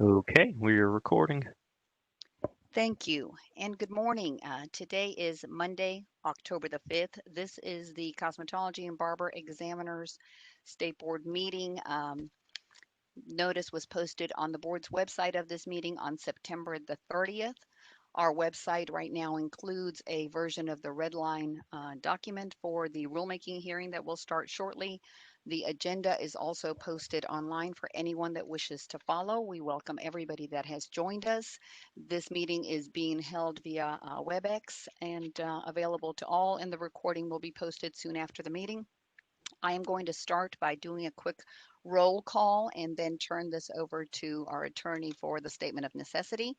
Okay, we are recording. Thank you and good morning. Today is Monday, October the 5th. This is the Cosmetology and Barber Examiners State Board meeting. Notice was posted on the board's website of this meeting on September the 30th. Our website right now includes a version of the red line document for the rulemaking hearing that will start shortly. The agenda is also posted online for anyone that wishes to follow. We welcome everybody that has joined us. This meeting is being held via WebEx and available to all, and the recording will be posted soon after the meeting. I am going to start by doing a quick roll call and then turn this over to our attorney for the statement of necessity.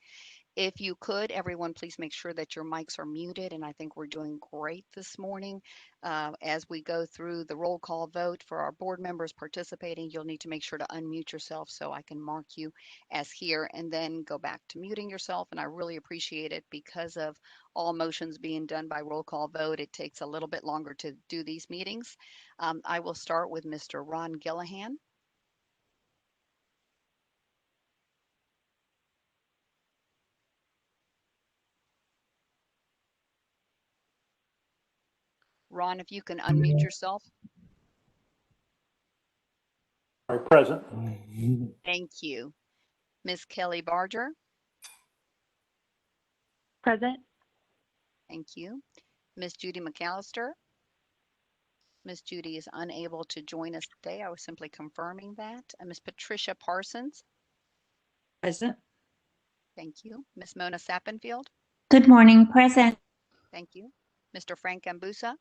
If you could, everyone, please make sure that your mics are muted, and I think we're doing great this morning. As we go through the roll call vote for our board members participating, you'll need to make sure to unmute yourself so I can mark you as here and then go back to muting yourself. And I really appreciate it because of all motions being done by roll call vote. It takes a little bit longer to do these meetings. I will start with Mr. Ron Gillihan. Ron, if you can unmute yourself. Present. Thank you. Ms. Kelly Barger. Present. Thank you. Ms. Judy McAllister. Ms. Judy is unable to join us today. I was simply confirming that. Ms. Patricia Parsons. Present. Thank you. Ms. Mona Sappenfield. Good morning, present. Thank you. Mr. Frank Gambusa.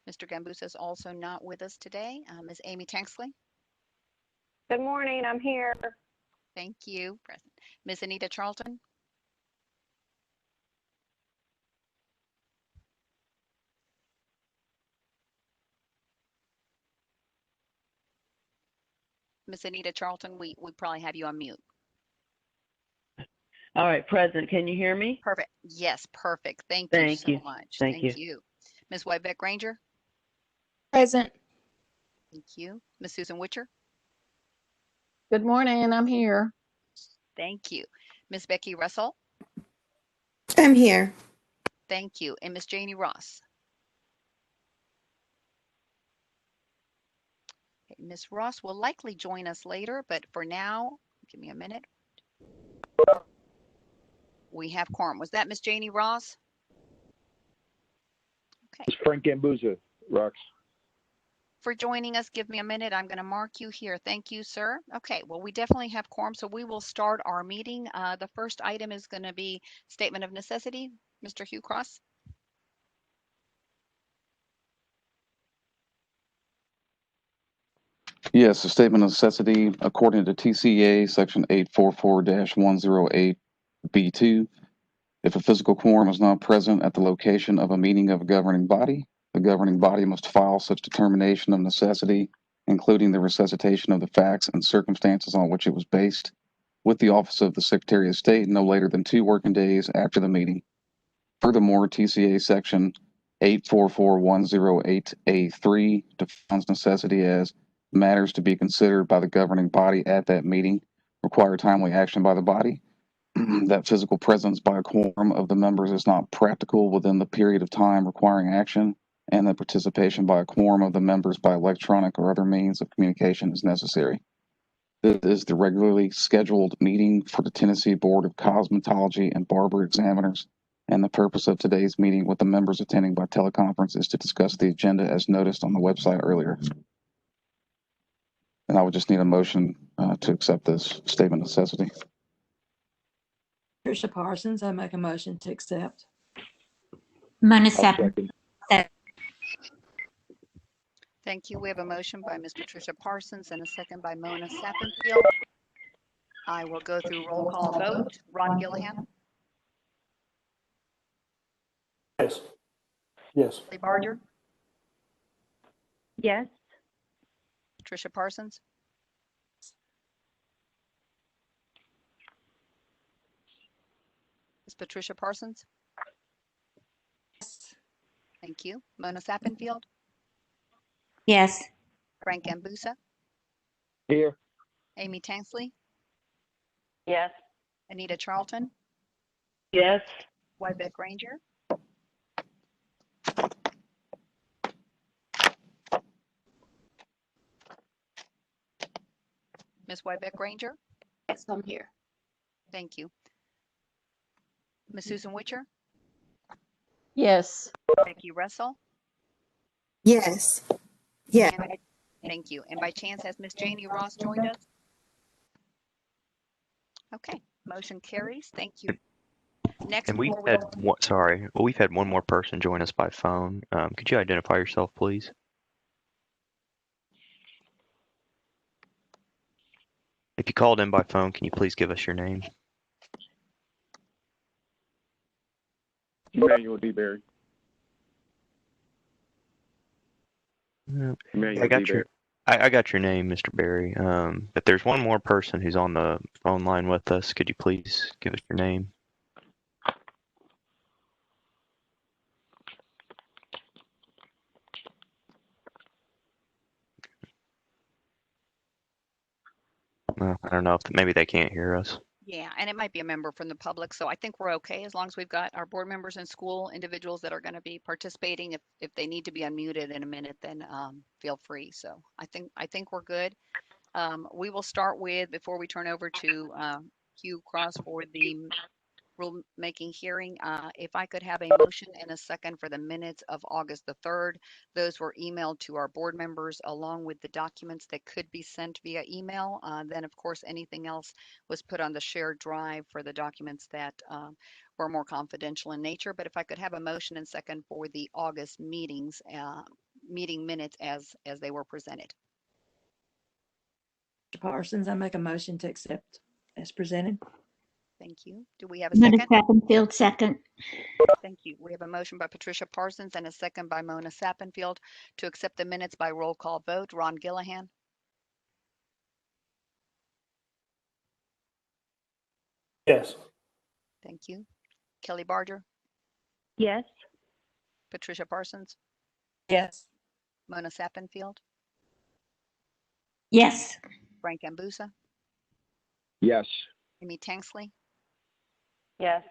Mr. Gambusa is also not with us today. Ms. Amy Tanksley. Good morning, I'm here. Thank you. Present. Ms. Anita Charlton. Ms. Anita Charlton, we probably have you on mute. All right, present. Can you hear me? Perfect. Yes, perfect. Thank you Thank so you. much. Thank you. you. Ms. Whitebeck Granger. Present. Thank you. Ms. Susan Witcher. Good morning, I'm here. Thank you. Ms. Becky Russell. I'm here. Thank you. And Ms. Janie Ross. Okay, Ms. Ross will likely join us later, but for now, give me a minute. We have quorum. Was that Ms. Janie Ross? Okay. It's Frank Gambusa, Rox. For joining us, give me a minute. I'm going to mark you here. Thank you, sir. Okay, well, we definitely have quorum, so we will start our meeting. The first item is going to be statement of necessity. Mr. Hugh Cross. Yes, a statement of necessity according to TCA section 844-108B2. If a physical quorum is not present at the location of a meeting of a governing body, the governing body must file such determination of necessity, including the resuscitation of the facts and circumstances on which it was based, with the Office of the Secretary of State no later than 2 working days after the meeting. Furthermore, TCA section 844-108A3 defines necessity as matters to be considered by the governing body at that meeting require timely action by the body, that physical presence by a quorum of the members is not practical within the period of time requiring action, and that participation by a quorum of the members by electronic or other means of communication is necessary. This is the regularly scheduled meeting for the Tennessee Board of Cosmetology and Barber Examiners, and the purpose of today's meeting with the members attending by teleconference is to discuss the agenda as noticed on the website earlier. And I would just need a motion to accept this statement of necessity. Patricia Parsons, I make a motion to accept. Mona I'll Sappenfield. second. Thank you. We have a motion by Ms. Patricia Parsons and a second by Mona Sappenfield. I will go through roll call vote. Ron Gillihan. Yes. Yes. Kelly Barger. Yes. Patricia Parsons. Ms. Patricia Parsons. Yes. Thank you. Mona Sappenfield. Yes. Frank Gambusa. Here. Amy Tansley, Yes. Anita Charlton, Yes. WebEx Ranger, Ms. WebEx Ranger. Yes, I'm here. Thank you. Ms. Susan Witcher, Yes. Becky Russell, Yes. Yeah. and thank you. And by chance, has Miss Janie Ross joined us? Okay, motion carries. Thank you. Next, And we've before we had one, sorry, well, we've had one more person join us by phone. Could you identify yourself, please? If you called in by phone, can you please give us your name? Emmanuel D. Berry. I Emmanuel D. got Berry. your, I got your name, Mr. Barry. But there's one more person who's on the phone line with us. Could you please give us your name? I don't know if maybe they can't hear us. Yeah, and it might be a member from the public, so I think we're okay as long as we've got our board members and school individuals that are going to be participating. If they need to be unmuted in a minute, then feel free. So I think we're good. We will start with, before we turn over to Hugh Cross for the rulemaking hearing, if I could have a motion and a second for the minutes of August the 3rd. Those were emailed to our board members along with the documents that could be sent via email. Then, of course, anything else was put on the shared drive for the documents that were more confidential in nature. But if I could have a motion and second for the August meeting minutes as they were presented. Mr. Parsons, I make a motion to accept as presented. Thank you. Do we have a Mona second? Sappenfield, second. Thank you. We have a motion by Patricia Parsons and a second by Mona Sappenfield to accept the minutes by roll call vote. Ron Gillihan, Yes. thank you. Kelly Barger, Yes. Patricia Parsons, Yes. Mona Sappenfield, Yes. Frank Ambusa, Yes. Amy Tanksley, Yes.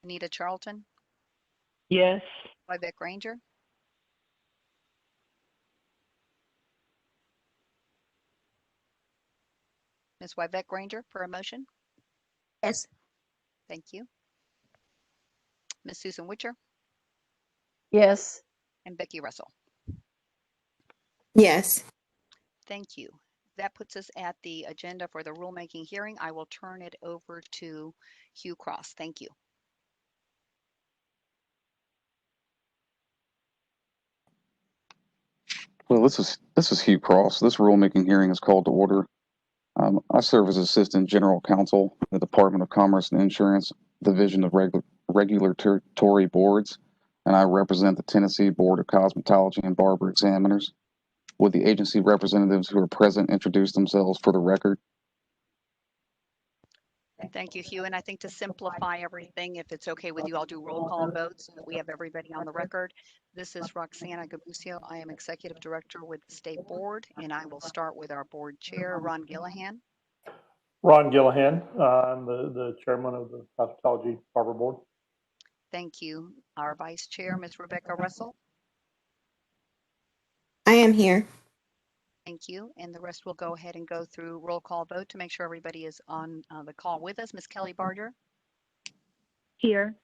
Anita Charlton, Yes. Wybeck Ranger, Ms. Wybeck Ranger for a motion. Yes. Thank you. Ms. Susan Witcher Yes. and Becky Russell. Yes. Thank you. That puts us at the agenda for the rulemaking hearing. I will turn it over to Hugh Cross. Thank you. Well, this is Hugh Cross. This rulemaking hearing is called to order. I serve as Assistant General Counsel in the Department of Commerce and Insurance Division of Regulatory Boards, and I represent the Tennessee Board of Cosmetology and Barber Examiners. Would the agency representatives who are present introduce themselves for the record? Thank you, Hugh. And I think to simplify everything, if it's okay with you, I'll do roll call votes so that we have everybody on the record. This is Roxana Gabucio. I am Executive Director with the State Board, and I will start with our Board Chair, Ron Gillihan. Ron Gillihan. I'm the chairman of the Cosmetology Barber Board. Thank you. Our Vice Chair, Ms. Rebecca Russell. I am here. Thank you. And the rest will go ahead and go through roll call vote to make sure everybody is on the call with us. Ms. Kelly Barger. Here.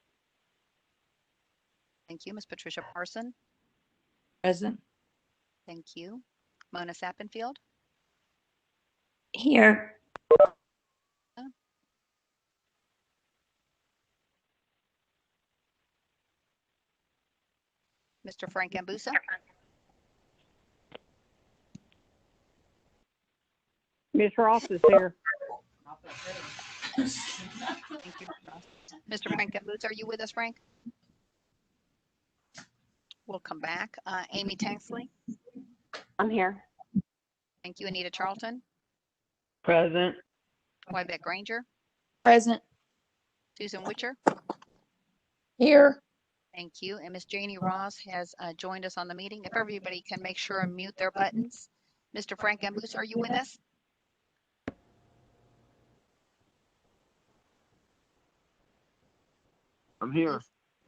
Thank you. Ms. Patricia Parson. Present. Thank you. Mona Sappenfield. Here. Mr. Frank Ambusa. Ms. Ross is here. Thank you, Ms. Ross. Mr. Frank Ambusa, are you with us, Frank? We'll come back. Amy Tanksley. I'm here. Thank you. Anita Charlton. Present. Wybeck Ranger. Present. Susan Witcher. Here. Thank you. And Miss Janie Ross has joined us on the meeting. If everybody can make sure and mute their buttons. Mr. Frank Ambusa, are you with us? I'm here.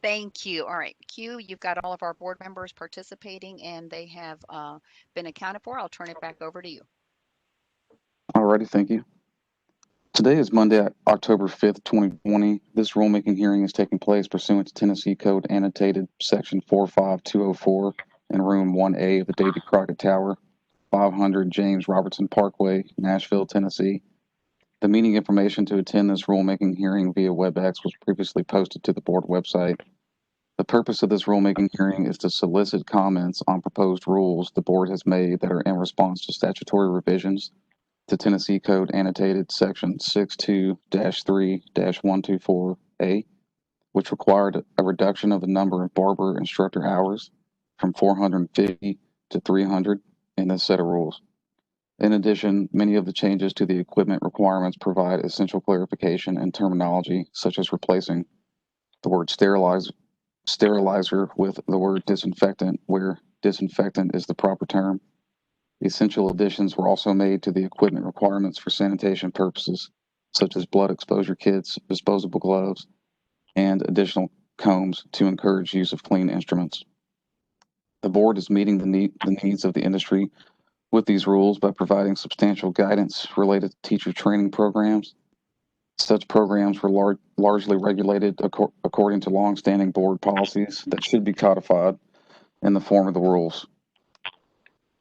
Thank you. All right, Q, you've got all of our board members participating and they have been accounted for. I'll turn it back over to you. Alrighty, thank you. Today is Monday, October 5th, 2020. This rulemaking hearing is taking place pursuant to Tennessee Code Annotated Section 45204 in Room 1A of the Davy Crockett Tower, 500 James Robertson Parkway, Nashville, Tennessee. The meeting information to attend this rulemaking hearing via WebEx was previously posted to the board website. The purpose of this rulemaking hearing is to solicit comments on proposed rules the board has made that are in response to statutory revisions to Tennessee Code Annotated Section 62-3-124A, which required a reduction of the number of barber instructor hours from 450 to 300 in this set of rules. In addition, many of the changes to the equipment requirements provide essential clarification and terminology, such as replacing the word sterilizer with the word disinfectant, where disinfectant is the proper term. Essential additions were also made to the equipment requirements for sanitation purposes, such as blood exposure kits, disposable gloves, and additional combs to encourage use of clean instruments. The board is meeting the needs of the industry with these rules by providing substantial guidance related to teacher training programs. Such programs were largely regulated according to longstanding board policies that should be codified in the form of the rules.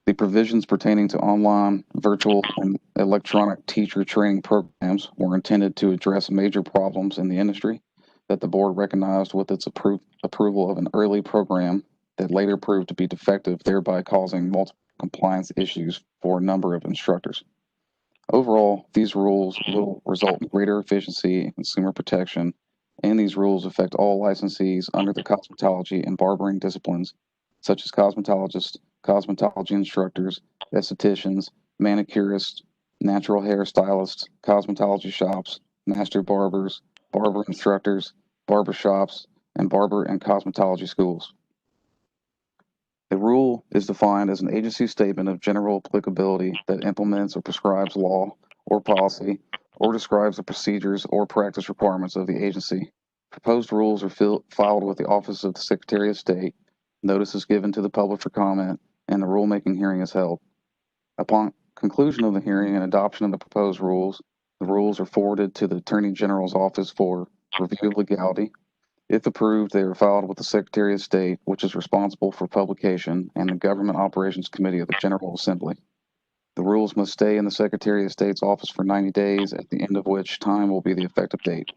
The provisions pertaining to online, virtual, and electronic teacher training programs were intended to address major problems in the industry that the board recognized with its approval of an early program that later proved to be defective, thereby causing multiple compliance issues for a number of instructors. Overall, these rules will result in greater efficiency and consumer protection, and these rules affect all licensees under the cosmetology and barbering disciplines, such as cosmetologists, cosmetology instructors, estheticians, manicurists, natural hair stylists, cosmetology shops, master barbers, barber instructors, barber shops, and barber and cosmetology schools. A rule is defined as an agency statement of general applicability that implements or prescribes law or policy or describes the procedures or practice requirements of the agency. Proposed rules are filed with the Office of the Secretary of State, notice is given to the public for comment, and the rulemaking hearing is held. Upon conclusion of the hearing and adoption of the proposed rules, the rules are forwarded to the Attorney General's office for review of legality. If approved, they are filed with the Secretary of State, which is responsible for publication, and the Government Operations Committee of the General Assembly. The rules must stay in the Secretary of State's office for 90 days, at the end of which time will be the effective date.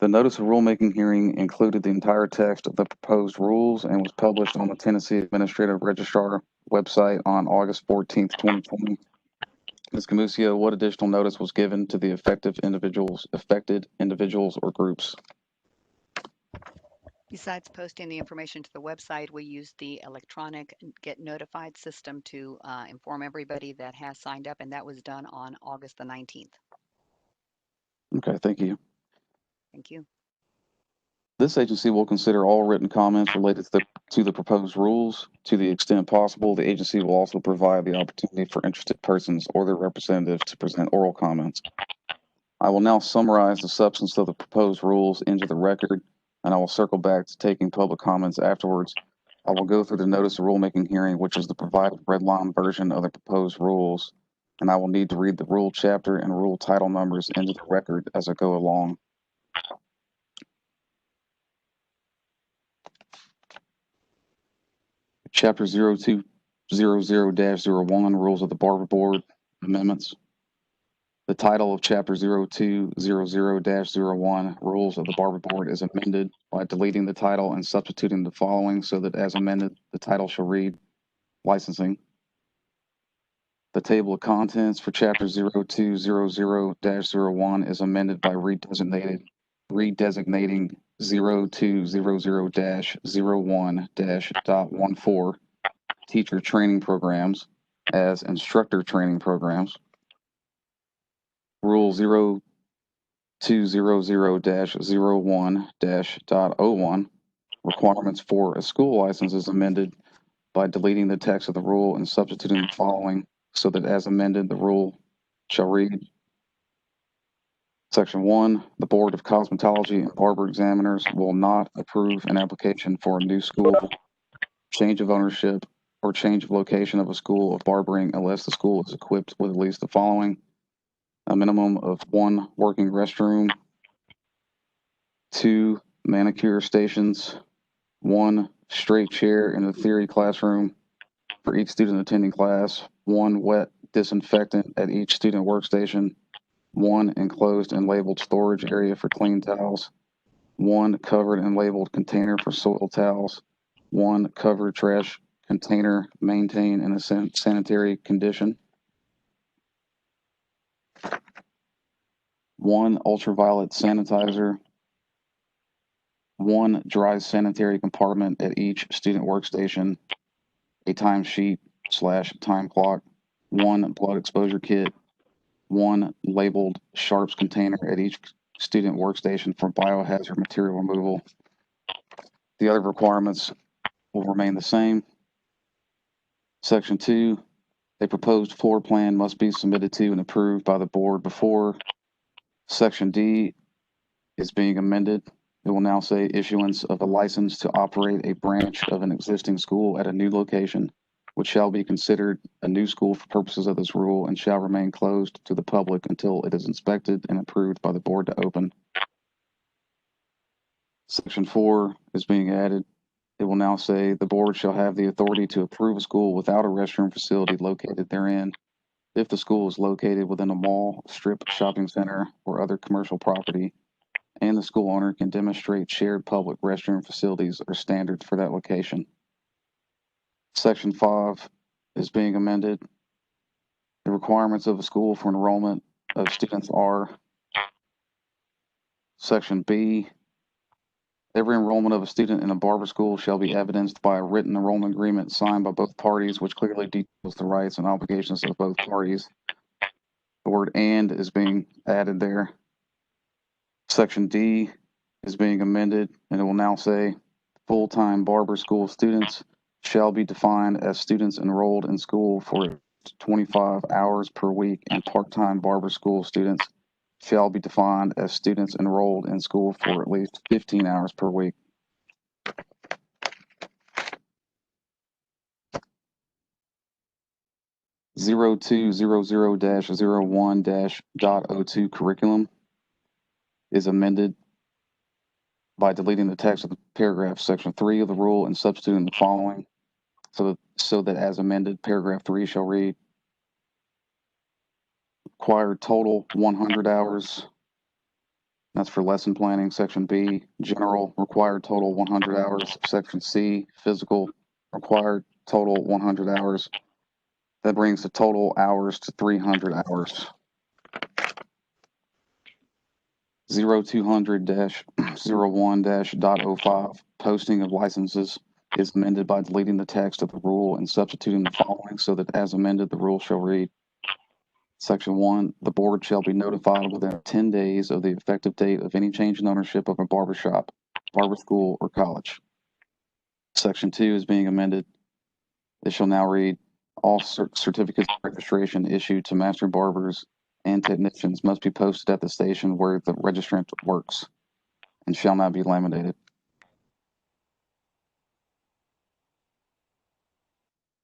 The notice of rulemaking hearing included the entire text of the proposed rules and was published on the Tennessee Administrative Registrar website on August 14th, 2020. Ms. Camusio, what additional notice was given to the affected individuals or groups? Besides posting the information to the website, we use the electronic Get Notified system to inform everybody that has signed up, and that was done on August the 19th. Okay, thank you. Thank you. This agency will consider all written comments related to the proposed rules. To the extent possible, the agency will also provide the opportunity for interested persons or their representatives to present oral comments. I will now summarize the substance of the proposed rules into the record, and I will circle back to taking public comments afterwards. I will go through the notice of rulemaking hearing, which is the provided red line version of the proposed rules, and I will need to read the rule chapter and rule title numbers into the record as I go along. Chapter 0200-01, Rules of the Barber Board, Amendments. The title of Chapter 0200-01, Rules of the Barber Board, is amended by deleting the title and substituting the following so that as amended, the title shall read Licensing. The table of contents for Chapter 0200-01 is amended by redesignating 0200-01-.14 teacher training programs as instructor training programs. Rule 0200-01-.01 requirements for a school license is amended by deleting the text of the rule and substituting the following so that as amended, the rule shall read: Section 1, the Board of Cosmetology and Barber Examiners will not approve an application for a new school, change of ownership, or change of location of a school of barbering unless the school is equipped with at least the following: a minimum of 1 working restroom, 2 manicure stations, 1 straight chair in the theory classroom for each student attending class, 1 wet disinfectant at each student workstation, 1 enclosed and labeled storage area for clean towels, 1 covered and labeled container for soil towels, 1 covered trash container maintained in a sanitary condition, 1 ultraviolet sanitizer, 1 dry sanitary compartment at each student workstation, a timesheet/time clock, 1 blood exposure kit, 1 labeled sharps container at each student workstation for biohazard material removal. The other requirements will remain the same. Section 2, a proposed floor plan must be submitted to and approved by the board before. Section D is being amended. It will now say issuance of a license to operate a branch of an existing school at a new location, which shall be considered a new school for purposes of this rule and shall remain closed to the public until it is inspected and approved by the board to open. Section 4 is being added. It will now say the board shall have the authority to approve a school without a restroom facility located therein if the school is located within a mall, strip shopping center, or other commercial property, and the school owner can demonstrate shared public restroom facilities or standards for that location. Section 5 is being amended. The requirements of a school for enrollment of students are: Section B, every enrollment of a student in a barber school shall be evidenced by a written enrollment agreement signed by both parties, which clearly details the rights and obligations of both parties. The word "and" is being added there. Section D is being amended, and it will now say full-time barber school students shall be defined as students enrolled in school for 25 hours per week, and part-time barber school students shall be defined as students enrolled in school for at least 15 hours per week. (0200-01-.02) curriculum is amended by deleting the text of the paragraph. Section 3 of the rule and substituting the following so that as amended, paragraph 3 shall read: required total 100 hours. That's for lesson planning. Section B, general, required total 100 hours. Section C, physical, required total 100 hours. That brings the total hours to 300 hours. 0200-01-.05, posting of licenses is amended by deleting the text of the rule and substituting the following so that as amended, the rule shall read: Section 1, the board shall be notified within 10 days of the effective date of any change in ownership of a barber shop, barber school, or college. Section 2 is being amended. It shall now read: all certificates of registration issued to master barbers and technicians must be posted at the station where the registrant works and shall not be laminated.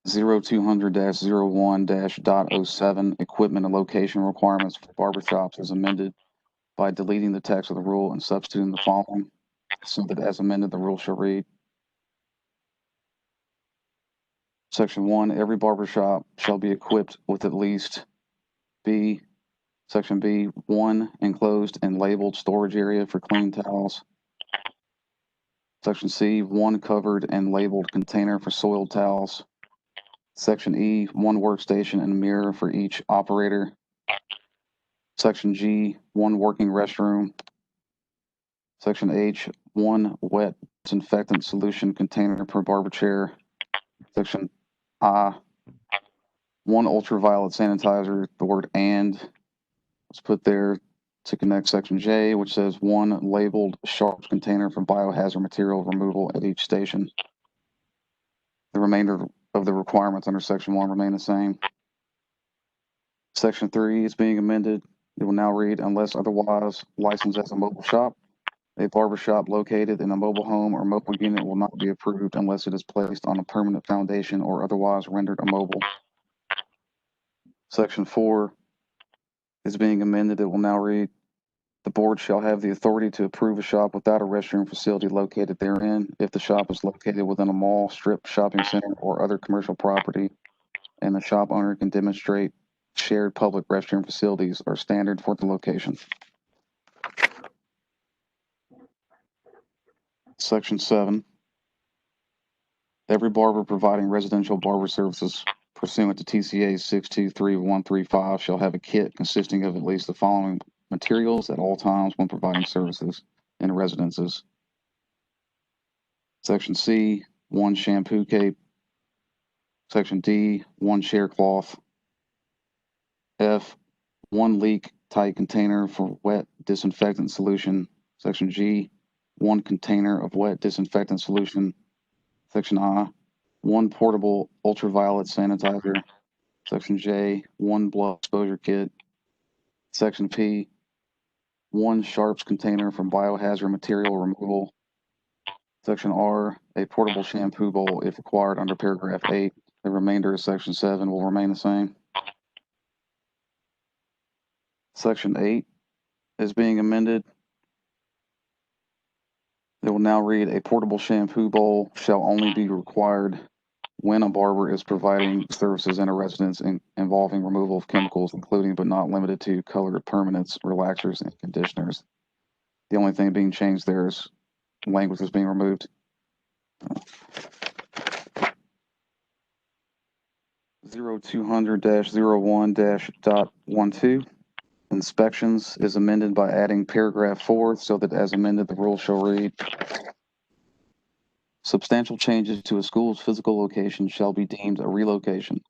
0200-01-.07, equipment and location requirements for barbershops is amended by deleting the text of the rule and substituting the following so that as amended, the rule shall read: Section 1, every barbershop shall be equipped with at least B, Section B, 1 enclosed and labeled storage area for clean towels. Section C, 1 covered and labeled container for soiled towels. Section E, 1 workstation and mirror for each operator. Section G, 1 working restroom. Section H, 1 wet disinfectant solution container per barber chair. Section I, 1 ultraviolet sanitizer. The word "and" was put there to connect Section J, which says 1 labeled sharps container for biohazard material removal at each station. The remainder of the requirements under Section 1 remain the same. Section 3 is being amended. It will now read, unless otherwise licensed as a mobile shop, a barber shop located in a mobile home or mobile unit will not be approved unless it is placed on a permanent foundation or otherwise rendered immobile. Section 4 is being amended. It will now read, the board shall have the authority to approve a shop without a restroom facility located therein if the shop is located within a mall, strip, shopping center, or other commercial property, and the shop owner can demonstrate shared public restroom facilities are standard for the location. Section 7. Every barber providing residential barber services pursuant to TCA 623135 shall have a kit consisting of at least the following materials at all times when providing services in residences. Section C, 1 shampoo cape. Section D, 1 share cloth. F, 1 leak tight container for wet disinfectant solution. Section G, 1 container of wet disinfectant solution. Section I, 1 portable ultraviolet sanitizer. Section J, 1 blood exposure kit. Section P, 1 sharps container for biohazard material removal. Section R, a portable shampoo bowl if required under paragraph 8. The remainder of section 7 will remain the same. Section 8 is being amended. It will now read, a portable shampoo bowl shall only be required when a barber is providing services in a residence involving removal of chemicals, including but not limited to colored permanents, relaxers, and conditioners. The only thing being changed there is language is being removed. 0200-01-.12. Inspections is amended by adding paragraph 4 so that as amended, the rule shall read, substantial changes to a school's physical location shall be deemed a relocation.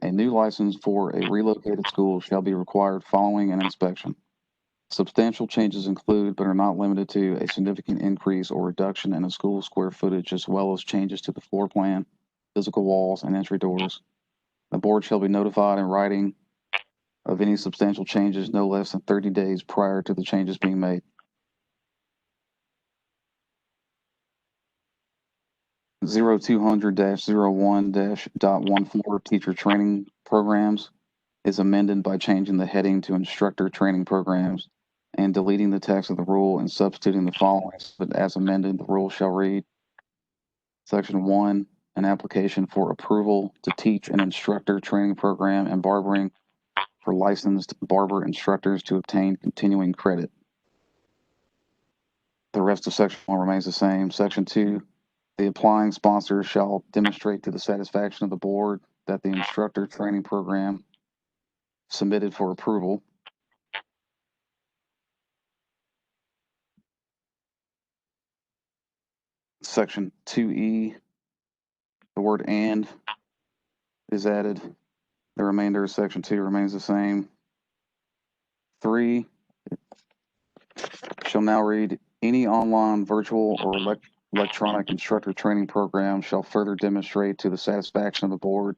A new license for a relocated school shall be required following an inspection. Substantial changes include, but are not limited to, a significant increase or reduction in a school's square footage, as well as changes to the floor plan, physical walls, and entry doors. The board shall be notified in writing of any substantial changes no less than 30 days prior to the changes being made. (0200-01-.14) teacher training programs is amended by changing the heading to instructor training programs and deleting the text of the rule and substituting the following. But as amended, the rule shall read, Section 1, an application for approval to teach an instructor training program and barbering for licensed barber instructors to obtain continuing credit. The rest of Section 1 remains the same. Section 2, the applying sponsor shall demonstrate to the satisfaction of the board that the instructor training program submitted for approval Section 2E, the word and is added. The remainder of Section 2 remains the same. 3 shall now read, any online, virtual, or electronic instructor training program shall further demonstrate to the satisfaction of the board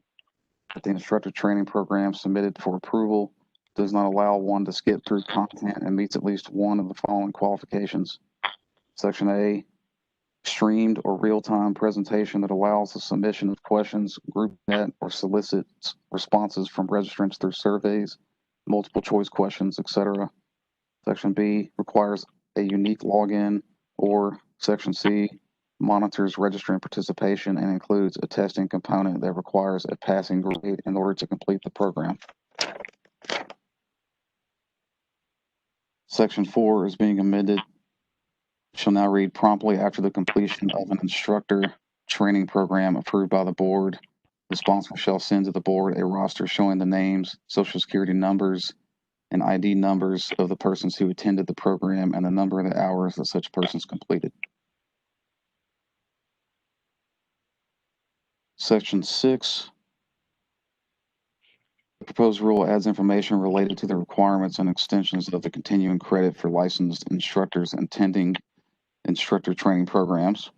that the instructor training program submitted for approval does not allow one to skip through content and meets at least one of the following qualifications. Section A, streamed or real-time presentation that allows the submission of questions, group chat, or solicits responses from registrants through surveys, multiple choice questions, etc. Section B requires a unique login, or Section C monitors registrant participation and includes a testing component that requires a passing grade in order to complete the program. Section 4 is being amended. Shall now read, promptly after the completion of an instructor training program approved by the board, the sponsor shall send to the board a roster showing the names, social security numbers, and ID numbers of the persons who attended the program and the number of the hours that such persons completed. Section 6. The proposed rule adds information related to the requirements and extensions of the continuing credit for licensed instructors attending instructor training programs.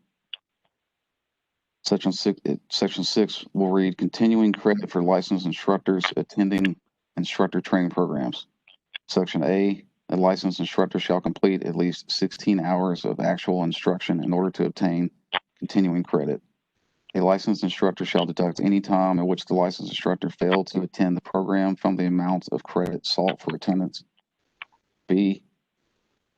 Section 6 will read, continuing credit for licensed instructors attending instructor training programs. Section A licensed instructor shall complete at least 16 hours of actual instruction in order to obtain continuing credit. A licensed instructor shall deduct any time in which the licensed instructor failed to attend the program from the amount of credit sought for attendance. B,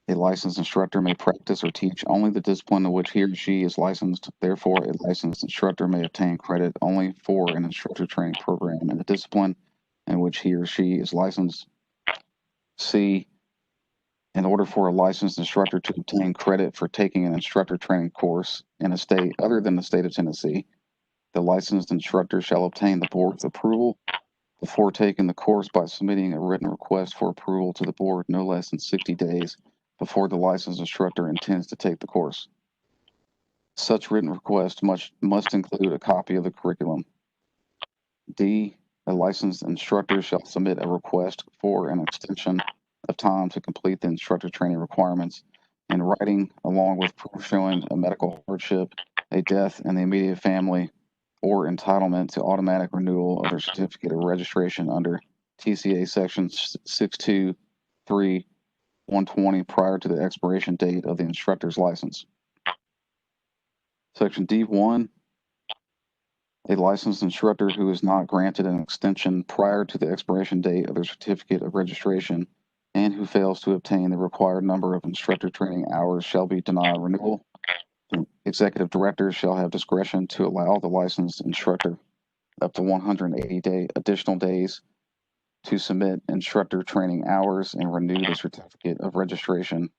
a licensed instructor may practice or teach only the discipline in which he or she is licensed. Therefore, a licensed instructor may obtain credit only for an instructor training program in the discipline in which he or she is licensed. C, in order for a licensed instructor to obtain credit for taking an instructor training course in a state other than the state of Tennessee, the licensed instructor shall obtain the board's approval before taking the course by submitting a written request for approval to the board no less than 60 days before the licensed instructor intends to take the course. Such written request must include a copy of the curriculum. D, a licensed instructor shall submit a request for an extension of time to complete the instructor training requirements in writing, along with proof showing a medical hardship, a death in the immediate family, or entitlement to automatic renewal of their certificate of registration under TCA Section 623-120 prior to the expiration date of the instructor's license. Section D1, a licensed instructor who is not granted an extension prior to the expiration date of their certificate of registration and who fails to obtain the required number of instructor training hours shall be denied renewal. The executive director shall have discretion to allow the licensed instructor up to 180 additional days to submit instructor training hours and renew the certificate of registration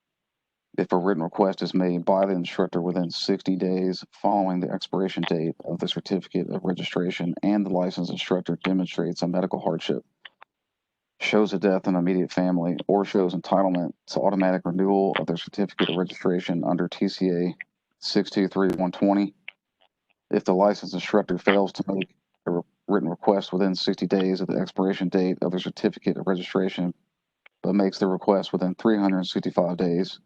if a written request is made by the instructor within 60 days following the expiration date of the certificate of registration and the licensed instructor demonstrates a medical hardship, shows a death in immediate family, or shows entitlement to automatic renewal of their certificate of registration under TCA 623-120. If the licensed instructor fails to make a written request within 60 days of the expiration date of their certificate of registration, but makes the request within 365 days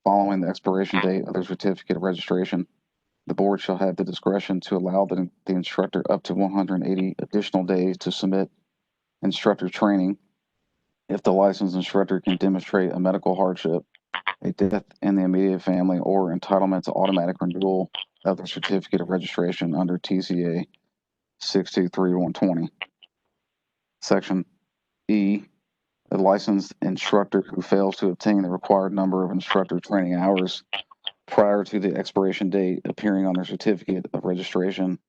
following the expiration date of their certificate of registration, the board shall have the discretion to allow the instructor up to 180 additional days to submit instructor training if the licensed instructor can demonstrate a medical hardship, a death in the immediate family, or entitlement to automatic renewal of their certificate of registration under TCA 623-120. Section E, a licensed instructor who fails to obtain the required number of instructor training hours prior to the expiration date appearing on their certificate of registration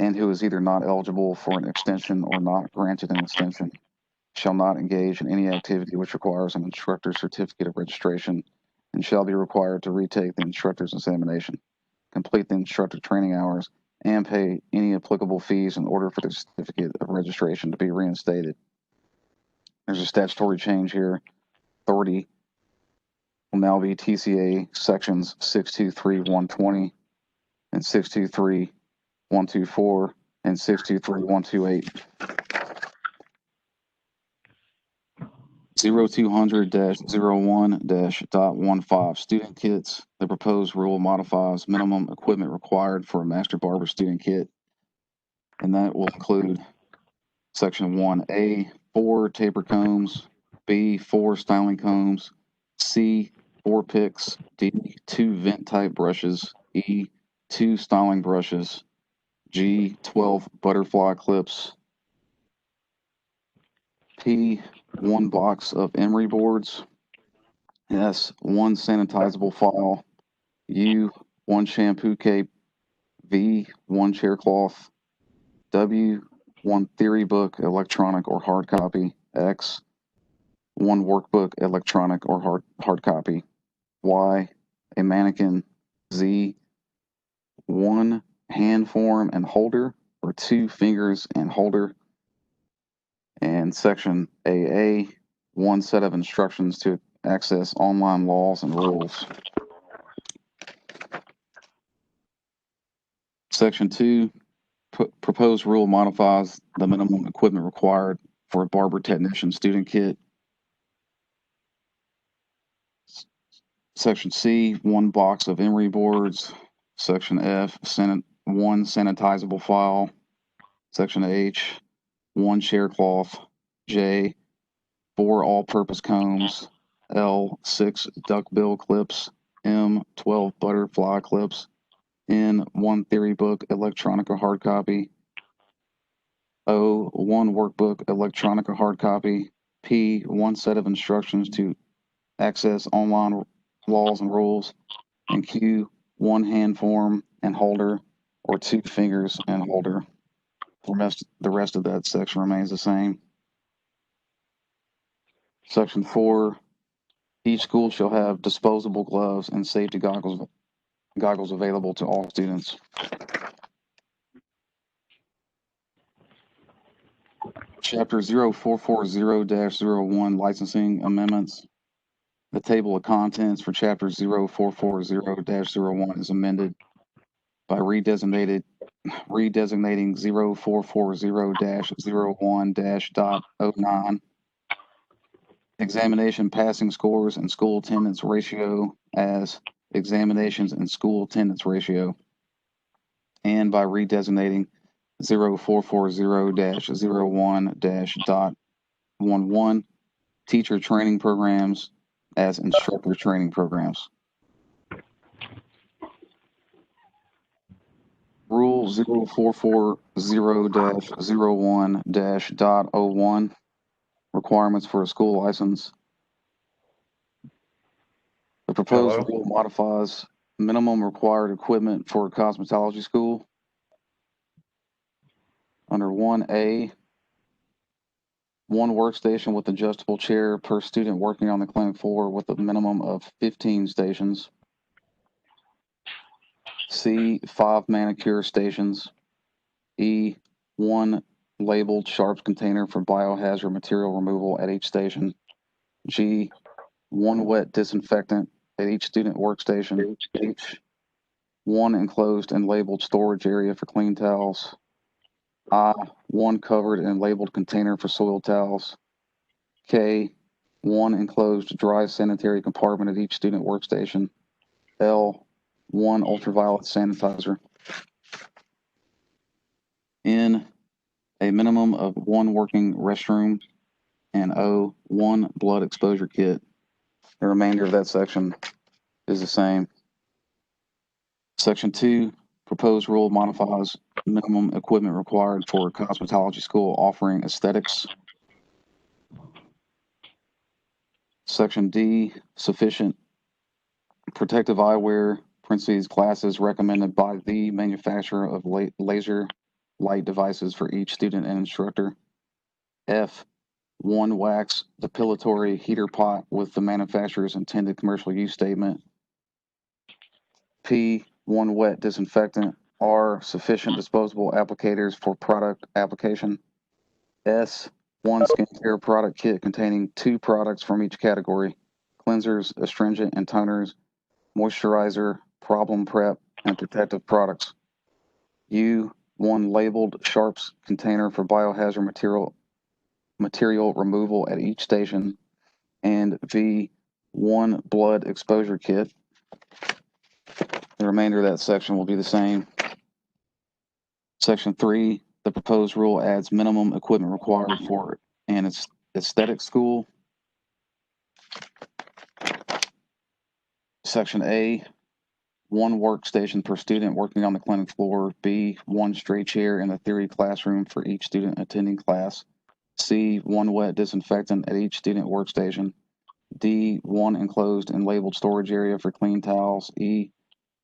and who is either not eligible for an extension or not granted an extension shall not engage in any activity which requires an instructor's certificate of registration and shall be required to retake the instructor's examination, complete the instructor training hours, and pay any applicable fees in order for the certificate of registration to be reinstated. There's a statutory change here. Authority will now be TCA sections 623-120 and 623-124 and 623-128. 0200-01-.15 student kits. The proposed rule modifies minimum equipment required for a master barber student kit, and that will include section 1A, 4 taper combs, B, 4 styling combs, C, 4 picks, D, 2 vent type brushes, E, 2 styling brushes, G, 12 butterfly clips, P, 1 box of emery boards, S, 1 sanitizable file, U, 1 shampoo cape, V, 1 chair cloth, W, 1 theory book, electronic or hard copy, X, 1 workbook, electronic or hard copy, Y, a mannequin, Z, 1 hand form and holder, or 2 fingers and holder, and section AA, 1 set of instructions to access online laws and rules. Section 2, proposed rule modifies the minimum equipment required for a barber technician student kit. Section C, 1 box of emery boards. Section F, 1 sanitizable file. Section H, 1 chair cloth. J, 4 all-purpose combs, L 6 duckbill clips, M 12 butterfly clips, N 1 theory book electronica hard copy, O 1 workbook electronica hard copy, P 1 set of instructions to access online laws and rules, and Q 1 hand form and holder or 2 fingers and holder. The rest of that section remains the same. Section 4, each school shall have disposable gloves and safety goggles available to all students. Chapter 0440-01 Licensing Amendments. The table of contents for Chapter 0440-01 is amended by redesignating 0440-01-09 examination passing scores and school attendance ratio as examinations and school attendance ratio, and by redesignating 0440-01-11 teacher training programs as instructor training programs. Rule 0440-01-.01 requirements for a school license. The proposed rule modifies minimum required equipment for a cosmetology school. Under 1A, 1 workstation with adjustable chair per student working on the clinic floor with a minimum of 15 stations. C, 5 manicure stations. E, 1 labeled sharps container for biohazard material removal at each station. G, 1 wet disinfectant at each student workstation. H, 1 enclosed and labeled storage area for clean towels. I, 1 covered and labeled container for soil towels. K, 1 enclosed dry sanitary compartment at each student workstation. L, 1 ultraviolet sanitizer. N, a minimum of 1 working restroom. And O, 1 blood exposure kit. The remainder of that section is the same. Section 2, proposed rule modifies minimum equipment required for a cosmetology school offering aesthetics. Section D, sufficient protective eyewear, parentheses, glasses recommended by the manufacturer of laser light devices for each student and instructor. F, 1 wax depilatory heater pot with the manufacturer's intended commercial use statement. P, 1 wet disinfectant. R, sufficient disposable applicators for product application. S, 1 skincare product kit containing 2 products from each category: cleansers, astringent, and toners, moisturizer, problem prep, and protective products. U, 1 labeled sharps container for biohazard material removal at each station. And V, 1 blood exposure kit. The remainder of that section will be the same. Section 3, the proposed rule adds minimum equipment required for an aesthetic school. Section A, 1 workstation per student working on the clinic floor. B, 1 straight chair in the theory classroom for each student attending class. C, 1 wet disinfectant at each student workstation. D, 1 enclosed and labeled storage area for clean towels. E,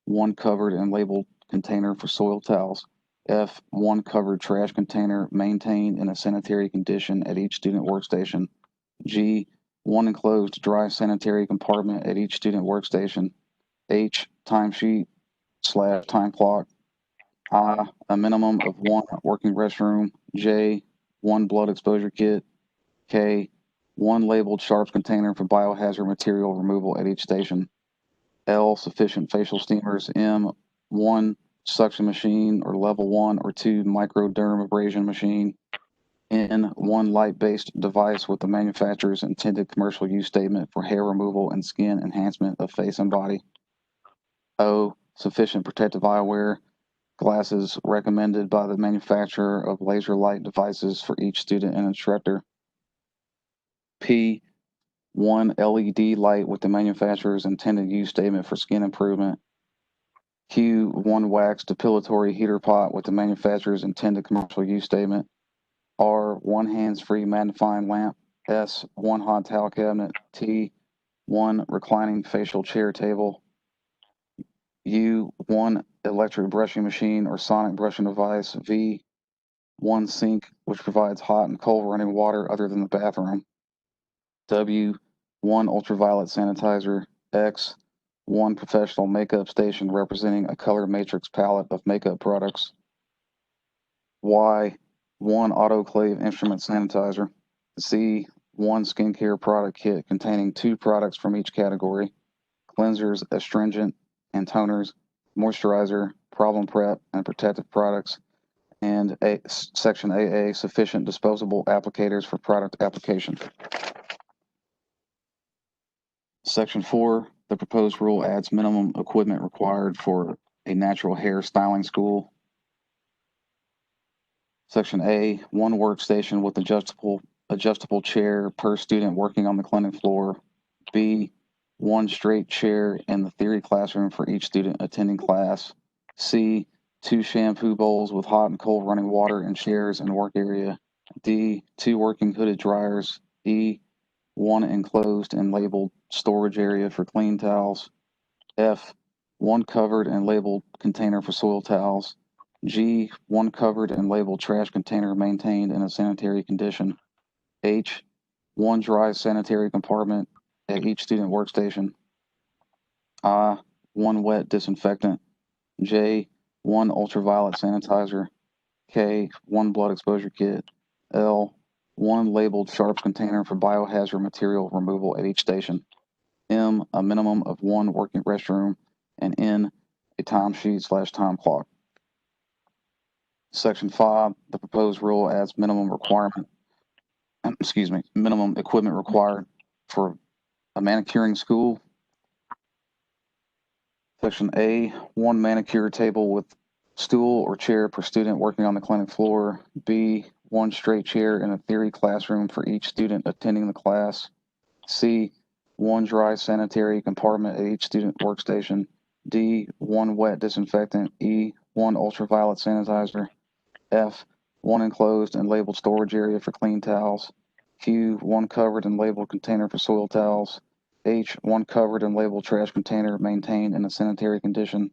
1 covered and labeled container for soil towels. F, 1 covered trash container maintained in a sanitary condition at each student workstation. G, 1 enclosed dry sanitary compartment at each student workstation. H, timesheet/time clock. I, a minimum of 1 working restroom. J, 1 blood exposure kit. K, 1 labeled sharps container for biohazard material removal at each station. L, sufficient facial steamers. M, 1 suction machine or level 1 or 2 microdermabrasion machine. N, 1 light-based device with the manufacturer's intended commercial use statement for hair removal and skin enhancement of face and body. O, sufficient protective eyewear, glasses recommended by the manufacturer of laser light devices for each student and instructor. P, one LED light with the manufacturer's intended use statement for skin improvement. Q, one wax depilatory heater pot with the manufacturer's intended commercial use statement. R, one hands-free magnifying lamp. S, one hot towel cabinet. T, one reclining facial chair table. U, one electric brushing machine or sonic brushing device. V, one sink which provides hot and cold running water other than the bathroom. W, one ultraviolet sanitizer. X, one professional makeup station representing a color matrix palette of makeup products. Y, one autoclave instrument sanitizer. Z, one skincare product kit containing 2 products from each category: cleansers, astringent, and toners, moisturizer, problem prep, and protective products. And Section AA, sufficient disposable applicators for product application. Section 4, the proposed rule adds minimum equipment required for a natural hair styling school. Section A, one workstation with adjustable chair per student working on the clinic floor. B, one straight chair in the theory classroom for each student attending class. C, 2 shampoo bowls with hot and cold running water and chairs in work area. D, 2 working hooded dryers. E, one enclosed and labeled storage area for clean towels. F, one covered and labeled container for soil towels. G, one covered and labeled trash container maintained in a sanitary condition. H, one dry sanitary compartment at each student workstation. I, one wet disinfectant. J, one ultraviolet sanitizer. K, one blood exposure kit. L, one labeled sharps container for biohazard material removal at each station. M, a minimum of 1 working restroom. And N, a timesheet/time clock. Section 5, the proposed rule adds minimum equipment required for a manicuring school. Section A, 1 manicure table with stool or chair per student working on the clinic floor. B, 1 straight chair in a theory classroom for each student attending the class. C, 1 dry sanitary compartment at each student workstation. D, 1 wet disinfectant. E, 1 ultraviolet sanitizer. F, 1 enclosed and labeled storage area for clean towels. Q, 1 covered and labeled container for soil towels. H, 1 covered and labeled trash container maintained in a sanitary condition.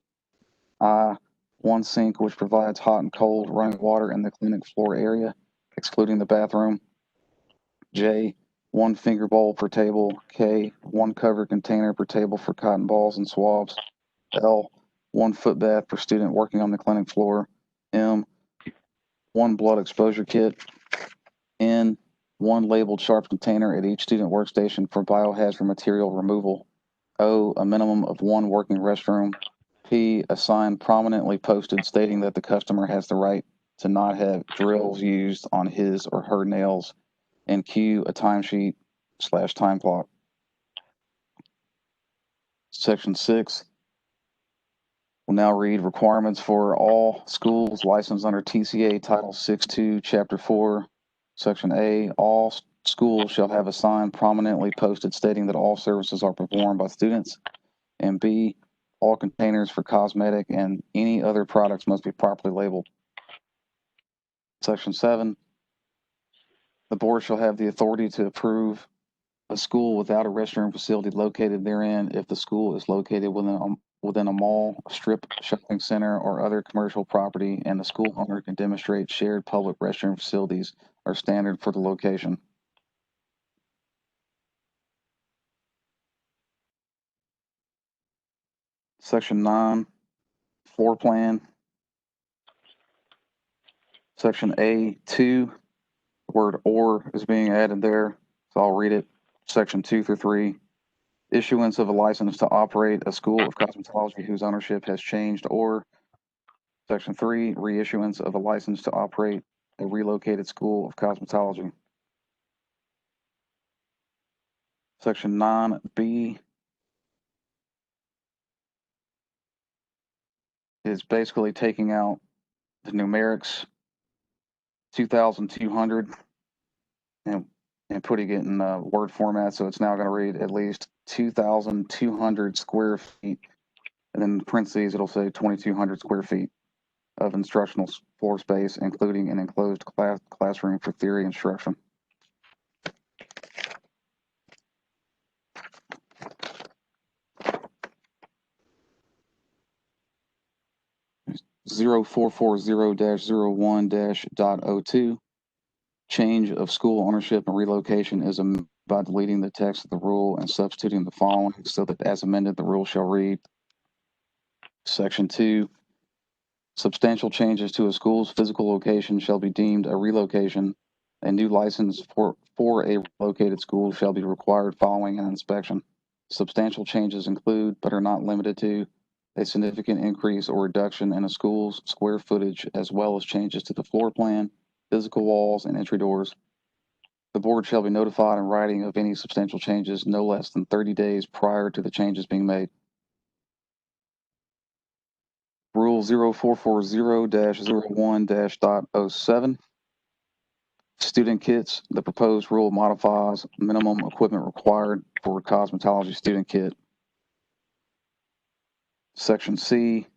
I, 1 sink which provides hot and cold running water in the clinic floor area, excluding the bathroom. J, 1 finger bowl per table. K, 1 covered container per table for cotton balls and swabs. L, 1 foot bath per student working on the clinic floor. M, 1 blood exposure kit. N, 1 labeled sharps container at each student workstation for biohazard material removal. O, a minimum of 1 working restroom. P, a sign prominently posted stating that the customer has the right to not have drills used on his or her nails. And Q, a timesheet/time clock. Section 6 will now read requirements for all schools licensed under TCA Title 6.2, Chapter 4. Section A, all schools shall have a sign prominently posted stating that all services are performed by students. And B, all containers for cosmetic and any other products must be properly labeled. Section 7, the board shall have the authority to approve a school without a restroom facility located therein if the school is located within a mall, strip shopping center, or other commercial property, and the school owner can demonstrate shared public restroom facilities are standard for the location. Section 9, floor plan. Section A2, the word or is being added there, so I'll read it. Section 2 through 3. Issuance of a license to operate a school of cosmetology whose ownership has changed, or Section 3, reissuance of a license to operate a relocated school of cosmetology. Section 9B is basically taking out the numerics 2,200 and and putting it in word format. So it's now going to read at least 2,200 square feet. And then in parentheses, it'll say 2,200 square feet of instructional floor space, including an enclosed classroom for theory instruction. Zero 0440-01-.02. Change of school ownership and relocation is amended by deleting the text of the rule and substituting the following so that as amended, the rule shall read. Section 2. Substantial changes to a school's physical location shall be deemed a relocation. A new license for a relocated school shall be required following an inspection. Substantial changes include, but are not limited to, a significant increase or reduction in a school's square footage, as well as changes to the floor plan, physical walls, and entry doors. The board shall be notified in writing of any substantial changes no less than 30 days prior to the changes being made. Rule 0440-01-07. Student kits. The proposed rule modifies minimum equipment required for a cosmetology student kit. Section C.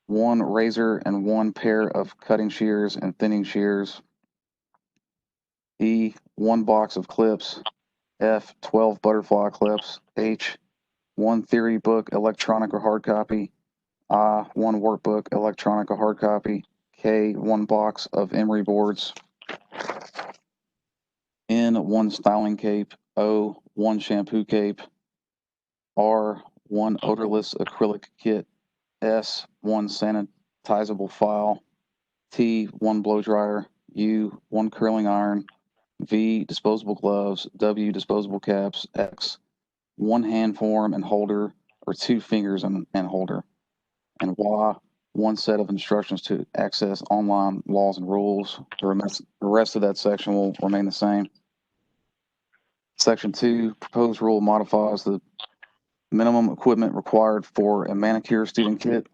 1 razor and 1 pair of cutting shears and thinning shears. E. 1 box of clips. F. 12 butterfly clips. H. 1 theory book, electronic or hard copy. I. 1 workbook, electronic or hard copy. K. 1 box of emery boards. N. 1 styling cape. O. 1 shampoo cape. R. 1 odorless acrylic kit. S. 1 sanitizable file. T. 1 blow dryer. U. 1 curling iron. V. Disposable gloves. W. Disposable caps. X. 1 hand form and holder, or 2 fingers and holder. And Y. 1 set of instructions to access online laws and rules. The rest of that section will remain the same. Section 2, proposed rule modifies the minimum equipment required for a manicure student kit.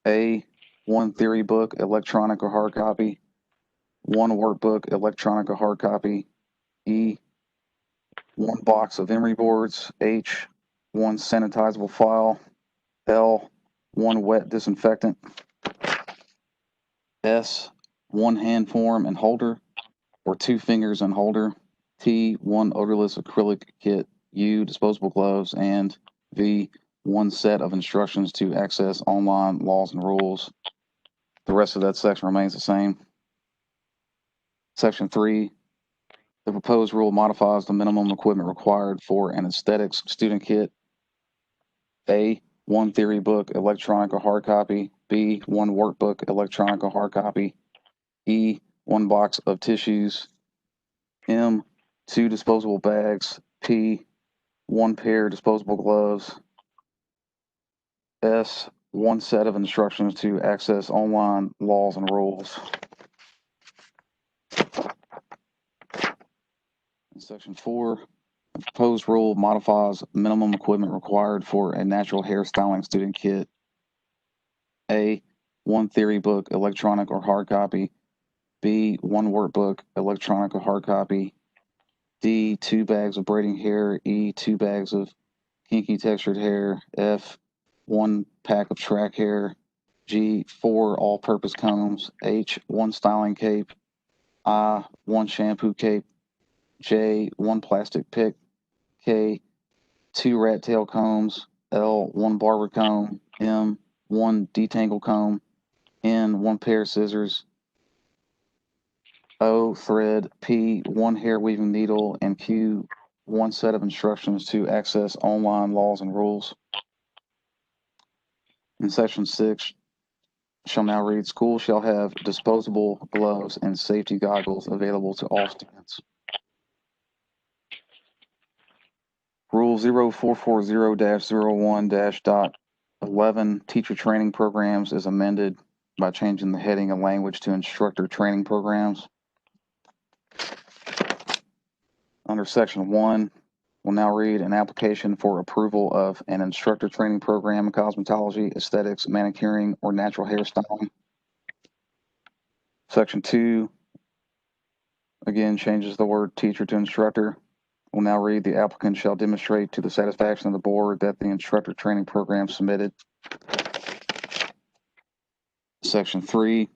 A. 1 theory book, electronic or hard copy. 1 workbook, electronic or hard copy. E. 1 box of emery boards. H. 1 sanitizable file. L. 1 wet disinfectant. S. 1 hand form and holder, or 2 fingers and holder. T. 1 odorless acrylic kit. U. Disposable gloves. And V. 1 set of instructions to access online laws and rules. The rest of that section remains the same. Section 3. The proposed rule modifies the minimum equipment required for an aesthetics student kit. A. 1 theory book, electronic or hard copy. B. 1 workbook, electronic or hard copy. E. 1 box of tissues. M. 2 disposable bags. P. 1 pair disposable gloves. S. 1 set of instructions to access online laws and rules. In Section 4, the proposed rule modifies minimum equipment required for a natural hair styling student kit. A. 1 theory book, electronic or hard copy. B. 1 workbook, electronic or hard copy. D. 2 bags of braiding hair. E. 2 bags of kinky textured hair. F. 1 pack of track hair. G. 4 all-purpose combs. H. 1 styling cape. I. 1 shampoo cape. J. 1 plastic pick. K. 2 rat tail combs. L. 1 barber comb. M. 1 detangle comb. N. 1 pair of scissors. O. Thread. P. 1 hair weaving needle. And Q. 1 set of instructions to access online laws and rules. In Section 6, shall now read, school shall have disposable gloves and safety goggles available to all students. Rule 0440-01-11, teacher training programs, is amended by changing the heading and language to instructor training programs. Under Section 1, we'll now read an application for approval of an instructor training program in cosmetology, aesthetics, manicuring, or natural hairstyling. Section 2, again, changes the word teacher to instructor. Will now read, the applicant shall demonstrate to the satisfaction of the board that the instructor training program submitted. Section 3,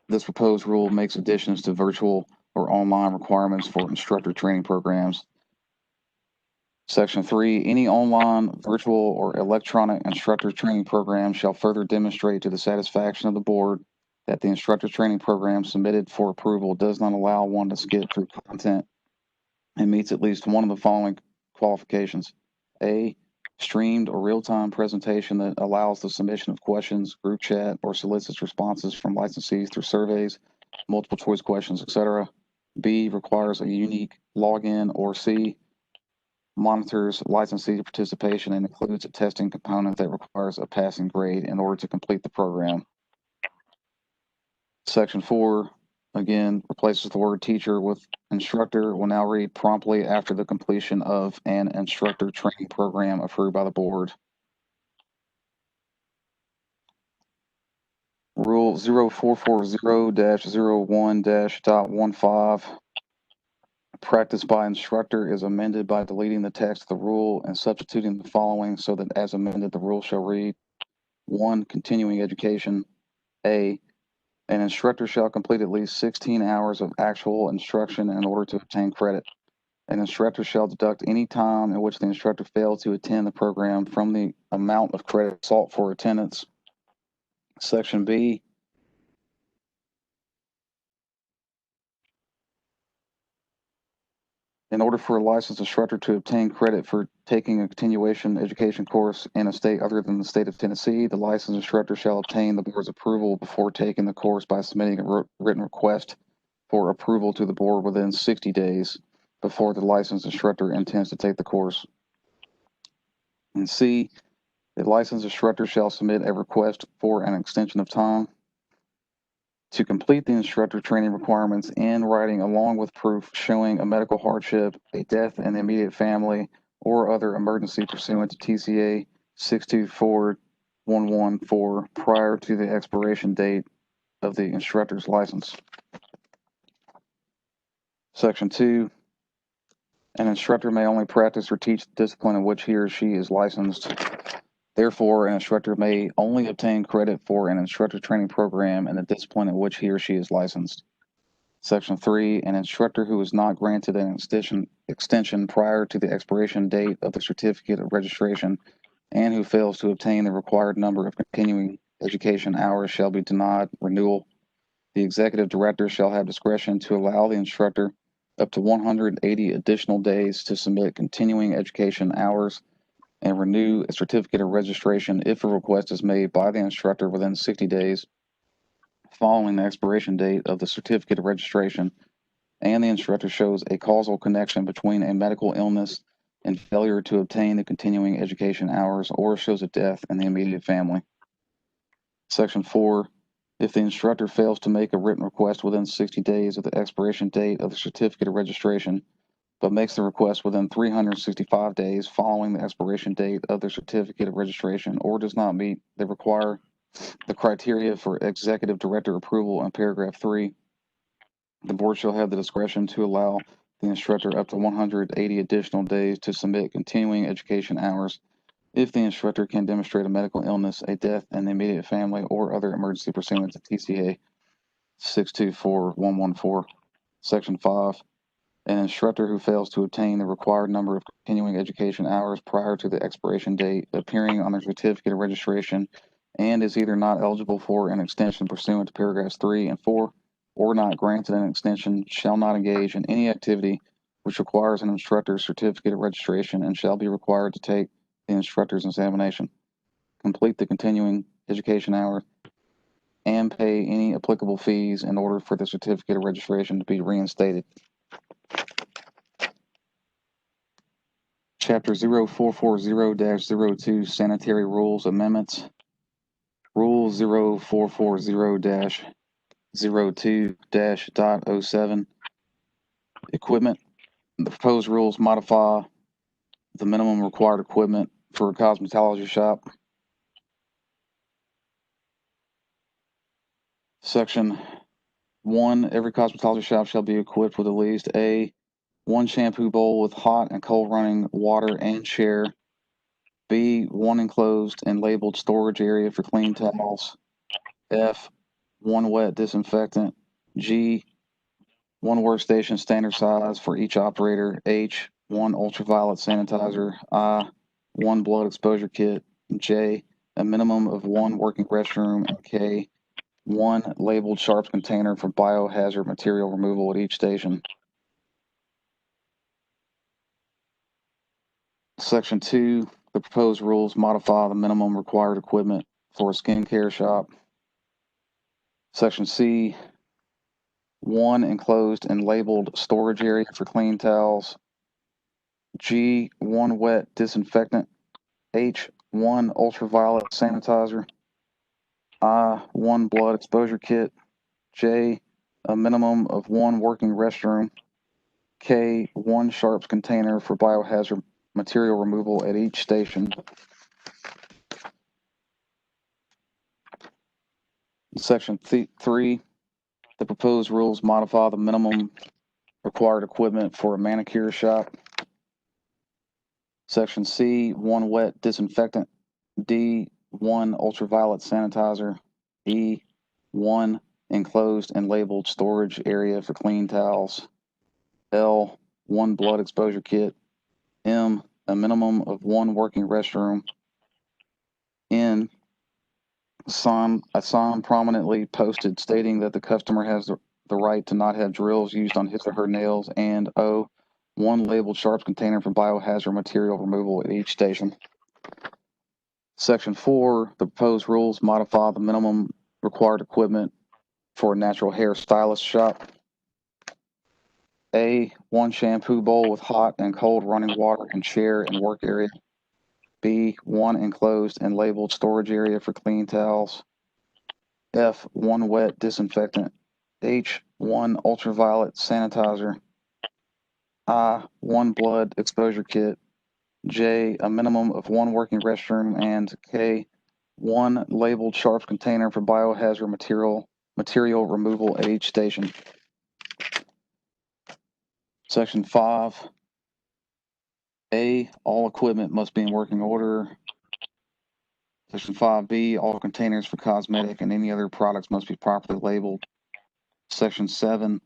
this proposed rule makes additions to virtual or online requirements for instructor training programs. Section 3, any online, virtual, or electronic instructor training program shall further demonstrate to the satisfaction of the board that the instructor training program submitted for approval does not allow one to skip through content and meets at least one of the following qualifications. A, streamed or real-time presentation that allows the submission of questions, group chat, or solicits responses from licensees through surveys, multiple choice questions, etc. B, requires a unique login, or C, monitors licensee participation and includes a testing component that requires a passing grade in order to complete the program. Section 4, again, replaces the word teacher with instructor. Will now read, promptly after the completion of an instructor training program approved by the board. Rule 0440-01-.15, practice by instructor, is amended by deleting the text of the rule and substituting the following so that as amended the rule shall read: 1. Continuing education. A, an instructor shall complete at least 16 hours of actual instruction in order to obtain credit. An instructor shall deduct any time in which the instructor failed to attend the program from the amount of credit sought for attendance. Section B, in order for a licensed instructor to obtain credit for taking a continuation education course in a state other than the state of Tennessee, the licensed instructor shall obtain the board's approval before taking the course by submitting a written request for approval to the board within 60 days before the licensed instructor intends to take the course. And C, the licensed instructor shall submit a request for an extension of time to complete the instructor training requirements in writing, along with proof showing a medical hardship, a death in the immediate family, or other emergency pursuant to TCA 624114 prior to the expiration date of the instructor's license. Section 2, an instructor may only practice or teach the discipline in which he or she is licensed. Therefore, an instructor may only obtain credit for an instructor training program in the discipline in which he or she is licensed. Section 3, an instructor who is not granted an extension prior to the expiration date of the certificate of registration and who fails to obtain the required number of continuing education hours shall be denied renewal. The executive director shall have discretion to allow the instructor up to 180 additional days to submit continuing education hours and renew a certificate of registration if a request is made by the instructor within 60 days following the expiration date of the certificate of registration, and the instructor shows a causal connection between a medical illness and failure to obtain the continuing education hours, or shows a death in the immediate family. Section 4, if the instructor fails to make a written request within 60 days of the expiration date of the certificate of registration, but makes the request within 365 days following the expiration date of their certificate of registration, or does not meet the criteria for executive director approval in paragraph 3, the board shall have the discretion to allow the instructor up to 180 additional days to submit continuing education hours if the instructor can demonstrate a medical illness, a death in the immediate family, or other emergency pursuant to TCA 624114. Section 5, an instructor who fails to obtain the required number of continuing education hours prior to the expiration date appearing on their certificate of registration and is either not eligible for an extension pursuant to paragraphs 3 and 4 or not granted an extension shall not engage in any activity which requires an instructor's certificate of registration and shall be required to take the instructor's examination, complete the continuing education hour, and pay any applicable fees in order for the certificate of registration to be reinstated. Chapter 0440-02 Sanitary Rules Amendments. Rule 0440-02-.07 Equipment. The proposed rules modify the minimum required equipment for a cosmetology shop. Section 1, every cosmetology shop shall be equipped with at least A, 1 shampoo bowl with hot and cold running water and chair. B, 1 enclosed and labeled storage area for clean towels. F, 1 wet disinfectant. G, 1 workstation standard size for each operator. H, 1 ultraviolet sanitizer. I, 1 blood exposure kit. J, a minimum of 1 working restroom. And K, 1 labeled sharps container for biohazard material removal at each station. Section 2, the proposed rules modify the minimum required equipment for a skincare shop. Section C, 1 enclosed and labeled storage area for clean towels. G, 1 wet disinfectant. H, 1 ultraviolet sanitizer. I, 1 blood exposure kit. J, a minimum of 1 working restroom. K, 1 sharps container for biohazard material removal at each station. Section 3, the proposed rules modify the minimum required equipment for a manicure shop. Section C, 1 wet disinfectant. D, 1 ultraviolet sanitizer. E, 1 enclosed and labeled storage area for clean towels. L, 1 blood exposure kit. M, a minimum of 1 working restroom. N, a sign prominently posted stating that the customer has the right to not have drills used on his or her nails. And O, 1 labeled sharps container for biohazard material removal at each station. Section 4, the proposed rules modify the minimum required equipment for a natural hair stylist shop. A, 1 shampoo bowl with hot and cold running water and chair and work area. B, 1 enclosed and labeled storage area for clean towels. F, 1 wet disinfectant. H, 1 ultraviolet sanitizer. I, 1 blood exposure kit. J, a minimum of 1 working restroom. And K, 1 labeled sharps container for biohazard material removal at each station. Section 5, A, all equipment must be in working order. Section 5B, all containers for cosmetic and any other products must be properly labeled. Section 7,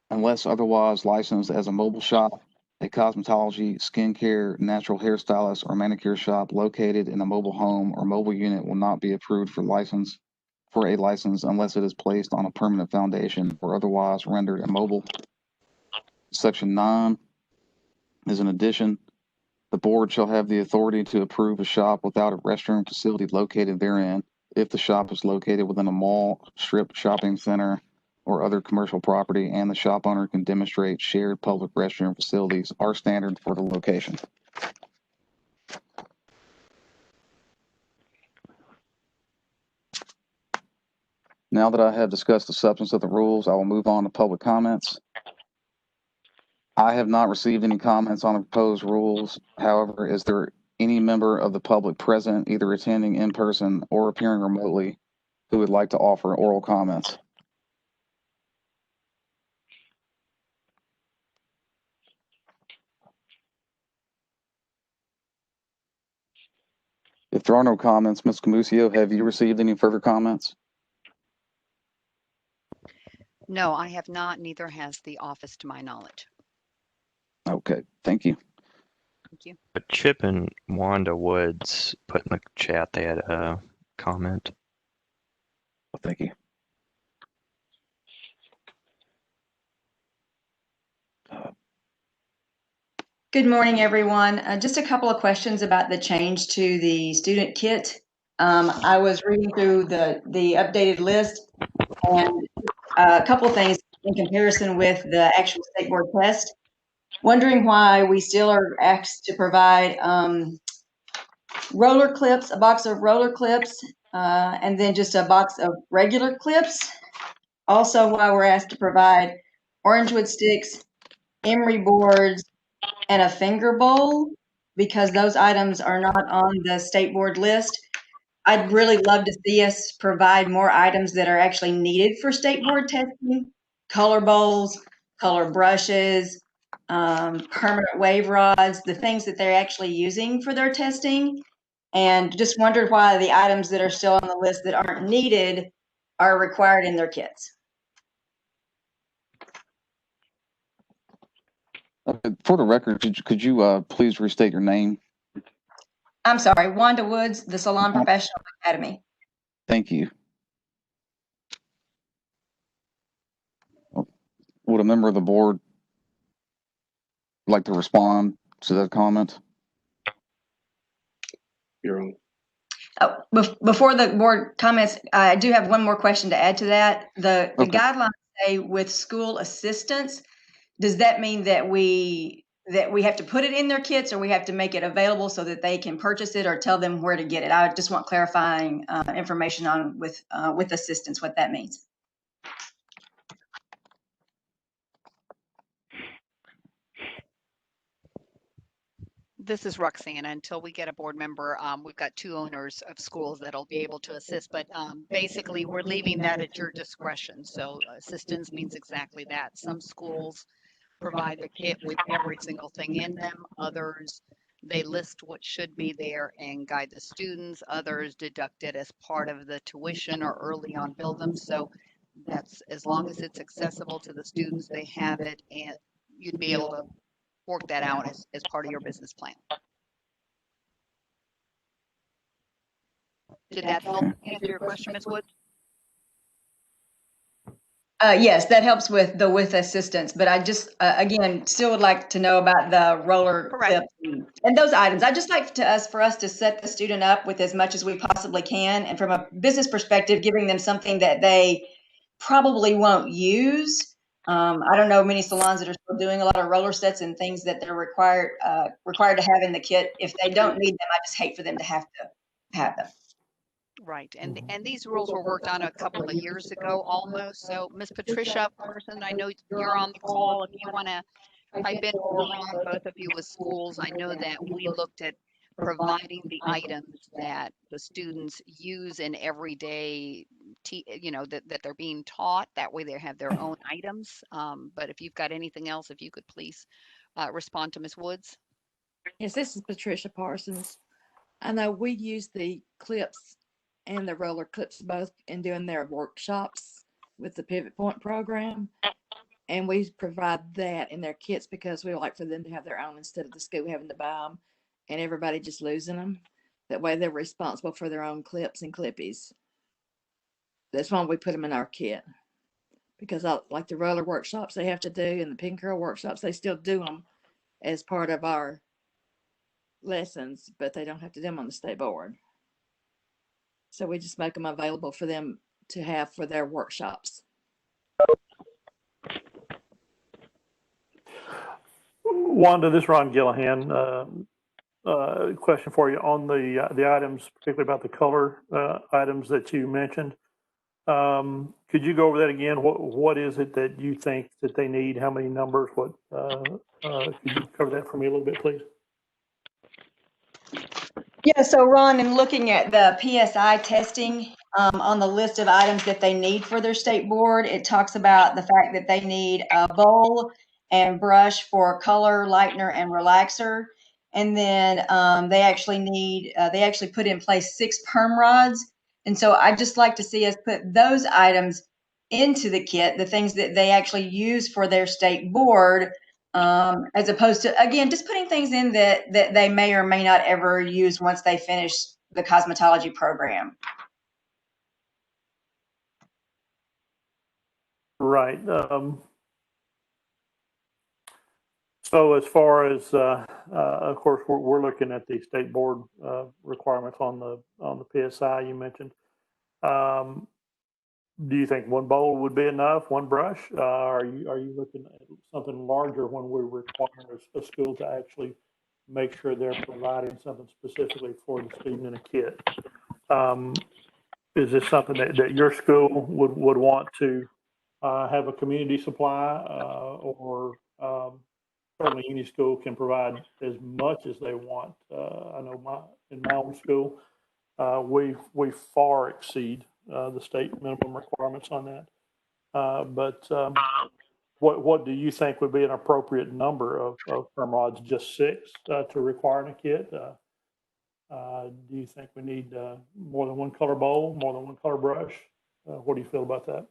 unless otherwise licensed as a mobile shop, a cosmetology, skincare, natural hairstylist, or manicure shop located in a mobile home or mobile unit will not be approved for a license unless it is placed on a permanent foundation or otherwise rendered immobile. Section 9 is an addition. The board shall have the authority to approve a shop without a restroom facility located therein if the shop is located within a mall, strip shopping center, or other commercial property, and the shop owner can demonstrate shared public restroom facilities are standard for the location. Now that I have discussed the substance of the rules, I will move on to public comments. I have not received any comments on the proposed rules. However, is there any member of the public present, either attending in person or appearing remotely, who would like to offer oral comments? If there are no comments, Ms. Camusio, have you received any further comments? No, I have not. Neither has the office to my knowledge. Okay, thank you. Thank you. But Chip and Wanda Woods put in the chat they had a comment. Well, thank you. Good morning, everyone. Just a couple of questions about the change to the student kit. I was reading through the updated list, and a couple of things in comparison with the actual state board test. Wondering why we still are asked to provide roller clips, a box of roller clips, and then just a box of regular clips. Also, why we're asked to provide orange wood sticks, emery boards, and a finger bowl, because those items are not on the state board list. I'd really love to see us provide more items that are actually needed for state board testing, color bowls, color brushes, permanent wave rods, the things that they're actually using for their testing. And just wondered why the items that are still on the list that aren't needed are required in their kits. For the record, could you please restate your name? I'm sorry, Wanda Woods, the Salon Professional Academy. Thank you. Would a member of the board like to respond to that comment? You're on. Oh, before the board comments, I do have one more question to add to that. The Okay. guidelines say with school assistance, does that mean that we have to put it in their kits, or we have to make it available so that they can purchase it, or tell them where to get it? I just want clarifying information on with assistance, what that means. This is Roxanna. Until we get a board member, we've got 2 owners of schools that'll be able to assist, but basically we're leaving that at your discretion. So assistance means exactly that. Some schools provide the kit with every single thing in them. Others, they list what should be there and guide the students. Others deduct it as part of the tuition or early on bill them. So that's, as long as it's accessible to the students, they have it, and you'd be able to work that out as part of your business plan. Did that help answer your question, Ms. Woods? Yes, that helps with assistance, but I just, again, still would like to know about the roller Correct. clips and those items. I'd just like for us to set the student up with as much as we possibly can. And from a business perspective, giving them something that they probably won't use. I don't know many salons that are still doing a lot of roller sets and things that they're required to have in the kit. If they don't need them, I just hate for them to have them. Right, and these rules were worked on a couple of years ago almost. So Ms. Patricia Parsons, I know you're on the call. If you want to type in, or Ron, both of you with schools, I know that we looked at providing the items that the students use in everyday, that they're being taught. That way they have their own items. But if you've got anything else, if you could please respond to Ms. Woods. Yes, this is Patricia Parsons. I know we use the clips and the roller clips both in doing their workshops with the Pivot Point program. And we provide that in their kits because we like for them to have their own instead of the school having to buy them and everybody just losing them. That way they're responsible for their own clips and clippies. That's why we put them in our kit. Because like the roller workshops they have to do and the pin curl workshops, they still do them as part of our lessons, but they don't have to do them on the state board. So we just make them available for them to have for their workshops. Wanda, this is Ron Gillihan. Question for you on the items, particularly about the color items that you mentioned. Could you go over that again? What is it that you think that they need? How many numbers? Could you cover that for me a little bit, please? Yeah, so Ron, in looking at the PSI testing on the list of items that they need for their state board, it talks about the fact that they need a bowl and brush for color, lightener, and relaxer. And then they actually put in place 6 perm rods. And so I'd just like to see us put those items into the kit, the things that they actually use for their state board, as opposed to, again, just putting things in that they may or may not ever use once they finish the cosmetology program. Right. So as far as, of course, we're looking at the state board requirements on the PSI you mentioned. Do you think one bowl would be enough? One brush? Are you looking at something larger when we require a school to actually make sure they're providing something specifically for the student in a kit? Is this something that your school would want to have a community supply, or certainly any school can provide as much as they want? I know in my own school, we far exceed the state minimum requirements on that. But what do you think would be an appropriate number of perm rods? Just 6 to require in a kit? Do you think we need more than one color bowl, more than one color brush? What do you feel about that?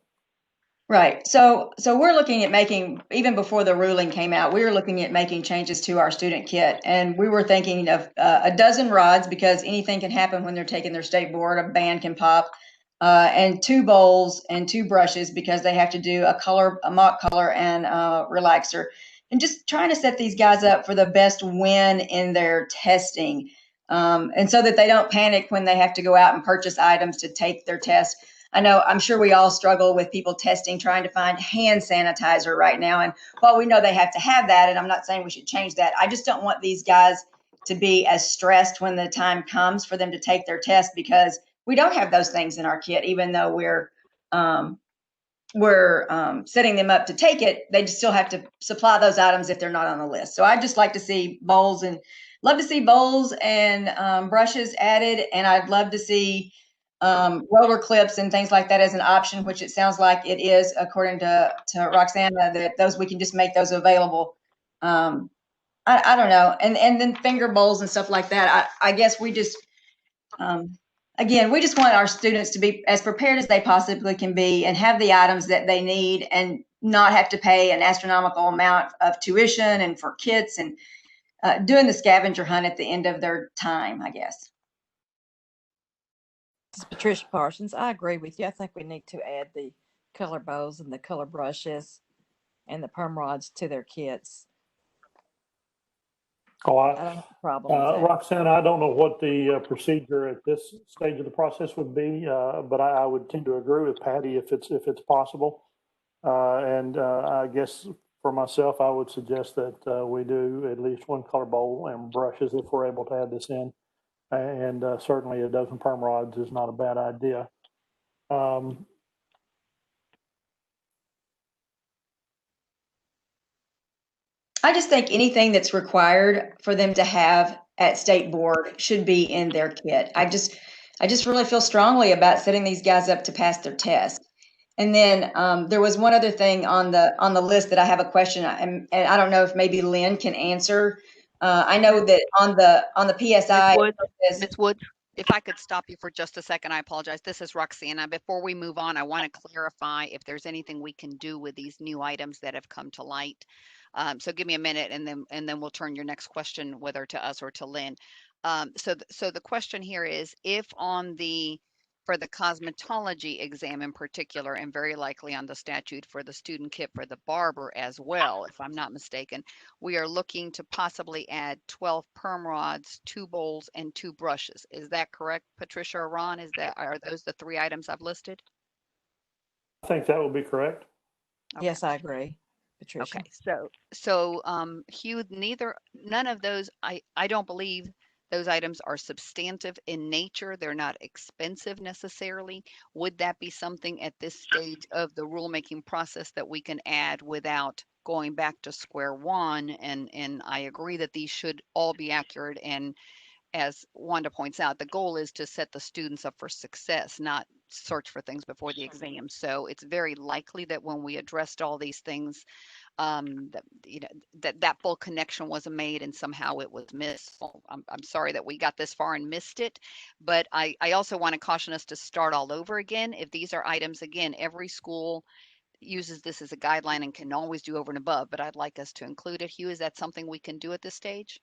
Right. So we're looking at making, even before the ruling came out, we were looking at making changes to our student kit. And we were thinking of a dozen rods, because anything can happen when they're taking their state board, a band can pop, and 2 bowls and 2 brushes, because they have to do a mock color and a relaxer. And just trying to set these guys up for the best win in their testing. And so that they don't panic when they have to go out and purchase items to take their test. I'm sure we all struggle with people testing, trying to find hand sanitizer right now. And while we know they have to have that, and I'm not saying we should change that, I just don't want these guys to be as stressed when the time comes for them to take their test, because we don't have those things in our kit, even though we're setting them up to take it. They still have to supply those items if they're not on the list. So I'd just like to see bowls and brushes added. And I'd love to see roller clips and things like that as an option, which it sounds like it is, according to Roxana, that those, we can just make those available. I don't know. And then finger bowls and stuff like that. I guess we just, again, we just want our students to be as prepared as they possibly can be and have the items that they need, and not have to pay an astronomical amount of tuition and for kits, and doing the scavenger hunt at the end of their time, I guess. This is Patricia Parsons. I agree with you. I think we need to add the color bows and the color brushes and the perm rods to their kits. Oh, I don't have a problem with that. Roxanne, I don't know what the procedure at this stage of the process would be, but I would tend to agree with Patty if it's possible. And I guess for myself, I would suggest that we do at least one color bowl and brushes if we're able to add this in. And certainly a dozen perm rods is not a bad idea. I just think anything that's required for them to have at state board should be in their kit. I just really feel strongly about setting these guys up to pass their test. And then there was one other thing on the list that I have a question, and I don't know if maybe Lynn can answer. I know that on the PSI, Ms. Woods, if I could stop you for just a second, I apologize. This is Roxana. Before we move on, I want to clarify if there's anything we can do with these new items that have come to light. So give me a minute, and then we'll turn your next question whether to us or to Lynn. So the question here is, if for the cosmetology exam in particular, and very likely on the statute for the student kit for the barber as well, if I'm not mistaken, we are looking to possibly add 12 perm rods, 2 bowls, and 2 brushes. Is that correct, Patricia or Ron? Are those the 3 items I've listed? I think that would be correct. Okay. Yes, I agree, Patricia. Okay, so Hugh, none of those, I don't believe those items are substantive in nature. They're not expensive necessarily. Would that be something at this stage of the rulemaking process that we can add without going back to square one? And I agree that these should all be accurate. And as Wanda points out, the goal is to set the students up for success, not search for things before the exam. So it's very likely that when we addressed all these things, that full connection wasn't made and somehow it was missed. So I'm sorry that we got this far and missed it, but I also want to caution us to start all over again. If these are items, again, every school uses this as a guideline and can always do over and above, but I'd like us to include it. Hugh, is that something we can do at this stage?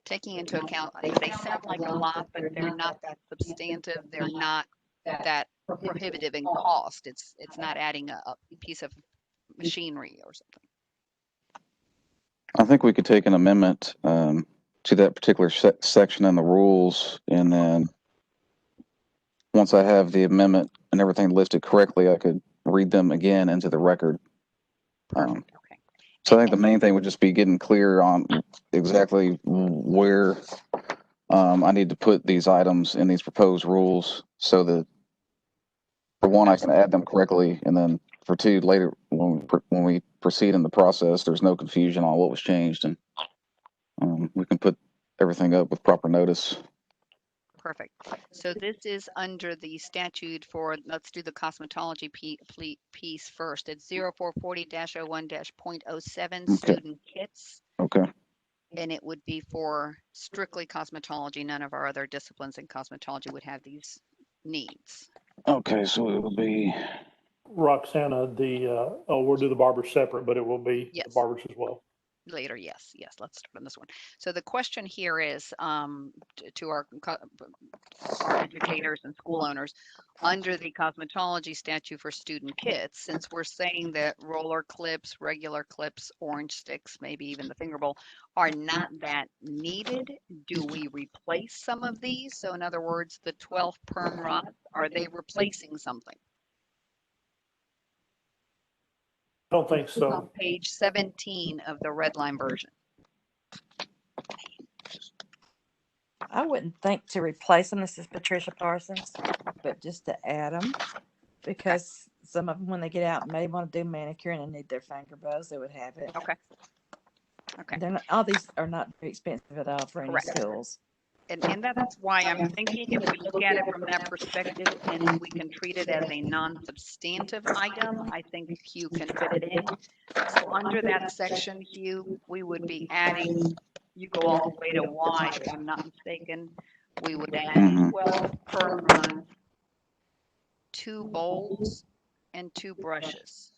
Taking into account, they sound like a lot, but they're not that substantive. They're not that prohibitive in cost. It's not adding a piece of machinery or something. I think we could take an amendment to that particular section in the rules, and then once I have the amendment and everything listed correctly, I could read them again into the record. Okay. So I think the main thing would just be getting clear on exactly where I need to put these items in these proposed rules, so that for one, I can add them correctly, and then for two, later when we proceed in the process, there's no confusion on what was changed, and we can put everything up with proper notice. Perfect. So this is under the statute for, let's do the cosmetology piece first. It's 0440-01-.07 Okay. student kits. Okay. And it would be for strictly cosmetology. None of our other disciplines in cosmetology would have these needs. Okay, so it will be, Roxana, we'll do the barbers separate, but it will be the Yes. barbers as well. Later, yes, let's start on this one. So the question here is to our educators and school owners, under the cosmetology statute for student kits, since we're saying that roller clips, regular clips, orange sticks, maybe even the finger bowl, are not that needed, do we replace some of these? So in other words, the 12 perm rods, are they replacing something? I don't think On so. page 17 of the red line version. I wouldn't think to replace them. This is Patricia Parsons, but just to add them, because some of them, when they get out, may want to do manicure and they need their finger bows, they would have it. Okay. Okay. They're not, all these are not very expensive at all for any Correct. schools. And that's why I'm thinking if we look at it from that perspective and we can treat it as a non-substantive item, I think Hugh can fit it in. So under that section, Hugh, we would be adding, you go all the way to Y, if I'm not mistaken. We would add Mhm. 12 perm rods, 2 bowls, and 2 brushes.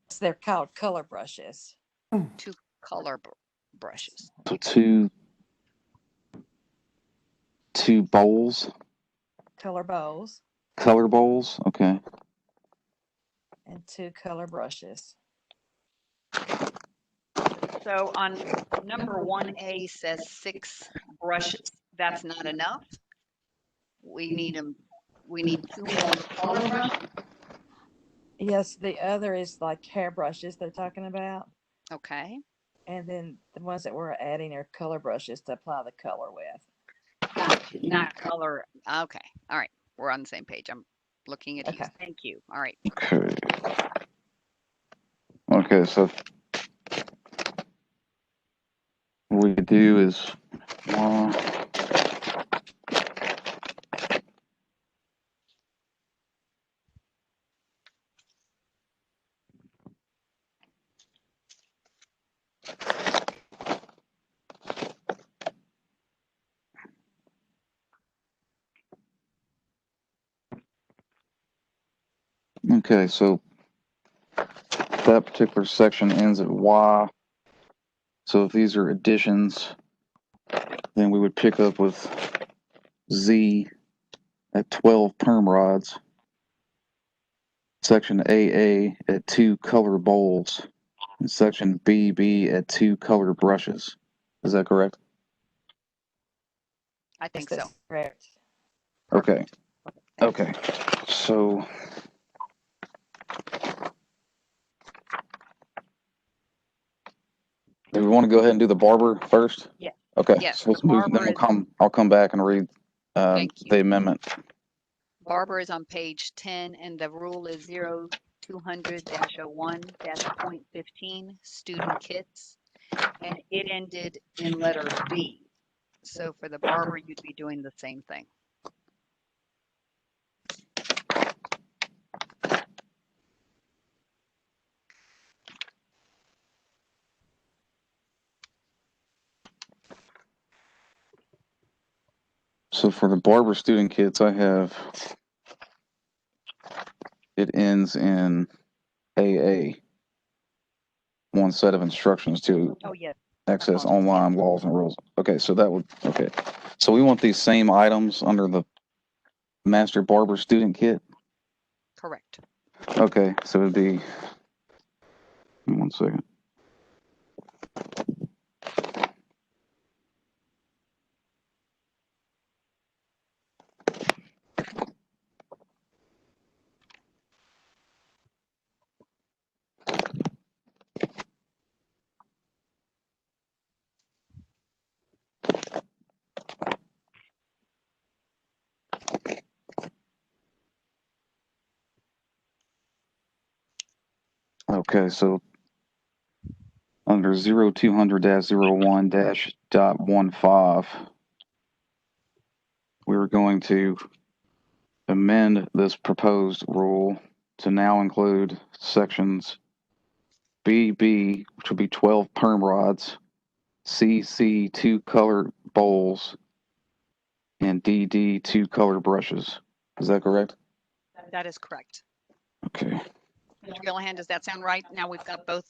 So they're called color brushes. 2 color brushes. so two bowls, Color bowls color bowls. Okay. and 2 color brushes. So on number 1A says 6 brushes. That's not enough. We need 2 more color brushes. Yes, the other is like hair brushes they're talking about. Okay. And then the ones that we're adding are color brushes to apply the color with. Gotcha. Not color. Okay. All right. We're on the same page. I'm looking at you. Okay. Thank you. All right. Okay. Okay, so what we do is, okay, so that particular section ends at Y. So if these are additions, then we would pick up with Z at 12 perm rods. Section AA at 2 color bowls. And section BB at 2 color brushes. Is that correct? I think Yes, so. that's correct. Okay. Thank you. Okay. So do we want to go ahead and do the barber first? Yeah. Okay. Yes, So let's the move. Then barber is, I'll come back and read thank you. the amendment. Barber is on page 10 and the rule is 0200-01-.15 student kits. And it ended in letter B. So for the barber, you'd be doing the same thing. So for the barber student kits, I have it ends in AA. One set of instructions to Oh, yes. access Apologies. online laws and rules. Okay, so that would, okay. So we want these same items under the master barber student kit? Correct. Okay, so it'd be, 1 second. Okay, so Under 0200-01-.15, we were going to amend this proposed rule to now include sections BB, which will be 12 perm rods, CC 2 color bowls, and DD 2 color brushes. Is that correct? That is correct. Okay. Mr. Gillihan, does that sound right? Now we've got both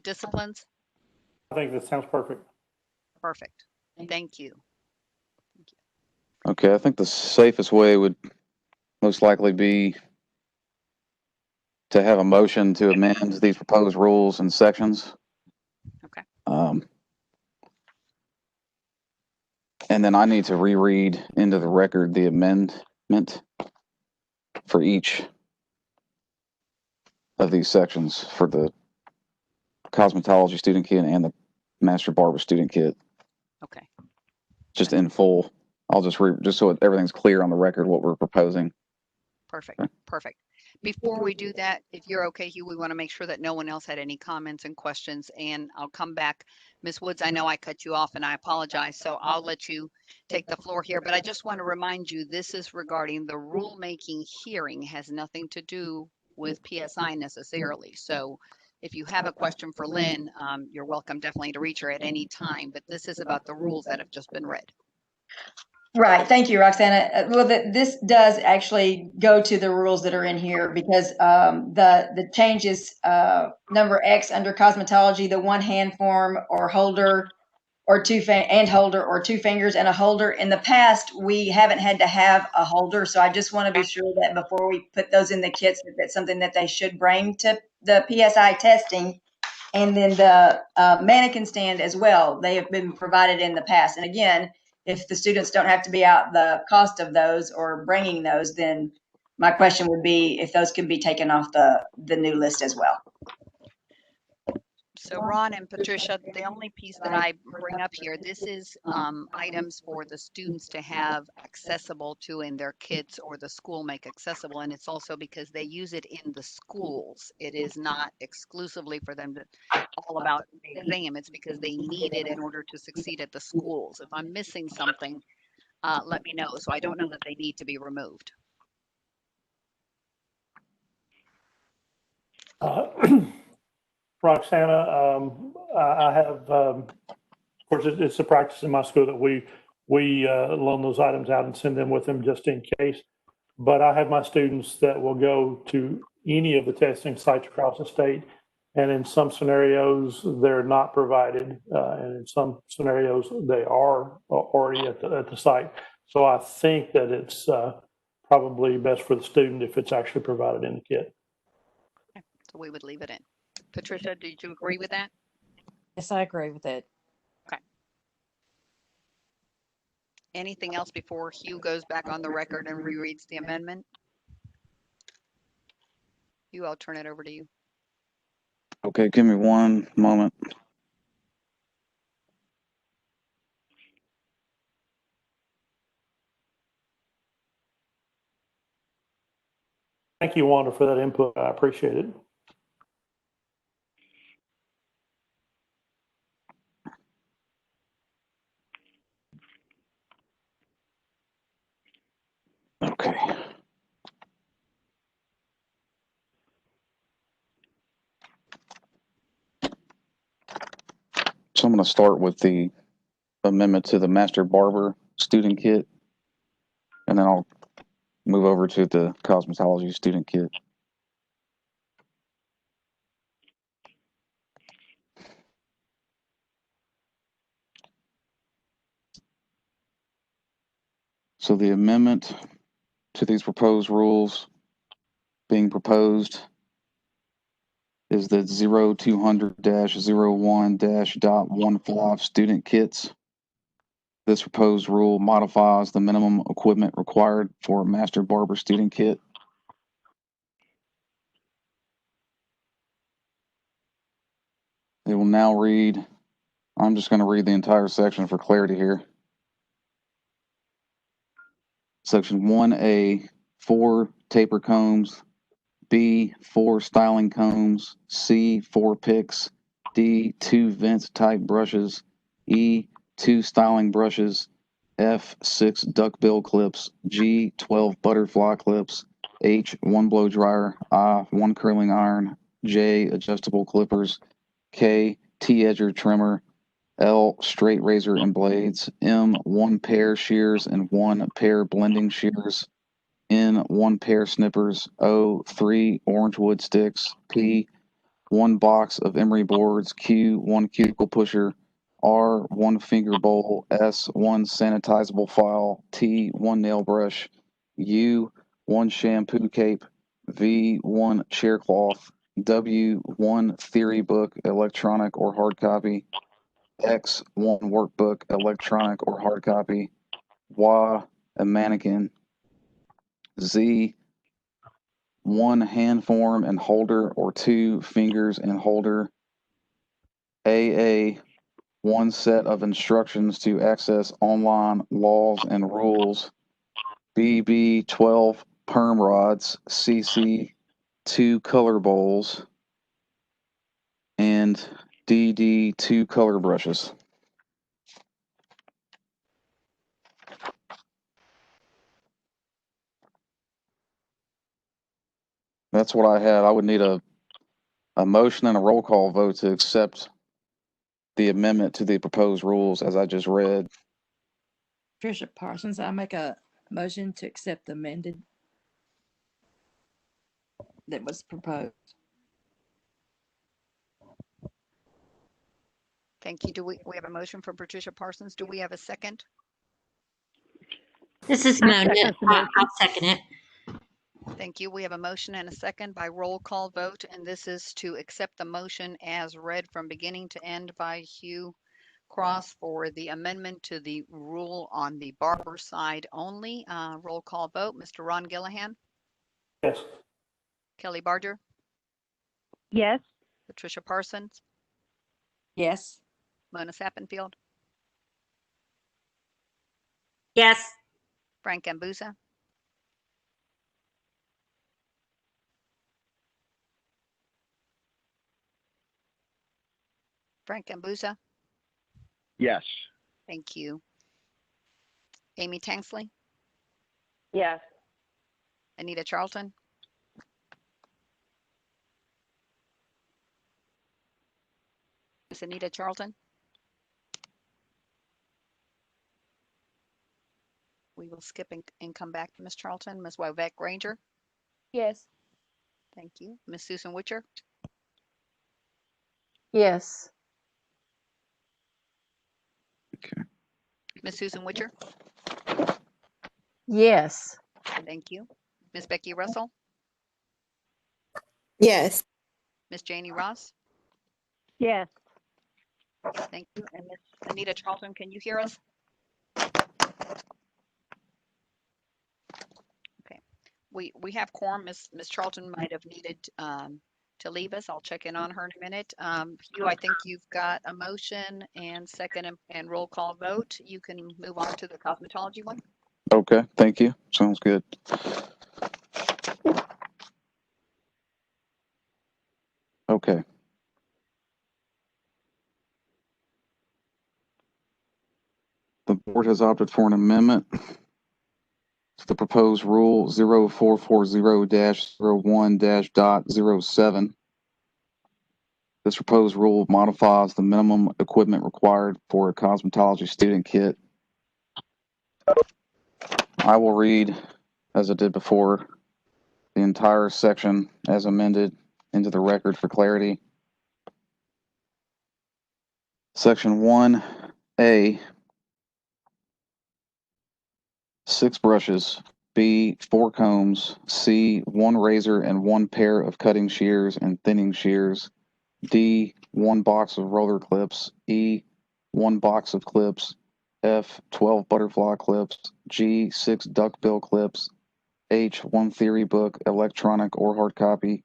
disciplines? I think that sounds perfect. Perfect. Thank you. Okay, I think the safest way would most likely be to have a motion to amend these proposed rules and sections. Okay. And then I need to reread into the record the amendment for each of these sections for the cosmetology student kit and the master barber student kit, Okay. just in full. I'll just just so everything's clear on the record what we're proposing. Perfect. Perfect. Before we do that, if you're okay, Hugh, we want to make sure that no one else had any comments and questions, and I'll come back. Ms. Woods, I know I cut you off and I apologize, so I'll let you take the floor here, but I just want to remind you, this is regarding the rulemaking hearing, has nothing to do with PSI necessarily. So if you have a question for Lynn, you're welcome definitely to reach her at any time, but this is about the rules that have just been read. Right. Thank you, Roxana. Well, this does actually go to the rules that are in here because the changes number X under cosmetology, the one hand form or holder or holder or two fingers and a holder. In the past, we haven't had to have a holder. So I just want to be sure that before we put those in the kits, that that's something that they should bring to the PSI testing. And then the mannequin stand as well. They have been provided in the past. And again, if the students don't have to be out the cost of those or bringing those, then my question would be if those can be taken off the new list as well. So Ron and Patricia, the only piece that I bring up here, this is items for the students to have accessible to in their kits or the school make accessible. And it's also because they use it in the schools. It is not exclusively for them to all about the exam. It's because they need it in order to succeed at the schools. If I'm missing something, let me know. So I don't know that they need to be removed. Roxana, I have, of course, it's a practice in my school that we loan those items out and send them with them just in case. But I have my students that will go to any of the testing sites across the state. And in some scenarios, they're not provided. And in some scenarios, they are already at the site. So I think that it's probably best for the student if it's actually provided in the kit. Okay. So we would leave it in. Patricia, did you agree with that? Yes, I agree with that. Okay. Anything else before Hugh goes back on the record and rereads the amendment? Hugh, I'll turn it over to you. Okay, give me one moment. Thank you, Wanda, for that input. I appreciate it. Okay. So I'm going to start with the amendment to the master barber student kit, and then I'll move over to the cosmetology student kit. So the amendment to these proposed rules being proposed is that 0200-01-.15 student kits. This proposed rule modifies the minimum equipment required for a master barber student kit. It will now read, I'm just going to read the entire section for clarity here. Section 1A, 4 taper combs, B, 4 styling combs, C, 4 picks, D, 2 vent type brushes, E, 2 styling brushes, F, 6 duckbill clips, G, 12 butterfly clips, H, 1 blow dryer, I, 1 curling iron, J, adjustable clippers, K, T-edger trimmer, L, straight razor and blades, M, 1 pair shears and 1 pair blending shears, N, 1 pair snippers, O, 3 orange wood sticks, P, 1 box of emery boards, Q, 1 cuticle pusher, R, 1 finger bowl, S, 1 sanitizable file, T, 1 nail brush, U, 1 shampoo cape, V, 1 chair cloth, W, 1 theory book, electronic or hard copy, X, 1 workbook, electronic or hard copy, Y, a mannequin, Z, 1 hand form and holder or 2 fingers and holder, AA, 1 set of instructions to access online laws and rules, BB, 12 perm rods, CC, 2 color bowls, and DD, 2 color brushes. That's what I had. I would need a motion and a roll call vote to accept the amendment to the proposed rules as I just read. Patricia Parsons, I make a motion to accept the amended that was proposed. Thank you. We have a motion from Patricia Parsons. Do we have a second? This is I Mona. second the motion. I'll second it. Thank you. We have a motion and a second by roll call vote, and this is to accept the motion as read from beginning to end by Hugh Cross for the amendment to the rule on the barber side only. Roll call vote. Mr. Ron Gillihan, Yes. Kelly Barger, Yes. Patricia Parsons, Yes. Mona Sappenfield, Yes. Frank Ambusa, Frank Ambusa. Yes. Thank you. Amy Tanksley, Yes. Anita Charlton, Miss Anita Charlton. We will skip and come back to Miss Charlton. Miss WebEx Granger. Yes. Thank you. Miss Susan Witcher, Yes. Okay. Miss Susan Witcher. Yes. Thank you. Miss Becky Russell, Yes. Miss Janie Ross. Yes. Thank you. And Miss Anita Charlton, can you hear us? Okay. We have quorum. Miss Charlton might have needed to leave us. I'll check in on her in a minute. Hugh, I think you've got a motion and second and roll call vote. You can move on to the cosmetology one. Okay, thank you. Sounds good. Okay. The board has opted for an amendment to the proposed rule 0440-01-.07. This proposed rule modifies the minimum equipment required for a cosmetology student kit. I will read, as I did before, the entire section as amended into the record for clarity. Section 1A, 6 brushes. B, 4 combs. C, 1 razor and 1 pair of cutting shears and thinning shears. D, 1 box of roller clips. E, 1 box of clips. F, 12 butterfly clips. G, 6 duckbill clips. H, 1 theory book, electronic or hard copy.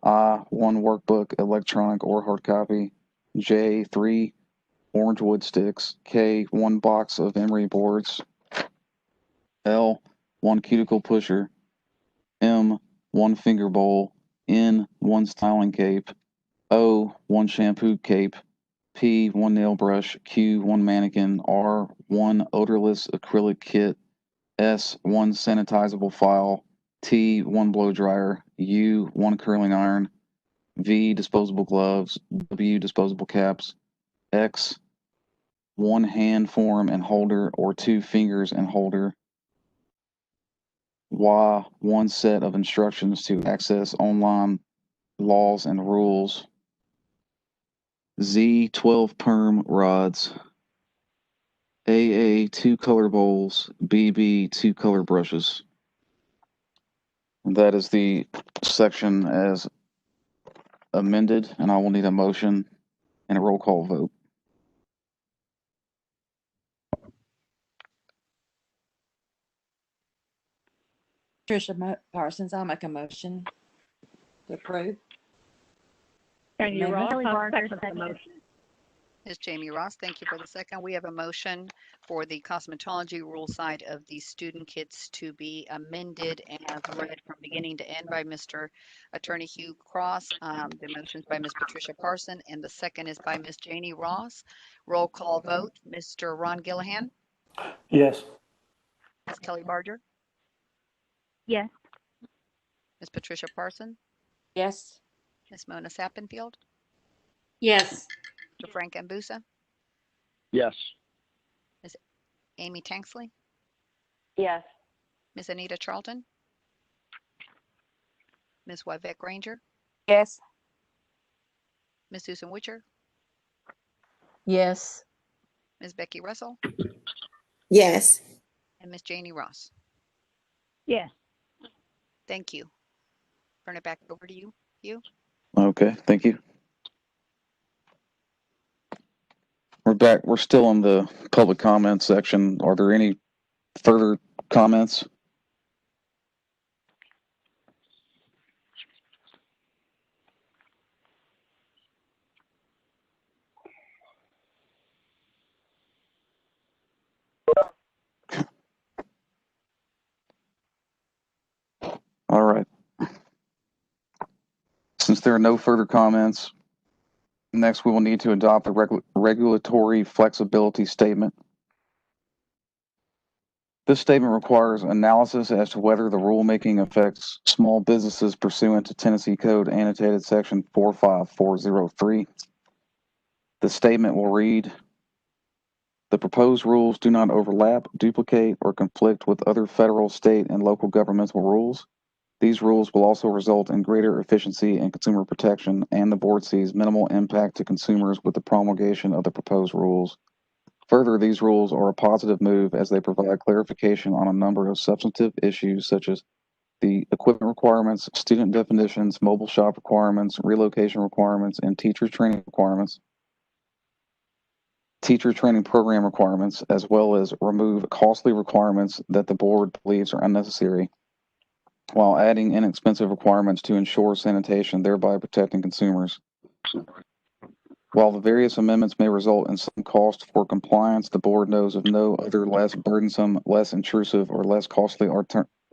I, 1 workbook, electronic or hard copy. J, 3 orange wood sticks. K, 1 box of emery boards. L, 1 cuticle pusher. M, 1 finger bowl. N, 1 styling cape. O, 1 shampoo cape. P, 1 nail brush. Q, 1 mannequin. R, 1 odorless acrylic kit. S, 1 sanitizable file. T, 1 blow dryer. U, 1 curling iron. V, disposable gloves. W, disposable caps. X, 1 hand form and holder or 2 fingers and holder. Y, 1 set of instructions to access online laws and rules. Z, 12 perm rods. AA, 2 color bowls. BB, 2 color brushes. And that is the section as amended, and I will need a motion and a roll call vote. Parsons, I'll make a motion to approve. And you Amendment. Ross, Kelly I'll Barker, second the second. motion. Ms. Jamie Ross, thank you for the second. We have a motion for the cosmetology rule side of the student kits to be amended as read from beginning to end by Mr. Attorney Hugh Cross. The motion is by Ms. Patricia Parson, and the second is by Ms. Janie Ross. Roll call vote. Mr. Ron Gillihan, Yes. Ms. Kelly Barger, Yes. Ms. Patricia Parson, Yes. Ms. Mona Sappenfield, Yes. Mr. Frank Ambusa, Yes. Ms. Amy Tanksley, Yes. Ms. Anita Charlton, Ms. Wyvette Granger, Yes. Ms. Susan Witcher, Yes. Ms. Becky Russell, Yes. and Ms. Janie Ross. Yes. Thank you. Turn it back over to you, Hugh. Okay, thank you. We're back. We're still in the public comment section. Are there any further comments? All right. Since there are no further comments, next we will need to adopt a regulatory flexibility statement. This statement requires analysis as to whether the rulemaking affects small businesses pursuant to Tennessee Code annotated section 45403. The statement will read, the proposed rules do not overlap, duplicate, or conflict with other federal, state, and local governmental rules. These rules will also result in greater efficiency and consumer protection, and the board sees minimal impact to consumers with the promulgation of the proposed rules. Further, these rules are a positive move as they provide clarification on a number of substantive issues such as the equipment requirements, student definitions, mobile shop requirements, relocation requirements, and teacher training requirements, teacher training program requirements, as well as remove costly requirements that the board believes are unnecessary, while adding inexpensive requirements to ensure sanitation, thereby protecting consumers. While the various amendments may result in some cost for compliance, the board knows of no other less burdensome, less intrusive, or less costly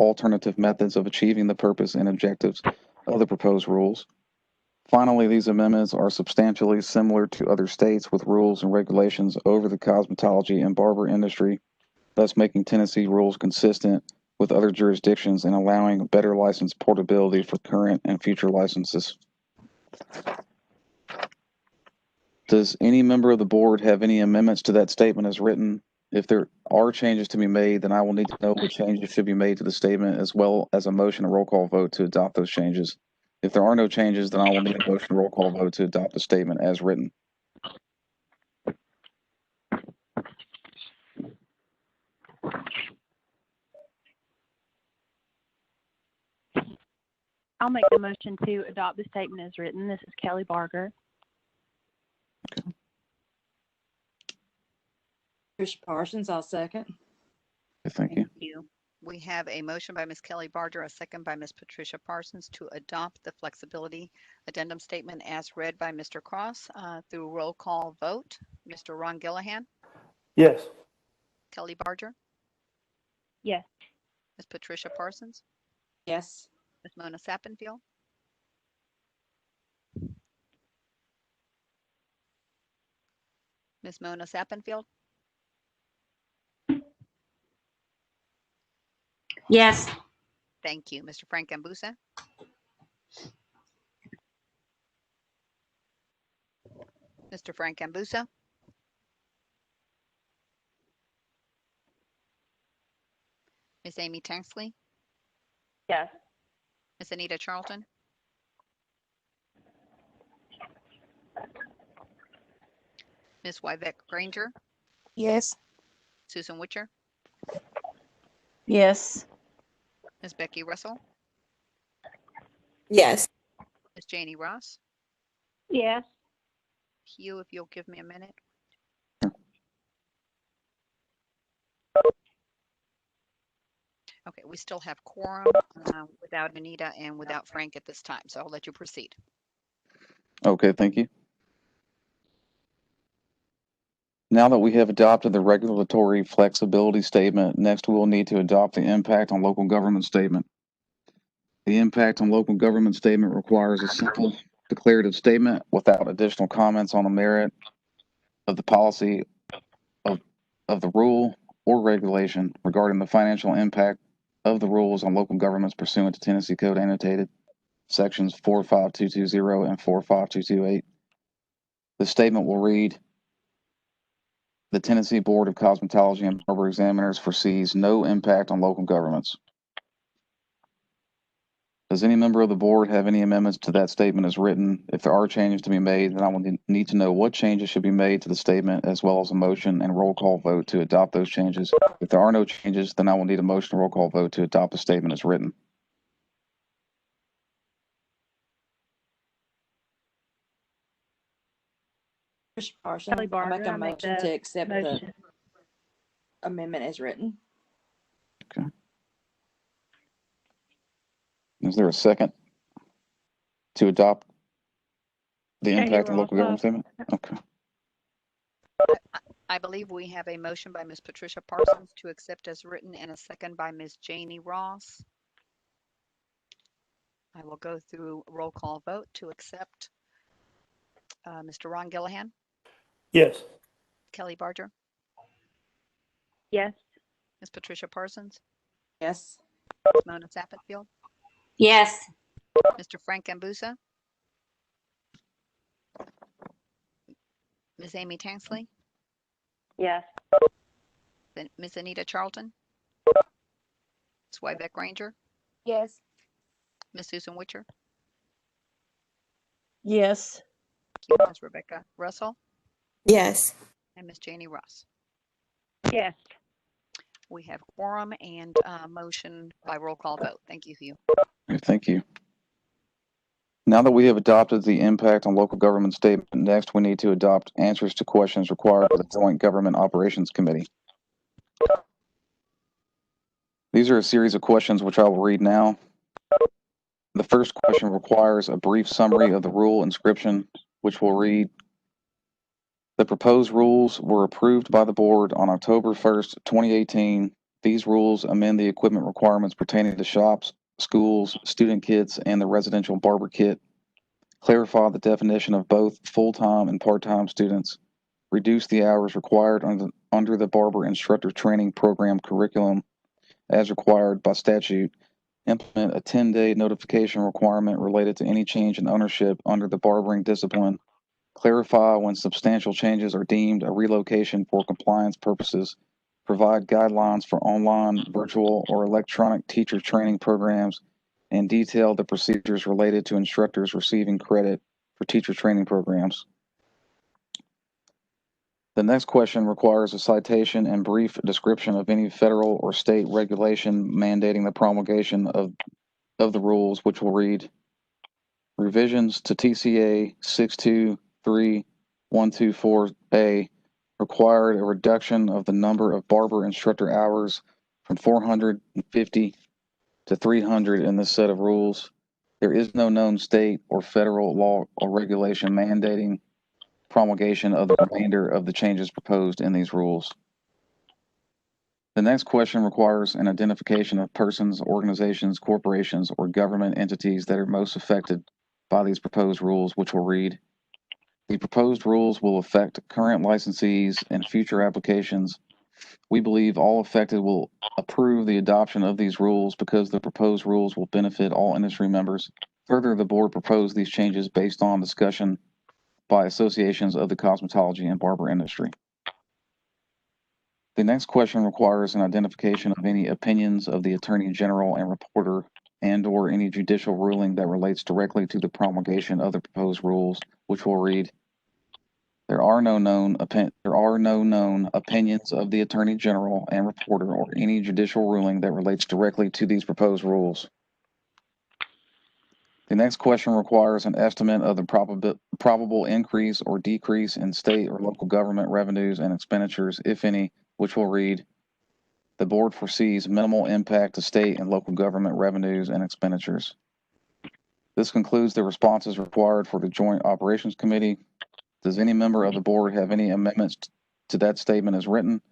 alternative methods of achieving the purpose and objectives of the proposed rules. Finally, these amendments are substantially similar to other states with rules and regulations over the cosmetology and barber industry, thus making Tennessee rules consistent with other jurisdictions and allowing better license portability for current and future licenses. Does any member of the board have any amendments to that statement as written? If there are changes to be made, then I will need to know what changes should be made to the statement, as well as a motion and roll call vote to adopt those changes. If there are no changes, then I will need a motion and roll call vote to adopt the statement as written. I'll make the motion to adopt the statement as written. This is Kelly Barger. Patricia Parsons, I'll second. Thank you. Thank you. We have a motion by Ms. Kelly Barger, a second by Ms. Patricia Parsons to adopt the flexibility addendum statement as read by Mr. Cross through roll call vote. Mr. Ron Gillihan, Yes. Kelly Barger, Yes. Ms. Patricia Parsons, Yes. Ms. Mona Sappenfield, Ms. Mona Sappenfield, Yes. thank you. Mr. Frank Ambusa, Mr. Frank Ambusa, Ms. Amy Tanksley, Yes. Ms. Anita Charlton, Ms. Wybeck Granger, Yes. Susan Witcher, Yes. Ms. Becky Russell, Yes. Ms. Janie Ross. Yes. Hugh, if you'll give me a minute. Okay, we still have quorum without Anita and without Frank at this time, so I'll let you proceed. Okay, thank you. Now that we have adopted the regulatory flexibility statement, next we will need to adopt the impact on local government statement. The impact on local government statement requires a simple declarative statement without additional comments on the merit of the policy of the rule or regulation regarding the financial impact of the rules on local governments pursuant to Tennessee Code annotated sections 45220 and 45228. The statement will read, the Tennessee Board of Cosmetology and Barber Examiners foresees no impact on local governments. Does any member of the board have any amendments to that statement as written? If there are changes to be made, then I will need to know what changes should be made to the statement, as well as a motion and roll call vote to adopt those changes. If there are no changes, then I will need a motion and roll call vote to adopt the statement as written. Patricia Parsons, Kelly I make Barger, a I make motion the to accept the motion. amendment as written. Okay. Is there a second to adopt the Janie impact on Ross, local government statement? Okay. I believe we have a motion by Ms. Patricia Parsons to accept as written and a second by Ms. Janie Ross. I will go through roll call vote to accept. Mr. Ron Gillihan, Yes. Kelly Barger, Yes. Ms. Patricia Parsons, Yes. Ms. Mona Sappenfield, Yes. Mr. Frank Ambusa, Ms. Amy Tanksley, Yes. then Ms. Anita Charlton, Ms. Wybeck Granger, Yes. Ms. Susan Witcher, Yes. Ms. Rebecca Russell, Yes. and Ms. Janie Ross. Yes. We have quorum and motion by roll call vote. Thank you, Hugh. Okay, thank you. Now that we have adopted the impact on local government statement, next we need to adopt answers to questions required by the Joint Government Operations Committee. These are a series of questions which I will read now. The first question requires a brief summary of the rule inscription, which will read, the proposed rules were approved by the board on October 1st, 2018. These rules amend the equipment requirements pertaining to shops, schools, student kits, and the residential barber kit, clarify the definition of both full-time and part-time students, reduce the hours required under the barber instructor training program curriculum as required by statute, implement a 10-day notification requirement related to any change in ownership under the barbering discipline, clarify when substantial changes are deemed a relocation for compliance purposes, provide guidelines for online, virtual, or electronic teacher training programs, and detail the procedures related to instructors receiving credit for teacher training programs. The next question requires a citation and brief description of any federal or state regulation mandating the promulgation of the rules, which will read, revisions to TCA 623124A required a reduction of the number of barber instructor hours from 450 to 300 in this set of rules. There is no known state or federal law or regulation mandating promulgation of the remainder of the changes proposed in these rules. The next question requires an identification of persons, organizations, corporations, or government entities that are most affected by these proposed rules, which will read, The proposed rules will affect current licensees and future applications. We believe all affected will approve the adoption of these rules because the proposed rules will benefit all industry members. Further, the board proposed these changes based on discussion by associations of the cosmetology and barber industry. The next question requires an identification of any opinions of the Attorney General and reporter and/or any judicial ruling that relates directly to the promulgation of the proposed rules, which will read, there are no known opinions of the Attorney General and reporter or any judicial ruling that relates directly to these proposed rules. The next question requires an estimate of the probable increase or decrease in state or local government revenues and expenditures, if any, which will read, the board foresees minimal impact to state and local government revenues and expenditures. This concludes the responses required for the Joint Operations Committee. Does any member of the board have any amendments to that statement as written?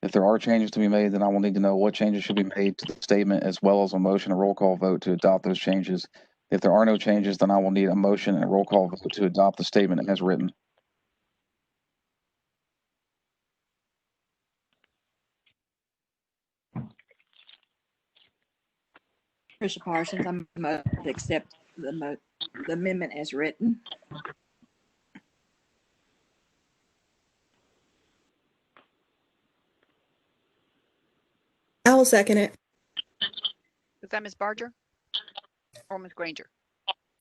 If there are changes to be made, then I will need to know what changes should be made to the statement as well as a motion and roll call vote to adopt those changes. If there are no changes, then I will need a motion and a roll call vote to adopt the statement as written. Patricia Parsons, I'm to accept the amendment as written. I will second it. Is that Ms. Barger or Ms. Granger?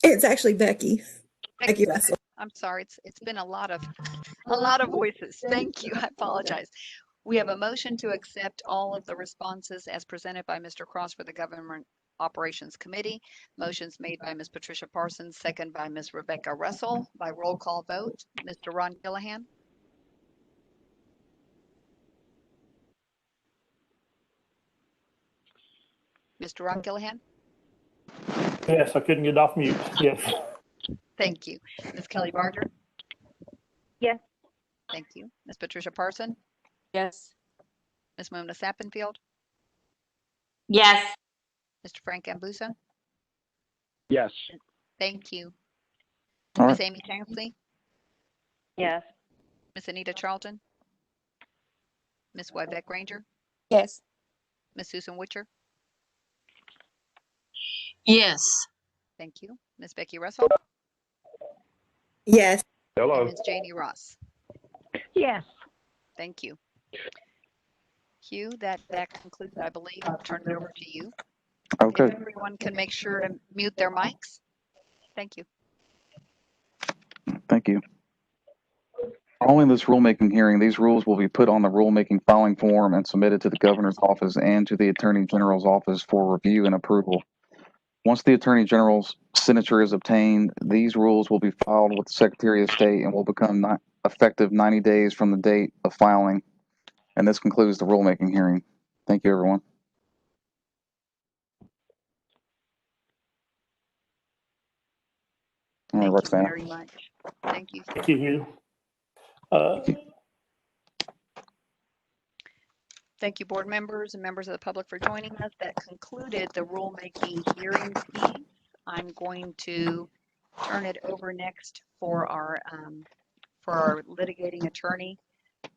It's actually Becky. Becky Becky, Russell. I'm sorry. It's been a lot of voices. Thank you. I apologize. We have a motion to accept all of the responses as presented by Mr. Cross for the Government Operations Committee. Motions made by Ms. Patricia Parsons, second by Ms. Rebecca Russell. By roll call vote, Mr. Ron Gillihan. Mr. Ron Gillihan? Yes, I couldn't get off mute. Yes. Thank you. Ms. Kelly Barger? Yes. Thank you. Ms. Patricia Parson? Yes. Ms. Mona Sappenfield? Yes. Mr. Frank Ambusa? Yes. Thank you. All Ms. right. Amy Chansley? Yes. Ms. Anita Charlton? Ms. Wybek Granger? Yes. Ms. Susan Witcher? Yes. Thank you. Ms. Becky Russell? Yes. And Hello. Ms. Janie Ross? Yes. Thank you. Hugh, that concludes, I believe. I'll turn it over to you. Okay. If everyone can make sure to mute their mics. Thank you. Thank you. Following this rulemaking hearing, these rules will be put on the rulemaking filing form and submitted to the governor's office and to the Attorney General's office for review and approval. Once the Attorney General's signature is obtained, these rules will be filed with the Secretary of State and will become effective 90 days from the date of filing. And this concludes the rulemaking hearing. Thank you, everyone. All right, Thank you Roxanne. very much. Thank you. Thank you, Hugh. Thank you, board members and members of the public for joining us. That concluded the rulemaking hearing piece. I'm going to turn it over next for our litigating attorney.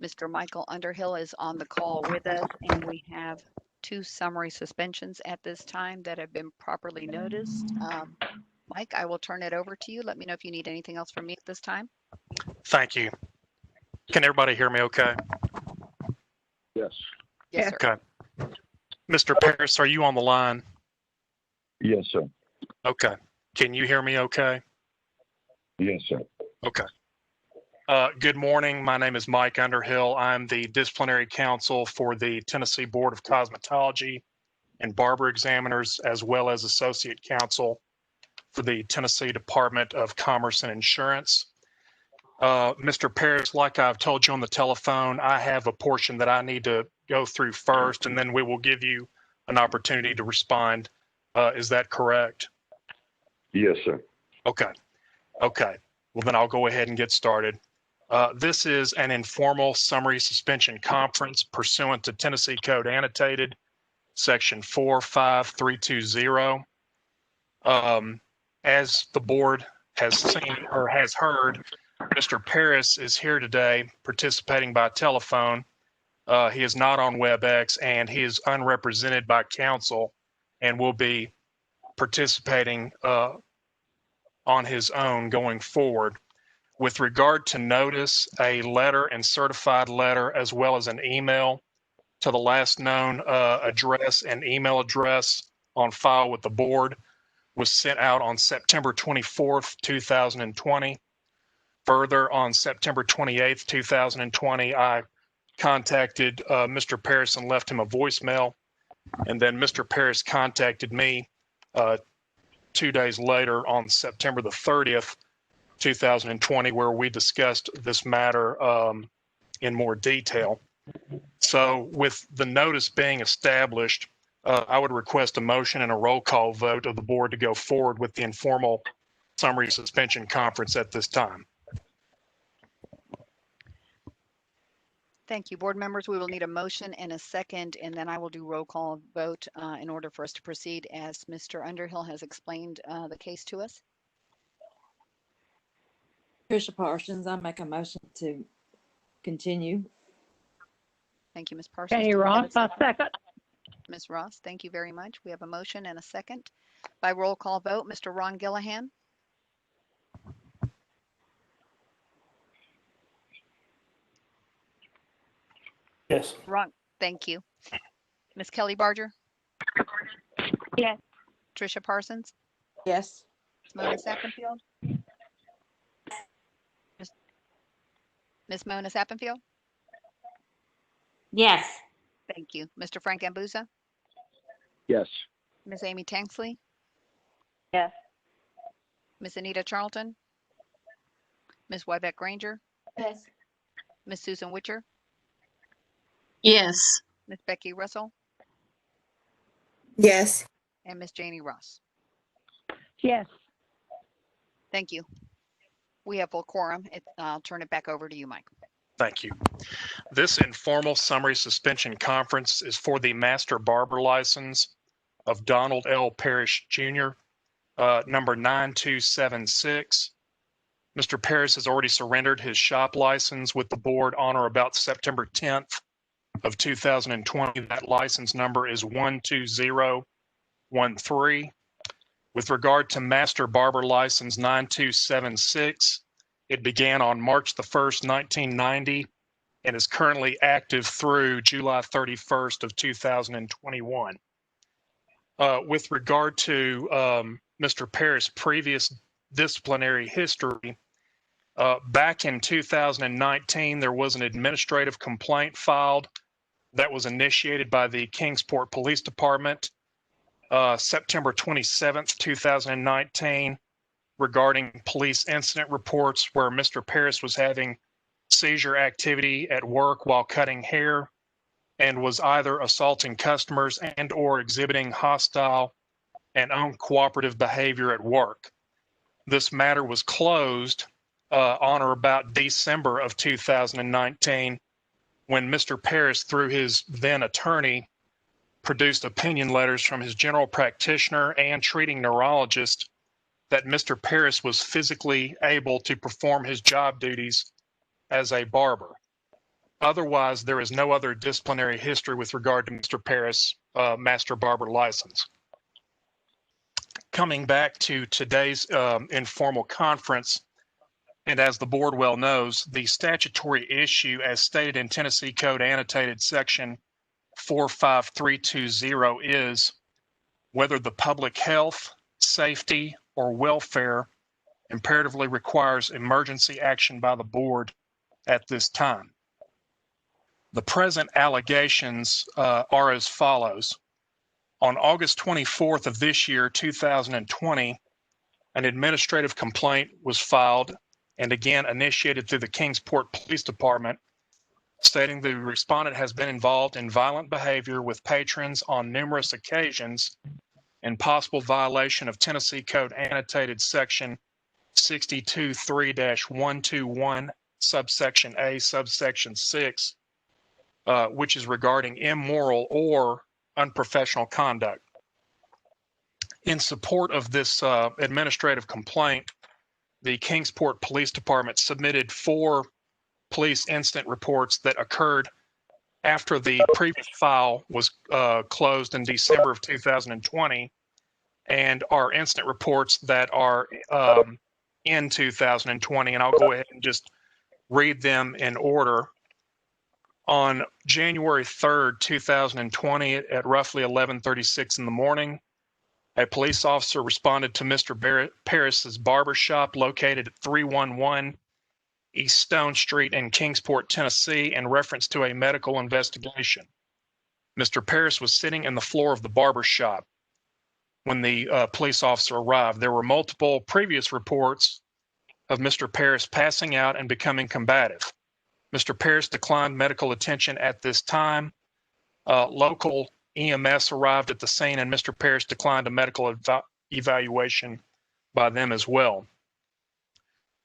Mr. Michael Underhill is on the call with us, and we have 2 summary suspensions at this time that have been properly noticed. Mike, I will turn it over to you. Let me know if you need anything else from me at this time. Thank you. Can everybody hear me okay? Yes. Yes, sir. Okay. Mr. Paris, are you on the line? Yes, sir. Okay. Can you hear me okay? Yes, sir. Okay. Good morning. My name is Mike Underhill. I'm the disciplinary counsel for the Tennessee Board of Cosmetology and Barber Examiners, as well as associate counsel for the Tennessee Department of Commerce and Insurance. Mr. Paris, like I've told you on the telephone, I have a portion that I need to go through first, and then we will give you an opportunity to respond. Is that correct? Yes, sir. Okay. Okay. Well, then I'll go ahead and get started. This is an informal summary suspension conference pursuant to Tennessee Code Annotated, Section 45320. As the board has seen or has heard, Mr. Paris is here today participating by telephone. He is not on WebEx, and he is unrepresented by counsel and will be participating on his own going forward. With regard to notice, a letter and certified letter, as well as an email to the last known address and email address on file with the board, was sent out on September 24th, 2020. Further, on September 28th, 2020, I contacted Mr. Paris and left him a voicemail. And then Mr. Paris contacted me 2 days later on September the 30th, 2020, where we discussed this matter in more detail. So with the notice being established, I would request a motion and a roll call vote of the board to go forward with the informal summary suspension conference at this time. Thank you, board members. We will need a motion and a second, and then I will do roll call vote in order for us to proceed as Mr. Underhill has explained the case to us. Patricia Parsons, I make a motion to continue. Thank you, Ms. Parsons. Jenny Do we have a Ross, a second. Ms. Ross, thank you very much. We have a motion and a second. By roll call vote, Mr. Ron Gillihan. Yes. Ron, thank you. Ms. Kelly Barger, Yes. Tricia Parsons, Yes. Mona Sappenfield. Ms. Mona Sappenfield, Yes. thank you. Mr. Frank Ambuza, Yes. Ms. Amy Tanksley, Yes. Ms. Anita Charlton, Ms. Wybeck Granger, Yes. Ms. Susan Witcher, Yes. Ms. Becky Russell, Yes. and Ms. Janie Ross. Yes. Thank you. We have full quorum. I'll turn it back over to you, Mike. Thank you. This informal summary suspension conference is for the master barber license of Donald L. Parrish Jr., number 9276. Mr. Parrish has already surrendered his shop license with the board on or about September 10th of 2020. That license number is 12013. With regard to master barber license 9276, it began on March the 1st, 1990, and is currently active through July 31st of 2021. With regard to Mr. Parrish's previous disciplinary history, back in 2019, there was an administrative complaint filed that was initiated by the Kingsport Police Department September 27th, 2019, regarding police incident reports where Mr. Parrish was having seizure activity at work while cutting hair and was either assaulting customers and or exhibiting hostile and uncooperative behavior at work. This matter was closed on or about December of 2019 when Mr. Parrish, through his then attorney, produced opinion letters from his general practitioner and treating neurologist that Mr. Parrish was physically able to perform his job duties as a barber. Otherwise, there is no other disciplinary history with regard to Mr. Parrish's master barber license. Coming back to today's informal conference, and as the board well knows, the statutory issue as stated in Tennessee Code Annotated Section 45320 is whether the public health, safety, or welfare imperatively requires emergency action by the board at this time. The present allegations are as follows. On August 24th of this year, 2020, an administrative complaint was filed and again initiated through the Kingsport Police Department, stating the respondent has been involved in violent behavior with patrons on numerous occasions and possible violation of Tennessee Code Annotated Section 623-121, subsection A, subsection 6, which is regarding immoral or unprofessional conduct. In support of this administrative complaint, the Kingsport Police Department submitted 4 police incident reports that occurred after the previous file was closed in December of 2020, and are incident reports that are in 2020. And I'll go ahead and just read them in order. On January 3rd, 2020, at roughly 11:36 in the morning, a police officer responded to Mr. Paris's barber shop located at 311 East Stone Street in Kingsport, Tennessee, in reference to a medical investigation. Mr. Paris was sitting in the floor of the barber shop when the police officer arrived. There were multiple previous reports of Mr. Paris passing out and becoming combative. Mr. Paris declined medical attention at this time. Local EMS arrived at the scene, and Mr. Paris declined a medical evaluation by them as well.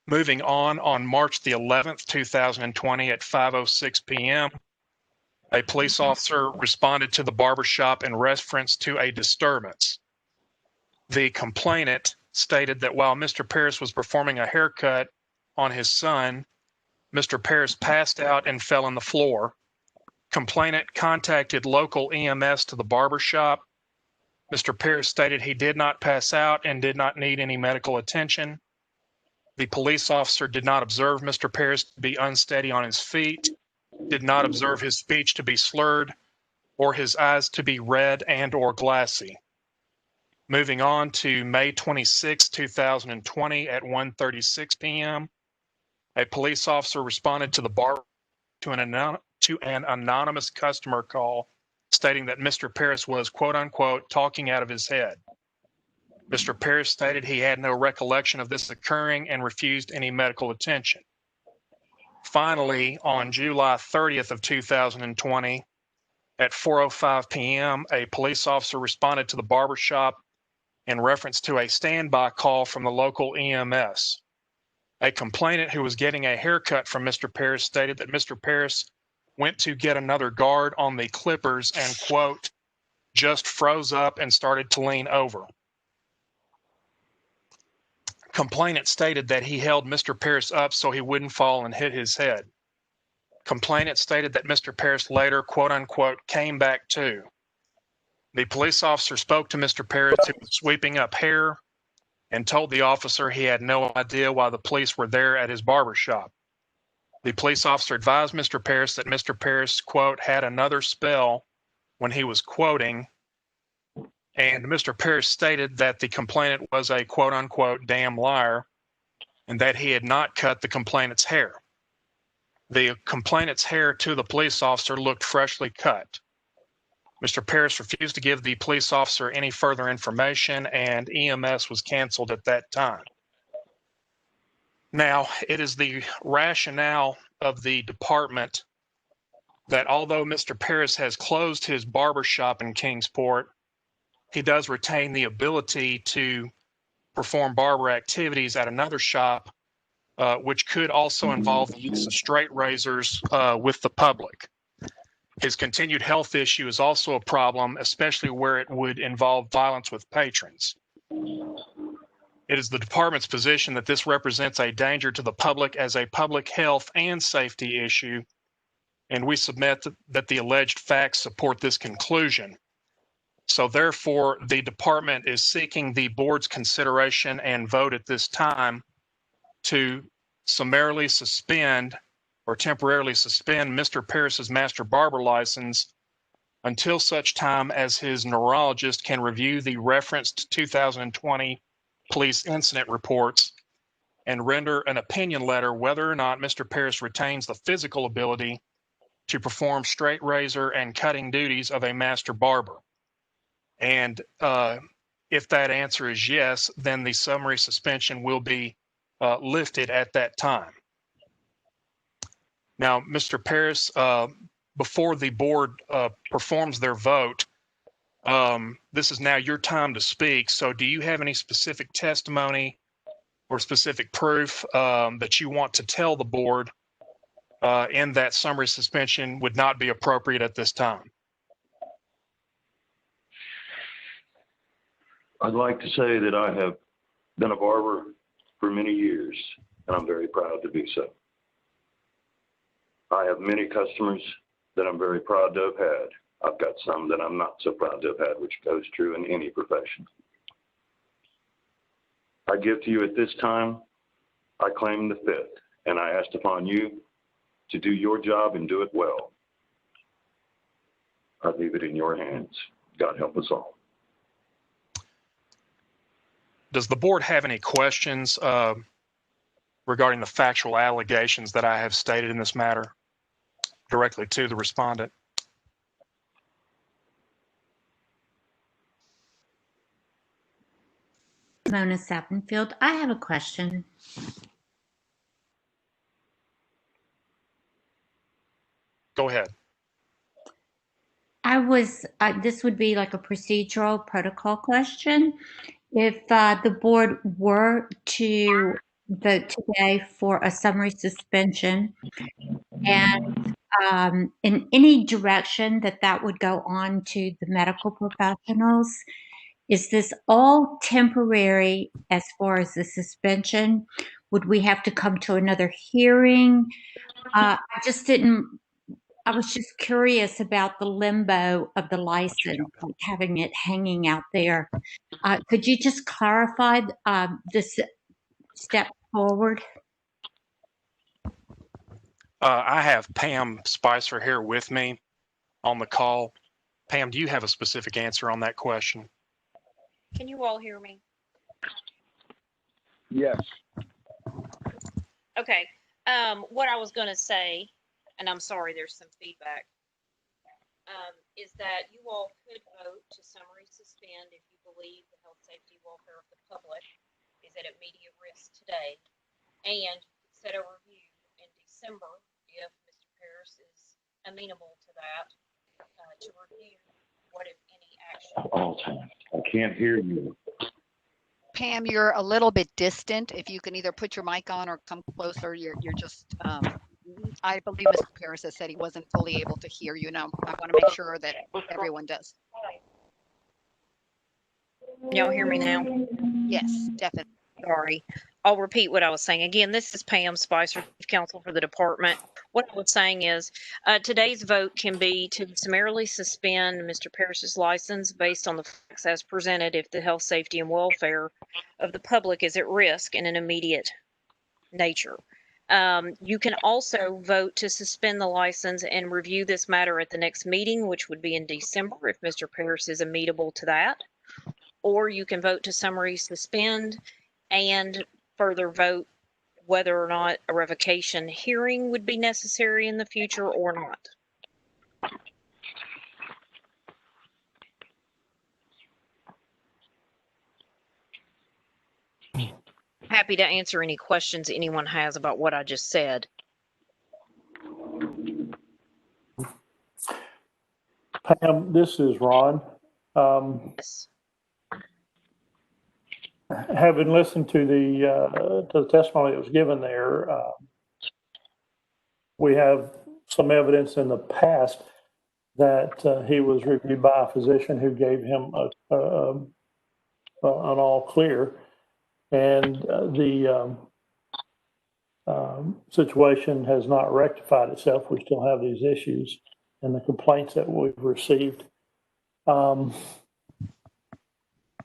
Moving on March the 11th, 2020 at 5:06 p.m., a police officer responded to the barbershop in reference to a disturbance. The complainant stated that while Mr. Paris was performing a haircut on his son, Mr. Paris passed out and fell on the floor. Complainant contacted local EMS to the barber shop. Mr. Paris stated he did not pass out and did not need any medical attention. The police officer did not observe Mr. Paris to be unsteady on his feet, did not observe his speech to be slurred, or his eyes to be red and or glassy. Moving on to May 26, 2020 at 1:36 p.m., a police officer responded to the bar to an anonymous customer call stating that Mr. Paris was, quote unquote, talking out of his head. Mr. Paris stated he had no recollection of this occurring and refused any medical attention. Finally, on July 30th of 2020, at 4:05 p.m., a police officer responded to the barbershop in reference to a standby call from the local EMS. A complainant who was getting a haircut from Mr. Paris stated that Mr. Paris went to get another guard on the clippers and, quote, just froze up and started to lean over. Complainant stated that he held Mr. Paris up so he wouldn't fall and hit his head. Complainant stated that Mr. Paris later, quote unquote, came back to. The police officer spoke to Mr. Paris, who was sweeping up hair, and told the officer he had no idea why the police were there at his barber shop. The police officer advised Mr. Paris that Mr. Paris, quote, had another spell when he was quoting, and Mr. Paris stated that the complainant was a, quote unquote, damn liar, and that he had not cut the complainant's hair. The complainant's hair to the police officer looked freshly cut. Mr. Paris refused to give the police officer any further information, and EMS was canceled at that time. Now, it is the rationale of the department that although Mr. Paris has closed his barbershop in Kingsport, he does retain the ability to perform barber activities at another shop, which could also involve the use of straight razors with the public. His continued health issue is also a problem, especially where it would involve violence with patrons. It is the department's position that this represents a danger to the public as a public health and safety issue, and we submit that the alleged facts support this conclusion. So therefore, the department is seeking the board's consideration and vote at this time to summarily suspend or temporarily suspend Mr. Paris's master barber license until such time as his neurologist can review the referenced 2020 police incident reports and render an opinion letter whether or not Mr. Paris retains the physical ability to perform straight razor and cutting duties of a master barber. And if that answer is yes, then the summary suspension will be lifted at that time. Now, Mr. Paris, before the board performs their vote, this is now your time to speak. So do you have any specific testimony or specific proof that you want to tell the board in that summary suspension would not be appropriate at this time? I'd like to say that I have been a barber for many years, and I'm very proud to be so. I have many customers that I'm very proud to have had. I've got some that I'm not so proud to have had, which goes true in any profession. I give to you at this time, I claim the fifth, and I ask upon you to do your job and do it well. I leave it in your hands. God help us all. Does the board have any questions regarding the factual allegations that I have stated in this matter directly to the respondent? Mona Sappenfield, I have a question. Go ahead. This would be like a procedural protocol question. If the board were to vote today for a summary suspension and in any direction that would go on to the medical professionals, is this all temporary as far as the suspension? Would we have to come to another hearing? I was just curious about the limbo of the license, like having it hanging out there. Could you just clarify this step forward? I have Pam Spicer here with me on the call. Pam, do you have a specific answer on that question? Can you all hear me? Yes. Okay. What I was going to say, and I'm sorry, there's some feedback, is that you all could vote to summary suspend if you believe the health, safety, welfare of the public is at immediate risk today, and set a review in December if Mr. Paris is amenable to that, to review what, if any, action. I can't hear you. Pam, you're a little bit distant. If you can either put your mic on or come closer, you're just, I believe Mr. Paris has said he wasn't fully able to hear you. Now, I want to make sure that everyone does. Y'all hear me now? Yes, definitely. Sorry. I'll repeat what I was saying. Again, this is Pam Spicer, Chief Counsel for the department. What I was saying is today's vote can be to summarily suspend Mr. Paris's license based on the facts as presented if the health, safety, and welfare of the public is at risk in an immediate nature. You can also vote to suspend the license and review this matter at the next meeting, which would be in December if Mr. Paris is amenable to that. Or you can vote to summary suspend and further vote whether or not a revocation hearing would be necessary in the future or not. Happy to answer any questions anyone has about what I just said. Pam, this is Ron. Yes. Having listened to the testimony that was given there, we have some evidence in the past that he was reviewed by a physician who gave him an all clear, and the situation has not rectified itself. We still have these issues and the complaints that we've received.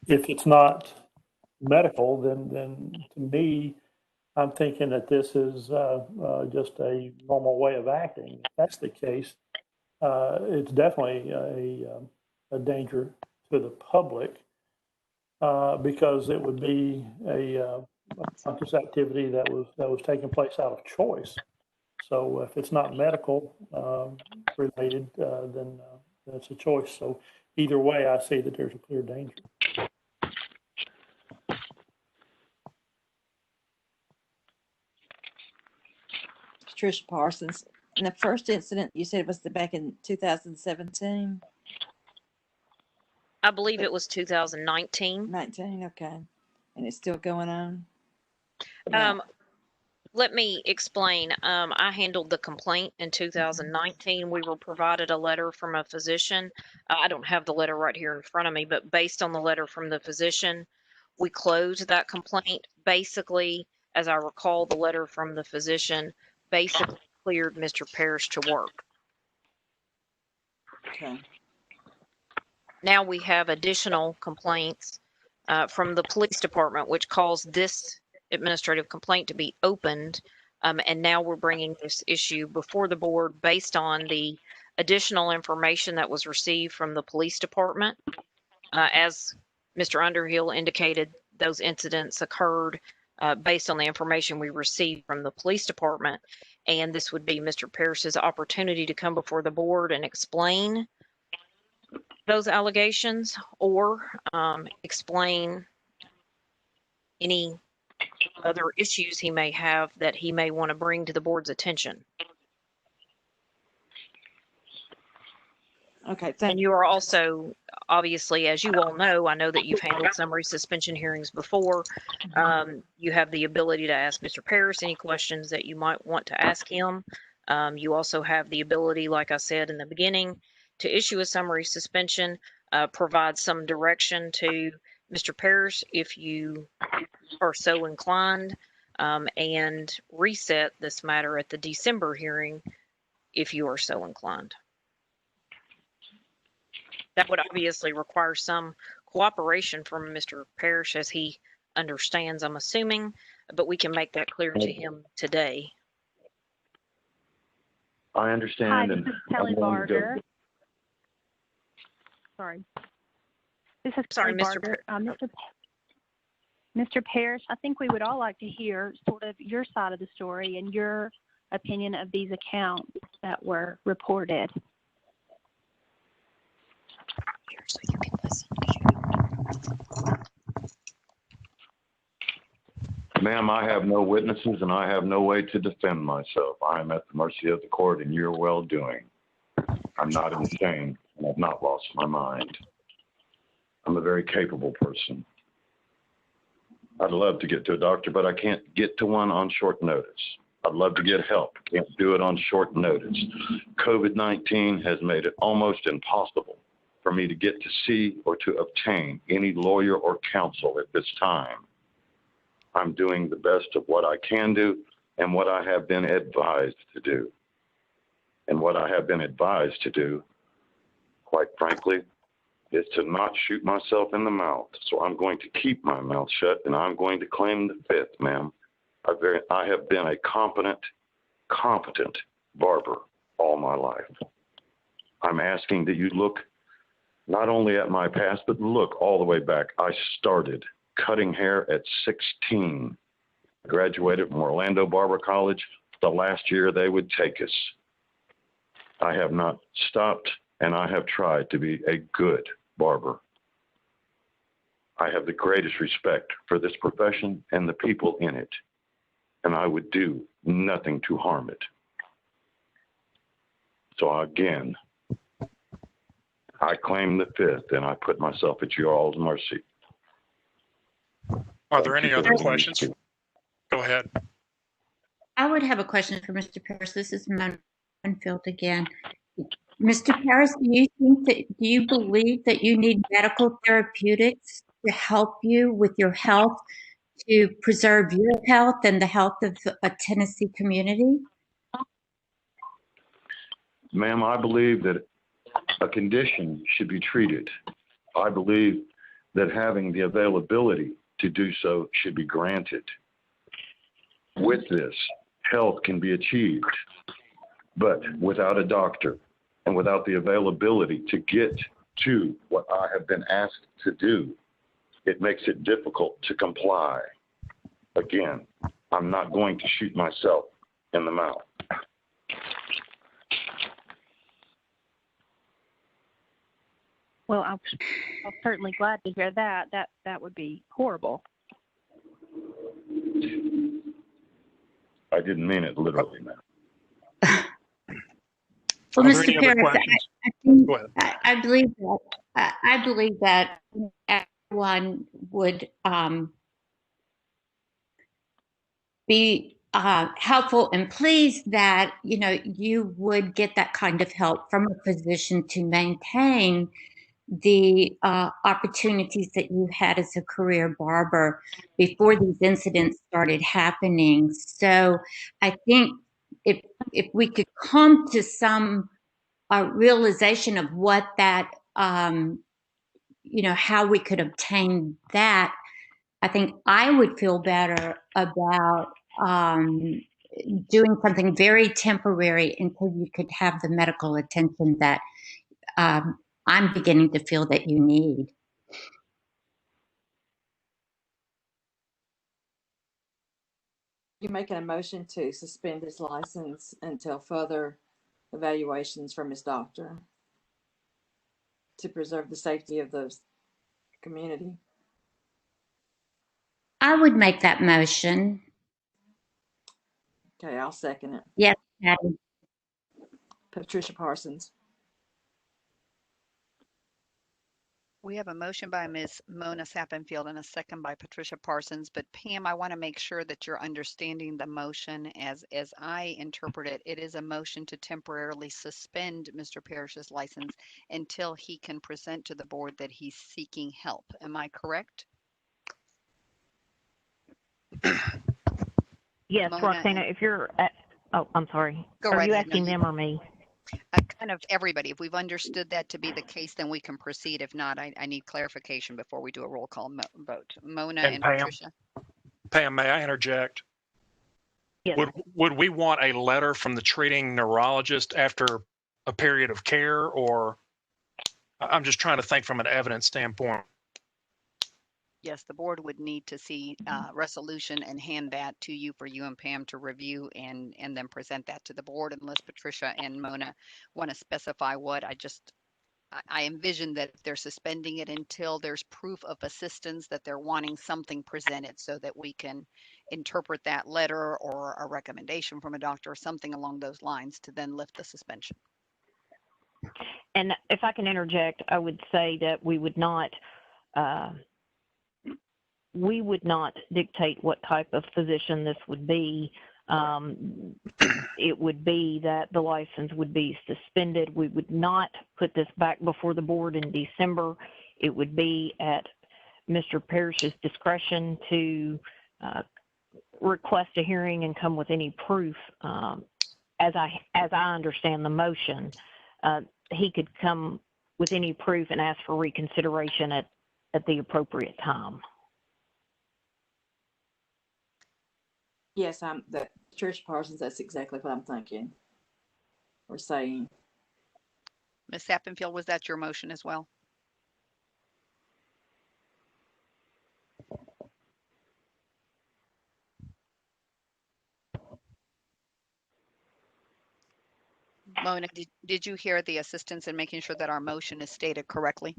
If it's not medical, then to me, I'm thinking that this is just a normal way of acting. If that's the case, it's definitely a danger to the public because it would be a conscious activity that was taking place out of choice. So if it's not medical related, then it's a choice. So either way, I see that there's a clear danger. Patricia Parsons. And the first incident you said was back in 2017? I believe it was 2019. 19, okay. And it's still going on? Let me explain. I handled the complaint in 2019. We were provided a letter from a physician. I don't have the letter right here in front of me, but based on the letter from the physician, we closed that complaint. Basically, as I recall, the letter from the physician basically cleared Mr. Parrish to work. Okay. Now we have additional complaints from the police department, which caused this administrative complaint to be opened. And now we're bringing this issue before the board based on the additional information that was received from the police department. As Mr. Underhill indicated, those incidents occurred based on the information we received from the police department. And this would be Mr. Parrish's opportunity to come before the board and explain those allegations or explain any other issues he may have that he may want to bring to the board's attention. Okay, And you are also, obviously, as you all know, I know that you've handled summary suspension hearings before. You have the ability to ask Mr. Parrish any questions that you might want to ask him. You also have the ability, like I said in the beginning, to issue a summary suspension, provide some direction to Mr. Parrish if you are so inclined, and reset this matter at the December hearing if you are so inclined. That would obviously require some cooperation from Mr. Parrish as he understands, I'm assuming, but we can make that clear to him today. I understand. Hi, and this is Kelly I'm willing to go- Barger. Sorry. This is Sorry, Kelly Mr. Barger. Mr. Parrish, I think we would all like to hear sort of your side of the story and your opinion of these accounts that were reported. So you can listen. Ma'am, I have no witnesses and I have no way to defend myself. I am at the mercy of the court and your well-doing. I'm not insane and I've not lost my mind. I'm a very capable person. I'd love to get to a doctor, but I can't get to one on short notice. I'd love to get help. Can't do it on short notice. COVID-19 has made it almost impossible for me to get to see or to obtain any lawyer or counsel at this time. I'm doing the best of what I can do and what I have been advised to do. And what I have been advised to do, quite frankly, is to not shoot myself in the mouth. So I'm going to keep my mouth shut and I'm going to claim the fifth, ma'am. I have been a competent barber all my life. I'm asking that you look not only at my past, but look all the way back. I started cutting hair at 16. I graduated from Orlando Barber College the last year they would take us. I have not stopped, and I have tried to be a good barber. I have the greatest respect for this profession and the people in it, and I would do nothing to harm it. So again, I claim the fifth, and I put myself at your all's mercy. Are there any other questions? Go ahead. I would have a question for Mr. Parrish. This is Munfield again. Mr. Parrish, do you believe that you need medical therapeutics to help you with your health, to preserve your health and the health of a Tennessee community? Ma'am, I believe that a condition should be treated. I believe that having the availability to do so should be granted. With this, health can be achieved, but without a doctor and without the availability to get to what I have been asked to do, it makes it difficult to comply. Again, I'm not going to shoot myself in the mouth. Well, I'm certainly glad to hear that. That would be horrible. I didn't mean it literally, ma'am. Well, Are there Mr. any other Parrish, questions? Go ahead. I believe that everyone would be helpful and pleased that you would get that kind of help from a physician to maintain the opportunities that you had as a career barber before these incidents started happening. So I think if we could come to some realization of what that, how we could obtain that, I think I would feel better about doing something very temporary until you could have the medical attention that I'm beginning to feel that you need. You making a motion to suspend his license until further evaluations from his doctor to preserve the safety of the community? I would make that motion. Okay, I'll second it. Yes, Patty. Patricia Parsons. We have a motion by Ms. Mona Sappenfield and a second by Patricia Parsons. But Pam, I want to make sure that you're understanding the motion as I interpret it. It is a motion to temporarily suspend Mr. Parrish's license until he can present to the board that he's seeking help. Am I correct? Yes, Mona Roxana, if you're at, oh, I'm sorry. Go Are right you ahead. No, asking them or me? kind of everybody. If we've understood that to be the case, then we can proceed. If not, I need clarification before we do a roll call vote. Mona and Pam, Patricia. Pam, may I interject? Yes. Would we want a letter from the treating neurologist after a period of care, or I'm just trying to think from an evidence standpoint. Yes, the board would need to see resolution and hand that to you for you and Pam to review and then present that to the board, unless Patricia and Mona want to specify what. I envision that if they're suspending it until there's proof of assistance, that they're wanting something presented so that we can interpret that letter or a recommendation from a doctor or something along those lines to then lift the suspension. And if I can interject, I would say that we would not dictate what type of physician this would be. It would be that the license would be suspended. We would not put this back before the board in December. It would be at Mr. Parrish's discretion to request a hearing and come with any proof. As I understand the motion, he could come with any proof and ask for reconsideration at the appropriate time. Yes, Patricia Parsons, that's exactly what I'm thinking or saying. Ms. Sappenfield, was that your motion as well? Mona, did you hear the assistance in making sure that our motion is stated correctly?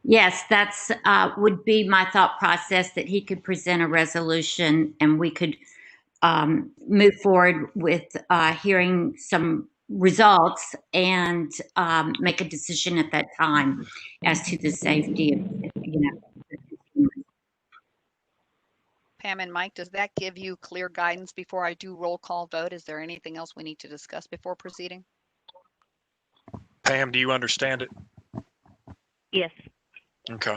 Yes, that's would be my thought process, that he could present a resolution and we could move forward with hearing some results and make a decision at that time as to the safety of, Pam and Mike, does that give you clear guidance before I do roll call vote? Is there anything else we need to discuss before proceeding? Pam, do you understand it? Yes. Okay.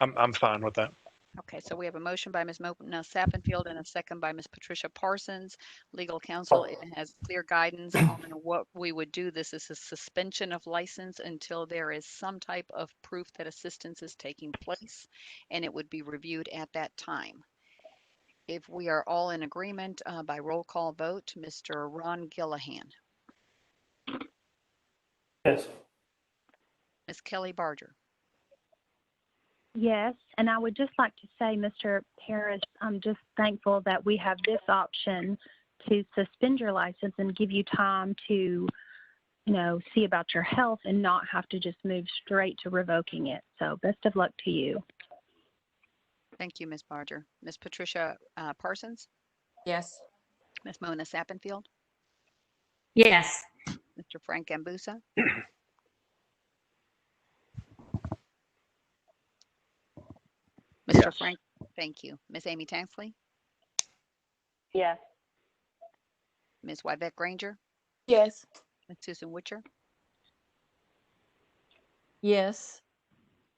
I'm fine with that. Okay, so we have a motion by Ms. Mona Sappenfield and a second by Ms. Patricia Parsons. Legal counsel, it has clear guidance on what we would do. This is a suspension of license until there is some type of proof that assistance is taking place, and it would be reviewed at that time. If we are all in agreement by roll call vote, Mr. Ron Gillihan. Yes. Ms. Kelly Barger. Yes, and I would just like to say, Mr. Parrish, I'm just thankful that we have this option to suspend your license and give you time to, see about your health and not have to just move straight to revoking it. So best of luck to you. Thank you, Ms. Barger. Ms. Patricia Parsons? Yes. Ms. Mona Sappenfield? yes. Mr. Frank Gambusa? Mr. Yes. Frank, thank you. Ms. Amy Tansley? Yes. Ms. Wybeck Granger? Yes. Ms. Susan Witcher, Yes.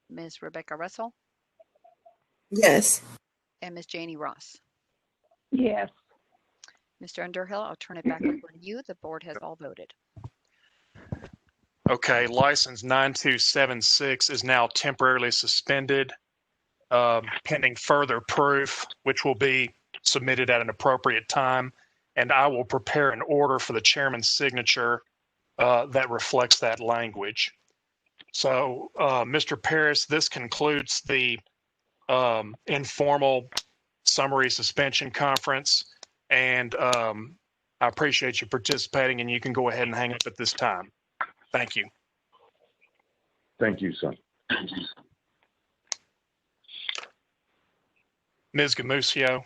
Ms. Rebecca Russell, Yes. and Ms. Janie Ross. Yes. Mr. Underhill, I'll turn it back over to you. The board has all voted. Okay, license 9276 is now temporarily suspended, pending further proof, which will be submitted at an appropriate time. And I will prepare an order for the chairman's signature that reflects that language. So, Mr. Paris, this concludes the informal summary suspension conference. And I appreciate you participating, and you can go ahead and hang up at this time. Thank you. Thank you, son. Ms. Gamusio,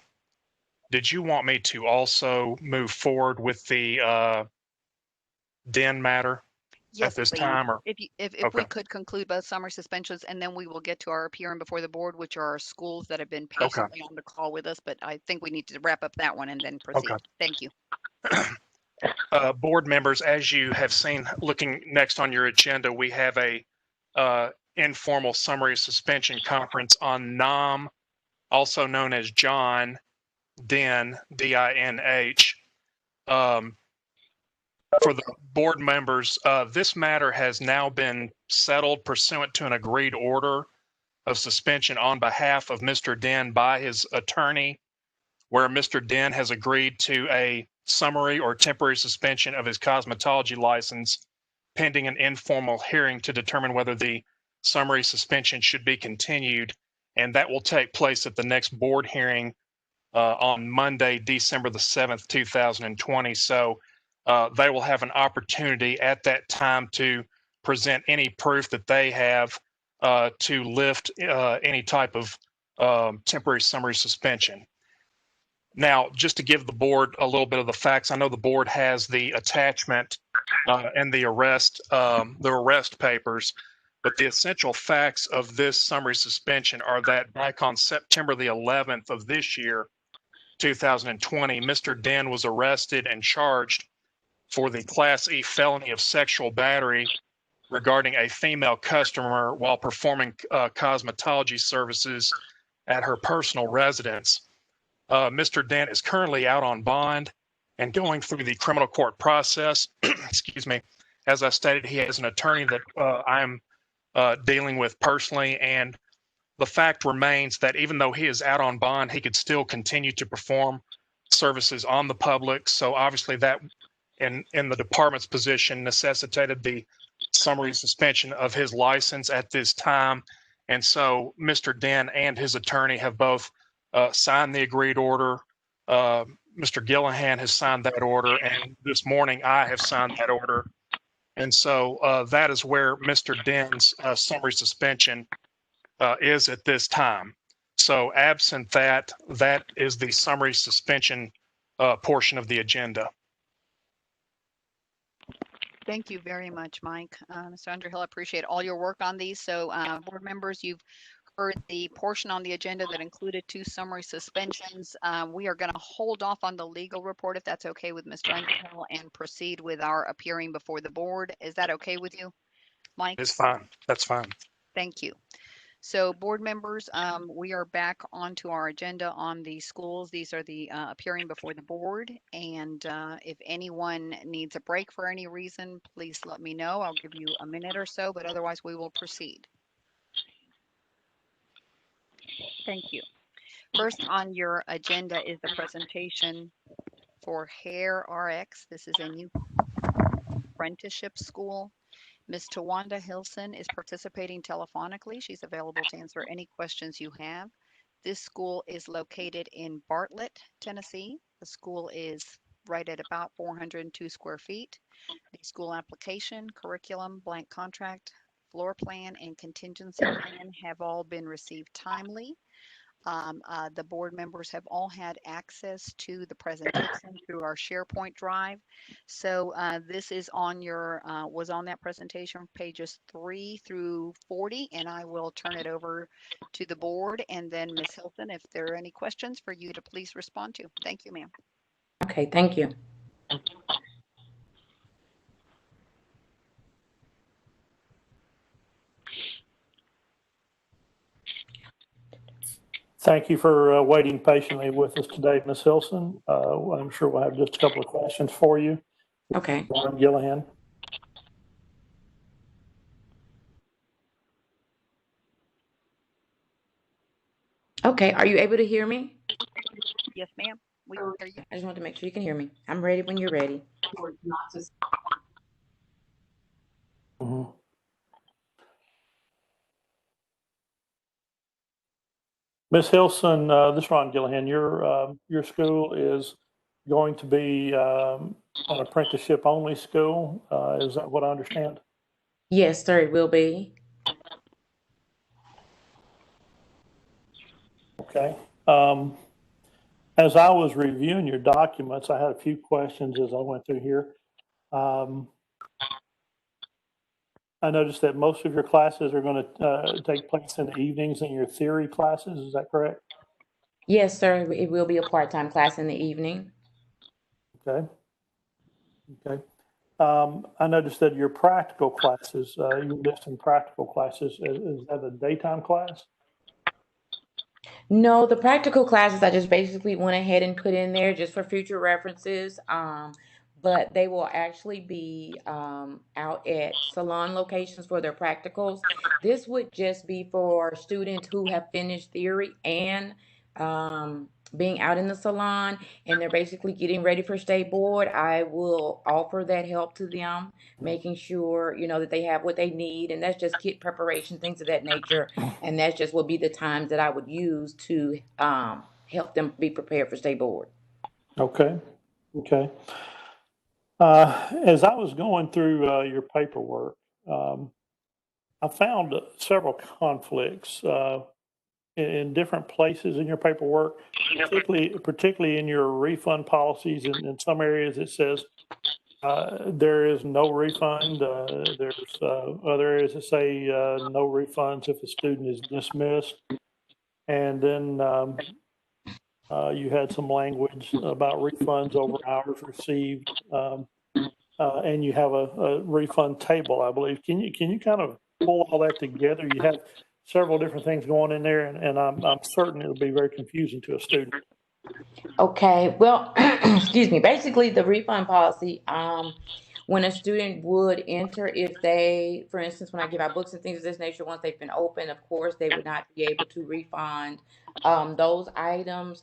did you want me to also move forward with the den matter Yes, at this please. time? Or If okay, we could conclude both summer suspensions, and then we will get to our appearing before the board, which are our schools that have been patiently on the call with us. But I think we need to wrap up that one and then proceed. okay. Thank you. Board members, as you have seen, looking next on your agenda, we have a informal summary suspension conference on NOM, also known as John Den, D-I-N-H. For the board members, this matter has now been settled pursuant to an agreed order of suspension on behalf of Mr. Den by his attorney, where Mr. Den has agreed to a summary or temporary suspension of his cosmetology license pending an informal hearing to determine whether the summary suspension should be continued. And that will take place at the next board hearing on Monday, December the 7th, 2020. So they will have an opportunity at that time to present any proof that they have to lift any type of temporary summary suspension. Now, just to give the board a little bit of the facts, I know the board has the attachment and the arrest papers, but the essential facts of this summary suspension are that back on September the 11th of this year, 2020, Mr. Den was arrested and charged for the Class E felony of sexual battery regarding a female customer while performing cosmetology services at her personal residence. Mr. Den is currently out on bond and going through the criminal court process. Excuse me. As I stated, he has an attorney that I'm dealing with personally, and the fact remains that even though he is out on bond, he could still continue to perform services on the public. So obviously that, in the department's position, necessitated the summary suspension of his license at this time. And so Mr. Den and his attorney have both signed the agreed order. Mr. Gillihan has signed that order, and this morning I have signed that order. And so that is where Mr. Den's summary suspension is at this time. So absent that, that is the summary suspension portion of the agenda. Thank you very much, Mike. Mr. Underhill, I appreciate all your work on these. So board members, you've heard the portion on the agenda that included 2 summary suspensions. We are going to hold off on the legal report, if that's okay with Mr. Underhill, and proceed with our appearing before the board. Is that okay with you, Mike? It's fine. That's fine. Thank you. So board members, we are back onto our agenda on the schools. These are the appearing before the board. And if anyone needs a break for any reason, please let me know. I'll give you a minute or so, but otherwise we will proceed. Thank you. First on your agenda is the presentation for Hair RX. This is a new apprenticeship school. Ms. Tawanda Hilson is participating telephonically. She's available to answer any questions you have. This school is located in Bartlett, Tennessee. The school is right at about 402 square feet. The school application, curriculum, blank contract, floor plan, and contingency plan have all been received timely. The board members have all had access to the presentation through our SharePoint drive. So this is on your, was on that presentation, pages 3 through 40, and I will turn it over to the board and then Ms. Hilton, if there are any questions for you to please respond to. Thank you, ma'am. Okay, thank you. Thank you for waiting patiently with us today, Ms. Hilson. I'm sure we'll have just a couple of questions for you. Okay. Ron Gillihan. Okay. Are you able to hear me? Yes, ma'am. We hear you. I just want to make sure you can hear me. I'm ready when you're ready. Mm-hmm. Ms. Hilson, this is Ron Gillihan. Your school is going to be an apprenticeship only school. Is that what I understand? Yes, sir, it will be. Okay. As I was reviewing your documents, I had a few questions as I went through here. I noticed that most of your classes are going to take place in the evenings in your theory classes. Is that correct? Yes, sir, it will be a part-time class in the evening. Okay. Okay. I noticed that your practical classes, you list in practical classes, is that a daytime class? No, the practical classes I just basically went ahead and put in there just for future references. But they will actually be out at salon locations for their practicals. This would just be for students who have finished theory and being out in the salon and they're basically getting ready for state board. I will offer that help to them, making sure, you know, that they have what they need. And that's just kit preparation, things of that nature. And that's just will be the times that I would use to help them be prepared for state board. Okay. Okay. As I was going through your paperwork, I found several conflicts in different places in your paperwork, particularly in your refund policies. In some areas, it says there is no refund. There's other areas that say no refunds if a student is dismissed. And then you had some language about refunds over hours received. And you have a refund table, I believe. Can you kind of pull all that together? You have several different things going in there, and I'm certain it'll be very confusing to a student. Okay, well, excuse me. Basically, the refund policy, when a student would enter, if they, for instance, when I give out books and things of this nature, once they've been opened, of course, they would not be able to refund those items.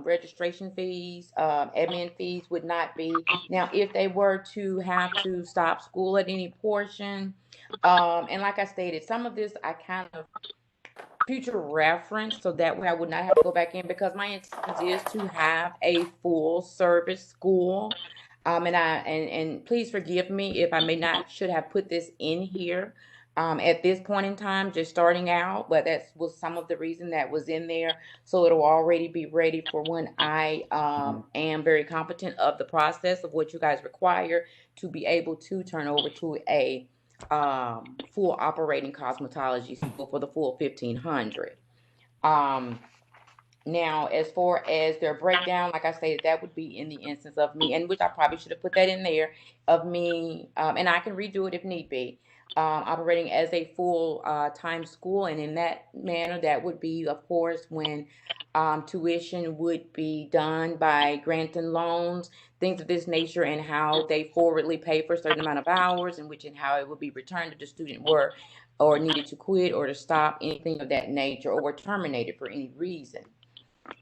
Registration fees, admin fees would not be. Now, if they were to have to stop school at any portion, and like I stated, some of this I kind of future reference so that way I would not have to go back in because my intent is to have a full service school. And please forgive me if I may not should have put this in here at this point in time, just starting out, but that was some of the reason that was in there. So it'll already be ready for when I am very competent of the process of what you guys require to be able to turn over to a full operating cosmetology school for the full 1500. Now, as far as their breakdown, like I stated, that would be in the instance of me, and which I probably should have put that in there, of me, and I can redo it if need be, operating as a full time school. And in that manner, that would be, of course, when tuition would be done by granting loans, things of this nature, and how they forwardly pay for a certain amount of hours, in which and how it would be returned if the student were or needed to quit or to stop, anything of that nature, or were terminated for any reason.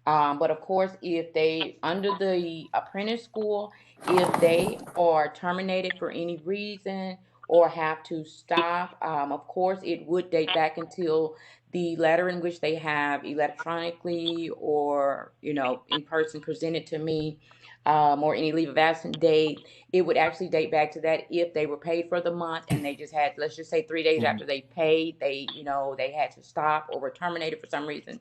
But of course, if they, under the apprentice school, if they are terminated for any reason or have to stop, of course, it would date back until the letter in which they have electronically or, you know, in person presented to me, or any leave of absence date. It would actually date back to that if they were paid for the month and they just had, let's just say 3 days after they paid, they, you know, they had to stop or were terminated for some reason.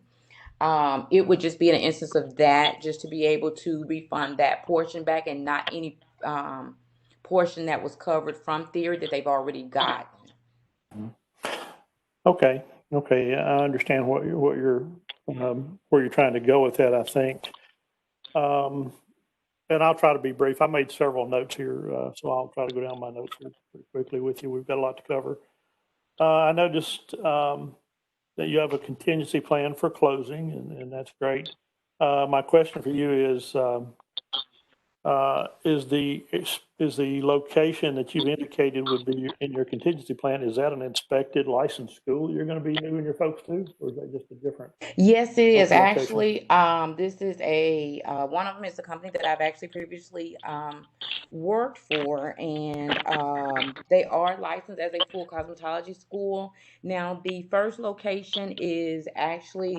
It would just be an instance of that, just to be able to refund that portion back and not any portion that was covered from theory that they've already gotten. Okay. Okay. I understand what you're where you're trying to go with that, I think. And I'll try to be brief. I made several notes here, so I'll try to go down my notes here pretty quickly with you. We've got a lot to cover. I noticed that you have a contingency plan for closing, and that's great. My question for you is the location that you've indicated would be in your contingency plan, is that an inspected licensed school you're going to be moving your folks to, or is that just a different Yes, it is local location? actually. This is a one of them is a company that I've actually previously worked for, and they are licensed as a full cosmetology school. Now, the first location is actually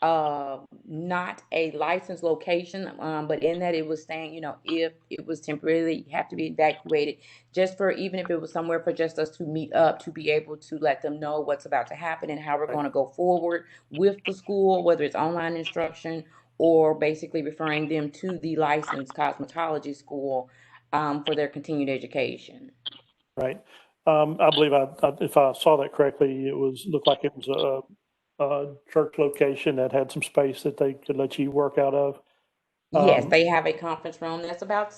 not a licensed location, but in that it was saying, you know, if it was temporarily have to be evacuated, just for even if it was somewhere for just us to meet up to be able to let them know what's about to happen and how we're going to go forward with the school, whether it's online instruction or basically referring them to the licensed cosmetology school for their continued education. Right. I believe if I saw that correctly, looked like it was a church location that had some space that they could let you work out of. Yes, they have a conference room that's about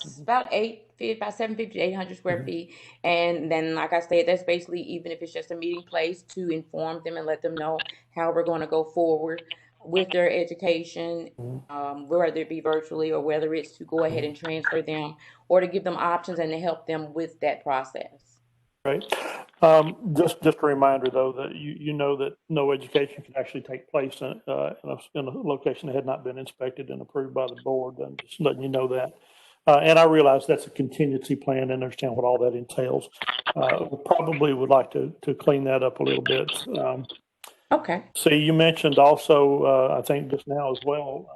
8 feet, about 750 to 800 square feet. And then, like I said, that's basically even if it's just a meeting place to inform them and let them know how we're going to go forward with their education, whether it be virtually or whether it's to go ahead and transfer them or to give them options and to help them with that process. Right. Just a reminder, though, that you know that no education can actually take place in a location that had not been inspected and approved by the board. I'm just letting you know that. And I realize that's a contingency plan and understand what all that entails. We probably would like to clean that up a little bit. Okay. So you mentioned also, I think just now as well,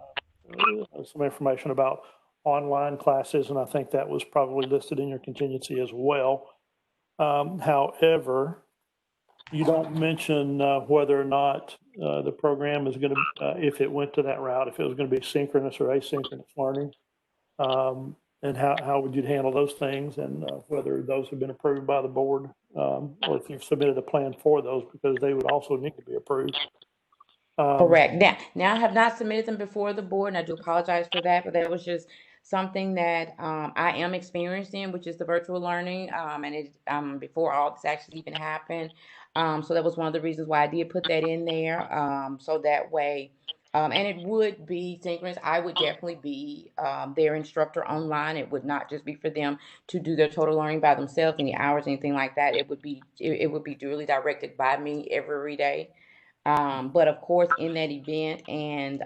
some information about online classes, and I think that was probably listed in your contingency as well. However, you don't mention whether or not the program is going to, if it went to that route, if it was going to be synchronous or asynchronous learning, and how would you handle those things, and whether those have been approved by the board, or if you've submitted a plan for those, because they would also need to be approved. Correct. Now I have not submitted them before the board, and I do apologize for that, but that was just something that I am experiencing, which is the virtual learning, and it before all this actually even happened. So that was one of the reasons why I did put that in there, so that way, and it would be synchronous. I would definitely be their instructor online. It would not just be for them to do their total learning by themselves, any hours, anything like that. It would be duly directed by me every day. But of course, in that event and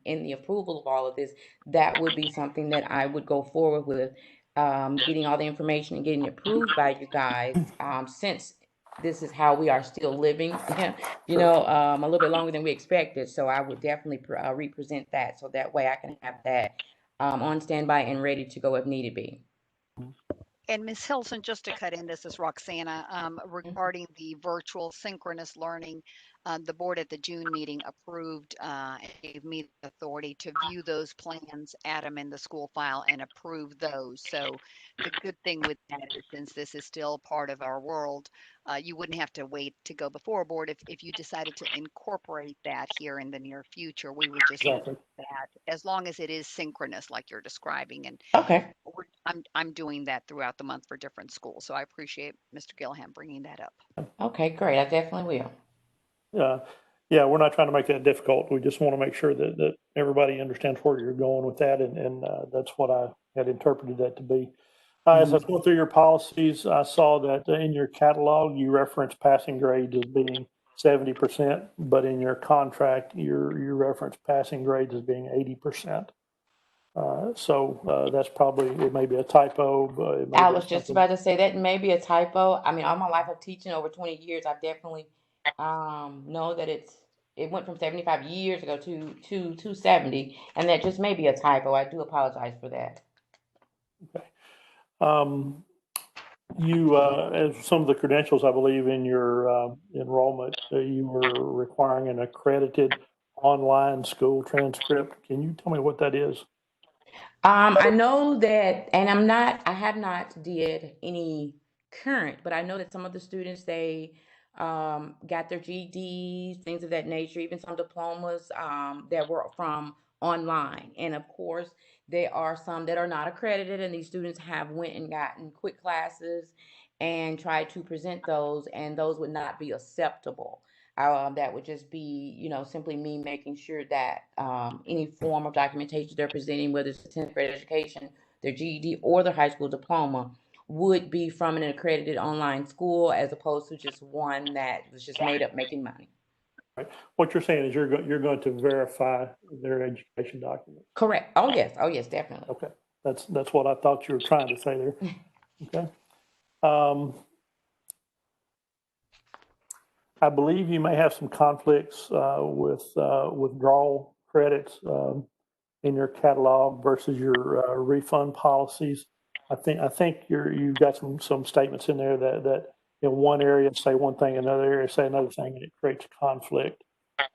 in the approval of all of this, that would be something that I would go forward with, getting all the information and getting it approved by you guys, since this is how we are still living, you know, a little bit longer than we expected. So I would definitely represent that, so that way I can have that on standby and ready to go if needed be. And Ms. Hilson, just to cut in, this is Roxana, regarding the virtual synchronous learning, the board at the June meeting approved and gave me the authority to view those plans, add them in the school file, and approve those. So the good thing with that is, since this is still part of our world, you wouldn't have to wait to go before a board if you decided to incorporate that here in the near future. We would just look at that as long as it is synchronous, like you're describing. And Okay. I'm doing that throughout the month for different schools. So I appreciate Mr. Gillihan bringing that up. Okay, great. I definitely will. Yeah, we're not trying to make that difficult. We just want to make sure that everybody understands where you're going with that, and that's what I had interpreted that to be. As I was going through your policies, I saw that in your catalog, you reference passing grades as being 70%, but in your contract, you reference passing grades as being 80%. So that's probably, it may be a typo, but it may I be was just something. about to say that may be a typo. I mean, all my life of teaching, over 20 years, I definitely know that it went from 75 years ago to 270, and that just may be a typo. I do apologize for that. Okay. As some of the credentials, I believe, in your enrollment, you were requiring an accredited online school transcript. Can you tell me what that is? I know that, and I have not did any current, but I know that some of the students, they got their GEDs, things of that nature, even some diplomas that were from online. And of course, there are some that are not accredited, and these students have went and gotten quick classes and tried to present those, and those would not be acceptable. That would just be, simply me making sure that any form of documentation they're presenting, whether it's a 10th grade education, their GED, or their high school diploma, would be from an accredited online school as opposed to just one that was just made up making money. Right. What you're saying is you're going to verify their education documents. Correct. Oh yes, definitely. Okay. That's what I thought you were trying to say there. Okay. I believe you may have some conflicts with withdrawal credits in your catalog versus your refund policies. I think you've got some statements in there that in one area say one thing, in another area say another thing, and it creates conflict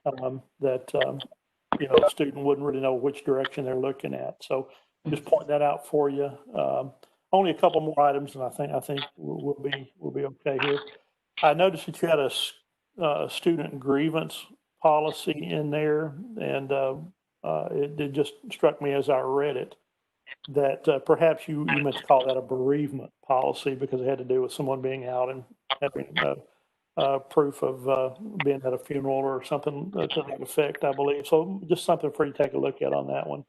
that a student wouldn't really know which direction they're looking at. So just point that out for you. Only a couple more items, and I think we'll be okay here. I noticed that you had a student grievance policy in there, and it just struck me as I read it that perhaps you meant to call that a bereavement policy because it had to do with someone being out and having proof of being at a funeral or something to that effect, I believe. So just something for you to take a look at on that one.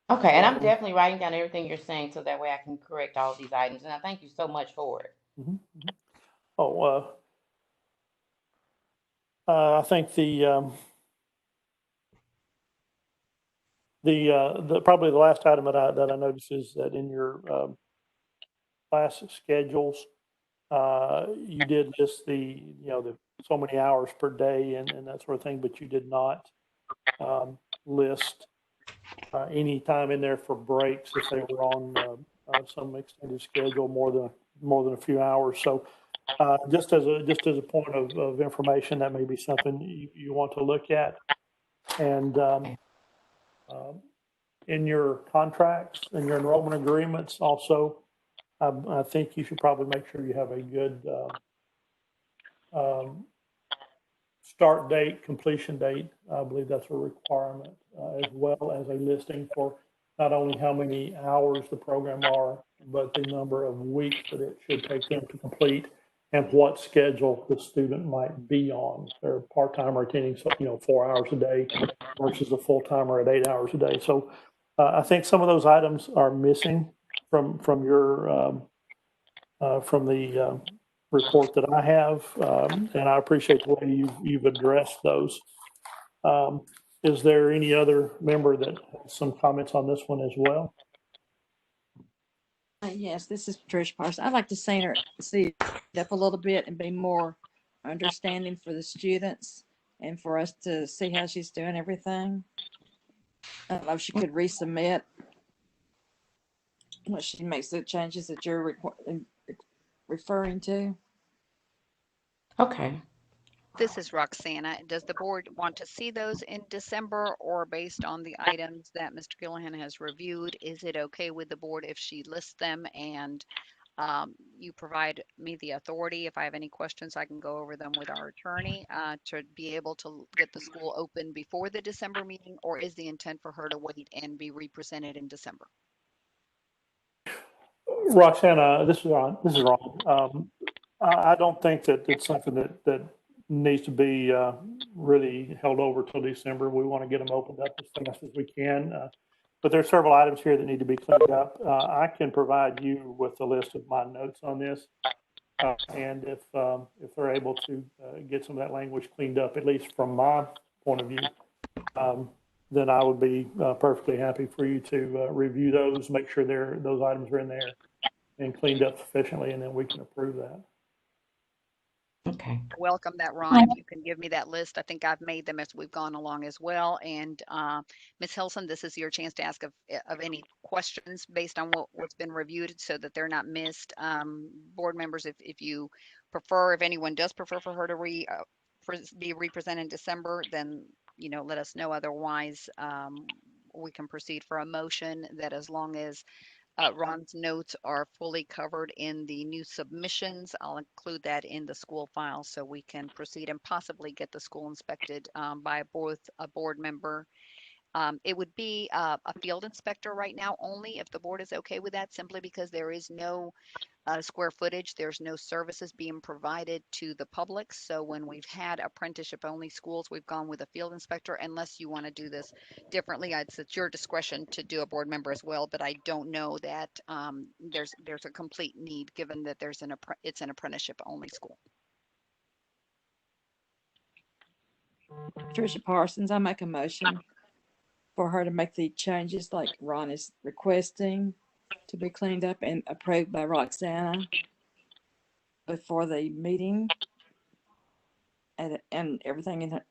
Okay, and I'm definitely writing down everything you're saying so that way I can correct all these items. And I thank you so much for it. Mm-hmm. Oh, I think the probably the last item that I noticed is that in your class schedules, you did list the so many hours per day and that sort of thing, but you did not list any time in there for breaks if they were on some extended schedule more than a few hours. So just as a point of information, that may be something you want to look at. And in your contracts and your enrollment agreements also, I think you should probably make sure you have a good start date, completion date. I believe that's a requirement, as well as a listing for not only how many hours the program are, but the number of weeks that it should take them to complete and what schedule the student might be on. If they're part-time or attending, 4 hours a day versus a full-timer at 8 hours a day. So I think some of those items are missing from your from the report that I have, and I appreciate the way you've addressed those. Is there any other member that has some comments on this one as well? Yes, this is Patricia Parsons. I'd like to see it up a little bit and be more understanding for the students and for us to see how she's doing everything. I don't know if she could resubmit when she makes the changes that you're referring to. Okay. This is Roxana. Does the board want to see those in December, or based on the items that Mr. Gillihan has reviewed, is it okay with the board if she lists them and you provide me the authority? If I have any questions, I can go over them with our attorney to be able to get the school open before the December meeting, or is the intent for her to wait and be represented in December? Roxana, this is Ron. I don't think that it's something that needs to be really held over till December. We want to get them opened up as fast as we can. But there's several items here that need to be cleaned up. I can provide you with a list of my notes on this. And if they're able to get some of that language cleaned up, at least from my point of view, then I would be perfectly happy for you to review those, make sure those items are in there and cleaned up sufficiently, and then we can approve that. Okay. Welcome that, Ron. If you can give me that list, I think I've made them as we've gone along as well. And Ms. Hilson, this is your chance to ask of any questions based on what's been reviewed so that they're not missed. Board members, if you prefer, if anyone does prefer for her to be represented in December, then let us know. Otherwise, we can proceed for a motion that, as long as Ron's notes are fully covered in the new submissions, I'll include that in the school file so we can proceed and possibly get the school inspected by both a board member. It would be a field inspector right now only, if the board is okay with that, simply because there is no square footage. There's no services being provided to the public. So when we've had apprenticeship only schools, we've gone with a field inspector. Unless you want to do this differently, it's at your discretion to do a board member as well. But I don't know that there's a complete need given that it's an apprenticeship only school. Patricia Parsons, I make a motion for her to make the changes like Ron is requesting to be cleaned up and approved by Roxana before the meeting. And everything in it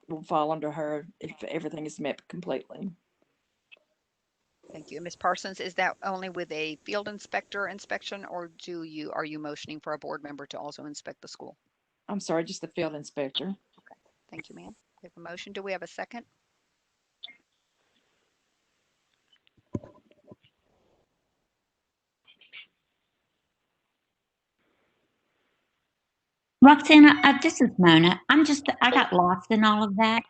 will fall under her if everything is met completely. Thank you. Ms. Parsons, is that only with a field inspector inspection, or are you motioning for a board member to also inspect the school? I'm sorry, just the field inspector. Okay. Thank you, ma'am. We have a motion. Do we have a second? Roxana, this is Mona. I got lost in all of that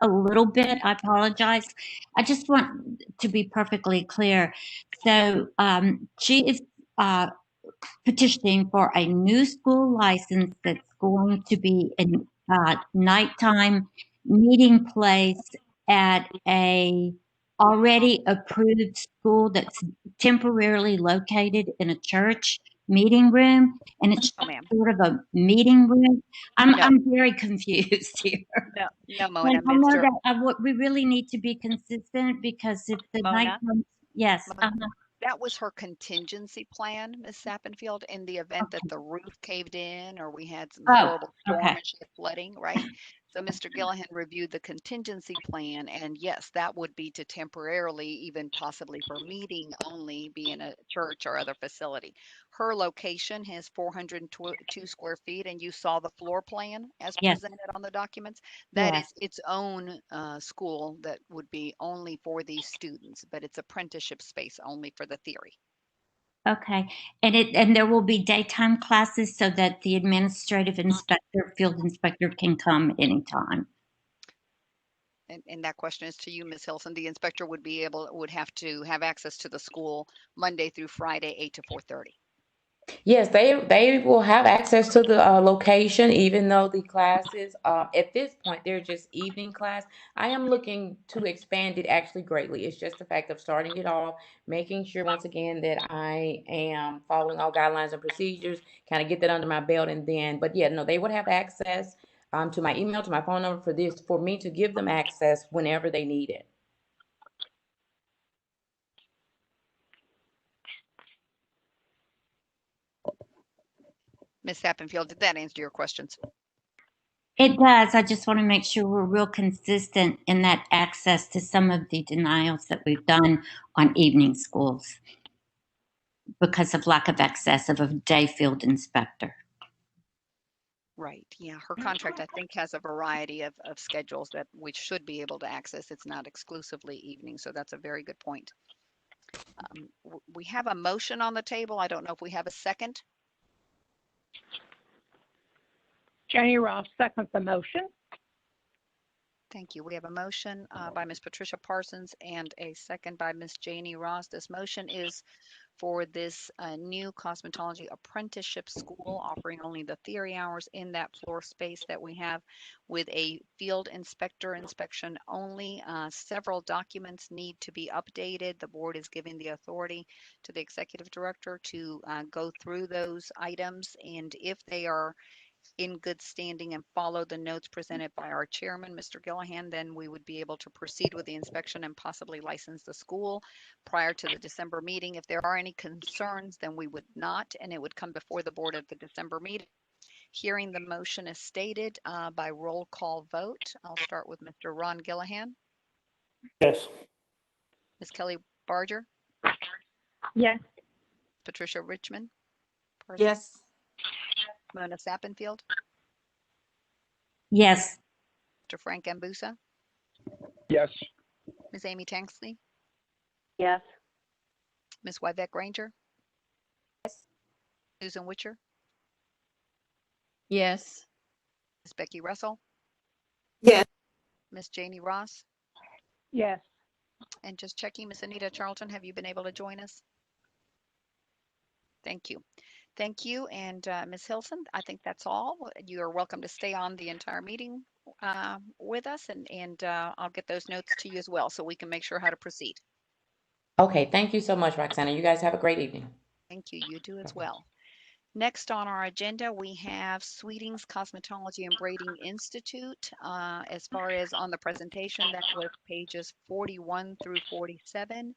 a little bit. I apologize. I just want to be perfectly clear. So she is petitioning for a new school license that's going to be a nighttime meeting place at a already approved school that's temporarily located in a church meeting room, and it's sort of a meeting room. I'm very confused here. No, Mona. I know that what we really need to be consistent, because if the nighttime, yes. That was her contingency plan, Ms. Sappenfield, in the event that the roof caved in or we had some horrible storm and she had flooding, right? So Mr. Gillihan reviewed the contingency plan, and yes, that would be to temporarily, even possibly for meeting only, be in a church or other facility. Her location has 402 square feet, and you saw the floor plan as presented on the documents. That is its own school that would be only for these students, but it's apprenticeship space only for the theory. Okay, and there will be daytime classes so that the administrative inspector, field inspector can come anytime. And that question is to you, Ms. Hilson. The inspector would have to have access to the school Monday through Friday, 8 to 4:30. Yes, they will have access to the location, even though the classes at this point they're just evening class. I am looking to expand it actually greatly. It's just the fact of starting it off, making sure once again that I am following all guidelines and procedures, kind of get that under my belt, and then. But yeah, no, they would have access to my email, to my phone number for me to give them access whenever they need it. Ms. Sappenfield, did that answer your questions? It does. I just want to make sure we're real consistent in that access to some of the denials that we've done on evening schools because of lack of access of a day field inspector. Right. Yeah. Her contract, I think, has a variety of schedules that we should be able to access. It's not exclusively evening. So that's a very good point. We have a motion on the table. I don't know if we have a second. Jenny Ross seconds the motion. Thank you. We have a motion by Ms. Patricia Parsons and a second by Ms. Janie Ross. This motion is for this new cosmetology apprenticeship school, offering only the theory hours in that floor space that we have, with a field inspector inspection only. Several documents need to be updated. The board is giving the authority to the executive director to go through those items, and if they are in good standing and follow the notes presented by our chairman, Mr. Gillihan, then we would be able to proceed with the inspection and possibly license the school prior to the December meeting. If there are any concerns, then we would not, and it would come before the board at the December meeting. Hearing the motion as stated by roll call vote, I'll start with Mr. Ron Gillihan. Yes. Ms. Kelly Barger. Yes. Patricia Richmond. Yes. Mona Sappenfield. Yes. Mr. Frank Ambusa. Yes. Ms. Amy Tanksley. Yes. Ms. Wybeck Ranger. Yes. Susan Witcher. Yes. Ms. Becky Russell. Yes. Ms. Janie Ross. Yes. And just checking, Ms. Anita Charlton, have you been able to join us? Thank you. Thank you. And Ms. Hilson, I think that's all. You are welcome to stay on the entire meeting with us, and I'll get those notes to you as well so we can make sure how to proceed. Okay, thank you so much, Roxana. You guys have a great evening. Thank you. You do as well. Next on our agenda, we have Sweeting's Cosmetology and Braiding Institute. As far as on the presentation, that was pages 41 through 47.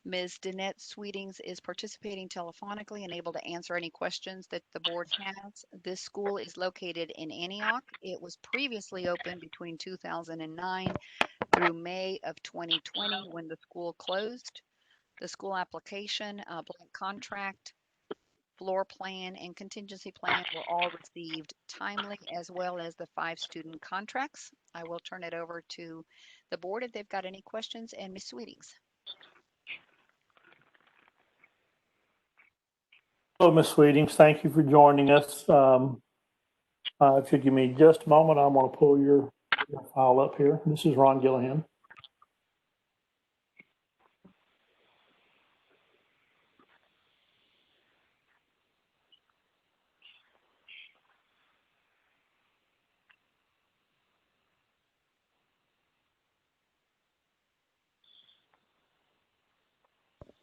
Ms. Danette Sweetings is participating telephonically and able to answer any questions that the board has. This school is located in Antioch. It was previously open between 2009 through May of 2020 when the school closed. The school application, blank contract, floor plan, and contingency plan were all received timely, as well as the 5 student contracts. I will turn it over to the board if they've got any questions, and Ms. Sweetings. Hello, Ms. Sweetings. Thank you for joining us. If you give me just a moment, I'm going to pull your file up here. This is Ron Gillihan.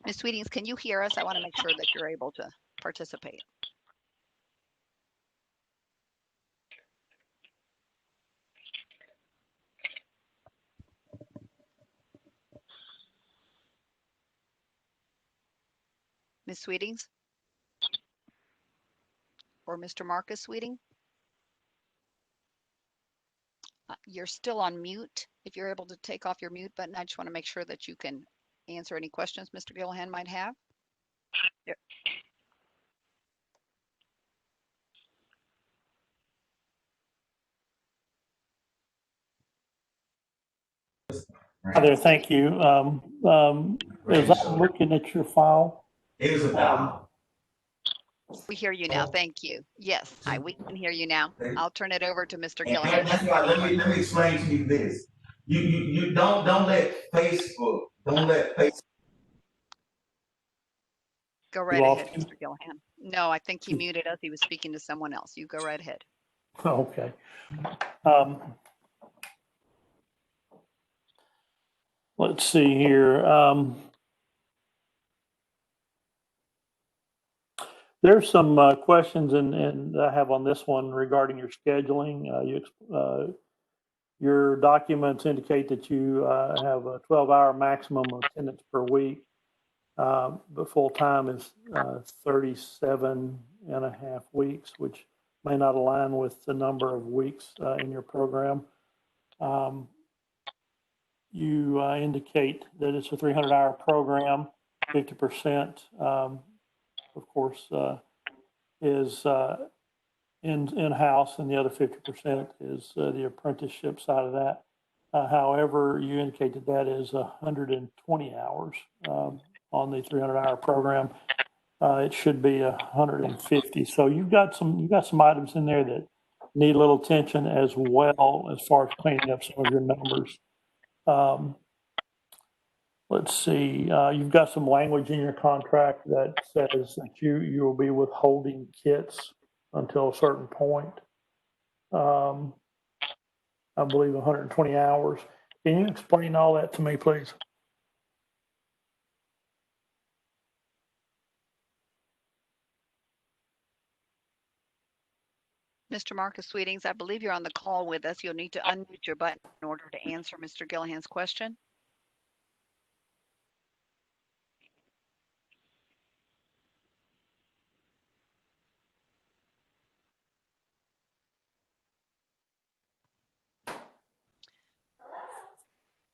Ms. Sweetings, can you hear us? I want to make sure that you're able to participate. Ms. Sweetings? Or Mr. Marcus Sweeting? You're still on mute. If you're able to take off your mute button, I just want to make sure that you can answer any questions Mr. Gillihan might have. Yep. Hi there, thank you. As I'm looking at your file, We hear you now. Thank you. Yes. Hi, we can hear you now. I'll turn it over to Mr. Gillihan. And that's why let me explain to you this. You don't let Facebook, Go right ahead, Mr. Gillihan. No, I think he muted us. He was speaking to someone else. You go right ahead. Okay. Let's see here. There's some questions and I have on this one regarding your scheduling. Your documents indicate that you have a 12-hour maximum attendance per week, but full time is 37 and a half weeks, which may not align with the number of weeks in your program. You indicate that it's a 300-hour program, 50%, of course, is in-house, and the other 50% is the apprenticeship side of that. However, you indicated that is 120 hours on the 300-hour program. It should be 150. So you've got some items in there that need a little attention as well as far as cleaning up some of your numbers. Let's see. You've got some language in your contract that says that you will be withholding kits until a certain point. I believe 120 hours. Can you explain all that to me, please? Mr. Marcus Sweetings, I believe you're on the call with us. You'll need to unmute your button in order to answer Mr. Gillihan's question.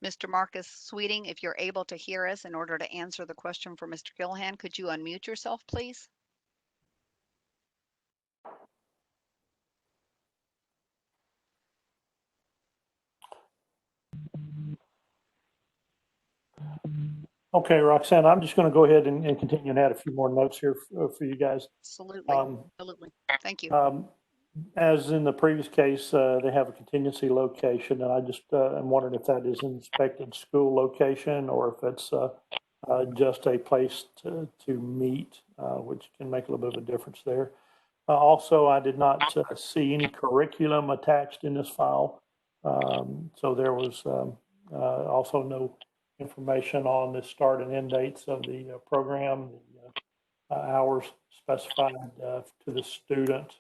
Mr. Marcus Sweeting, if you're able to hear us in order to answer the question for Mr. Gillihan, could you unmute yourself, please? Okay, Roxanne, I'm just going to go ahead and continue and add a few more notes here for you guys. Absolutely. Absolutely. Thank you. As in the previous case, they have a contingency location, and I just am wondering if that is an inspected school location or if it's just a place to meet. which can make a little bit of a difference there. Also, I did not see any curriculum attached in this file. So there was also no information on the start and end dates of the program, the hours specified to the student.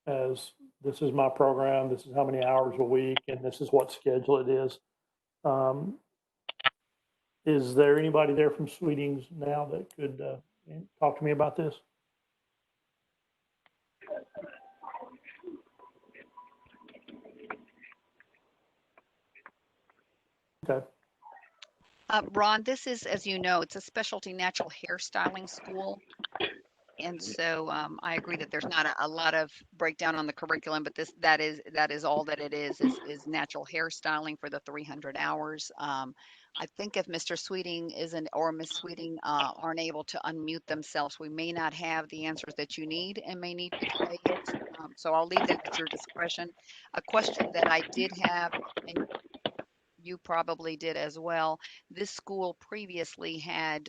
As this is my program, this is how many hours a week, and this is what schedule it is. Is there anybody there from Sweetings now that could talk to me about this? Okay. Ron, this is, as you know, it's a specialty natural hairstyling school. And so I agree that there's not a lot of breakdown on the curriculum, but that is all that it is natural hairstyling for the 300 hours. I think if Mr. Sweeting isn't or Miss Sweeting aren't able to unmute themselves, we may not have the answers that you need and may need to delay it. So I'll leave that at your discretion. A question that I did have, and you probably did as well. This school previously had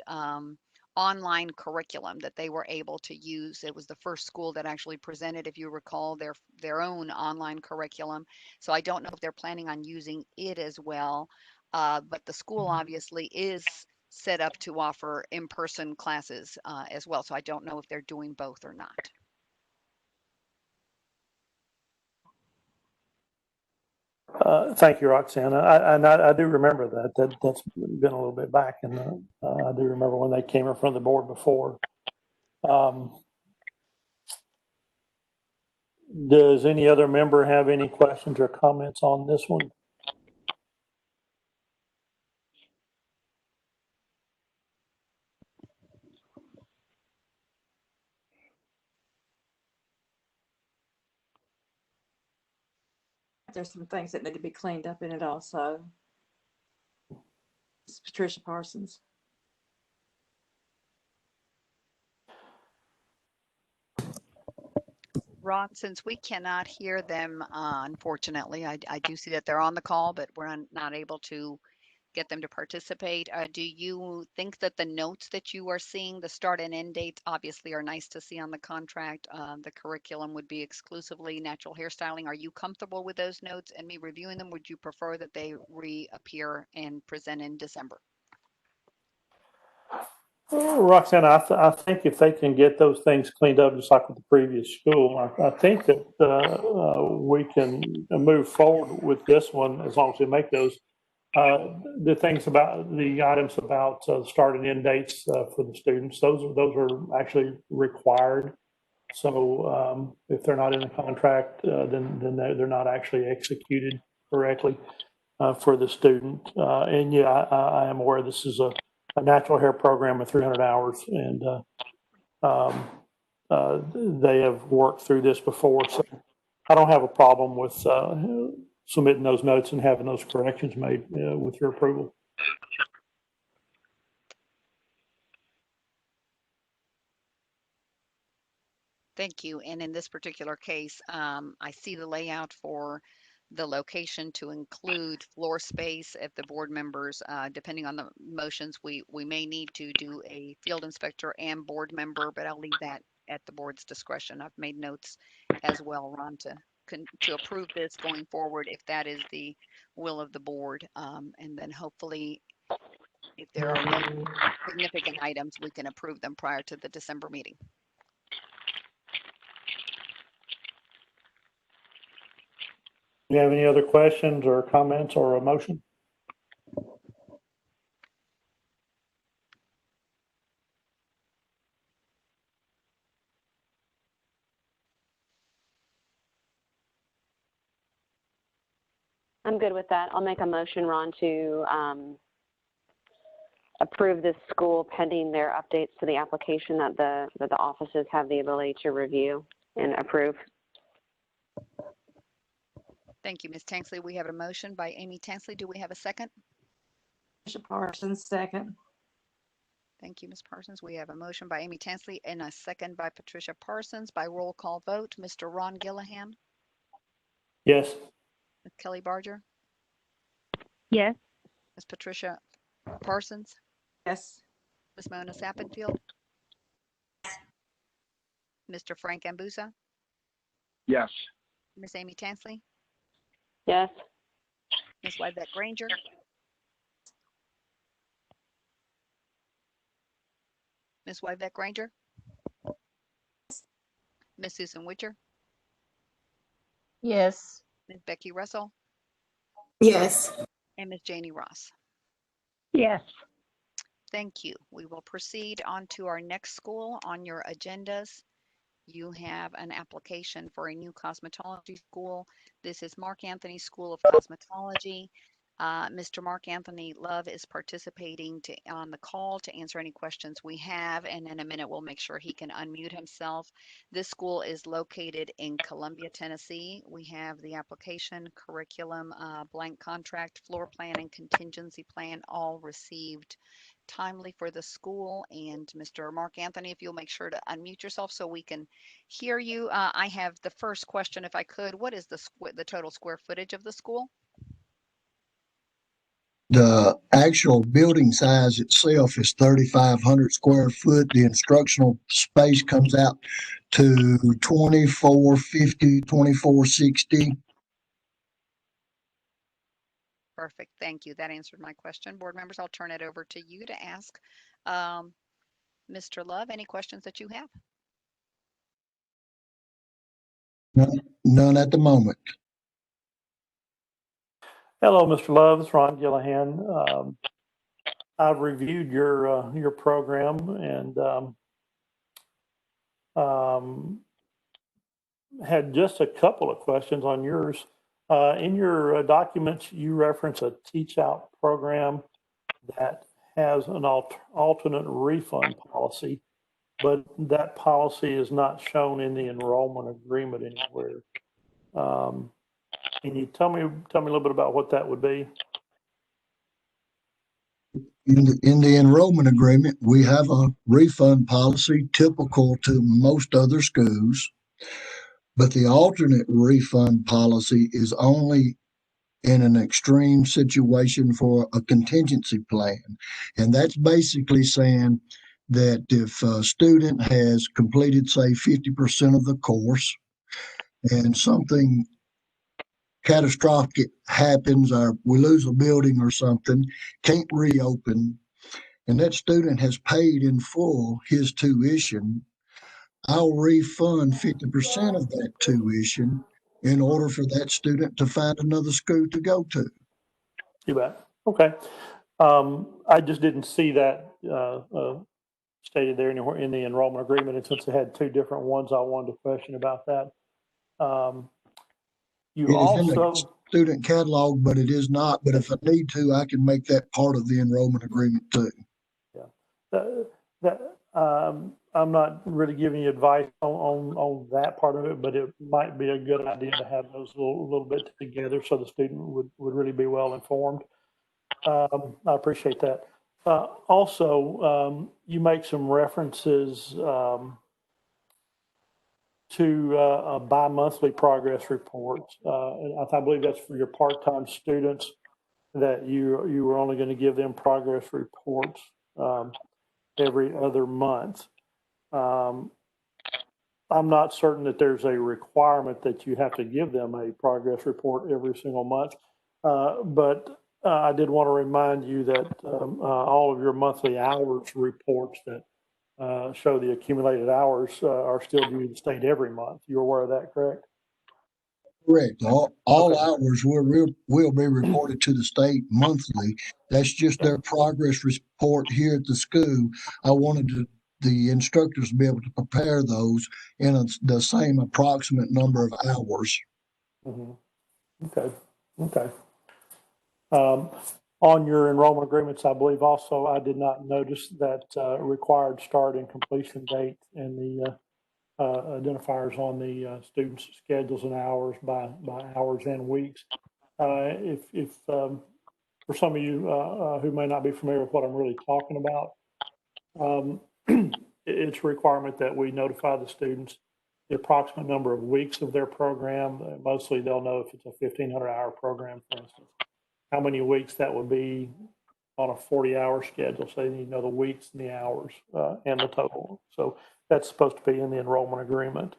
online curriculum that they were able to use. It was the first school that actually presented, if you recall, their own online curriculum. So I don't know if they're planning on using it as well. But the school obviously is set up to offer in-person classes as well. So I don't know if they're doing both or not. Thank you, Roxanne. I do remember that. That's been a little bit back, and I do remember when they came in front of the board before. Does any other member have any questions or comments on this one? There's some things that need to be cleaned up in it also. It's Patricia Parsons. Ron, since we cannot hear them, unfortunately, I do see that they're on the call, but we're not able to get them to participate. Do you think that the notes that you are seeing, the start and end dates, obviously are nice to see on the contract? The curriculum would be exclusively natural hairstyling. Are you comfortable with those notes and me reviewing them? Would you prefer that they reappear and present in December? Roxanne, I think if they can get those things cleaned up, just like with the previous school, I think that we can move forward with this one as long as we make those. The things about the items about start and end dates for the students, those are actually required. So if they're not in the contract, then they're not actually executed correctly for the student. And yeah, I am aware this is a natural hair program of 300 hours, and they have worked through this before. So I don't have a problem with submitting those notes and having those corrections made with your approval. Thank you. And in this particular case, I see the layout for the location to include floor space. If the board members, depending on the motions, we may need to do a field inspector and board member, but I'll leave that at the board's discretion. I've made notes as well, Ron, to approve this going forward if that is the will of the board. And then hopefully, if there are no significant items, we can approve them prior to the December meeting. Do you have any other questions or comments or a motion? I'm good with that. I'll make a motion, Ron, to approve this school pending their updates to the application that the offices have the ability to review and approve. Thank you, Ms. Tansley. We have a motion by Amy Tansley. Do we have a second? Patricia Parsons, second. Thank you, Ms. Parsons. We have a motion by Amy Tansley and a second by Patricia Parsons. By roll call vote, Mr. Ron Gillihan. Yes. Ms. Kelly Barger. Yes. Ms. Patricia Parsons. Yes. Ms. Mona Sappenfield, Mr. Frank Ambusa, Yes. Ms. Amy Tansley, Yes. Ms. Wybeck Granger, Ms. Wybeck Granger, Ms. Susan Witcher, Yes. Ms. Becky Russell, Yes. and Ms. Janie Ross. Yes. Thank you. We will proceed on to our next school on your agendas. You have an application for a new cosmetology school. This is Mark Anthony School of Cosmetology. Mr. Mark Anthony Love is participating on the call to answer any questions we have, and in a minute we'll make sure he can unmute himself. This school is located in Columbia, Tennessee. We have the application, curriculum, blank contract, floor plan, and contingency plan all received timely for the school. And Mr. Mark Anthony, if you'll make sure to unmute yourself so we can hear you. I have the first question, if I could. What is the total square footage of the school? The actual building size itself is 3,500 square foot. The instructional space comes out to 2,450, 2,460. Perfect. Thank you. That answered my question. Board members, I'll turn it over to you to ask Mr. Love any questions that you have. None at the moment. Hello, Mr. Love. It's Ron Gillihan. I've reviewed your program and had just a couple of questions on yours. In your documents, you reference a teach out program that has an alternate refund policy, but that policy is not shown in the enrollment agreement anywhere. Can you tell me a little bit about what that would be? In the enrollment agreement, we have a refund policy typical to most other schools, but the alternate refund policy is only in an extreme situation for a contingency plan. And that's basically saying that if a student has completed, say, 50% of the course and something catastrophic happens, or we lose a building or something, can't reopen, and that student has paid in full his tuition, I'll refund 50% of that tuition in order for that student to find another school to go to. You bet. Okay. I just didn't see that stated there anywhere in the enrollment agreement, and since it had two different ones, I wanted to question about that. You It is in also the student catalog, but it is not. But if I need to, I can make that part of the enrollment agreement too. I'm not really giving you advice on that part of it, but it might be a good idea to have those a little bit together so the student would really be well informed. I appreciate that. Also, you make some references to a bi-monthly progress report. And I believe that's for your part-time students, that you were only going to give them progress reports every other month. I'm not certain that there's a requirement that you have to give them a progress report every single month, but I did want to remind you that all of your monthly hours reports that show the accumulated hours are still due to the state every month. You're aware of that, correct? Correct. All hours will be reported to the state monthly. That's just their progress report here at the school. I wanted the instructors to be able to prepare those in the same approximate number of hours. Mm-hmm. Okay. On your enrollment agreements, I believe also I did not notice that required start and completion date and the identifiers on the students' schedules and hours by hours and weeks. If for some of you who may not be familiar with what I'm really talking about, it's a requirement that we notify the students the approximate number of weeks of their program. Mostly they'll know if it's a 1,500-hour program, for instance, how many weeks that would be on a 40-hour schedule, so you know the weeks and the hours and the total. So that's supposed to be in the enrollment agreement.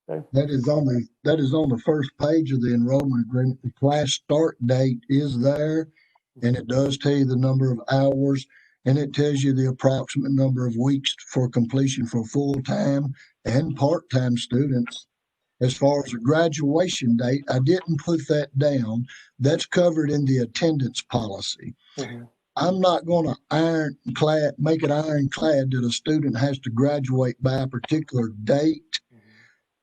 Okay. That is on the first page of the enrollment agreement. The class start date is there, and it does tell you the number of hours, and it tells you the approximate number of weeks for completion for full-time and part-time students. As far as a graduation date, I didn't put that down. That's covered in the attendance policy. I'm not going to make it ironclad that a student has to graduate by a particular date,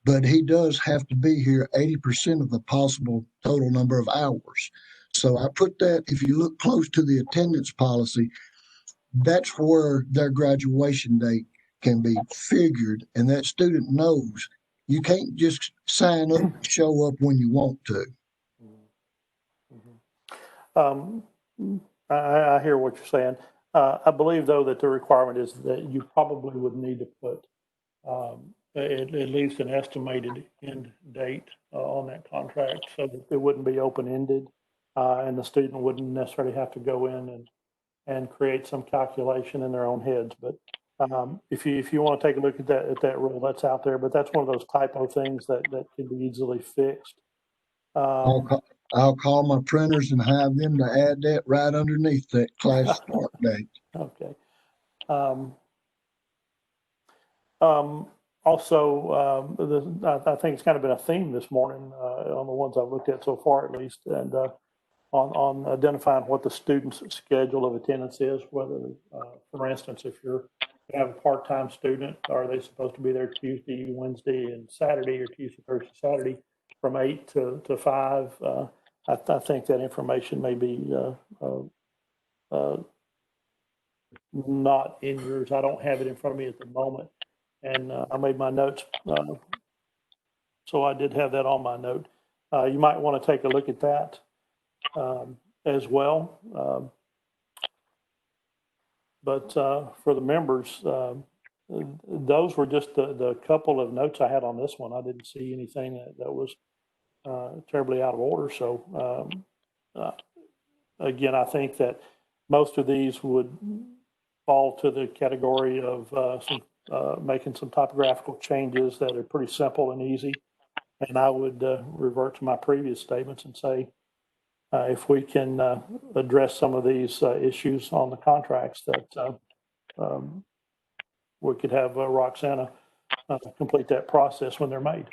but he does have to be here 80% of the possible total number of hours. So I put that, if you look close to the attendance policy, that's where their graduation date can be figured, and that student knows you can't just sign up and show up when you want to. I hear what you're saying. I believe, though, that the requirement is that you probably would need to put at least an estimated end date on that contract, so that it wouldn't be open-ended, and the student wouldn't necessarily have to go in and create some calculation in their own heads. But if you want to take a look at that rule, that's out there. But that's one of those typo things that can be easily fixed. I'll call my printers and have them to add that right underneath that class start date. Okay. Also, I think it's kind of been a theme this morning on the ones I've looked at so far, at least, and on identifying what the student's schedule of attendance is. Whether, for instance, if you have a part-time student, are they supposed to be there Tuesday, Wednesday, and Saturday, or Tuesday, Thursday, Saturday, from 8 to 5? I think that information may be not in yours. I don't have it in front of me at the moment. And I made my notes, so I did have that on my note. You might want to take a look at that as well. But for the members, those were just the couple of notes I had on this one. I didn't see anything that was terribly out of order. So again, I think that most of these would fall to the category of making some topographical changes that are pretty simple and easy. And I would revert to my previous statements and say, if we can address some of these issues on the contracts, that we could have Roxana complete that process when they're made.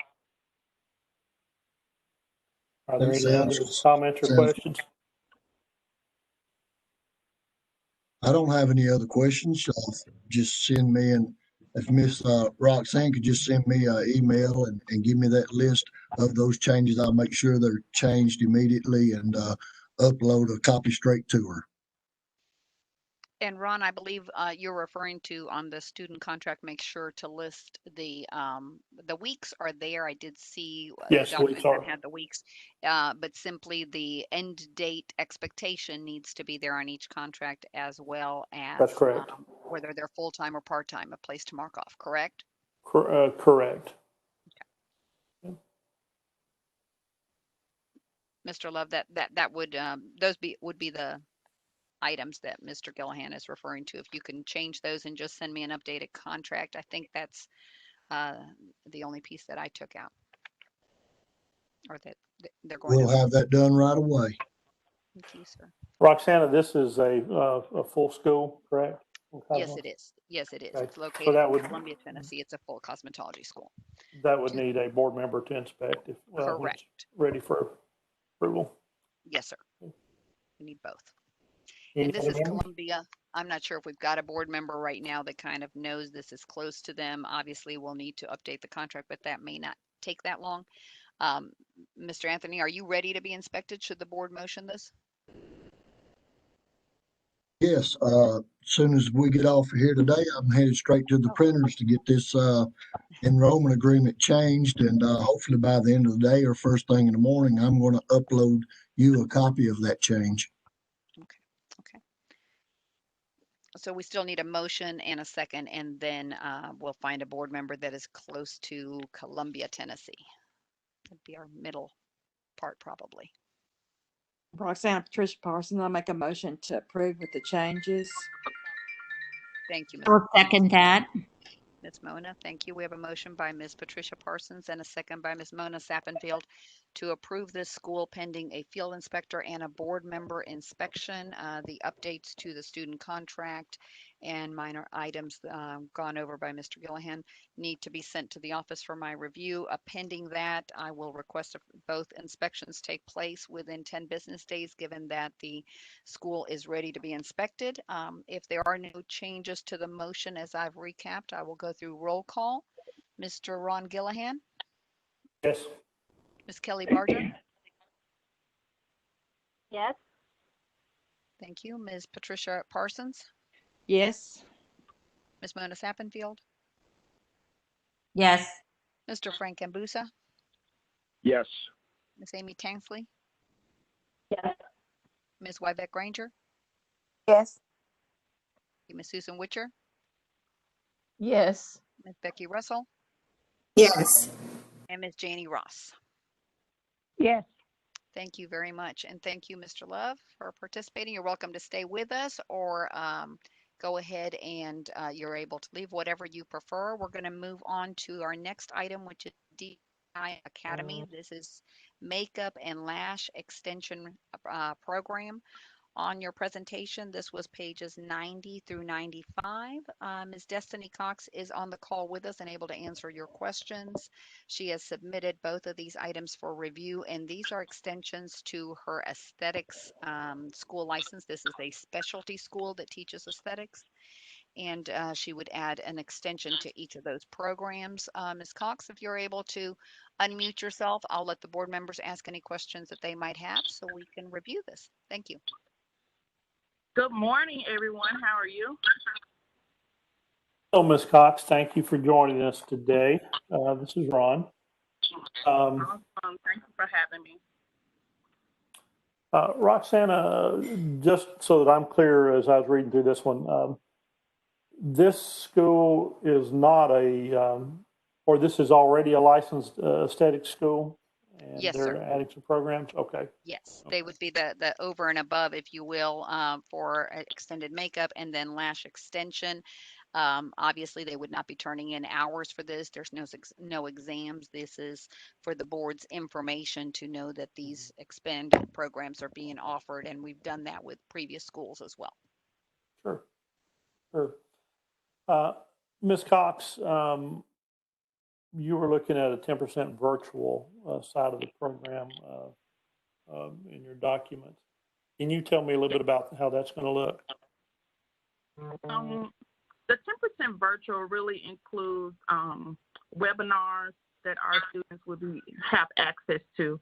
Are there any other comments or questions? I don't have any other questions. Just send me, and if Miss Roxanne could just send me an email and give me that list of those changes, I'll make sure they're changed immediately and upload a copy straight to her. And Ron, I believe you're referring to on the student contract, make sure to list the weeks are there. I did see the document that had the weeks, but simply the end date expectation needs to be there on each contract, as well as that's correct. Whether they're full-time or part-time, a place to mark off, correct? Correct. Okay. Mr. Love, that would those would be the items that Mr. Gillahan is referring to. If you can change those and just send me an updated contract, I think that's the only piece that I took out, or that they're going We'll have that done right away. Thank you, sir. Roxana, this is a full school, correct? Yes, it is. Yes, it is. Okay. It's located So in Columbia, Tennessee. It's a full cosmetology school. That would need a board member to inspect if Correct. it's ready for approval. Yes, sir. We need both. Any And this other is members? Columbia. I'm not sure if we've got a board member right now that kind of knows this is close to them. Obviously, we'll need to update the contract, but that may not take that long. Mr. Anthony, are you ready to be inspected? Should the board motion this? Yes, as soon as we get off here today, I'm headed straight to the printers to get this enrollment agreement changed, and hopefully by the end of the day or first thing in the morning, I'm going to upload you a copy of that change. Okay. So we still need a motion and a second, and then we'll find a board member that is close to Columbia, Tennessee. That'd be our middle part, probably. Roxanne Patricia Parsons, I make a motion to approve with the changes. Thank you, Ms. I'll second that. Ms. Mona. Thank you. We have a motion by Ms. Patricia Parsons and a second by Ms. Mona Sappenfield to approve this school pending a field inspector and a board member inspection. The updates to the student contract and minor items gone over by Mr. Gillihan need to be sent to the office for my review. Pending that, I will request both inspections take place within 10 business days, given that the school is ready to be inspected. If there are no changes to the motion as I've recapped, I will go through roll call. Mr. Ron Gillihan, Yes. Ms. Kelly Barger, Yes. thank you. Ms. Patricia Parsons, Yes. Ms. Mona Sappenfield, Yes. Mr. Frank Ambusa, Yes. Ms. Amy Tansley, Yes. Ms. Wybeck Granger, Yes. Ms. Susan Witcher, Yes. Ms. Becky Russell, Yes. and Ms. Janie Ross. Yes. Thank you very much. And thank you, Mr. Love, for participating. You're welcome to stay with us or go ahead and you're able to leave, whatever you prefer. We're going to move on to our next item, which is DI Academy. This is Makeup and Lash Extension Program. On your presentation, this was pages 90 through 95. Ms. Destiny Cox is on the call with us and able to answer your questions. She has submitted both of these items for review, and these are extensions to her aesthetics school license. This is a specialty school that teaches aesthetics, and she would add an extension to each of those programs. Ms. Cox, if you're able to unmute yourself, I'll let the board members ask any questions that they might have so we can review this. Thank you. Good morning, everyone. How are you? So, Ms. Cox, thank you for joining us today. This is Ron. Awesome. Thank you for having me. Roxana, just so that I'm clear as I was reading through this one, this school is not or this is already a licensed aesthetic school? And Yes, they're sir. adding some programs? Okay. Yes, they would be the over and above, if you will, for extended makeup and then lash extension. Obviously, they would not be turning in hours for this. There's no exams. This is for the board's information to know that these expanded programs are being offered, and we've done that with previous schools as well. Sure. Sure. Ms. Cox, you were looking at a 10% virtual side of the program in your document. Can you tell me a little bit about how that's going to look? The 10% virtual really includes webinars that our students would have access to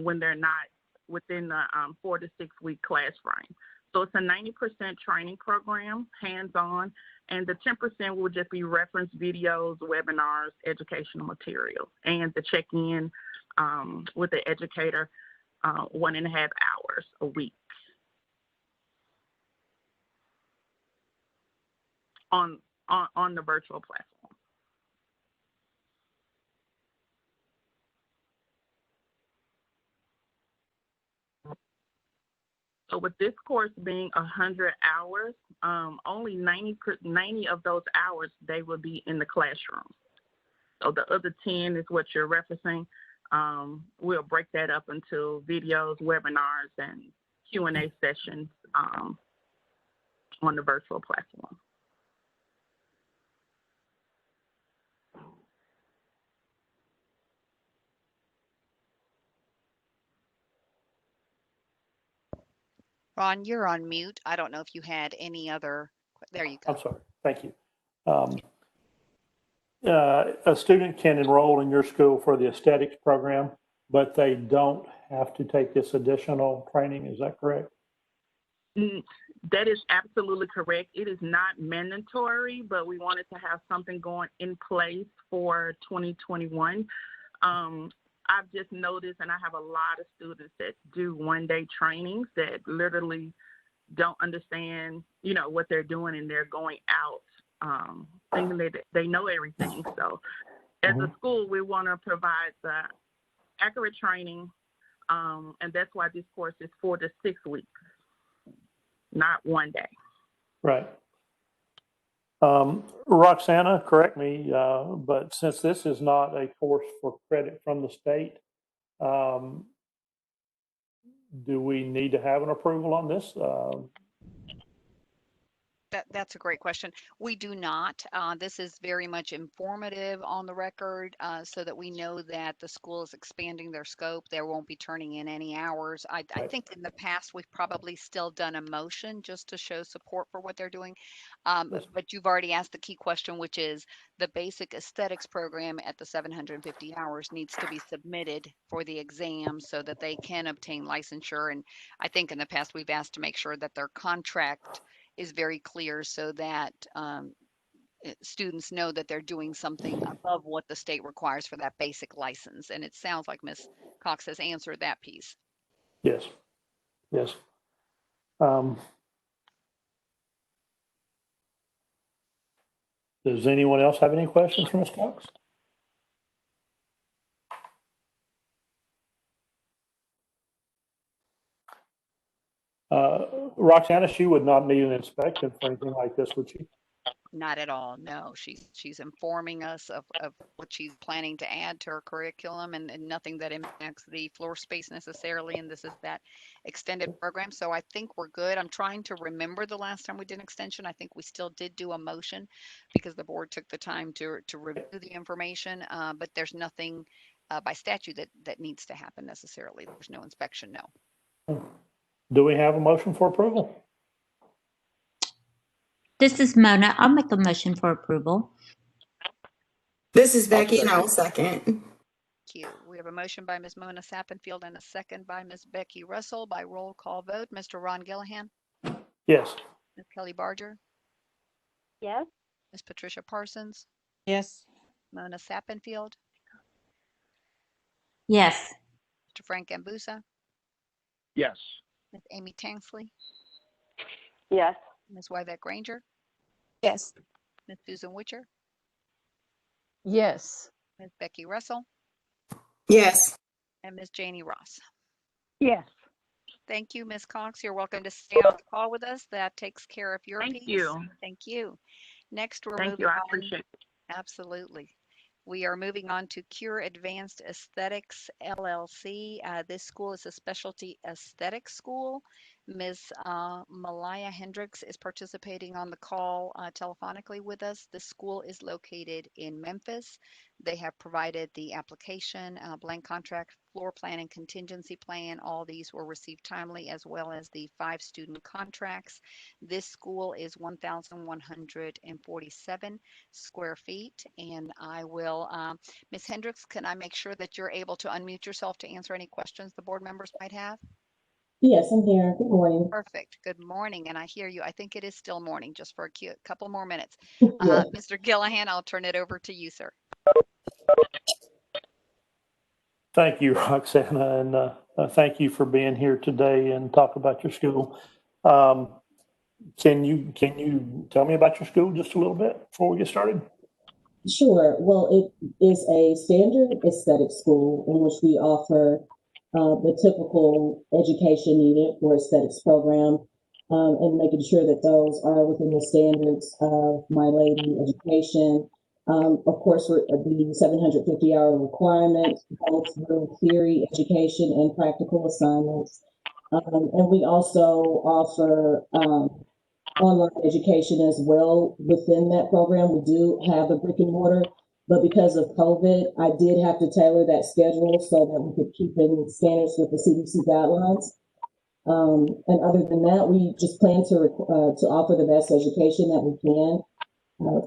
when they're not within the 4 to 6 week class frame. So it's a 90% training program, hands-on, and the 10% will just be reference videos, webinars, educational material, and the check-in with the educator 1.5 hours a week on the virtual platform. So with this course being 100 hours, only 90 of those hours, they will be in the classroom. So the other 10 is what you're referencing. We'll break that up into videos, webinars, and Q&A sessions on the virtual platform. Ron, you're on mute. I don't know if you had any other. There you go. I'm sorry. Thank you. A student can enroll in your school for the aesthetics program, but they don't have to take this additional training. Is that correct? That is absolutely correct. It is not mandatory, but we wanted to have something going in place for 2021. I've just noticed, and I have a lot of students that do one-day trainings that literally don't understand, what they're doing, and they're going out thinking that they know everything. So as a school, we want to provide the accurate training And that's why this course is 4 to 6 weeks, not 1 day. Right. Roxana, correct me, but since this is not a course for credit from the state, do we need to have an approval on this? That's a great question. We do not. This is very much informative on the record, so that we know that the school is expanding their scope. They won't be turning in any hours. I think in the past we've probably still done a motion just to show support for what they're doing. But you've already asked the key question, which is the basic aesthetics program at the 750 hours needs to be submitted for the exam so that they can obtain licensure. And I think in the past we've asked to make sure that their contract is very clear so that students know that they're doing something above what the state requires for that basic license. And it sounds like Ms. Cox has answered that piece. Yes. Yes. Does anyone else have any questions for Ms. Cox? Roxana, she would not need an inspection for anything like this, would she? Not at all. No, she's informing us of what she's planning to add to her curriculum and nothing that impacts the floor space necessarily. And this is that extended program. So I think we're good. I'm trying to remember the last time we did an extension. I think we still did do a motion because the board took the time to review the information. But there's nothing by statute that needs to happen necessarily. There's no inspection, no. Do we have a motion for approval? This is Mona. I'll make a motion for approval. This is Becky, and I'll second. Thank you. We have a motion by Ms. Mona Sappenfield and a second by Ms. Becky Russell by roll call vote. Mr. Ron Gillihan? Yes. Ms. Kelly Barger? Yes. Ms. Patricia Parsons? Yes. Mona Sappenfield? Yes. Mr. Frank Ambusa? Yes. Ms. Amy Tansley? Yes. Ms. Wyvette Granger? Yes. Ms. Susan Witcher? Yes. Ms. Becky Russell? Yes. And Ms. Janie Ross? Yes. Thank you, Ms. Cox. You're welcome to stay on the call with us. That takes care of your piece. Thank you. Thank you. Next, we're Thank moving you. I on. appreciate it. Absolutely. We are moving on to Cure Advanced Aesthetics LLC. This school is a specialty aesthetics school. Ms. Malaya Hendricks is participating on the call telephonically with us. The school is located in Memphis. They have provided the application, blank contract, floor plan, and contingency plan. All these were received timely, as well as the 5 student contracts. This school is 1,147 square feet, and I will, Ms. Hendricks, can I make sure that you're able to unmute yourself to answer any questions the board members might have? Yes, I'm here. Good morning. Perfect. Good morning. And I hear you. I think it is still morning, just for a couple more minutes. Yes. Mr. Gillihan, I'll turn it over to you, sir. Thank you, Roxana, and thank you for being here today and talk about your school. Can you tell me about your school just a little bit before we get started? Sure. Well, it is a standard aesthetic school in which we offer the typical education needed for aesthetics program, and making sure that those are within the standards of My Lady education. Of course, the 750-hour requirement, both through theory education and practical assignments. And we also offer online education as well within that program. We do have a brick and mortar, but because of COVID, I did have to tailor that schedule so that we could keep in standards with the CDC guidelines. And other than that, we just plan to offer the best education that we can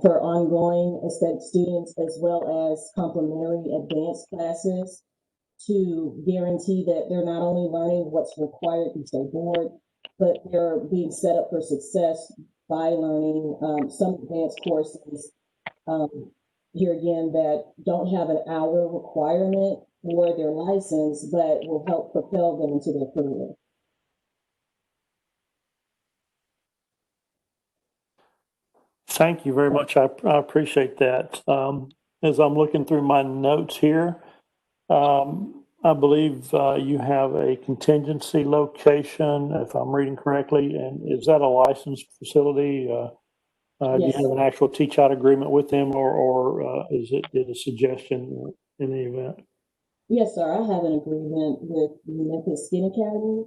for ongoing aesthetic students, as well as complementary advanced classes to guarantee that they're not only learning what's required to stay board, but they're being set up for success by learning some advanced courses here again that don't have an hour requirement for their license, but will help propel them into their career. Thank you very much. I appreciate that. As I'm looking through my notes here, I believe you have a contingency location, if I'm reading correctly, and is that a licensed facility? Do you Yes, have an actual teach-out agreement with them, or is it a suggestion in the event? yes, sir. I have an agreement with the Memphis Skin Academy.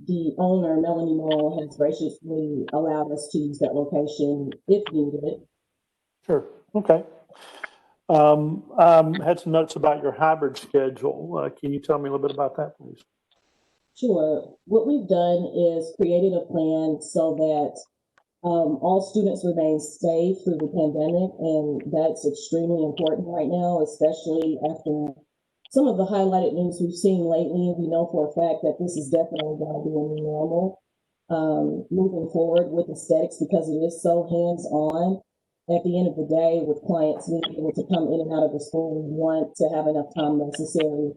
The owner, Melanie Moore, has graciously allowed us to use that location if needed. Sure. Okay. Had some notes about your hybrid schedule. Can you tell me a little bit about that, please? Sure. What we've done is created a plan so that all students remain safe through the pandemic, and that's extremely important right now, especially after some of the highlighted news we've seen lately. We know for a fact that this is definitely going to be a new normal moving forward with aesthetics because it is so hands-on. At the end of the day, with clients being able to come in and out of the school, we want to have enough time necessary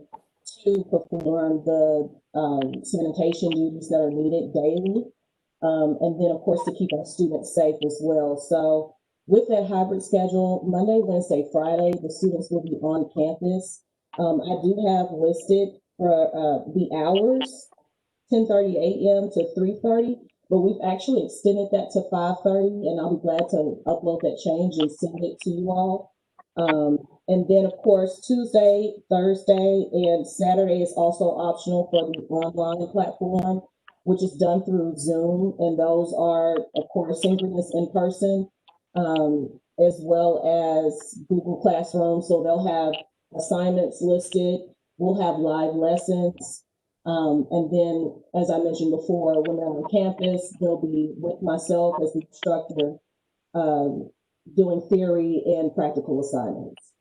to perform the sanitation duties that are needed daily. And then, of course, to keep our students safe as well. So with that hybrid schedule, Monday, Wednesday, Friday, the students will be on campus. I do have listed for the hours, 10:30 a.m. to 3:30, but we've actually extended that to 5:30, and I'll be glad to upload that change and send it to you all. And then, of course, Tuesday, Thursday, and Saturday is also optional for the online platform, which is done through Zoom, and those are, of course, synchronous in person, as well as Google Classroom. So they'll have assignments listed. We'll have live lessons. And then, as I mentioned before, when they're on campus, they'll be with myself as the instructor, doing theory and practical assignments.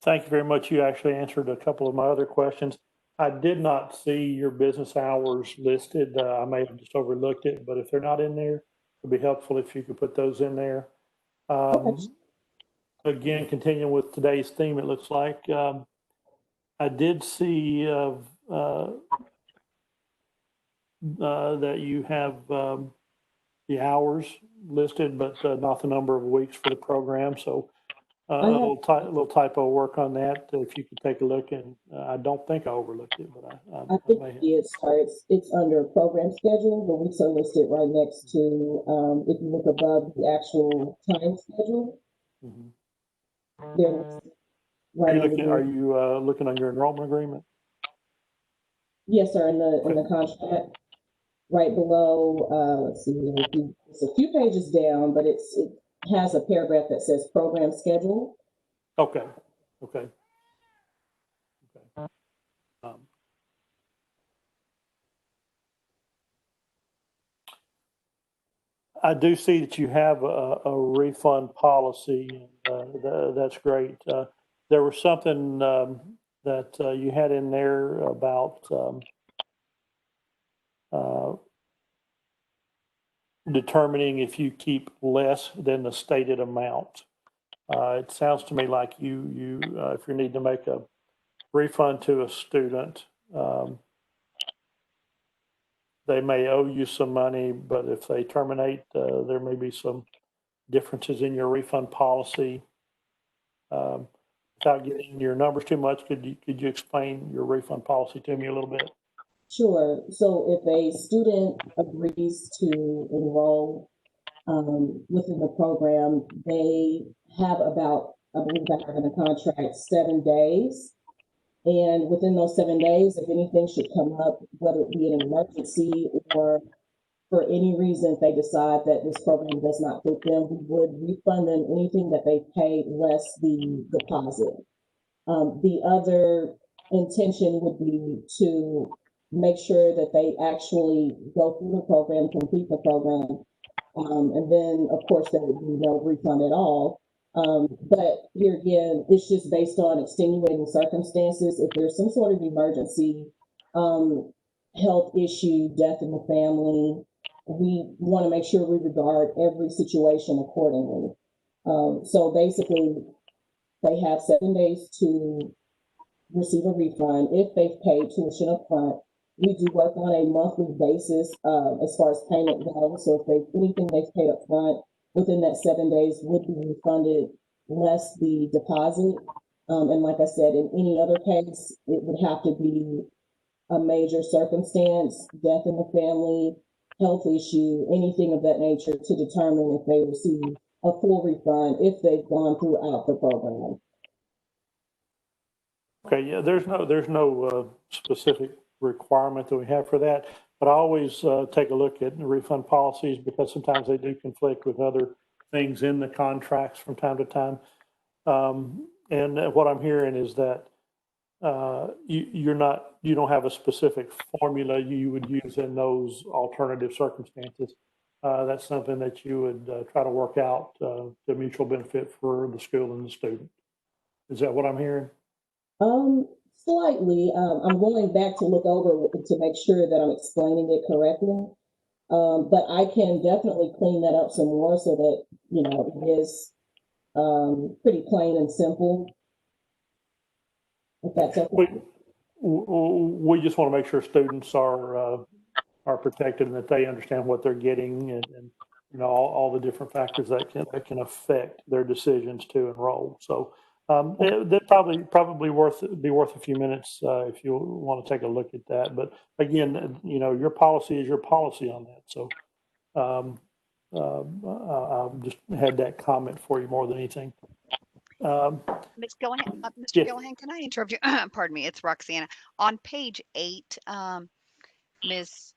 Thank you very much. You actually answered a couple of my other questions. I did not see your business hours listed. I may have just overlooked it, but if they're not in there, it'd be helpful if you could put those in there. Again, continuing with today's theme, it looks like I did see that you have the hours listed, but not the number of weeks for the program. So a little typo work on that. If you could take a look, and I don't think I overlooked it, but I think it starts. It's under program schedule. The weeks are listed right next to, if you look above the actual time schedule. They're right are you looking on your enrollment agreement? Yes, sir. In the contract, right below. Let's see here. It's a few pages down, but it has a paragraph that says program schedule. Okay. Okay. I do see that you have a refund policy. That's great. There was something that you had in there about determining if you keep less than the stated amount. It sounds to me like if you need to make a refund to a student, they may owe you some money, but if they terminate, there may be some differences in your refund policy. Without getting your numbers too much, could you explain your refund policy to me a little bit? Sure. So if a student agrees to enroll within the program, they have about, I believe I have in the contract, 7 days. And within those 7 days, if anything should come up, whether it be an emergency or for any reason, if they decide that this program does not fit them, we would refund them anything that they paid less the deposit. The other intention would be to make sure that they actually go through the program, complete the program, and then, of course, there would be no refund at all. But here again, it's just based on extenuating circumstances. If there's some sort of emergency, health issue, death in the family, we want to make sure we regard every situation accordingly. So basically, they have 7 days to receive a refund if they've paid tuition up front. We do work on a monthly basis as far as payment goes. So if anything they've paid up front within that 7 days would be refunded less the deposit. And like I said, in any other case, it would have to be a major circumstance, death in the family, health issue, anything of that nature to determine if they receive a full refund if they've gone throughout the program. Okay, yeah, there's no specific requirement that we have for that, but I always take a look at the refund policies because sometimes they do conflict with other things in the contracts from time to time. And what I'm hearing is that you don't have a specific formula you would use in those alternative circumstances. That's something that you would try to work out to mutual benefit for the school and the student. Is that what I'm hearing? Slightly. I'm going back to look over to make sure that I'm explaining it correctly. But I can definitely clean that up some more so that, it is pretty plain and simple. If that's okay. We just want to make sure students are protected and that they understand what they're getting and all the different factors that can affect their decisions to enroll. So that probably be worth a few minutes if you want to take a look at that. But again, your policy is your policy on that. So I just had that comment for you more than anything. Ms. Gillihan, Mr. Yes. Gillihan, can I interrupt you? Pardon me, it's Roxana. On page 8, Ms.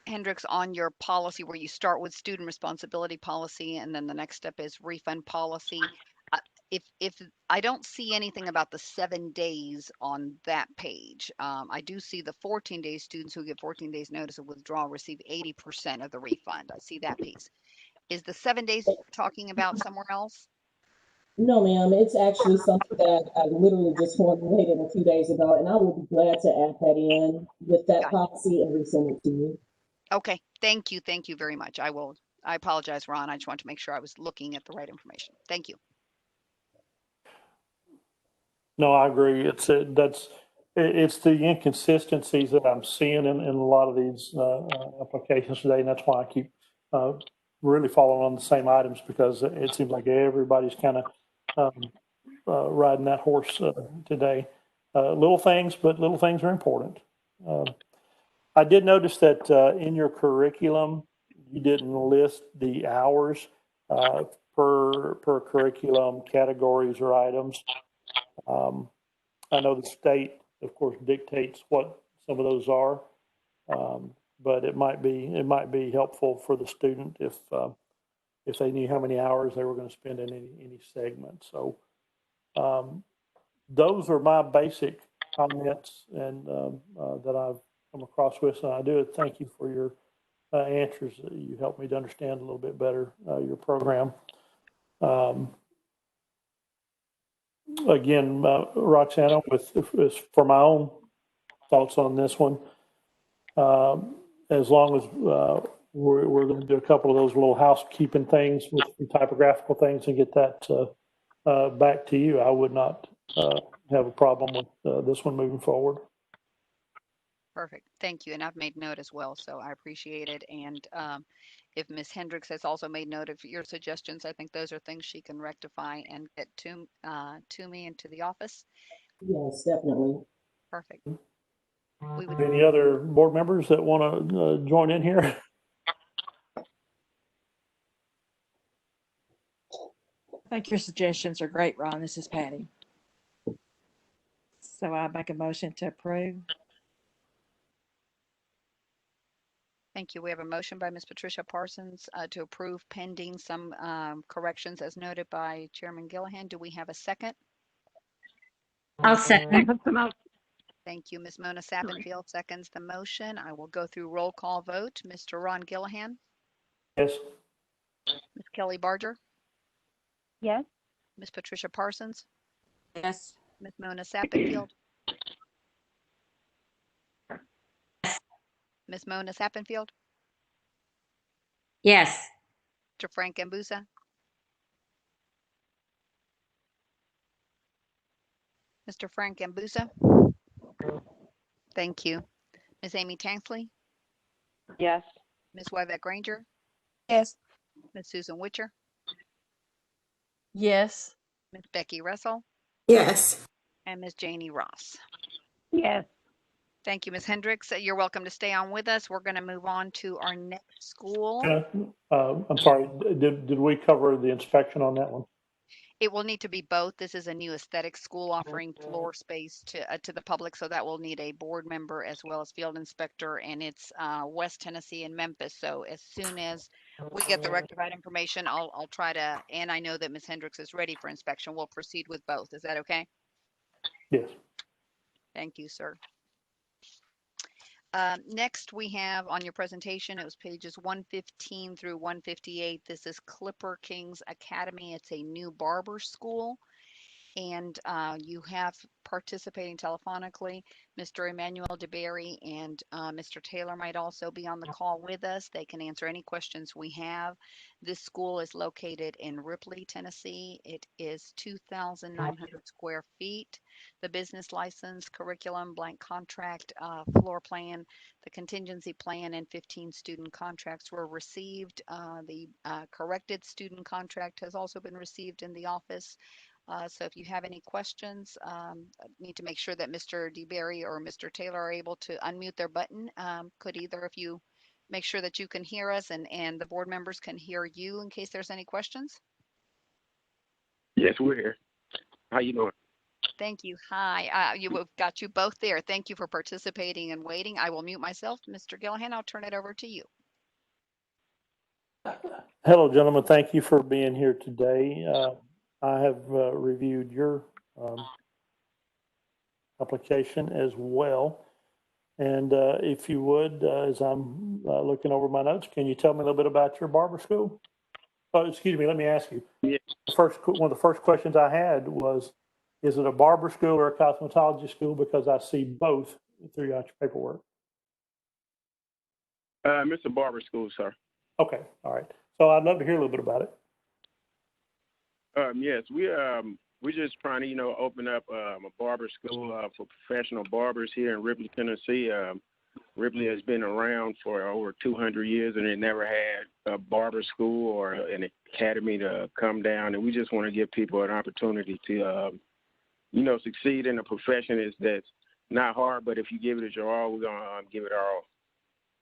Hendricks, on your policy where you start with student responsibility policy and then the next step is refund policy. If I don't see anything about the 7 days on that page, I do see the 14 days students who get 14 days notice of withdrawal receive 80% of the refund. I see that piece. Is the 7 days talking about somewhere else? No, ma'am, it's actually something that I literally just formulated a few days ago, and I will be glad to add that in with that policy and resend it to you. Okay, thank you very much. I apologize, Ron. I just want to make sure I was looking at the right information. Thank you. No, I agree. It's the inconsistencies that I'm seeing in a lot of these applications today, and that's why I keep really following on the same items because it seems like everybody's kind of riding that horse today. Little things, but little things are important. I did notice that in your curriculum, you didn't list the hours per curriculum categories or items. I know the state, of course, dictates what some of those are, but it might be helpful for the student if they knew how many hours they were going to spend in any segment. So those are my basic comments and that I've come across with, and I do thank you for your answers. You helped me to understand a little bit better your program. Again, Roxana, for my own thoughts on this one, as long as we're going to do a couple of those little housekeeping things with some typographical things and get that back to you, I would not have a problem with this one moving forward. Perfect. Thank you. And I've made note as well, so I appreciate it. And if Ms. Hendricks has also made note of your suggestions, I think those are things she can rectify and get to me and to the office. Yes, definitely. Perfect. Any other board members that want to join in here? I think your suggestions are great, Ron. This is Patty. So I make a motion to approve. Thank you. We have a motion by Ms. Patricia Parsons to approve pending some corrections as noted by Chairman Gillihan. Do we have a second? I'll second. Thank you. Ms. Mona Sappenfield seconds the motion. I will go through roll call vote. Mr. Ron Gillihan? Yes. Ms. Kelly Barger? Yes. Ms. Patricia Parsons? Yes. Ms. Mona Sappenfield? Ms. Mona Sappenfield? Yes. Mr. Frank Ambusa? Mr. Frank Ambusa? Thank you. Ms. Amy Tansley? Yes. Ms. Wyvette Granger? Yes. Ms. Susan Witcher? Yes. Ms. Becky Russell, Yes. and Ms. Janie Ross. Yes. Thank you, Ms. Hendricks. You're welcome to stay on with us. We're going to move on to our next school. I'm sorry, did we cover the inspection on that one? It will need to be both. This is a new aesthetic school offering floor space to the public, so that will need a board member as well as field inspector, and it's West Tennessee and Memphis. So as soon as we get the rectified information, I'll try to, and I know that Ms. Hendricks is ready for inspection. We'll proceed with both. Is that okay? Yes. Thank you, sir. Next, we have on your presentation, it was pages 115 through 158. This is Clipper Kings Academy. It's a new barber school. And you have participating telephonically, Mr. Emmanuel DeBerry and Mr. Taylor might also be on the call with us. They can answer any questions we have. This school is located in Ripley, Tennessee. It is 2,900 square feet. The business license, curriculum, blank contract, floor plan, the contingency plan, and 15 student contracts were received. The corrected student contract has also been received in the office. So if you have any questions, need to make sure that Mr. DeBerry or Mr. Taylor are able to unmute their button. Could either of you make sure that you can hear us and the board members can hear you in case there's any questions? Yes, we're here. How you doing? Thank you. Hi. We've got you both there. Thank you for participating and waiting. I will mute myself. Mr. Gillahan, I'll turn it over to you. Hello, gentlemen. Thank you for being here today. I have reviewed your application as well. And if you would, as I'm looking over my notes, can you tell me a little bit about your barber school? Oh, excuse me, let me ask you. Yeah. One of the first questions I had was, is it a barber school or a cosmetology school? Because I see both throughout your paperwork. It's a barber school, sir. Okay, all right. So I'd love to hear a little bit about it. Yes, we're just trying to, open up a barber school for professional barbers here in Ripley, Tennessee. Ripley has been around for over 200 years, and it never had a barber school or an academy to come down. And we just want to give people an opportunity to, succeed in a profession that's not hard, but if you give it your all, we're going to give it our all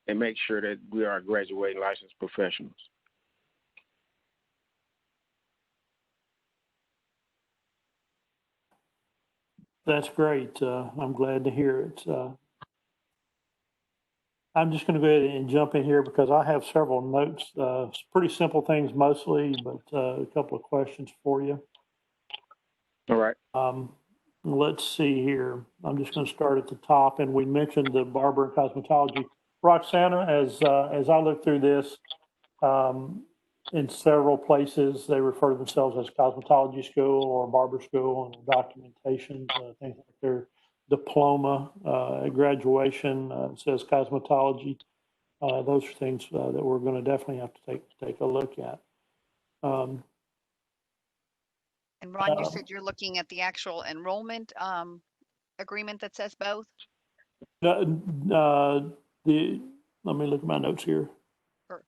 and make sure that we are graduating licensed professionals. That's great. I'm glad to hear it. I'm just going to go ahead and jump in here because I have several notes, pretty simple things mostly, but a couple of questions for you. All right. Let's see here. I'm just going to start at the top, and we mentioned the barber and cosmetology. Roxana, as I look through this, in several places they refer to themselves as cosmetology school or barber school, and their documentation, things like their diploma, graduation says cosmetology. Those are things that we're going to definitely have to take a look at. And Ron, you said you're looking at the actual enrollment agreement that says both? Let me look at my notes here. Sure.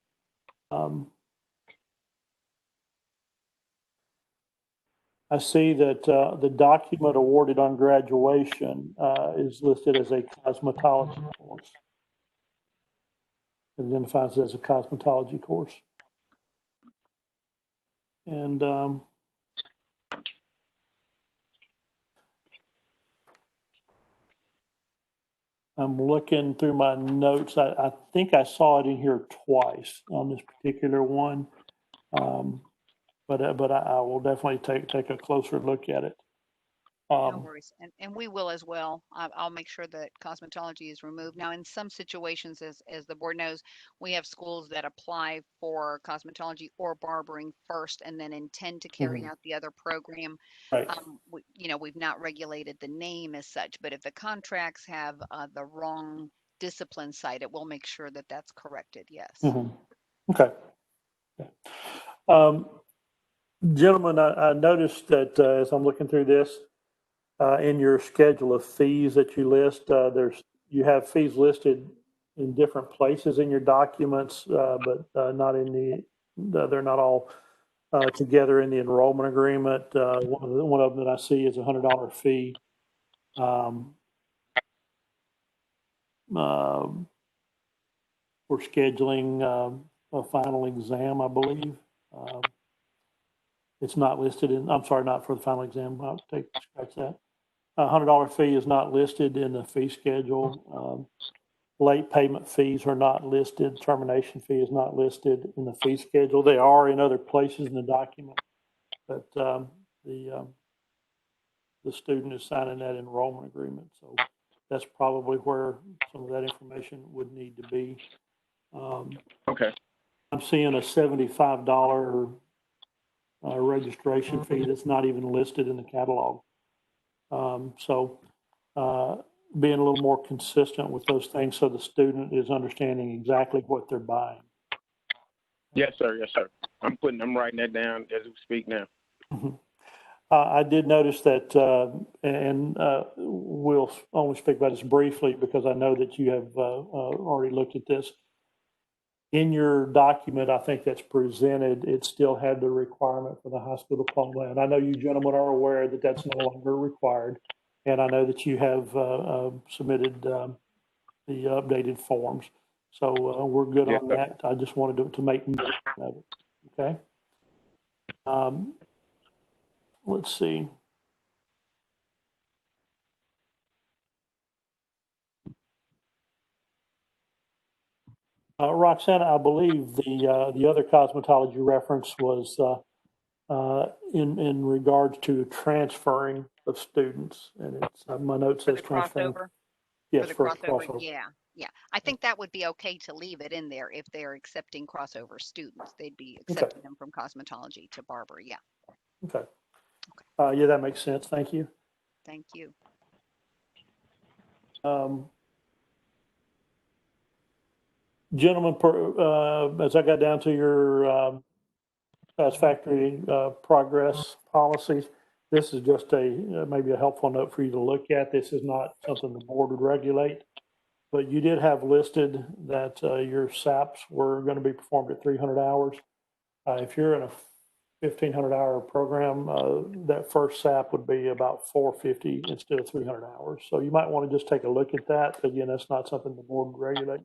I see that the document awarded on graduation is listed as a cosmetology course. It identifies it as a cosmetology course. And I'm looking through my notes. I think I saw it in here twice on this particular one. But I will definitely take a closer look at it. No worries. And we will as well. I'll make sure that cosmetology is removed. Now, in some situations, as the board knows, we have schools that apply for cosmetology or barbering first and then intend to carry out the other program. Right. We've not regulated the name as such, but if the contracts have the wrong discipline cited, we'll make sure that that's corrected. Yes. Okay. Gentlemen, I noticed that as I'm looking through this, in your schedule of fees that you list, you have fees listed in different places in your documents, but not in they're not all together in the enrollment agreement. One of them that I see is a $100 fee. For scheduling a final exam, I believe. It's not listed in, I'm sorry, not for the final exam. I'll scratch that. $100 fee is not listed in the fee schedule. Late payment fees are not listed. Termination fee is not listed in the fee schedule. They are in other places in the document, but the student is signing that enrollment agreement. So that's probably where some of that information would need to be. Okay. I'm seeing a $75 registration fee that's not even listed in the catalog. Being a little more consistent with those things so the student is understanding exactly what they're buying. Yes, sir. Yes, sir. I'm writing that down as we speak now. Mm-hmm. I did notice that, and we'll only speak about this briefly because I know that you have already looked at this. In your document, I think that's presented, it still had the requirement for the high school diploma. And I know you gentlemen are aware that that's no longer required. And I know that you have submitted the updated forms. So we're good on that. I just wanted to make note of it. Okay. Let's see. Roxana, I believe the other cosmetology reference was in regards to transferring of students, and it's my note says transferring. Crossover. Yes, for the for crossover. Yeah. I think that would be okay to leave it in there if they're accepting crossover students. They'd be accepting them from cosmetology to barber. Yeah. Okay. Yeah, that makes sense. Thank you. Thank you. Gentlemen, as I got down to your satisfactory progress policies, this is just maybe a helpful note for you to look at. This is not something the board would regulate, but you did have listed that your SAPs were going to be performed at 300 hours. If you're in a 1,500-hour program, that first SAP would be about 450 instead of 300 hours. So you might want to just take a look at that. Again, that's not something the board would regulate.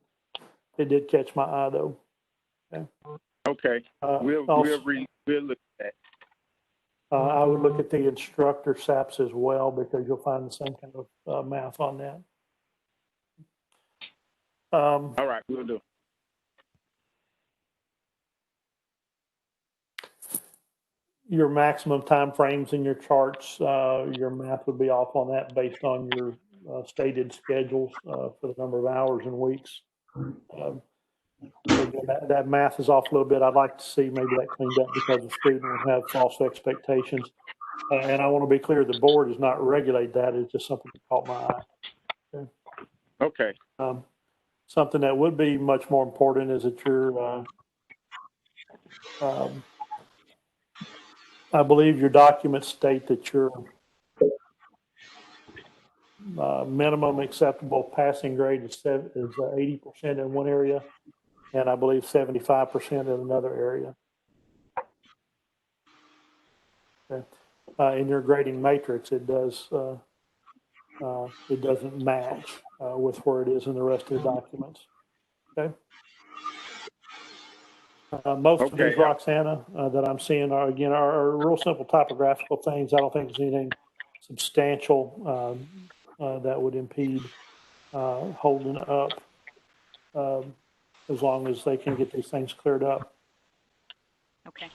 It did catch my eye, though. Okay. We'll look at that. I would look at the instructor SAPs as well because you'll find the same kind of math on that. All right, we'll do. Your maximum time frames in your charts, your math would be off on that based on your stated schedules for the number of hours and weeks. Again, that math is off a little bit. I'd like to see maybe that cleaned up because the student would have false expectations. And I want to be clear, the board does not regulate that. It's just something that caught my eye. Okay. Something that would be much more important is that you're, I believe your documents state that your minimum acceptable passing grade is 80% in one area, and I believe 75% in another area. Okay. In your grading matrix, it doesn't match with where it is in the rest of the documents. Okay. Most of these, Roxana, that I'm seeing are real simple typographical things. I don't think there's anything substantial that would impede holding up as long as they can get these things cleared up. Okay.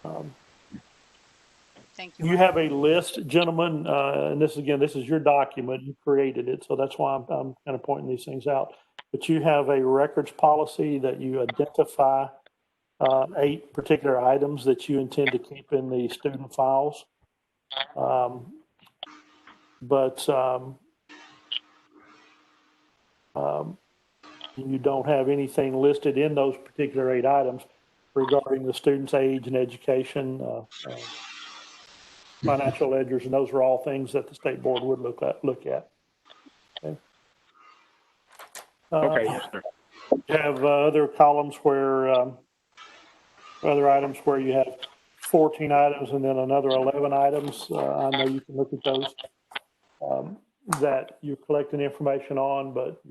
Thank you. You have a list, gentlemen, and this is your document. You created it, so that's why I'm kind of pointing these things out. But you have a records policy that you identify 8 particular items that you intend to keep in the student files. You don't have anything listed in those particular 8 items regarding the student's age and education, financial ledgers, and those are all things that the state board would look at. Okay. Okay, yes, sir. You have other columns where, other items where you have 14 items and then another 11 items. I know you can look at those that you're collecting information on, but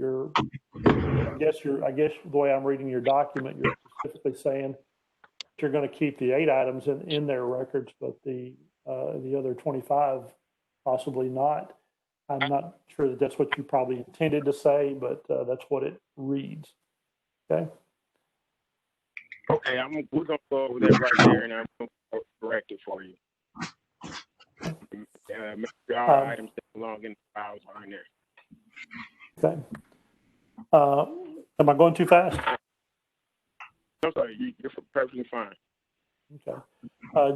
I guess the way I'm reading your document, you're specifically saying you're going to keep the 8 items in their records, but the other 25 possibly not. I'm not sure that that's what you probably intended to say, but that's what it reads. Okay. Okay, we're gonna go over that right there, and I'm gonna correct it for you. Make sure all items that belong in the files are in there. Okay. Am I going too fast? I'm sorry, you're perfectly fine. Okay.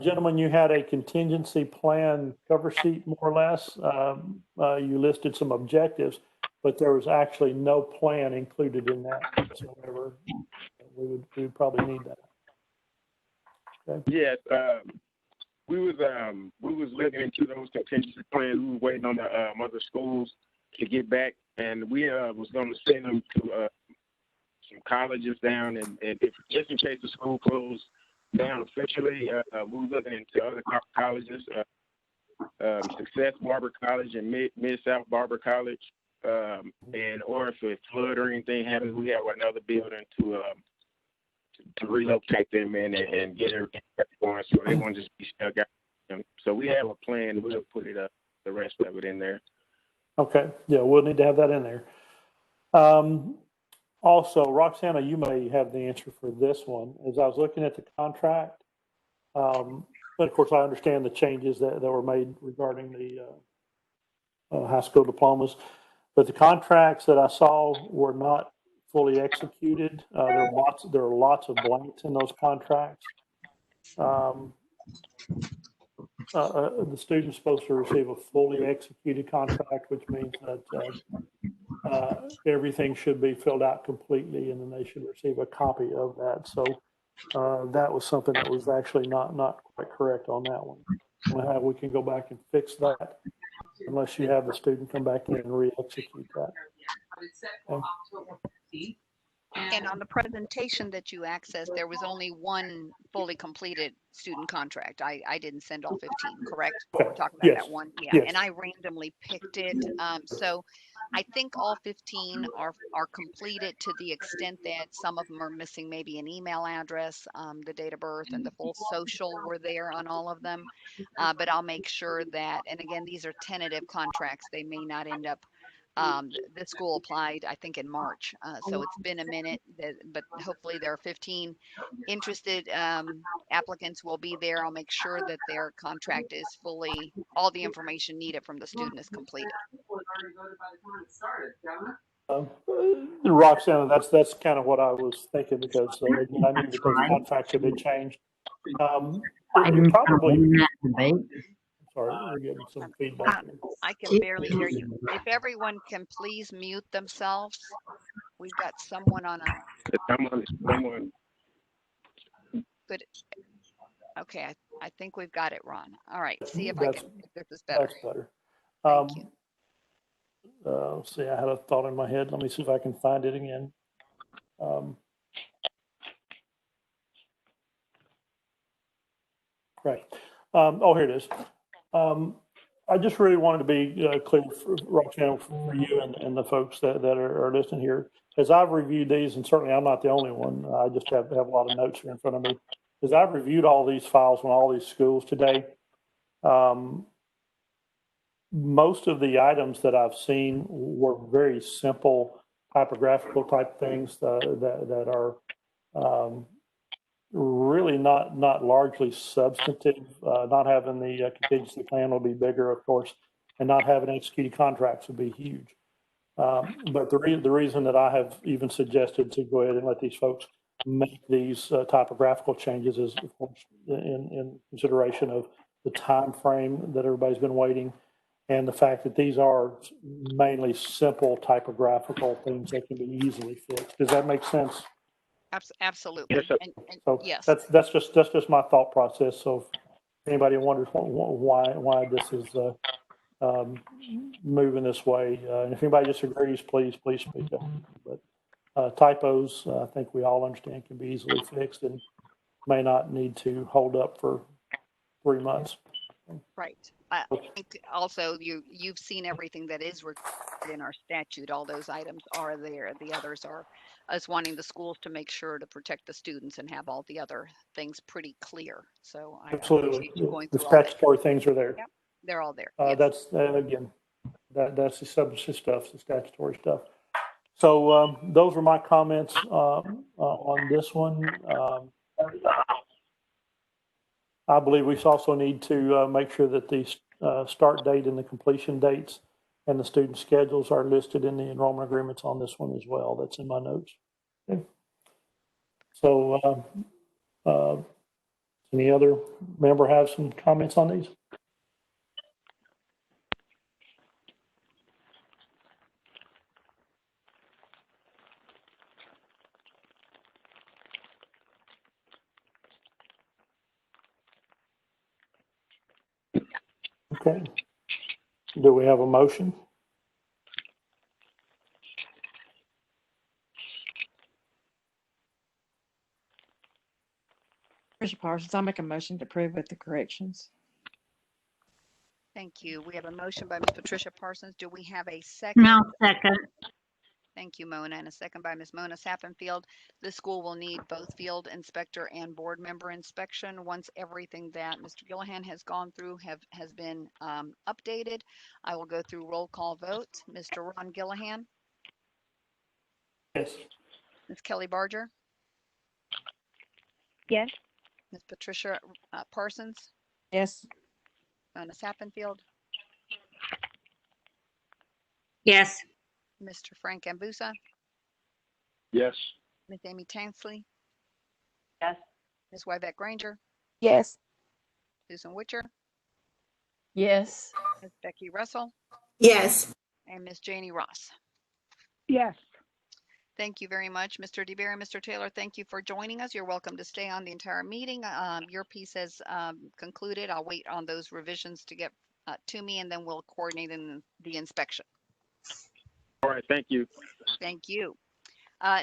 Gentlemen, you had a contingency plan cover sheet, more or less. You listed some objectives, but there was actually no plan included in that whatsoever. We would probably need that. Okay. Yes, we was looking into those contingency plans. We were waiting on the other schools to get back, and we was going to send them to some colleges down, and if just in case the school closed down officially, we were looking into other colleges, Success Barber College and Mid-South Barber College, and or if a flood or anything happens, we have another building to relocate them in and get everything going, so they won't just be stuck out. So we have a plan. We'll put it up, the rest of it in there. Okay. Yeah, we'll need to have that in there. Also, Roxana, you may have the answer for this one. As I was looking at the contract, but of course I understand the changes that were made regarding the high school diplomas, but the contracts that I saw were not fully executed. There are lots of blanks in those contracts. The student's supposed to receive a fully executed contract, which means that everything should be filled out completely, and then they should receive a copy of that. So that was something that was actually not quite correct on that one. We can go back and fix that, unless you have the student come back in and re-execute that. Okay. And on the presentation that you accessed, there was only one fully completed student contract. I didn't send all 15, correct? Okay. We're talking about Yes. that one. Yeah. Yes. And I randomly picked it. So I think all 15 are completed to the extent that some of them are missing maybe an email address, the date of birth and the full social were there on all of them. But I'll make sure that, and again, these are tentative contracts. They may not end up the school applied, I think, in March. So it's been a minute, but hopefully there are 15 interested applicants will be there. I'll make sure that their contract is fully, all the information needed from the student is completed. Roxana, that's kind of what I was thinking, because I knew that those contracts had been changed. It probably, sorry, we're getting some feedback here. I can barely hear you. If everyone can please mute themselves. We've got someone on Someone. Good. Okay, I think we've got it, Ron. All right, see if That's, if this is better. That's better. Thank you. Let's see, I had a thought in my head. Let me see if I can find it again. Right. Oh, here it is. I just really wanted to be clear, for Roxanne, for you and the folks that are listening here. As I've reviewed these, and certainly I'm not the only one, I just have a lot of notes here in front of me. As I've reviewed all these files from all these schools today, most of the items that I've seen were very simple typographical type things that are really not largely substantive. Not having the contingency plan will be bigger, of course, and not having executed contracts would be huge. But the reason that I have even suggested to go ahead and let these folks make these typographical changes is, of course, in consideration of the time frame that everybody's been waiting, and the fact that these are mainly simple typographical things that can be easily fixed. Does that make sense? Absolutely. Yes, sir. And So yes. that's just my thought process. So if anybody wonders why this is moving this way, and if anybody disagrees, please speak up. But typos, I think we all understand, can be easily fixed and may not need to hold up for 3 months. Right. I think also you've seen everything that is required in our statute. All those items are there. The others are us wanting the schools to make sure to protect the students and have all the other things pretty clear. So I Absolutely. appreciate you going The through all that. statutory things are there. Yep, they're all there. Yes. That's, again, that's the substantive stuff, the statutory stuff. So those were my comments on this one. I believe we also need to make sure that the start date and the completion dates and the student schedules are listed in the enrollment agreements on this one as well. That's in my notes. Okay. So any other member have some comments on these? Okay. Do we have a motion? Patricia Parsons, I'll make a motion to approve with the corrections. Thank you. We have a motion by Ms. Patricia Parsons. Do we have a second? No, second. Thank you, Mona. And a second by Ms. Mona Sappenfield. This school will need both field inspector and board member inspection. Once everything that Mr. Gillihan has gone through has been updated, I will go through roll call vote. Mr. Ron Gillihan? Yes. Ms. Kelly Barger? Yes. Ms. Patricia Parsons? Yes. Mona Sappenfield? Yes. Mr. Frank Ambusa? Yes. Ms. Amy Tansley? Yes. Ms. Wybeck Granger? Yes. Susan Witcher? Yes. Ms. Becky Russell? Yes. And Ms. Janie Ross? Yes. Thank you very much, Mr. DeBeer and Mr. Taylor. Thank you for joining us. You're welcome to stay on the entire meeting. Your piece has concluded. I'll wait on those revisions to get to me, and then we'll coordinate in the inspection. All right, thank you. Thank you.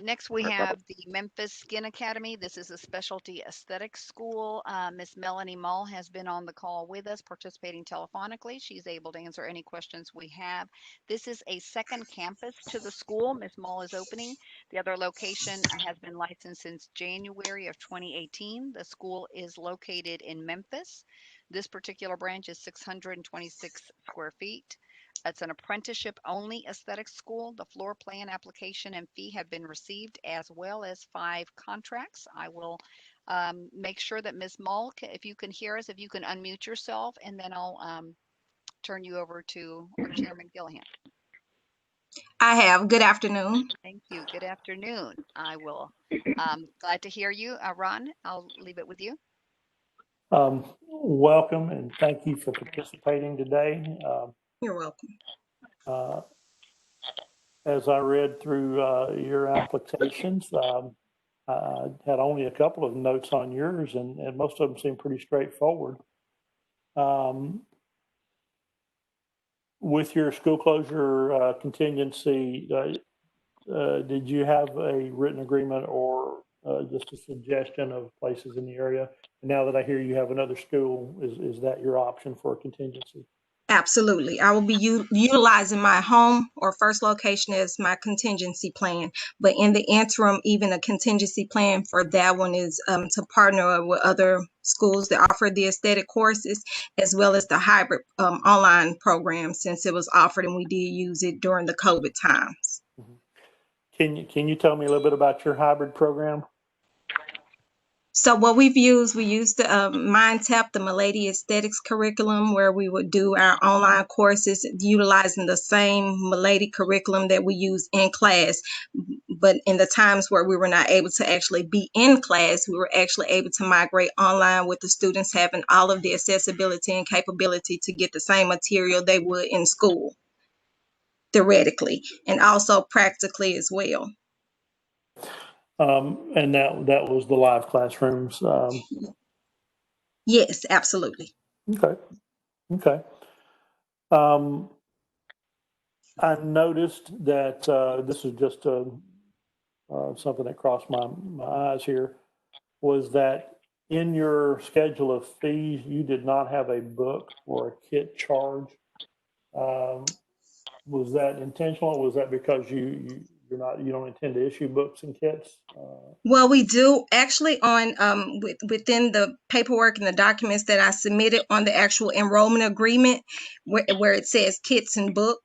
Next, we have the Memphis Skin Academy. This is a specialty aesthetics school. Miss Melanie Mull has been on the call with us, participating telephonically. She's able to answer any questions we have. This is a second campus to the school. Miss Mull is opening. The other location has been licensed since January of 2018. The school is located in Memphis. This particular branch is 626 square feet. It's an apprenticeship only aesthetics school. The floor plan application and fee have been received, as well as 5 contracts. I will make sure that Ms. Mull, if you can hear us, if you can unmute yourself, and then I'll turn you over to our Chairman Gillihan. I have. Good afternoon. Thank you. Good afternoon. I will glad to hear you. Ron, I'll leave it with you. Welcome and thank you for participating today. You're welcome. As I read through your applications, I had only a couple of notes on yours, and most of them seem pretty straightforward. With your school closure contingency, did you have a written agreement or just a suggestion of places in the area? And now that I hear you have another school, is that your option for a contingency? Absolutely. I will be utilizing my home or first location as my contingency plan. But in the interim, even a contingency plan for that one is to partner with other schools that offer the aesthetic courses, as well as the hybrid online program, since it was offered and we did use it during the COVID times. Mm-hmm. Can you tell me a little bit about your hybrid program? So what we used the MindTap, the Milady Aesthetics curriculum, where we would do our online courses utilizing the same Milady curriculum that we use in class. But in the times where we were not able to actually be in class, we were actually able to migrate online with the students having all of the accessibility and capability to get the same material they would in school, theoretically, and also practically as well. And that was the live classrooms. Yes, absolutely. Okay. I noticed that this is just something that crossed my eyes here, was that in your schedule of fees, you did not have a book or a kit charge. Was that intentional, or was that because you don't intend to issue books and kits? Well, we do actually on within the paperwork and the documents that I submitted on the actual enrollment agreement, where it says kits and book.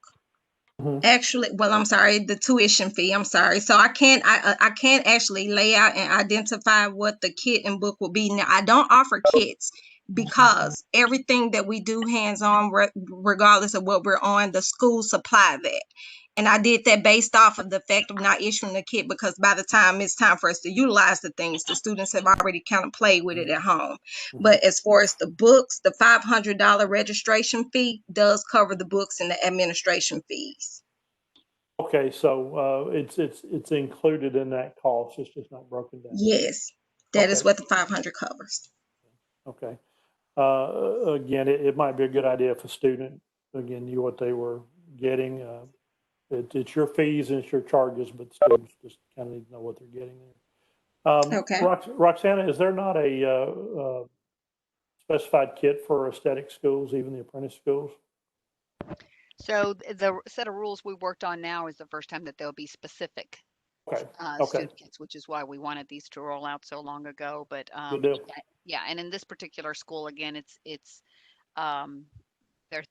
Actually, well, I'm sorry, the tuition fee. I'm sorry. So I can't actually lay out and identify what the kit and book will be. Now, I don't offer kits because everything that we do hands-on, regardless of what we're on, the school supply that. And I did that based off of the fact of not issuing the kit, because by the time it's time for us to utilize the things, the students have already kind of played with it at home. But as far as the books, the $500 registration fee does cover the books and the administration fees. Okay, so it's included in that cost. It's just not broken down. Yes, that is Okay. what the 500 covers. Okay. Again, it might be a good idea if a student, again, knew what they were getting. It's your fees and it's your charges, but students just kind of need to know what they're getting there. Okay. Roxana, is there not a specified kit for aesthetic schools, even the apprentice schools? So the set of rules we worked on now is the first time that there'll be specific Okay. Okay. student kits, which is why we wanted these to roll out so long ago. But Good deal. yeah, and in this particular school, again, it's um,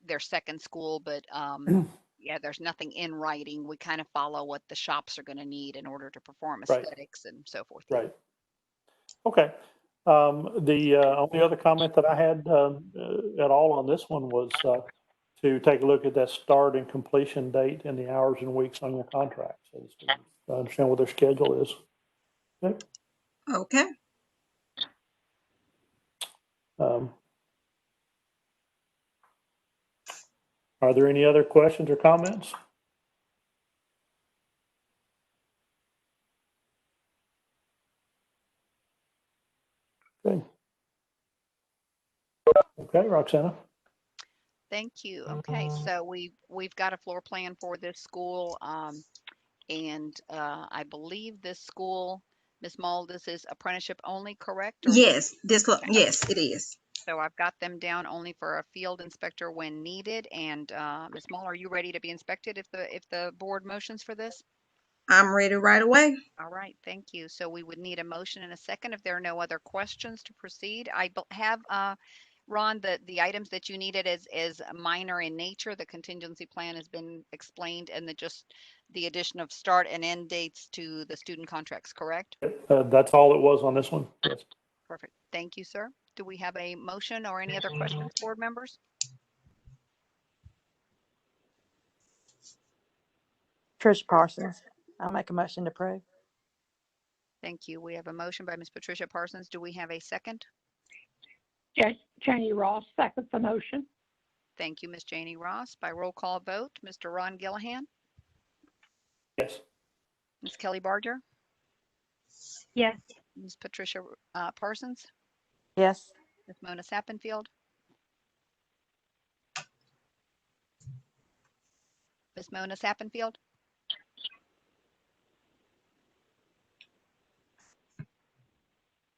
their second school, but yeah, there's nothing in writing. We kind of follow what the shops are going to need in order to perform Right. aesthetics and so forth. Right. Okay. The only other comment that I had at all on this one was to take a look at that start and completion date and the hours and weeks on your contract, so the students understand what their schedule is. Okay. Okay. Are there any other questions or comments? Okay. Okay, Roxana. Thank you. Okay, so we've got a floor plan for this school, and I believe this school, Ms. Mull, this is apprenticeship only, correct? Or Yes, okay. yes, it is. So I've got them down only for a field inspector when needed. And Ms. Mull, are you ready to be inspected if the board motions for this? I'm ready right away. All right, thank you. So we would need a motion and a second if there are no other questions to proceed. I have Ron, the items that you needed as minor in nature. The contingency plan has been explained, and just the addition of start and end dates to the student contracts, correct? That's all it was on this one. Yes. Perfect. Thank you, sir. Do we have a motion or any other questions, board members? Trish Parsons. I'll make a motion to approve. Thank you. We have a motion by Ms. Patricia Parsons. Do we have a second? Janie Ross seconds the motion. Thank you, Ms. Janie Ross. By roll call vote, Mr. Ron Gillahan, Yes. Ms. Kelly Barger, Yes. Ms. Patricia Parsons, Yes. Ms. Mona Sappenfield, Ms. Mona Sappenfield,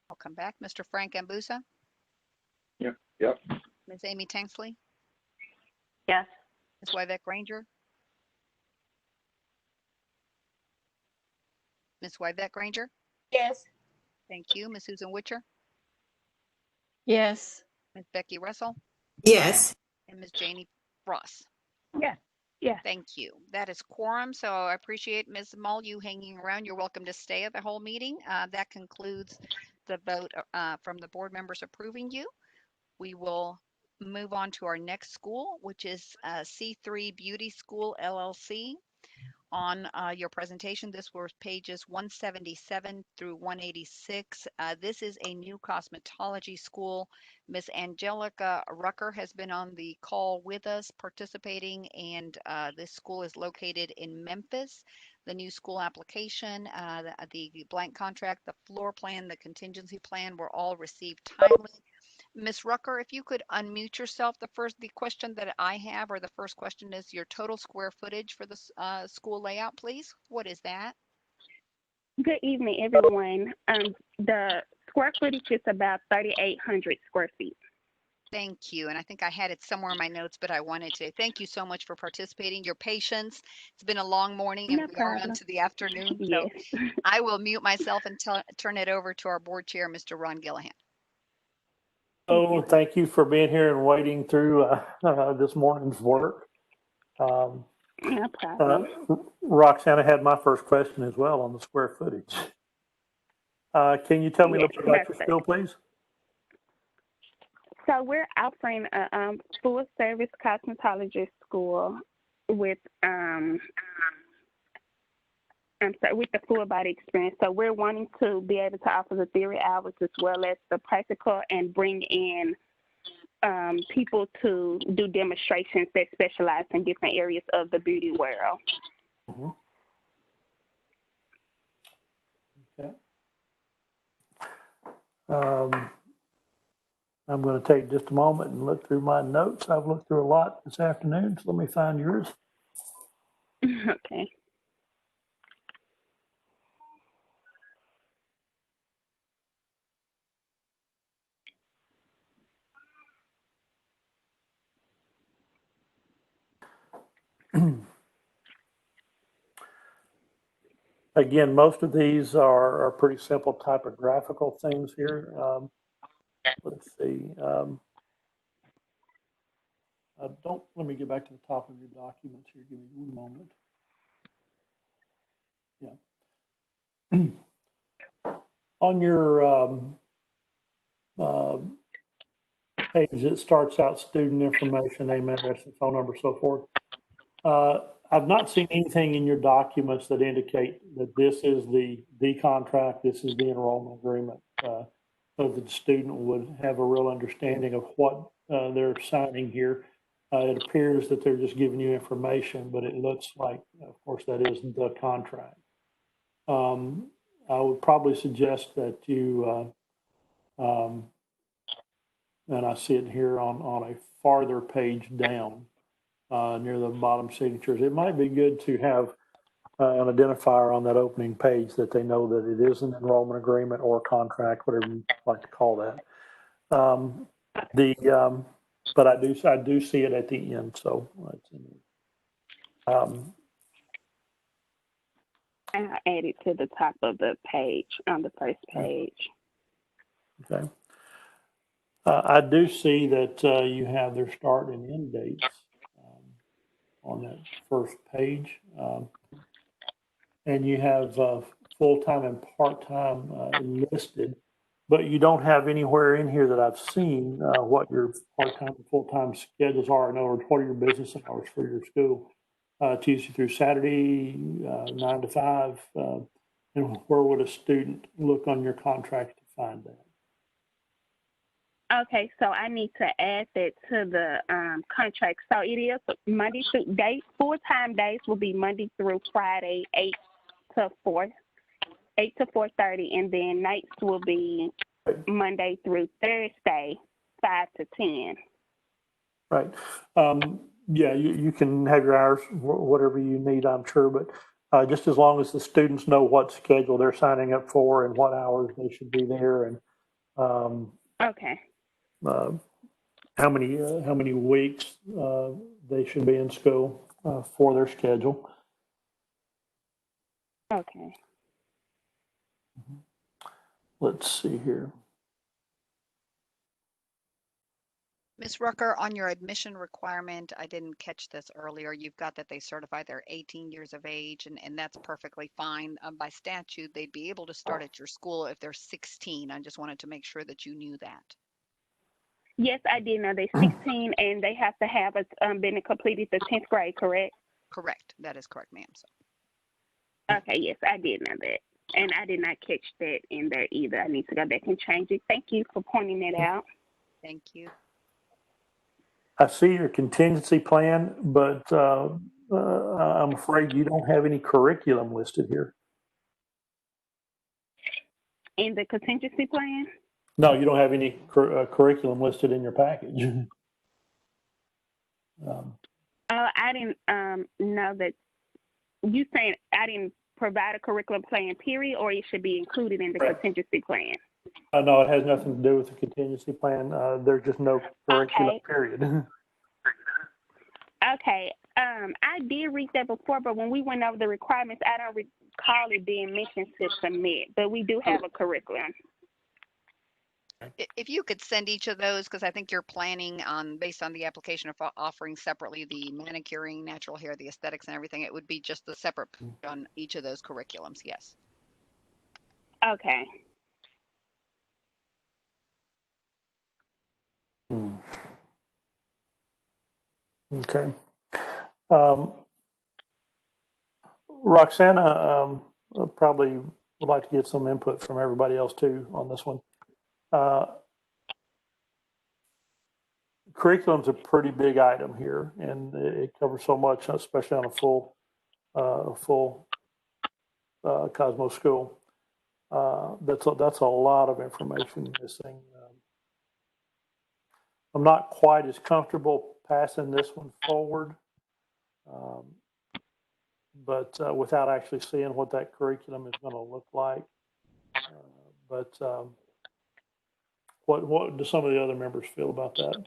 I'll come back. Mr. Frank Ambusa, Yep. Ms. Amy Tanksley, Yes. Ms. Wyvette Granger, Ms. Wyvette Granger. Yes. Thank you. Ms. Susan Witcher, Yes. Ms. Becky Russell, Yes. and Ms. Janie Ross. Yes. Yes. Thank you. That is quorum. So I appreciate Ms. Mull, you hanging around. You're welcome to stay at the whole meeting. That concludes the vote from the board members approving you. We will move on to our next school, which is C3 Beauty School LLC. On your presentation, this was pages 177 through 186. This is a new cosmetology school. Miss Angelica Rucker has been on the call with us participating, and this school is located in Memphis. The new school application, the blank contract, the floor plan, the contingency plan were all received timely. Ms. Rucker, if you could unmute yourself. The question that I have, or the first question, is your total square footage for the school layout, please. What is that? Good evening, everyone. The square footage is about 3,800 square feet. Thank you. And I think I had it somewhere in my notes, but I wanted to thank you so much for participating, your patience. It's been a long morning and No we are problem. into the afternoon. Yes. So I will mute myself and turn it over to our board chair, Mr. Ron Gillahan. Oh, thank you for being here and wading through this morning's work. No problem. Roxana had my first question as well on the square footage. Can you tell me a little bit about your school, please? So we're offering a full service cosmetology school with with the full body experience. So we're wanting to be able to offer the theory hours as well as the practical and bring in people to do demonstrations that specialize in different areas of the beauty world. Mm-hmm. Okay. I'm going to take just a moment and look through my notes. I've looked through a lot this afternoon, so let me find yours. Okay. Again, most of these are pretty simple typographical things here. Let's see. Let me get back to the top of your documents here. Give me one moment. Yeah. On your page, it starts out student information, name, address, and phone number, so forth. I've not seen anything in your documents that indicate that this is the contract, this is the enrollment agreement, so that the student would have a real understanding of what they're signing here. It appears that they're just giving you information, but it looks like, of course, that is the contract. I would probably suggest that you, and I see it here on a farther page down, near the bottom signatures. It might be good to have an identifier on that opening page that they know that it is an enrollment agreement or contract, whatever you like to call that. But I do see it at the end. So I'll add it to the top of the page, on the first page. Okay. I do see that you have their start and end dates on that first page. And you have full-time and part-time listed, but you don't have anywhere in here that I've seen what your part-time and full-time schedules are. In other words, what are your business hours for your school? Tuesday through Saturday, 9 to 5. And where would a student look on your contract to find that? Okay, so I need to add that to the contract. So it is Monday through day, full-time days will be Monday through Friday, 8 to 4:30, and then nights will be Monday through Thursday, 5 to 10. Right. Yeah, you can have your hours, whatever you need, I'm sure, but just as long as the students know what schedule they're signing up for and what hours they should be there, and okay. How many weeks they should be in school for their schedule. Okay. Let's see here. Ms. Rucker, on your admission requirement, I didn't catch this earlier. You've got that they certify they're 18 years of age, and that's perfectly fine. By statute, they'd be able to start at your school if they're 16. I just wanted to make sure that you knew that. Yes, I did know they're 16, and they have to have been completed the 10th grade, correct? Correct. That is correct, ma'am. So. Okay, yes, I did know that. And I did not catch that in there either. I need to go back and change it. Thank you for pointing that out. Thank you. I see your contingency plan, but I'm afraid you don't have any curriculum listed here. In the contingency plan? No, you don't have any curriculum listed in your package. I didn't know that. You saying I didn't provide a curriculum plan, period, or it should be included in the contingency plan? No, it has nothing to do with the contingency plan. There's just no curriculum, Okay. period. Okay. I did read that before, but when we went over the requirements, I don't recall it being mentioned to submit, but we do have a curriculum. If you could send each of those, because I think you're planning on, based on the application of offering separately the manicuring, natural hair, the aesthetics and everything, it would be just the separate on each of those curriculums. Yes. Okay. Okay. Roxana probably would like to get some input from everybody else too on this one. Curriculum's a pretty big item here, and it covers so much, especially on a full Cosmo school. That's a lot of information missing. I'm not quite as comfortable passing this one forward, but without actually seeing what that curriculum is going to look like. What do some of the other members feel about that?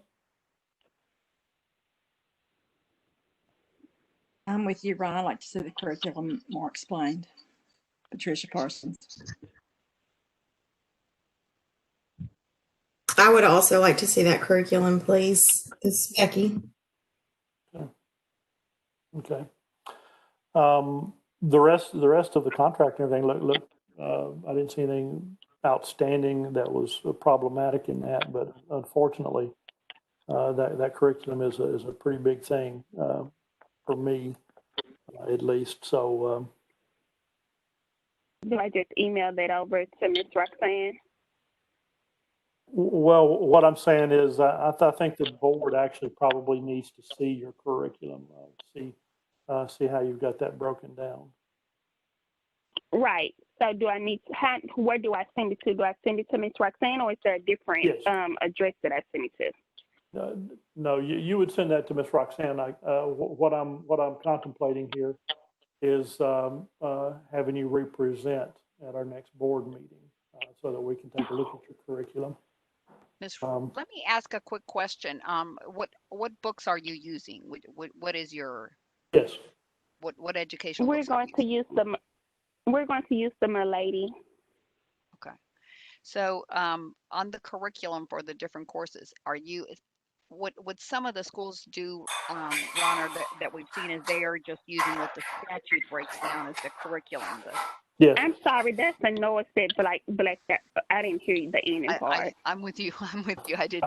I'm with you, Ron. I'd like to see the curriculum more explained. Patricia Parsons. I would also like to see that curriculum, please. It's Becky. Okay. The rest of the contract and everything look. I didn't see anything outstanding that was problematic in that, but unfortunately, that curriculum is a pretty big thing for me, at least. So. Do I just email that over to Ms. Roxanne? Well, what I'm saying is, I think the board actually probably needs to see your curriculum, see how you've got that broken down. Right. So do I need to, where do I send it to? Do I send it to Ms. Roxanne, or is there a different address that I send it to? No, you would send that to Ms. Roxanne. What I'm contemplating here is having you represent at our next board meeting so that we can take a look at your curriculum. Let me ask a quick question. What books are you using? What is your what educational We're books going to use the Milady. Okay. So on the curriculum for the different courses, are you what some of the schools do, Ron, or that we've seen is they are just using what the statute breaks down as the curriculum. Yes. I'm sorry, that's a noise that black that I didn't hear the ending part. I'm with you. I'm with you. I did.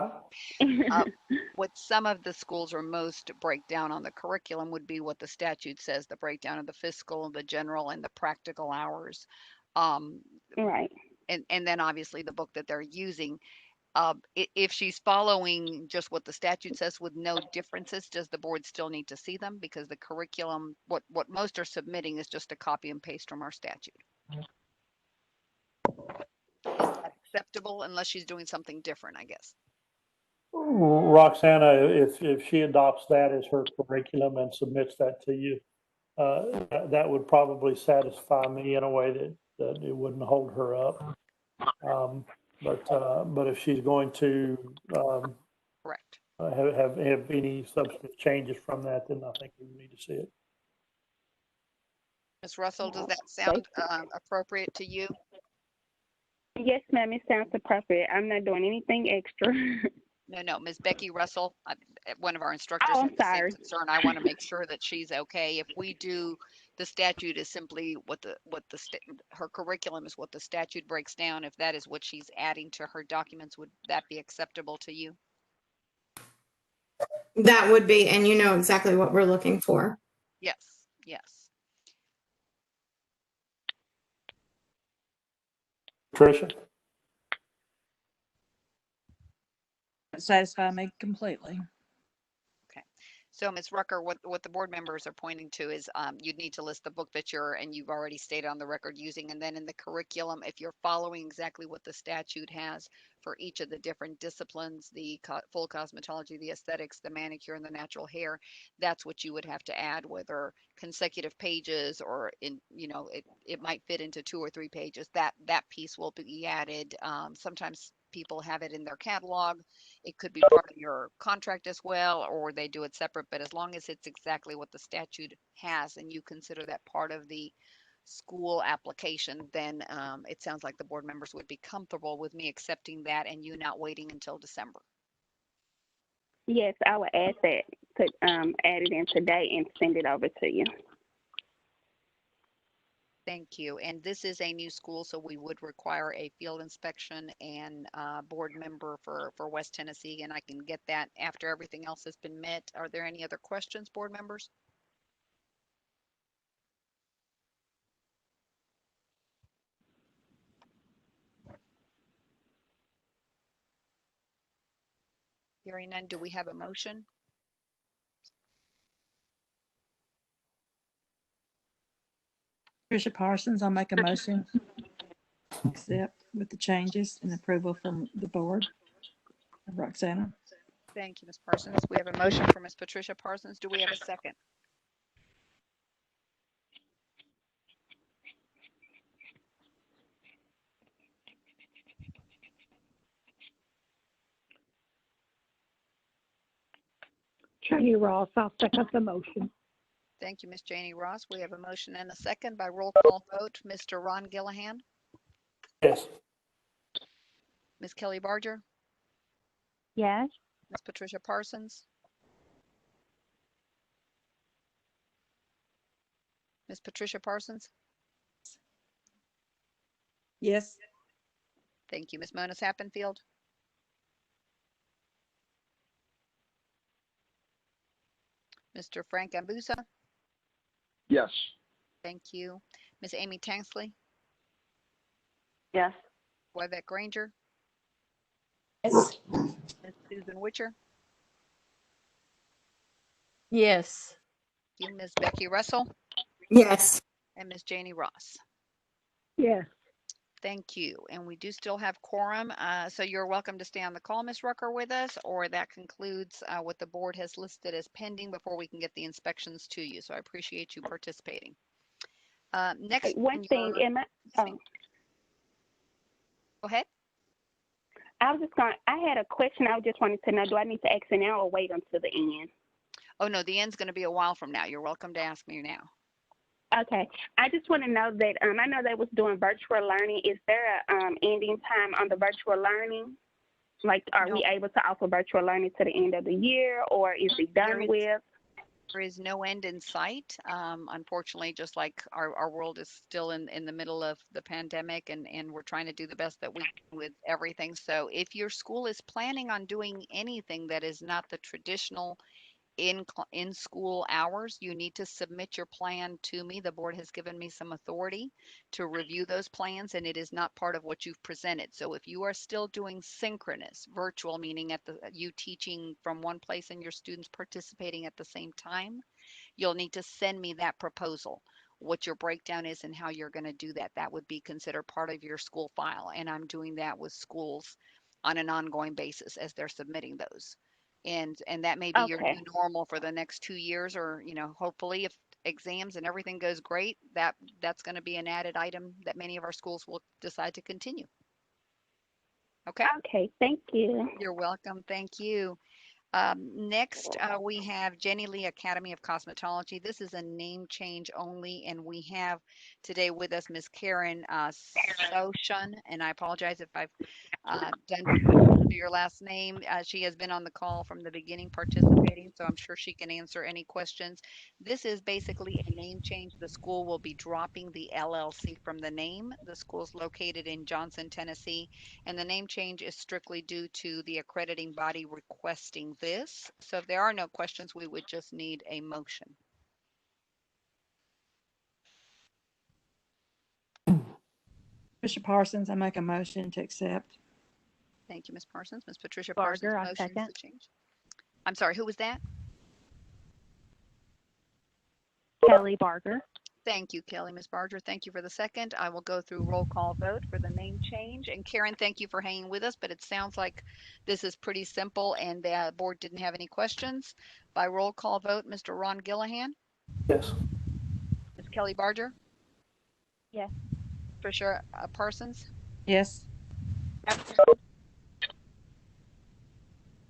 What some of the schools are most break down on the curriculum would be what the statute says, the breakdown of the fiscal, the general, and the practical hours. Right. And then obviously the book that they're using. If she's following just what the statute says with no differences, does the board still need to see them? Because the curriculum, what most are submitting is just a copy and paste from our statute. Is that acceptable unless she's doing something different, I guess? Roxana, if she adopts that as her curriculum and submits that to you, that would probably satisfy me in a way that it wouldn't hold her up. But if she's going to correct have any substantive changes from that, then I think we need to see it. Ms. Russell, does that sound appropriate to you? Yes, ma'am. It sounds appropriate. I'm not doing anything extra. No, Ms. Becky Russell, one of our instructors. Oh, I'm had the sorry. same concern. I want to make sure that she's okay. If we do, the statute is simply her curriculum is what the statute breaks down. If that is what she's adding to her documents, would that be acceptable to you? That would be, and you know exactly what we're looking for. Yes, yes. Tricia? Satisfy me completely. Okay. So Ms. Rucker, what the board members are pointing to is you'd need to list the book that you've already stated on the record using, and then in the curriculum, if you're following exactly what the statute has for each of the different disciplines, the full cosmetology, the aesthetics, the manicure, and the natural hair. That's what you would have to add, whether consecutive pages or it might fit into 2 or 3 pages. That piece will be added. Sometimes people have it in their catalog. It could be part of your contract as well, or they do it separate, but as long as it's exactly what the statute has and you consider that part of the school application, then it sounds like the board members would be comfortable with me accepting that and you not waiting until December. Yes, I will add that, add it in today and send it over to you. Thank you. And this is a new school, so we would require a field inspection and board member for West Tennessee, and I can get that after everything else has been met. Are there any other questions, board members? Hearing none, do we have a motion? Patricia Parsons, I'll make a motion to accept with the changes and approval from the board of Roxana. Thank you, Ms. Parsons. We have a motion for Ms. Patricia Parsons. Do we have a second? Janie Ross, I'll second the motion. Thank you, Ms. Janie Ross. We have a motion and a second by roll call vote. Mr. Ron Gillihan? Yes. Ms. Kelly Barger? Yes. Ms. Patricia Parsons? Ms. Patricia Parsons? Yes. Thank you. Ms. Mona Sappenfield? Mr. Frank Ambusa? Yes. Thank you. Ms. Amy Tanksley? Yes. Webek Granger? Yes. Ms. Susan Witcher? Yes. Thank you. Ms. Becky Russell? Yes. And Ms. Janie Ross? Yes. Thank you. And we do still have quorum. So you're welcome to stay on the call, Ms. Rucker, with us, or that concludes what the board has listed as pending before we can get the inspections to you. So I appreciate you participating. Next, One thing, go ahead. I had a question. I just wanted to know, do I need to ask it now or wait until the end? Oh, no, the end's going to be a while from now. You're welcome to ask me now. Okay. I just want to know that, I know they was doing virtual learning. Is there a ending time on the virtual learning? Like, are we able to offer virtual learning to the end of the year, or is it done with? There is no end in sight. Unfortunately, just like our world is still in the middle of the pandemic, and we're trying to do the best that we can with everything. So if your school is planning on doing anything that is not the traditional in school hours, you need to submit your plan to me. The board has given me some authority to review those plans, and it is not part of what you've presented. So if you are still doing synchronous virtual, meaning you teaching from one place and your students participating at the same time, you'll need to send me that proposal, what your breakdown is and how you're going to do that. That would be considered part of your school file, and I'm doing that with schools on an ongoing basis as they're submitting those. And that may be your new normal for the next 2 years, or hopefully if exams and everything goes great, that's going to be an added item that many of our schools will decide to continue. Okay. Okay, thank you. You're welcome. Thank you. Next, we have Jenny Lee Academy of Cosmetology. This is a name change only, and we have today with us Ms. Karen Soshun, and I apologize if I've done your last name. She has been on the call from the beginning participating, so I'm sure she can answer any questions. This is basically a name change. The school will be dropping the LLC from the name. The school is located in Johnson, Tennessee, and the name change is strictly due to the accrediting body requesting this. So if there are no questions, we would just need a motion. Patricia Parsons, I make a motion to accept. Thank you, Ms. Parsons. Ms. Patricia Barger, Parsons I motions second. the change. I'm sorry, who was that? Kelly Barger. Thank you, Kelly. Ms. Barger, thank you for the second. I will go through roll call vote for the name change. And Karen, thank you for hanging with us, but it sounds like this is pretty simple and the board didn't have any questions. By roll call vote, Mr. Ron Gillihan, Yes. Ms. Kelly Barger, Yes. Patricia Parsons, Yes.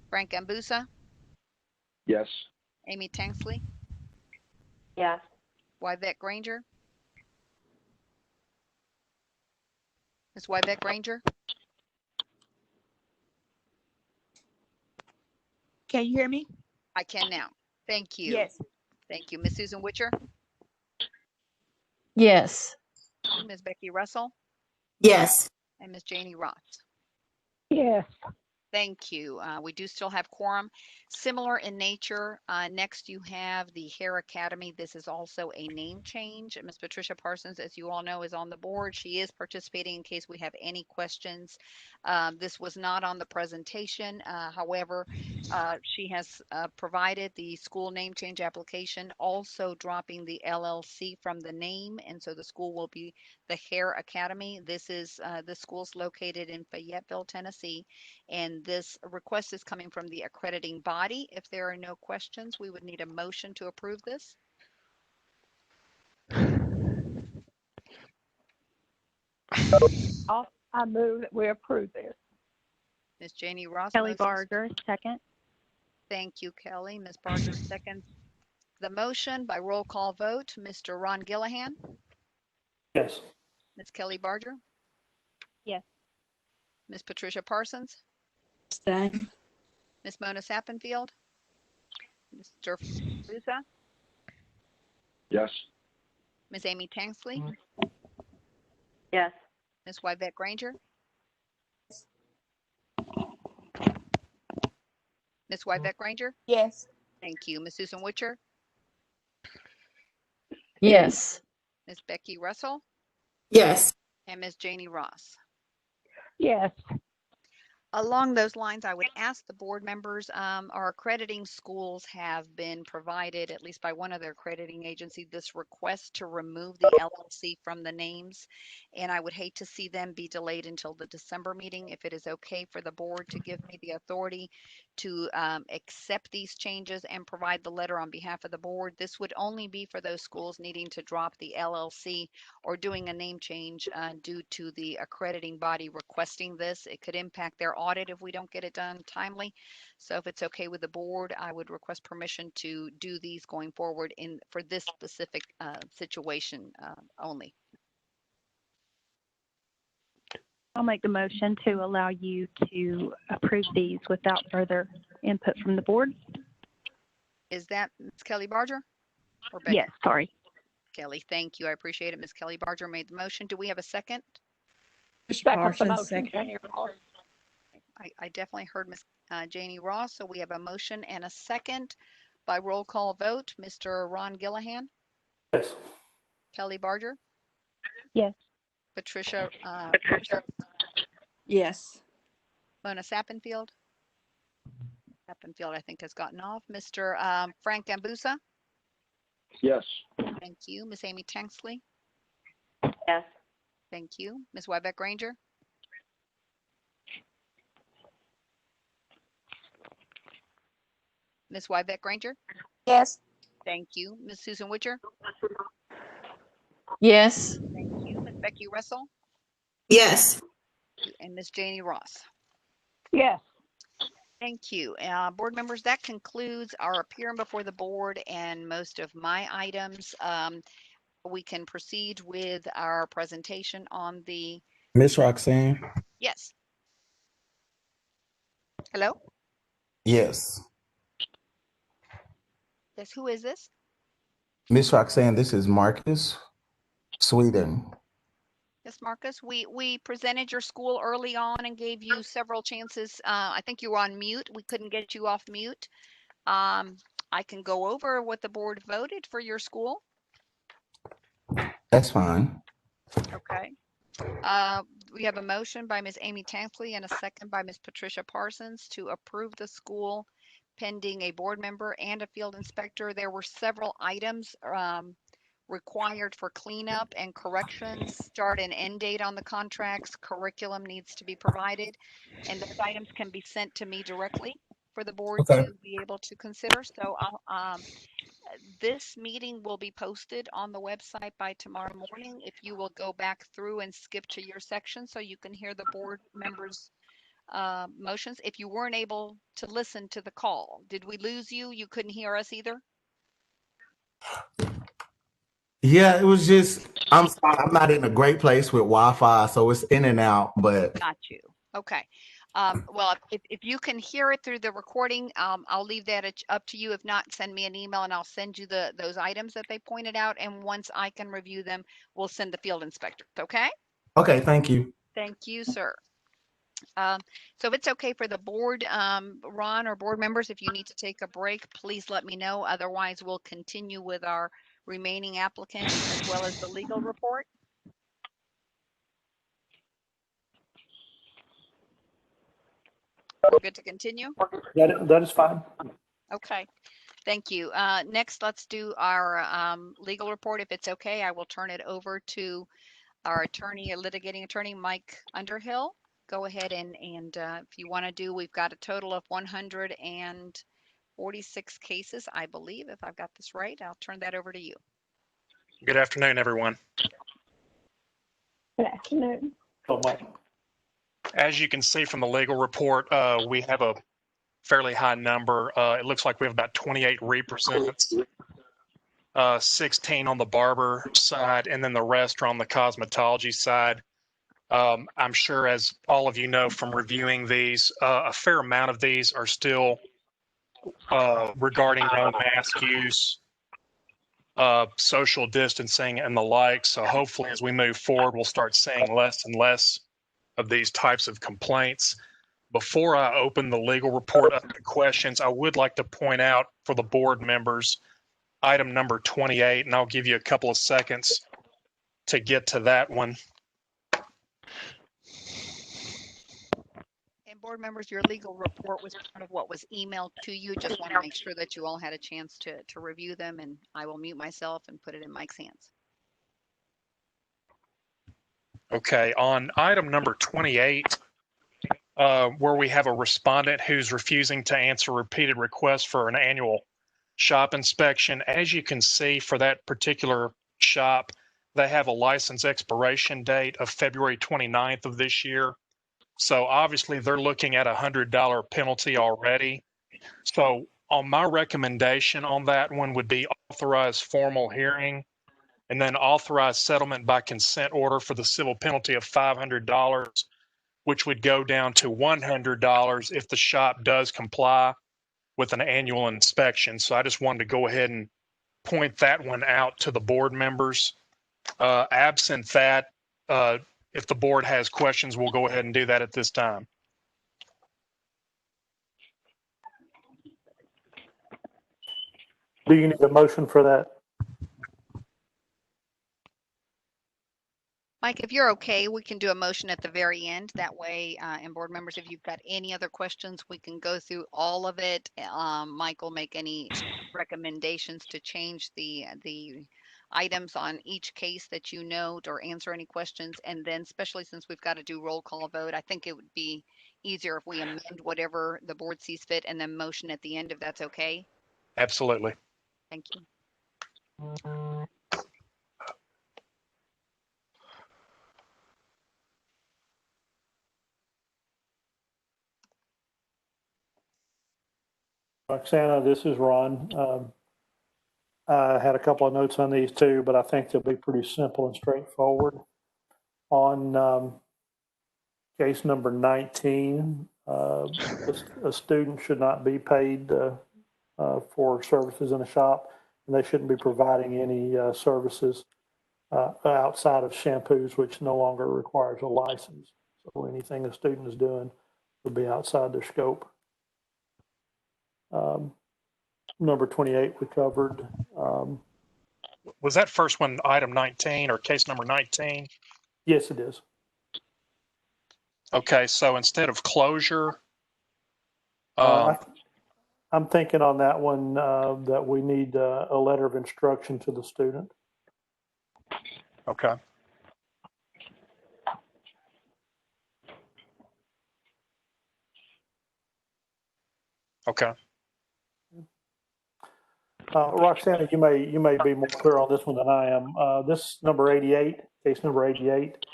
Frank Ambusa, Yes. Amy Tanksley, Yes. Yvette Granger, Ms. Yvette Granger, Can you hear me? I can now. Thank you. Yes. Thank you. Ms. Susan Witcher, Yes. Ms. Becky Russell, Yes. and Ms. Janie Ross. Yes. Thank you. We do still have quorum. Similar in nature. Next, you have the Hair Academy. This is also a name change. Ms. Patricia Parsons, as you all know, is on the board. She is participating in case we have any questions. This was not on the presentation. However, she has provided the school name change application, also dropping the LLC from the name. And so the school will be the Hair Academy. This is the school's located in Fayetteville, Tennessee. And this request is coming from the accrediting body. If there are no questions, we would need a motion to approve this. I move that we approve this. Ms. Janie Ross. Kelly Motions. Barger, second. Thank you, Kelly. Ms. Barger seconds the motion by roll call vote. Mr. Ron Gillihan, Yes. Ms. Kelly Barger, Yes. Ms. Patricia Parsons, Abstain. Ms. Mona Sappenfield, Mr. Busa, Yes. Ms. Amy Tanksley, Yes. Ms. Yvette Granger, Ms. Yvette Granger. Yes. Thank you. Ms. Susan Witcher, Yes. Ms. Becky Russell, Yes. and Ms. Janie Ross. Yes. Along those lines, I would ask the board members, our accrediting schools have been provided, at least by one of their accrediting agency, this request to remove the LLC from the names. And I would hate to see them be delayed until the December meeting. If it is okay for the board to give me the authority to accept these changes and provide the letter on behalf of the board, this would only be for those schools needing to drop the LLC or doing a name change due to the accrediting body requesting this. It could impact their audit if we don't get it done timely. So if it's okay with the board, I would request permission to do these going forward for this specific situation only. I'll make the motion to allow you to approve these without further input from the board. Is that Ms. Kelly Barger or Becky? Yes, sorry. Kelly, thank you. I appreciate it. Ms. Kelly Barger made the motion. Do we have a second? Second the motion, Janie Ross. I definitely heard Ms. Janie Ross, so we have a motion and a second by roll call vote. Mr. Ron Gillihan, Yes. Kelly Barger, Yes. Patricia Yes. Mona Sappenfield. Sappenfield, I think, has gotten off. Mr. Frank Ambusa. Yes. Thank you. Ms. Amy Tanksley. Yes. Thank you. Ms. Yvette Granger. Ms. Yvette Granger. Yes. Thank you. Ms. Susan Witcher. Yes. Thank you. Ms. Becky Russell. Yes. And Ms. Janie Ross. Yes. Thank you. Board members, that concludes our appearing before the board and most of my items. We can proceed with our presentation on the. Miss Roxanne? Yes. Hello? Yes. Yes, who is this? Miss Roxanne, this is Marcus, Sweden. Yes, Marcus, we presented your school early on and gave you several chances. I think you were on mute. We couldn't get you off mute. I can go over what the board voted for your school. That's fine. Okay. We have a motion by Ms. Amy Tanksley and a second by Ms. Patricia Parsons to approve the school pending a board member and a field inspector. There were several items required for cleanup and corrections, start and end date on the contracts, curriculum needs to be provided, and those items can be sent to me directly for the board Okay. to be able to consider. So this meeting will be posted on the website by tomorrow morning. If you will go back through and skip to your section so you can hear the board members' motions. If you weren't able to listen to the call, did we lose you? You couldn't hear us either? Yeah, it was just, I'm sorry, I'm not in a great place with Wi-Fi, so it's in and out, but Got you. Okay. Well, if you can hear it through the recording, I'll leave that up to you. If not, send me an email and I'll send you those items that they pointed out. And once I can review them, we'll send the field inspector. Okay? okay, thank you. Thank you, sir. So if it's okay for the board, Ron, or board members, if you need to take a break, please let me know. Otherwise, we'll continue with our remaining applicants as well as the legal report. We're good to continue? That is fine. Okay. Thank you. Next, let's do our legal report. If it's okay, I will turn it over to our attorney, litigating attorney, Mike Underhill. Go ahead and if you want to do, we've got a total of 146 cases, I believe, if I've got this right. I'll turn that over to you. Good afternoon, everyone. Good afternoon. Oh, Mike. As you can see from the legal report, we have a fairly high number. It looks like we have about 28 represents, 16 on the barber side, and then the rest are on the cosmetology side. I'm sure, as all of you know from reviewing these, a fair amount of these are still regarding no mask use, social distancing, and the like. So hopefully, as we move forward, we'll start seeing less and less of these types of complaints. Before I open the legal report up to questions, I would like to point out for the board members, item number 28, and I'll give you a couple of seconds to get to that one. And board members, your legal report was part of what was emailed to you. Just want to make sure that you all had a chance to review them, and I will mute myself and put it in Mike's hands. Okay, on item number 28, where we have a respondent who's refusing to answer repeated requests for an annual shop inspection. As you can see, for that particular shop, they have a license expiration date of February 29th of this year. So obviously they're looking at a $100 penalty already. So on my recommendation on that one would be authorized formal hearing and then authorized settlement by consent order for the civil penalty of $500, which would go down to $100 if the shop does comply with an annual inspection. So I just wanted to go ahead and point that one out to the board members. Absent that, if the board has questions, we'll go ahead and do that at this time. Do you need a motion for that? Mike, if you're okay, we can do a motion at the very end. That way, and board members, if you've got any other questions, we can go through all of it. Mike will make any recommendations to change the items on each case that you note or answer any questions. And then, especially since we've got to do roll call vote, I think it would be easier if we amend whatever the board sees fit and then motion at the end, if that's okay. Absolutely. Thank you. Roxana, this is Ron. I had a couple of notes on these too, but I think they'll be pretty simple and straightforward. On case number 19, a student should not be paid for services in a shop, and they shouldn't be providing any services outside of shampoos, which no longer requires a license. So anything a student is doing would be outside their scope. Number 28 we covered. Was that first one item 19 or case number 19? Yes, it is. Okay, so instead of closure, I'm thinking on that one that we need a letter of instruction to the student. Okay. Okay. Roxana, you may be more clear on this one than I am. This number 88, case number 88,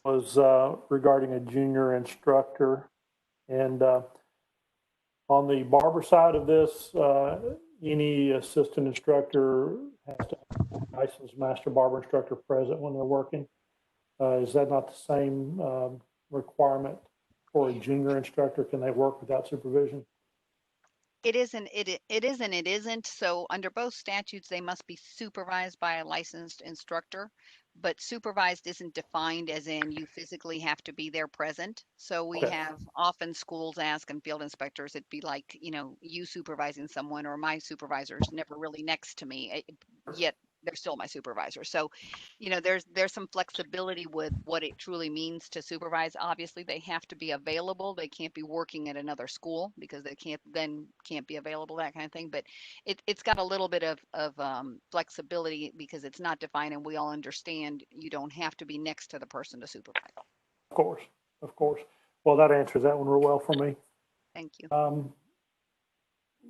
was regarding a junior instructor. And on the barber side of this, any assistant instructor has to have a licensed master barber instructor present when they're working. Is that not the same requirement for a junior instructor? Can they work without supervision? It isn't, it is and it isn't. So under both statutes, they must be supervised by a licensed instructor, but supervised isn't defined as in you physically have to be there present. So we Okay. have often schools ask and field inspectors, it'd be like, you know, you supervising someone or my supervisor's never really next to me, yet they're still my supervisor. So, you know, there's some flexibility with what it truly means to supervise. Obviously, they have to be available. They can't be working at another school because they can't be available, that kind of thing. But it's got a little bit of flexibility because it's not defined, and we all understand you don't have to be next to the person to supervise. Of course, of course. Well, that answers that one real well for me. Thank you.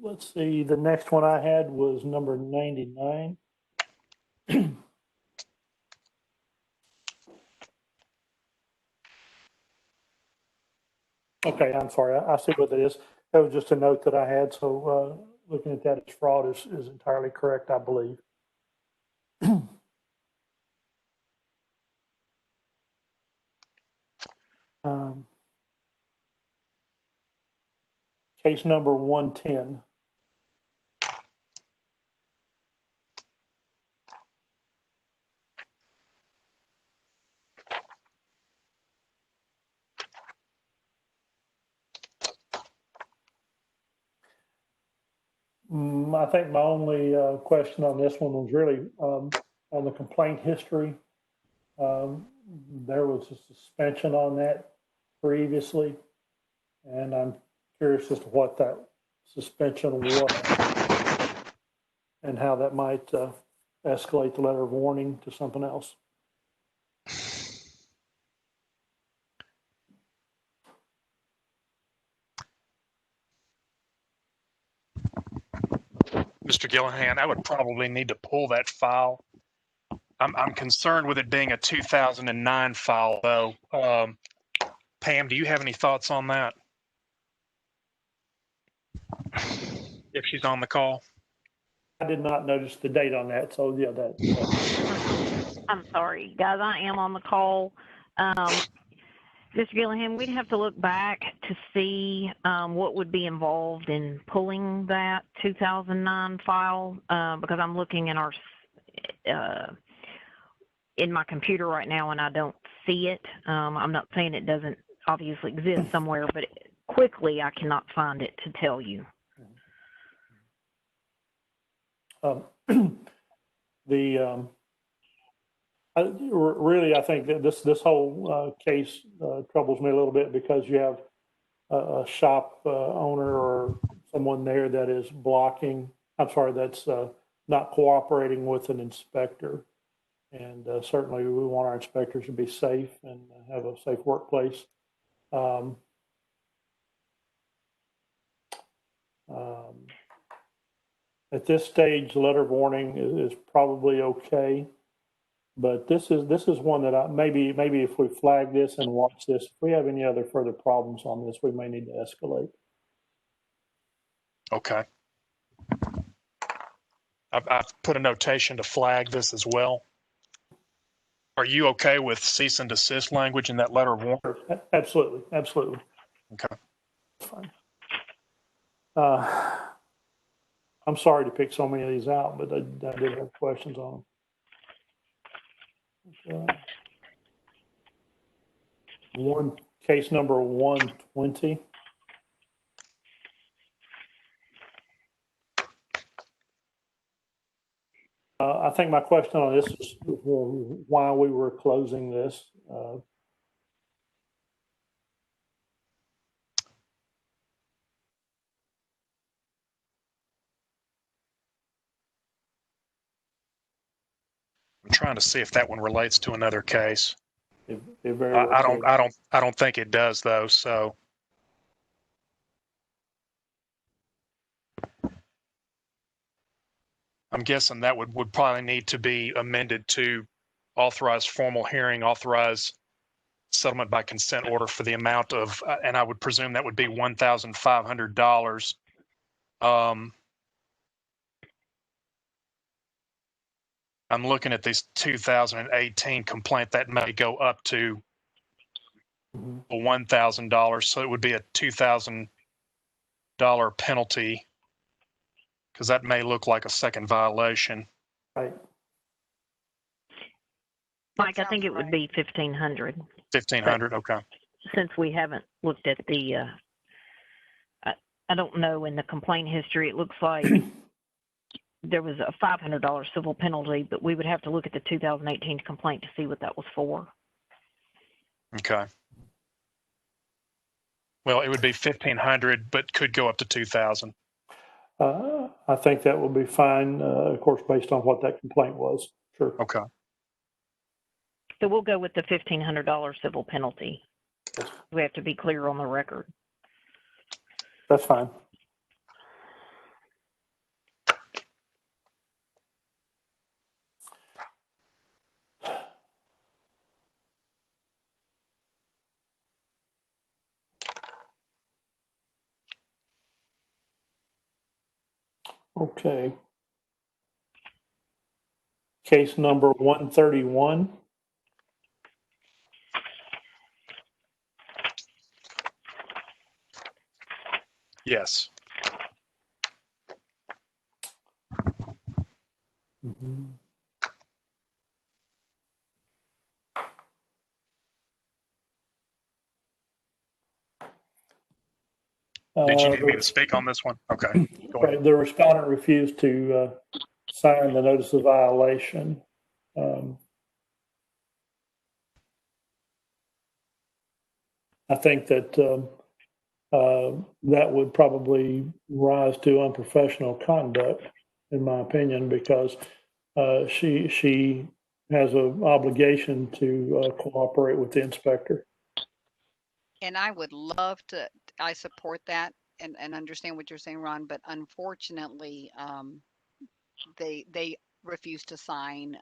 Let's see, the next one I had was number 99. Okay, I'm sorry. I see what that is. That was just a note that I had. So looking at that as fraud is entirely correct, I believe. Case number 110. I think my only question on this one was really on the complaint history. There was a suspension on that previously, and I'm curious as to what that suspension was and how that might escalate the letter of warning to something else. Mr. Gillihan, I would probably need to pull that file. I'm concerned with it being a 2009 file, though. Pam, do you have any thoughts on that? If she's on the call. I did not notice the date on that, so yeah, I'm sorry, guys, I am on the call. Mr. Gillihan, we'd have to look back to see what would be involved in pulling that 2009 file because I'm looking in our in my computer right now and I don't see it. I'm not saying it doesn't obviously exist somewhere, but quickly I cannot find it to tell you. Really, I think that this whole case troubles me a little bit because you have a shop owner or someone there that is blocking. I'm sorry, that's not cooperating with an inspector. And certainly, we want our inspectors to be safe and have a safe workplace. At this stage, the letter of warning is probably okay. But this is one that maybe if we flag this and watch this, if we have any other further problems on this, we may need to escalate. Okay. I've put a notation to flag this as well. Are you okay with cease and desist language in that letter of warning? Absolutely, absolutely. Okay. Fine. I'm sorry to pick so many of these out, but I did have questions on them. Case number 120. I think my question on this is why we were closing this. I'm trying to see if that one relates to another case. It very well could. I don't think it does though. So I'm guessing that would probably need to be amended to authorize formal hearing, authorize settlement by consent order for the amount of, and I would presume that would be $1,500. I'm looking at this 2018 complaint that may go up to $1,000, so it would be a $2,000 penalty because that may look like a second violation. Right. Mike, I think it would be 1,500. 1,500, okay. Since we haven't looked at the, I don't know, in the complaint history, it looks like there was a $500 civil penalty, but we would have to look at the 2018 complaint to see what that was for. Okay. Well, it would be 1,500, but could go up to 2,000. I think that will be fine, of course, based on what that complaint was. Sure. Okay. So we'll go with the $1,500 civil penalty. Yes. We have to be clear on the record. That's fine. Okay. Case number 131. Yes. Mm-hmm. Did you need me to speak on this one? Okay. Go ahead. Right. The respondent refused to sign the notice of violation. I think that that would probably rise to unprofessional conduct, in my opinion, because she has an obligation to cooperate with the inspector. And I would love to, I support that and understand what you're saying, Ron, but unfortunately, they refuse to sign,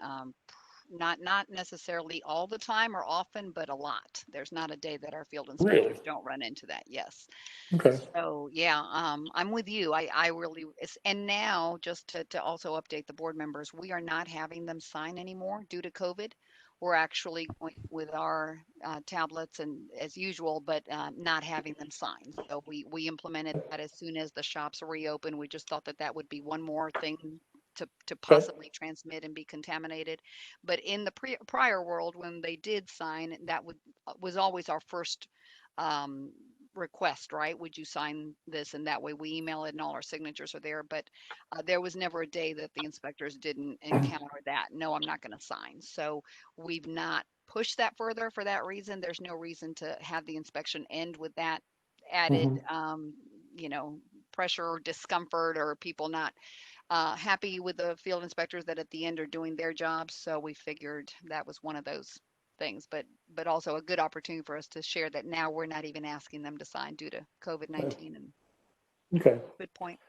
not necessarily all the time or often, but a lot. There's not a day that our field inspectors Really? don't run into that. Yes. Okay. So yeah, I'm with you. I really, and now just to also update the board members, we are not having them sign anymore due to COVID. We're actually going with our tablets and as usual, but not having them sign. So we implemented that as soon as the shops reopened. We just thought that that would be one more thing to possibly transmit and be contaminated. But in the prior world, when they did sign, that was always our first request, right? Would you sign this? And that way we email it and all our signatures are there. But there was never a day that the inspectors didn't encounter that. No, I'm not going to sign. So we've not pushed that further for that reason. There's no reason to have the inspection end with that added, pressure or discomfort or people not happy with the field inspectors that at the end are doing their jobs. So we figured that was one of those things, but also a good opportunity for us to share that now we're not even asking them to sign due to COVID-19. And Okay. good point.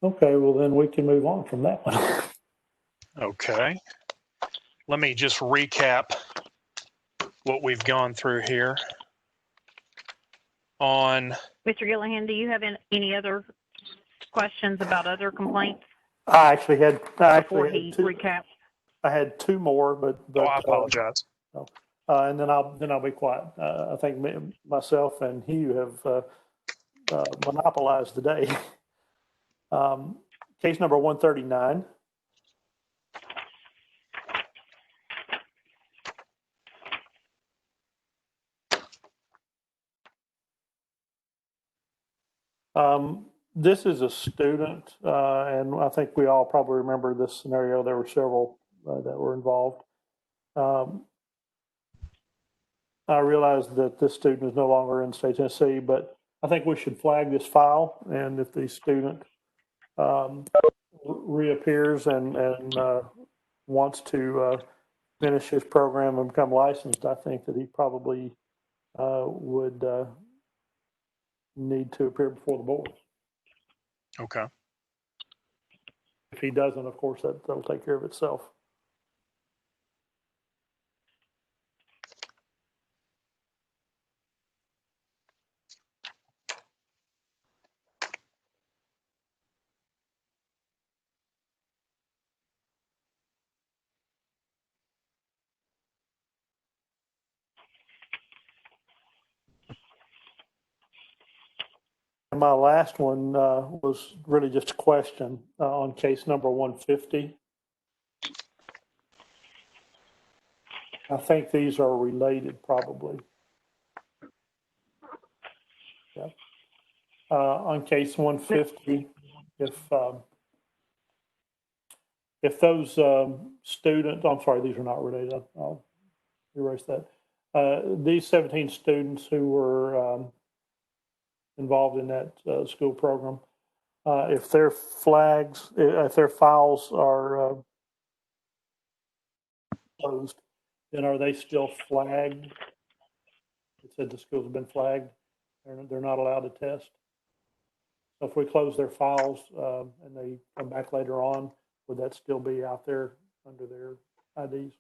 Okay, well then we can move on from that one. Okay. Let me just recap what we've gone through here. On Mr. Gillihan, do you have any other questions about other complaints? I actually had recap. I had two more, but I apologize. And then I'll be quiet. I think myself and Hugh have monopolized the day. Case number 139. This is a student, and I think we all probably remember this scenario. There were several that were involved. I realize that this student is no longer in state Tennessee, but I think we should flag this file, and if the student reappears and wants to finish his program and become licensed, I think that he probably would need to appear before the board. Okay. If he doesn't, of course, that'll take care of itself. And my last one was really just a question on case number 150. I think these are related, probably. Yeah. On case 150, if those students, I'm sorry, these are not related. I'll erase that. These 17 students who were involved in that school program, if their flags, if their files are closed, then are they still flagged? It said the schools have been flagged. They're not allowed to test. So if we close their files and they come back later on, would that still be out there under their IDs?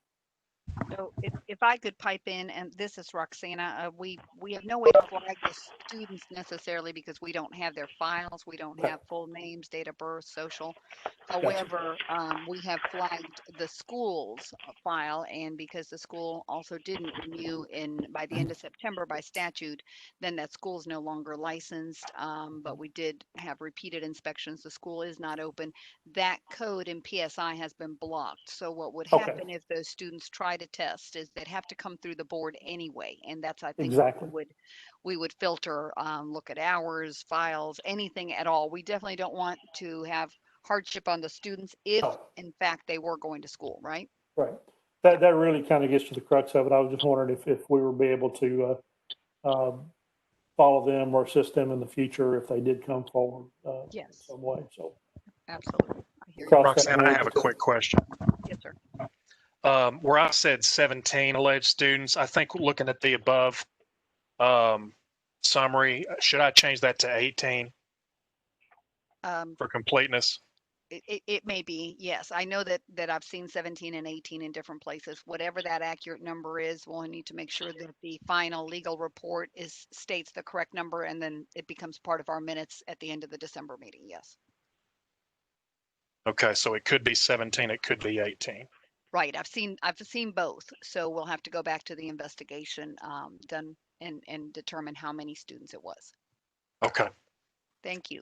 So if I could pipe in, and this is Roxana, we have no way to flag the students necessarily because we don't have their files. We don't have full names, date of birth, social. However, we have flagged the school's file, and because the school also didn't renew by the end of September by statute, then that school is no longer licensed. But we did have repeated inspections. The school is not open. That code in PSI has been blocked. So what would happen if those students try to test is they'd have to come through the board anyway, and that's I think Exactly. what we would filter, look at hours, files, anything at all. We definitely don't want to have hardship on the students if in fact they were going to school, right? Right. That really kind of gets to the crux of it. I was just wondering if we would be able to follow them or assist them in the future if they did come forward in some way. So absolutely. I hear you. Roxanne, I have a quick question. Yes, sir. Where I said 17 alleged students, I think looking at the above summary, should I change that to 18 for completeness? It may be, yes. I know that I've seen 17 and 18 in different places. Whatever that accurate number is, we'll need to make sure that the final legal report states the correct number, and then it becomes part of our minutes at the end of the December meeting. Yes. Okay, so it could be 17, it could be 18. Right. I've seen both. So we'll have to go back to the investigation done and determine how many students it was. Okay. Thank you.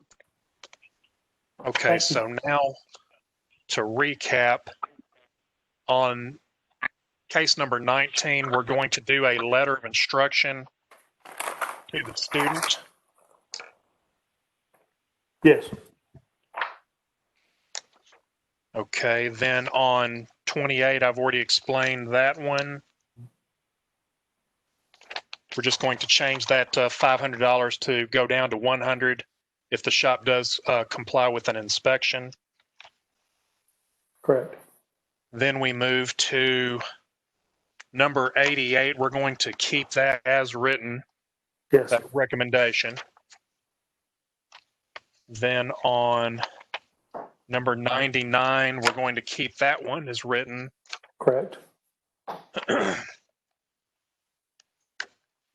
Okay, so now to recap, on case number 19, we're going to do a letter of instruction to the student. yes. Okay, then on 28, I've already explained that one. We're just going to change that $500 to go down to $100 if the shop does comply with an inspection. Correct. Then we move to number 88. We're going to keep that as written, yes. that recommendation. Then on number 99, we're going to keep that one as written. Correct.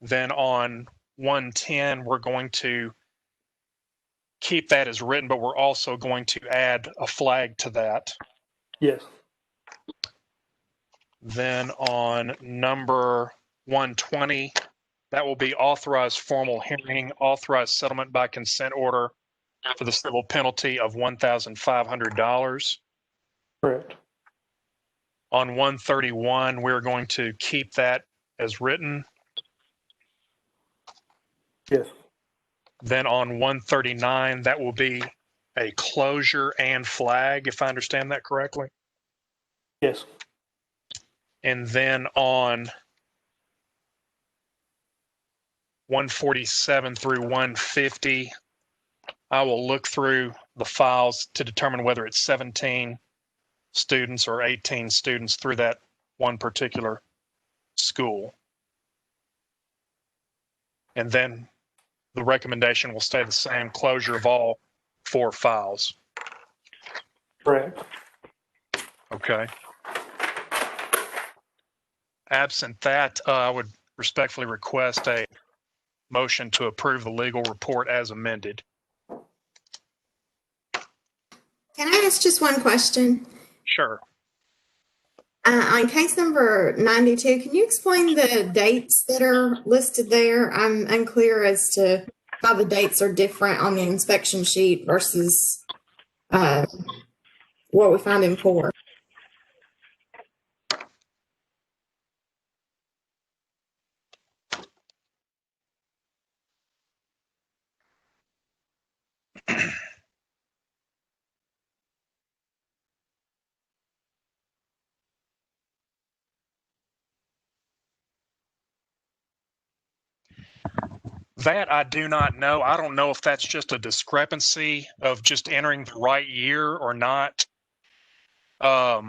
Then on 110, we're going to keep that as written, but we're also going to add a flag to that. Yes. Then on number 120, that will be authorized formal hearing, authorized settlement by consent order for the civil penalty of $1,500. Correct. On 131, we're going to keep that as written. Yes. Then on 139, that will be a closure and flag, if I understand that correctly. Yes. And then on 147 through 150, I will look through the files to determine whether it's 17 students or 18 students through that one particular school. And then the recommendation will stay the same, closure of all 4 files. Correct. Okay. Absent that, I would respectfully request a motion to approve the legal report as amended. Can I ask just one question? Sure. On case number 92, can you explain the dates that are listed there? I'm unclear as to how the dates are different on the inspection sheet versus what we find in 4. That I do not know. I don't know if that's just a discrepancy of just entering the right year or not. I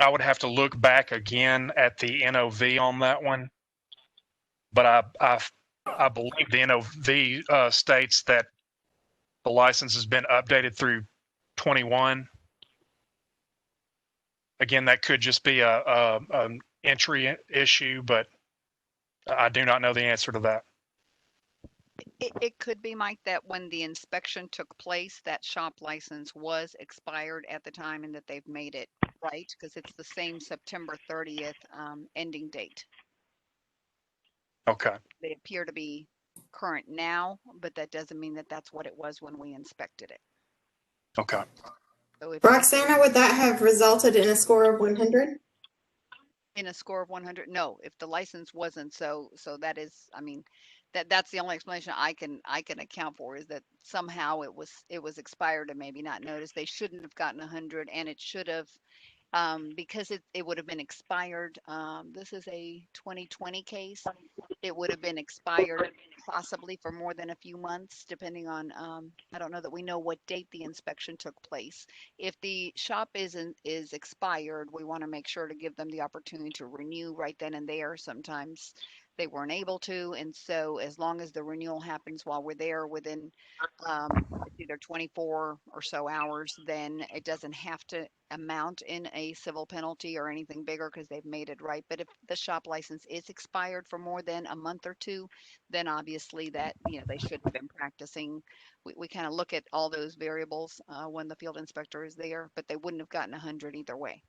would have to look back again at the NOV on that one, but I believe the NOV states that the license has been updated through 21. Again, that could just be an entry issue, but I do not know the answer to that. It could be, Mike, that when the inspection took place, that shop license was expired at the time and that they've made it right because it's the same September 30th ending date. Okay. They appear to be current now, but that doesn't mean that that's what it was when we inspected it. Okay. So if Roxana, would that have resulted in a score of 100? in a score of 100, no, if the license wasn't, so that is, I mean, that's the only explanation I can account for, is that somehow it was expired and maybe not noticed. They shouldn't have gotten 100, and it should have, because it would have been expired. This is a 2020 case. It would have been expired possibly for more than a few months, depending on, I don't know that we know what date the inspection took place. If the shop is expired, we want to make sure to give them the opportunity to renew right then and there. Sometimes they weren't able to, and so as long as the renewal happens while we're there within it's either 24 or so hours, then it doesn't have to amount in a civil penalty or anything bigger because they've made it right. But if the shop license is expired for more than a month or 2, then obviously that, they shouldn't have been practicing. We kind of look at all those variables when the field inspector is there, but they wouldn't have gotten 100 either way.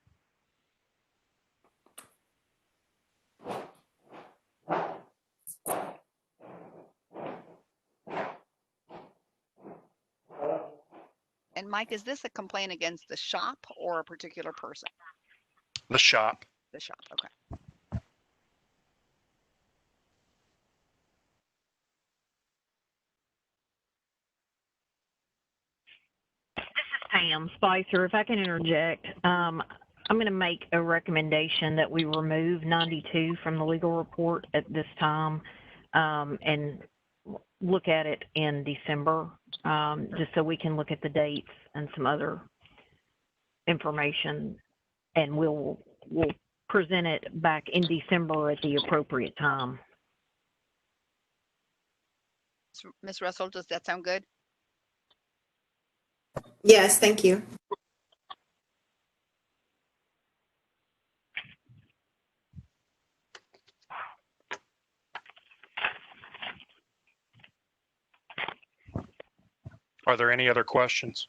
And Mike, is this a complaint against the shop or a particular person? The shop. The shop, okay. Pam Spicer, if I can interject, I'm going to make a recommendation that we remove 92 from the legal report at this time and look at it in December, just so we can look at the dates and some other information, and we'll present it back in December at the appropriate time. Ms. Russell, does that sound good? Yes, thank you. Are there any other questions?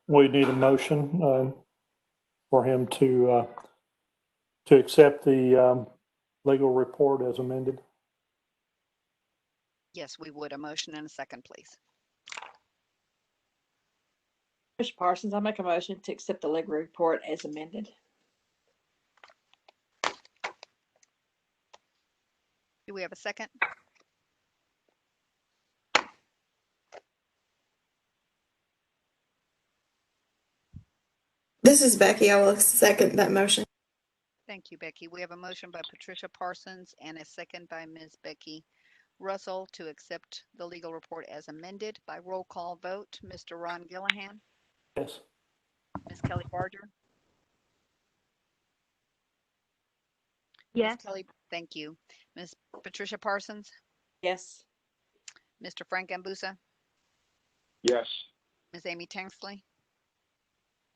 We need a motion for him to accept the legal report as amended. Yes, we would. A motion and a second, please. Patricia Parsons, I make a motion to accept the legal report as amended. Do we have a second? This is Becky. I will second that motion. Thank you, Becky. We have a motion by Patricia Parsons and a second by Ms. Becky Russell to accept the legal report as amended. By roll call vote, Mr. Ron Gillihan, Yes. Ms. Kelly Barger, Yes. Ms. Kelly, thank you. Ms. Patricia Parsons, Yes. Mr. Frank Ambusa, Yes. Ms. Amy Tanksley,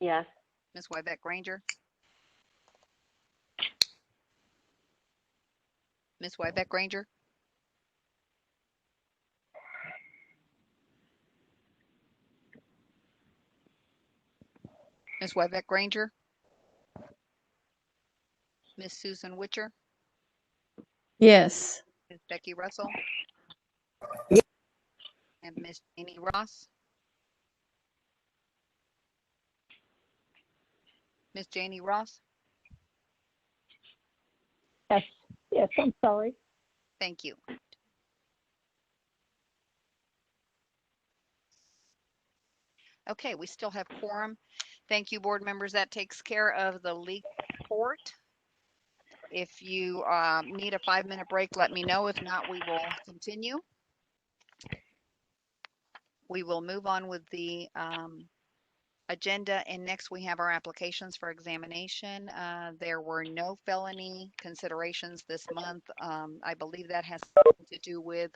Yes. Ms. Wybette Granger, Ms. Wybette Granger, Ms. Wybette Granger, Ms. Susan Witcher, Yes. Ms. Becky Russell, Yes. and Ms. Janie Ross. Ms. Janie Ross, Yes. Yes, I'm sorry. thank you. Okay, we still have quorum. Thank you, board members. That takes care of the legal report. If you need a 5-minute break, let me know. If not, we will continue. We will move on with the agenda, and next we have our applications for examination. There were no felony considerations this month. I believe that has something to do with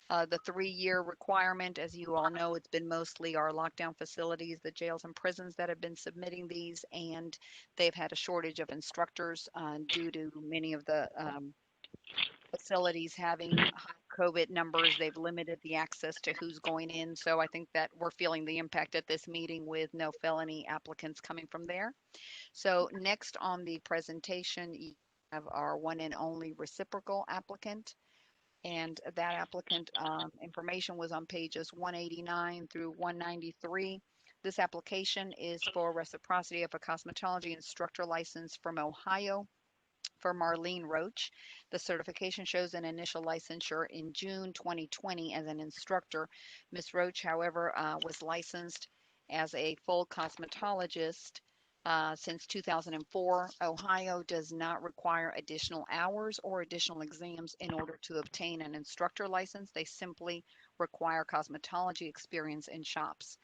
the 3-year requirement. As you all know, it's been mostly our lockdown facilities, the jails and prisons that have been submitting these, and they've had a shortage of instructors due to many of the facilities having high COVID numbers. They've limited the access to who's going in. So I think that we're feeling the impact at this meeting with no felony applicants coming from there. So next on the presentation, you have our one and only reciprocal applicant. And that applicant information was on pages 189 through 193. This application is for reciprocity of a cosmetology instructor license from Ohio for Marlene Roach. The certification shows an initial licensure in June 2020 as an instructor. Ms. Roach, however, was licensed as a full cosmetologist since 2004. Ohio does not require additional hours or additional exams in order to obtain an instructor license. They simply require cosmetology experience in shops.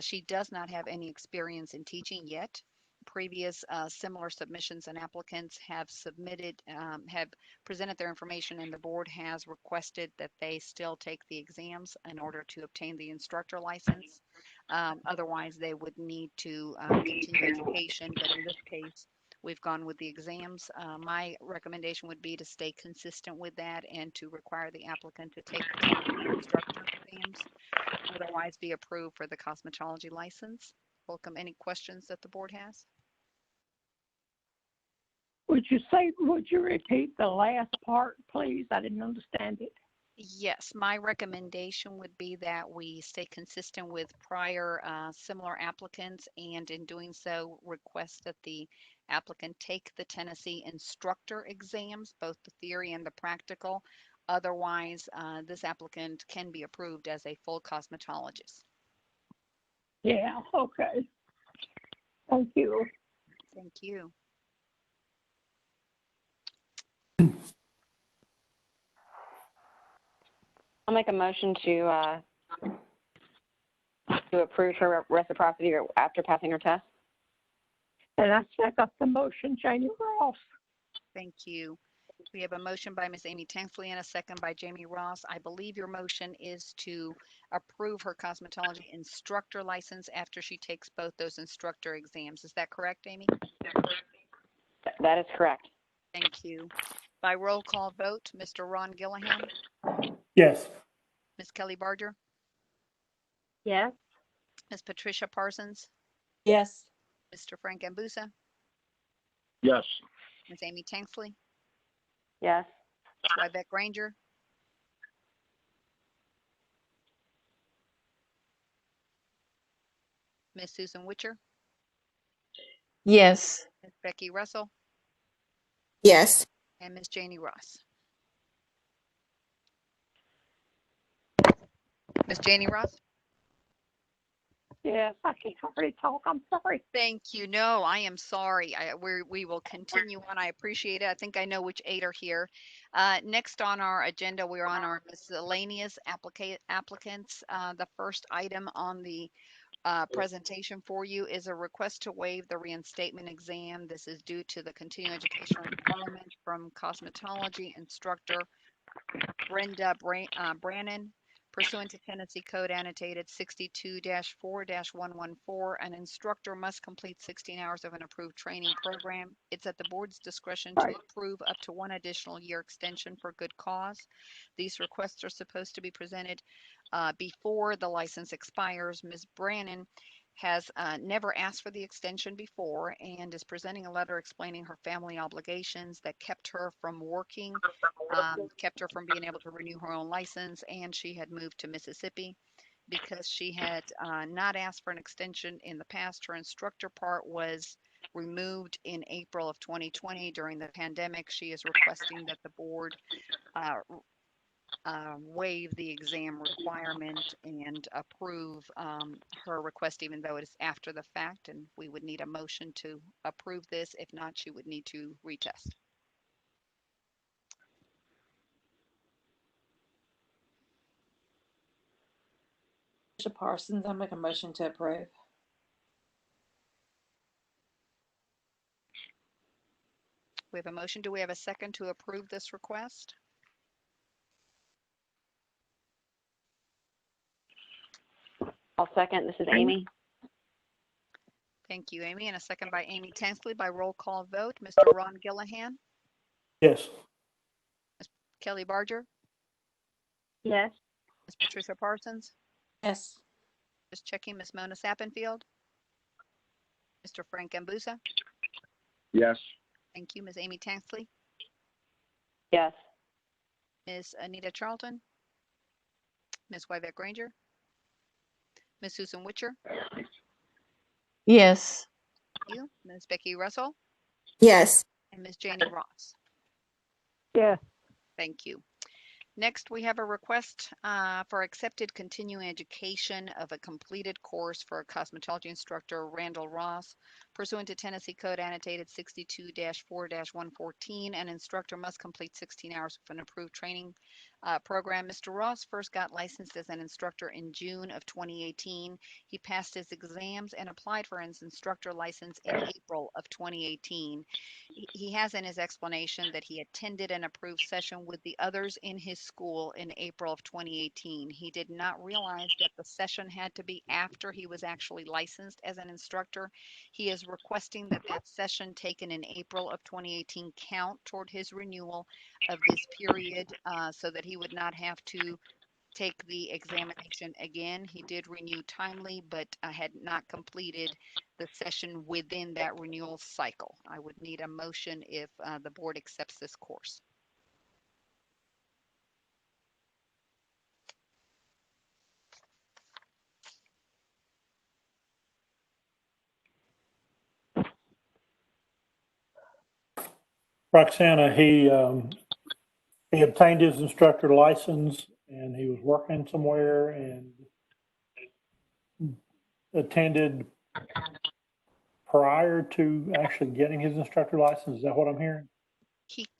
She does not have any experience in teaching yet. Previous similar submissions and applicants have have presented their information, and the board has requested that they still take the exams in order to obtain the instructor license. Otherwise, they would need to continue education, but in this case, we've gone with the exams. My recommendation would be to stay consistent with that and to require the applicant to take the Tennessee instructor exams, otherwise be approved for the cosmetology license. Welcome any questions that the board has. Would you repeat the last part, please? I didn't understand it. Yes, my recommendation would be that we stay consistent with prior similar applicants, and in doing so, request that the applicant take the Tennessee instructor exams, both the theory and the practical. Otherwise, this applicant can be approved as a full cosmetologist. Yeah, okay. Thank you. Thank you. I'll make a motion to approve her reciprocity after passing her test. And I second the motion, Janie Ross. Thank you. We have a motion by Ms. Amy Tanksley and a second by Jamie Ross. I believe your motion is to approve her cosmetology instructor license after she takes both those instructor exams. Is that correct, Amy? That is correct. Thank you. By roll call vote, Mr. Ron Gillihan, Yes. Ms. Kelly Barger, Yes. Ms. Patricia Parsons, Yes. Mr. Frank Ambusa, Yes. Ms. Amy Tanksley, Yes. Ms. Wybette Granger, Ms. Susan Witcher, Yes. Ms. Becky Russell, Yes. and Ms. Janie Ross. Ms. Janie Ross? Yes, I can hardly talk. I'm sorry. Thank you. No, I am sorry. We will continue on. I appreciate it. I think I know which 8 are here. Next on our agenda, we're on our miscellaneous applicants. The first item on the presentation for you is a request to waive the reinstatement exam. This is due to the continuing education requirement from cosmetology instructor Brenda Brannon. Pursuant to Tennessee Code Annotated 62-4-114, an instructor must complete 16 hours of an approved training program. It's at the board's discretion to approve up to 1 additional year extension for good cause. These requests are supposed to be presented before the license expires. Ms. Brannon has never asked for the extension before and is presenting a letter explaining her family obligations that kept her from working, kept her from being able to renew her own license, and she had moved to Mississippi. Because she had not asked for an extension in the past, her instructor part was removed in April of 2020 during the pandemic. She is requesting that the board waive the exam requirement and approve her request, even though it is after the fact. And we would need a motion to approve this. If not, she would need to retest. Patricia Parsons, I make a motion to approve. We have a motion. Do we have a second to approve this request? I'll second. This is Amy. Thank you, Amy. And a second by Amy Tansley by roll call vote. Mr. Ron Gillihan, Yes. Ms. Kelly Barger, Yes. Ms. Patricia Parsons, Yes. just checking, Ms. Mona Sappenfield, Mr. Frank Ambusa. Yes. Thank you, Ms. Amy Tansley, Yes. Ms. Anita Charlton, Ms. Wyvette Granger, Ms. Susan Witcher, Yes. you, Ms. Becky Russell, Yes. and Ms. Janie Ross. Yes. Thank you. Next, we have a request for accepted continuing education of a completed course for a cosmetology instructor, Randall Ross. Pursuant to Tennessee Code Annotated 62-4-114, an instructor must complete 16 hours of an approved training program. Mr. Ross first got licensed as an instructor in June of 2018. He passed his exams and applied for his instructor license in April of 2018. He has in his explanation that he attended an approved session with the others in his school in April of 2018. He did not realize that the session had to be after he was actually licensed as an instructor. He is requesting that that session taken in April of 2018 count toward his renewal of this period so that he would not have to take the examination again. He did renew timely, but had not completed the session within that renewal cycle. I would need a motion if the board accepts this course. Roxana, he obtained his instructor license and he was working somewhere and attended prior to actually getting his instructor license. Is that what I'm hearing?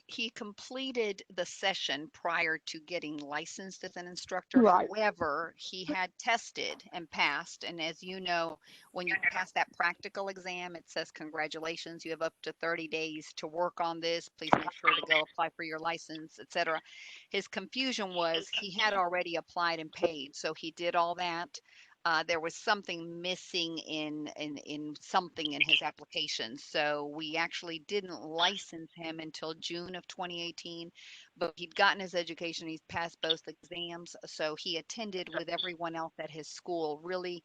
He completed the session prior to getting licensed as an instructor. Right. However, he had tested and passed. And as you know, when you pass that practical exam, it says, congratulations, you have up to 30 days to work on this. Please make sure to go apply for your license, etc. His confusion was he had already applied and paid. So he did all that. There was something missing in something in his application. So we actually didn't license him until June of 2018, but he'd gotten his education. He's passed both exams. So he attended with everyone else at his school, really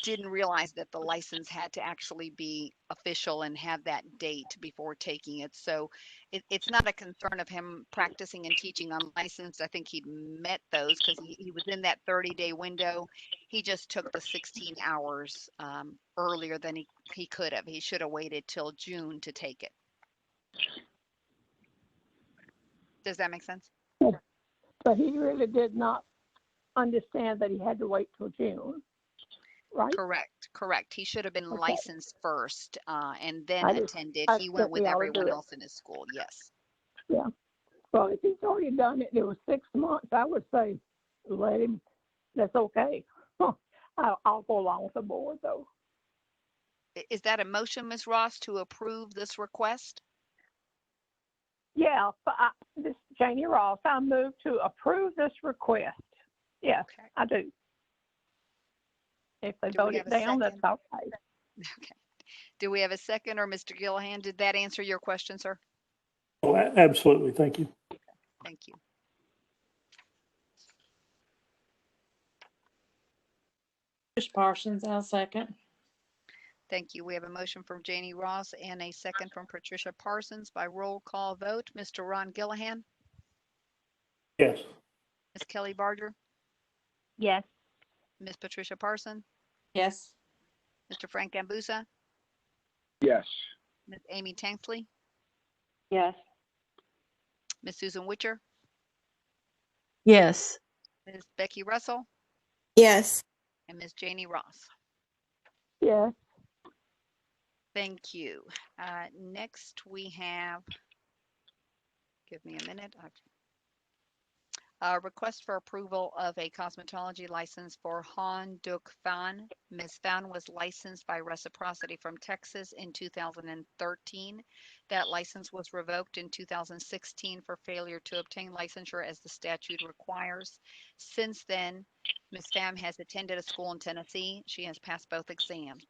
didn't realize that the license had to actually be official and have that date before taking it. So it's not a concern of him practicing and teaching unlicensed. I think he'd met those because he was in that 30-day window. He just took the 16 hours earlier than he could have. He should have waited till June to take it. Does that make sense? But he really did not understand that he had to wait till June. right? Correct. He should have been Okay. licensed first and then I just, attended. I He went think with we ought to do everyone it. else in his school. Yes. Yeah. Well, if he's already done it, it was 6 months, I would say let him, that's okay. I'll go along with the board though. Is that a motion, Ms. Ross, to approve this request? Yeah, this Janie Ross, I move to approve this request. Yes, Okay. I do. If they Do vote we have it a down, that's second? okay. Okay. Do we have a second, or Mr. Gillihan, did that answer your question, sir? Oh, absolutely. Thank you. Thank you. Patricia Parsons, I'll second. Thank you. We have a motion from Janie Ross and a second from Patricia Parsons by roll call vote. Mr. Ron Gillihan, Yes. Ms. Kelly Barger, Yes. Ms. Patricia Parsons, Yes. Mr. Frank Gambusa, Yes. Ms. Amy Tanksley, Yes. Ms. Susan Witcher, Yes. Ms. Becky Russell, Yes. and Ms. Janie Ross. Yes. Thank you. Next we have, give me a minute. Request for approval of a cosmetology license for Han Duk Fan. Ms. Fan was licensed by Reciprocity from Texas in 2013. That license was revoked in 2016 for failure to obtain licensure as the statute requires. Since then, Ms. Fan has attended a school in Tennessee. She has passed both exams.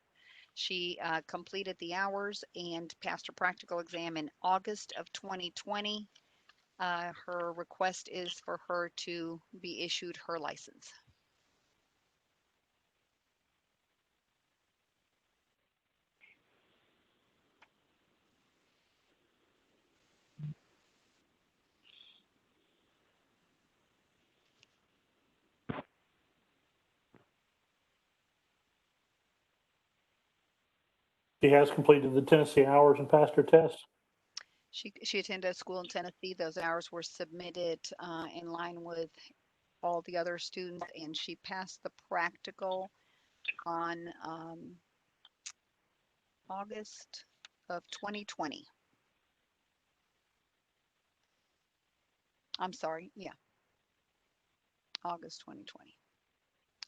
She completed the hours and passed her practical exam in August of 2020. Her request is for her to be issued her license. She has completed the Tennessee hours and passed her test. She attended a school in Tennessee. Those hours were submitted in line with all the other students, and she passed the practical on August of 2020. I'm sorry, yeah, August 2020.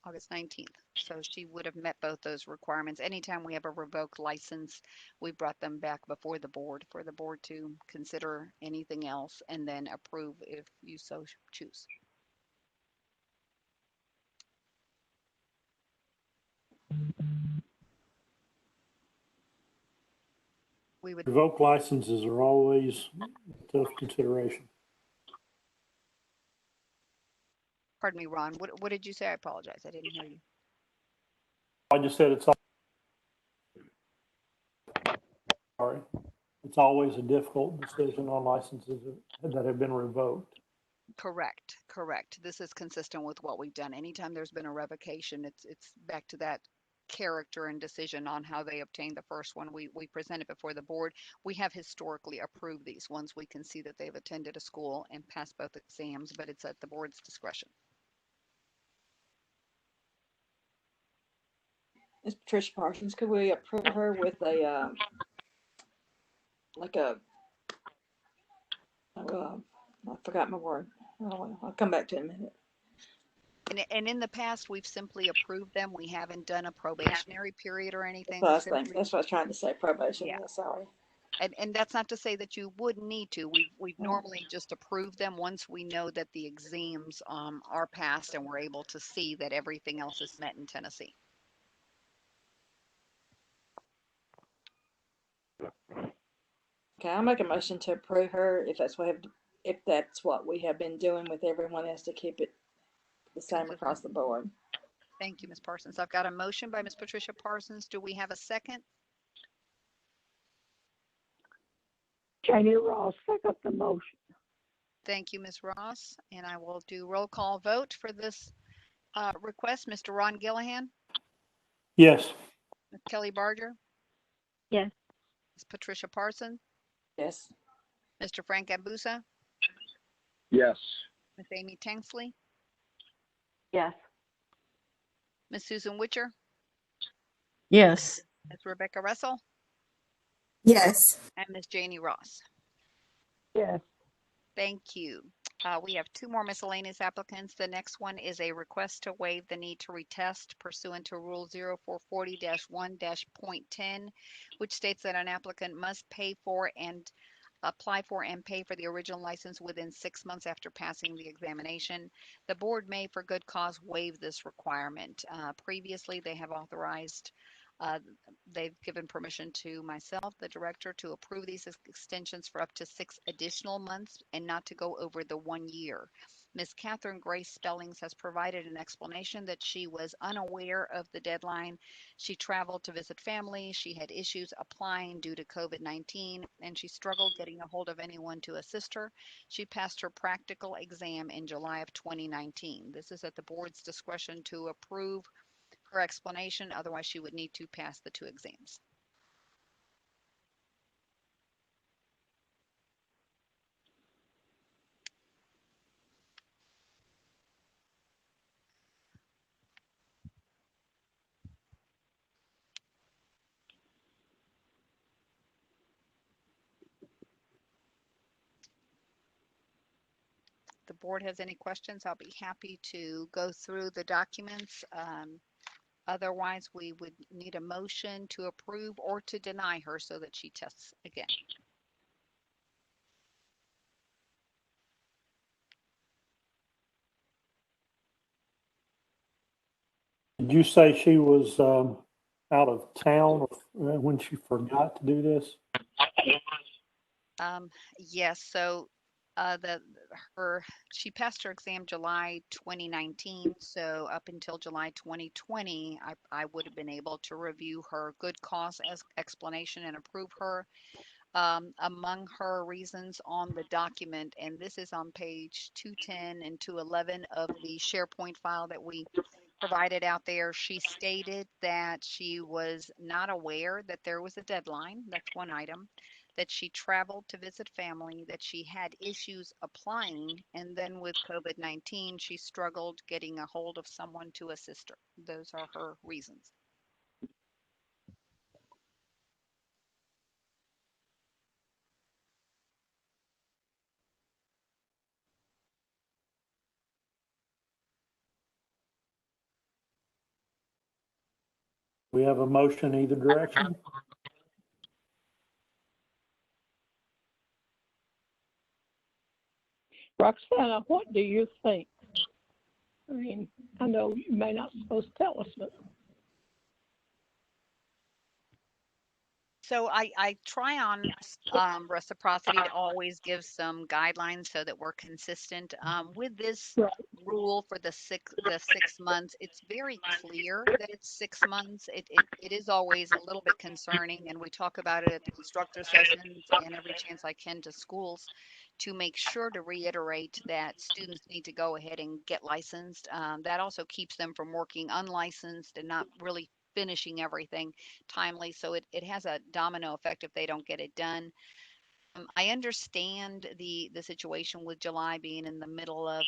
August 19th. So she would have met both those requirements. Anytime we have a revoked license, we brought them back before the board for the board to consider anything else and then approve if you so choose. We would, Revoked licenses are always a tough consideration. pardon me, Ron, what did you say? I apologize. I didn't hear you. I just said it's sorry. It's always a difficult decision on licenses that have been revoked. Correct. This is consistent with what we've done. Anytime there's been a revocation, it's back to that character and decision on how they obtained the first one. We present it before the board. We have historically approved these ones. We can see that they've attended a school and passed both exams, but it's at the board's discretion. Ms. Patricia Parsons, could we approve her with a, like a, I forgot my word. Oh, I'll come back to it in a minute. And in the past, we've simply approved them. We haven't done a probationary period or anything. That's what I was trying to say, probation. Yeah. Yeah, sorry. And that's not to say that you wouldn't need to. We've normally just approved them once we know that the exams are passed and we're able to see that everything else is met in Tennessee. Okay, I'll make a motion to approve her if that's what we have been doing with everyone else, to keep it the same across the board. Thank you, Ms. Parsons. I've got a motion by Ms. Patricia Parsons. Do we have a second? Janie Ross, second the motion. Thank you, Ms. Ross. And I will do roll call vote for this request. Mr. Ron Gillihan, Yes. Ms. Kelly Barger, Yes. Ms. Patricia Parsons, Yes. Mr. Frank Gambusa, Yes. Ms. Amy Tanksley, Yes. Ms. Susan Witcher, Yes. Ms. Rebecca Russell, Yes. and Ms. Janie Ross. Yes. Thank you. We have two more miscellaneous applicants. The next one is a request to waive the need to retest pursuant to Rule 0440-1-.10, which states that an applicant must apply for and pay for the original license within 6 months after passing the examination. The board may, for good cause, waive this requirement. Previously, they have authorized uh, they've given permission to myself, the director, to approve these extensions for up to 6 additional months and not to go over the 1 year. Ms. Catherine Grace Spellings has provided an explanation that she was unaware of the deadline. She traveled to visit family. She had issues applying due to COVID-19, and she struggled getting a hold of anyone to assist her. She passed her practical exam in July of 2019. This is at the board's discretion to approve her explanation. Otherwise, she would need to pass the 2 exams. The board has any questions, I'll be happy to go through the documents. Otherwise, we would need a motion to approve or to deny her so that she tests again. Did you say she was out of town when she forgot to do this? Yes, so the her she passed her exam July 2019, so up until July 2020, I would have been able to review her good cause as explanation and approve her. Among her reasons on the document, and this is on page 210 and 211 of the SharePoint file that we provided out there, she stated that she was not aware that there was a deadline. That's one item. That she traveled to visit family, that she had issues applying, and then with COVID-19, she struggled getting a hold of someone to assist her. Those are her reasons. We have a motion either direction. Roxana, what do you think? I mean, I know you may not supposed to tell us, but So I try on reciprocity to always give some guidelines so that we're consistent. With this right. rule for the 6 months, it's very clear that it's 6 months. It is always a little bit concerning, and we talk about it at the instructor sessions and every chance I can to schools to make sure to reiterate that students need to go ahead and get licensed. That also keeps them from working unlicensed and not really finishing everything timely. So it has a domino effect if they don't get it done. I understand the situation with July being in the middle of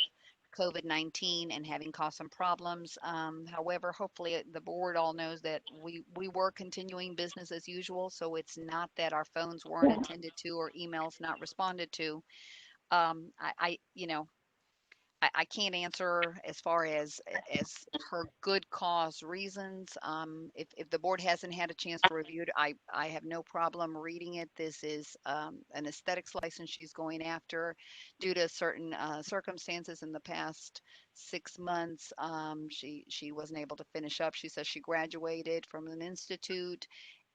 COVID-19 and having caused some problems. However, hopefully the board all knows that we were continuing business as usual. So it's not that our phones weren't attended to or emails not responded to. I you know, I can't answer as far as her good cause reasons. If the board hasn't had a chance to review it, I have no problem reading it. This is an aesthetics license she's going after due to certain circumstances in the past 6 months. She wasn't able to finish up. She says she graduated from an institute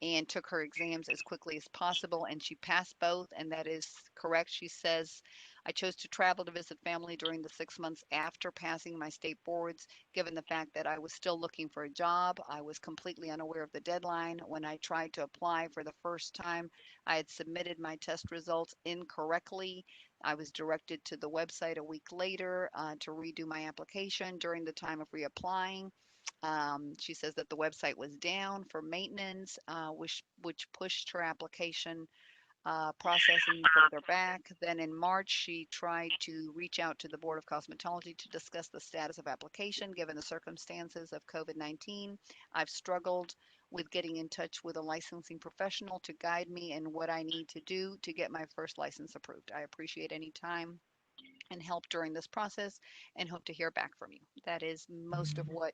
and took her exams as quickly as possible, and she passed both, and that is correct. She says I chose to travel to visit family during the 6 months after passing my state boards, given the fact that I was still looking for a job. I was completely unaware of the deadline. When I tried to apply for the first time, I had submitted my test results incorrectly. I was directed to the website a week later to redo my application during the time of reapplying. She says that the website was down for maintenance, which pushed her application process even further back. Then in March, she tried to reach out to the Board of Cosmetology to discuss the status of application given the circumstances of COVID-19. I've struggled with getting in touch with a licensing professional to guide me in what I need to do to get my first license approved. I appreciate any time and help during this process and hope to hear back from you. That is most of what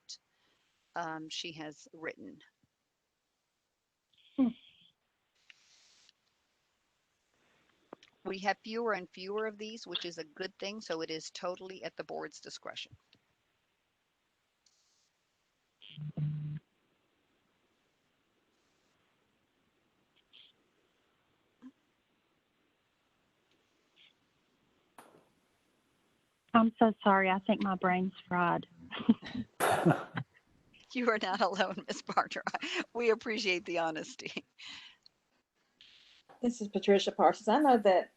she has written. We have fewer and fewer of these, which is a good thing. So it is totally at the board's discretion. I'm so sorry. I think my brain's fried. You are not alone, Ms. Barger. We appreciate the honesty. This is Patricia Parsons. I know that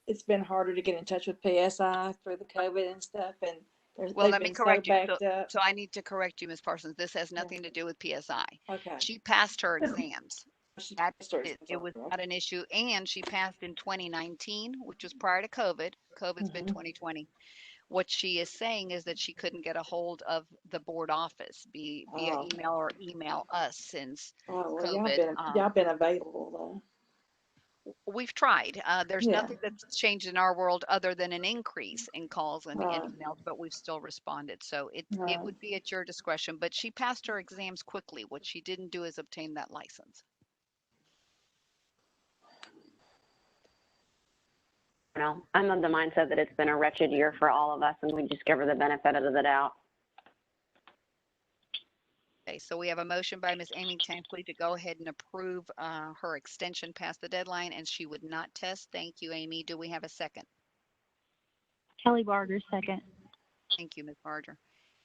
it's been harder to get in touch with PSI through the COVID and stuff, and Well, they've let me been so correct you. backed up. So I need to correct you, Ms. Parsons. This has nothing to do with PSI. Okay. She passed her exams. She That passed her it, exams. it was not an issue, and she passed in 2019, which was prior to COVID. COVID's been 2020. What she is saying is that she couldn't get a hold of the board office via Oh. email or email us since Oh, well, COVID. y'all been available though. We've tried. There's Yeah. nothing that's changed in our world other than an increase in calls and Right. emails, but we've still responded. So it Right. would be at your discretion. But she passed her exams quickly. What she didn't do is obtain that license. No, I'm of the mindset that it's been a wretched year for all of us, and we just give her the benefit of the doubt. Okay, so we have a motion by Ms. Amy Tankley to go ahead and approve her extension past the deadline, and she would not test. Thank you, Amy. Do we have a second? Kelly Barger, second. Thank you, Ms. Barger.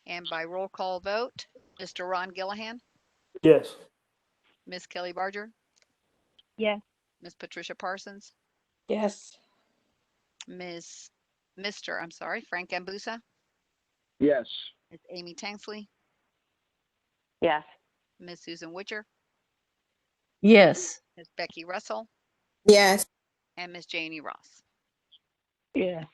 And by roll call vote, Mr. Ron Gillihan, Yes. Ms. Kelly Barger, Yes. Ms. Patricia Parsons, Yes. Mr. Frank Ambusa, Yes. Ms. Amy Tansley, Yes. Ms. Susan Witcher, Yes. Ms. Becky Russell, Yes. and Ms. Janie Ross. Yes.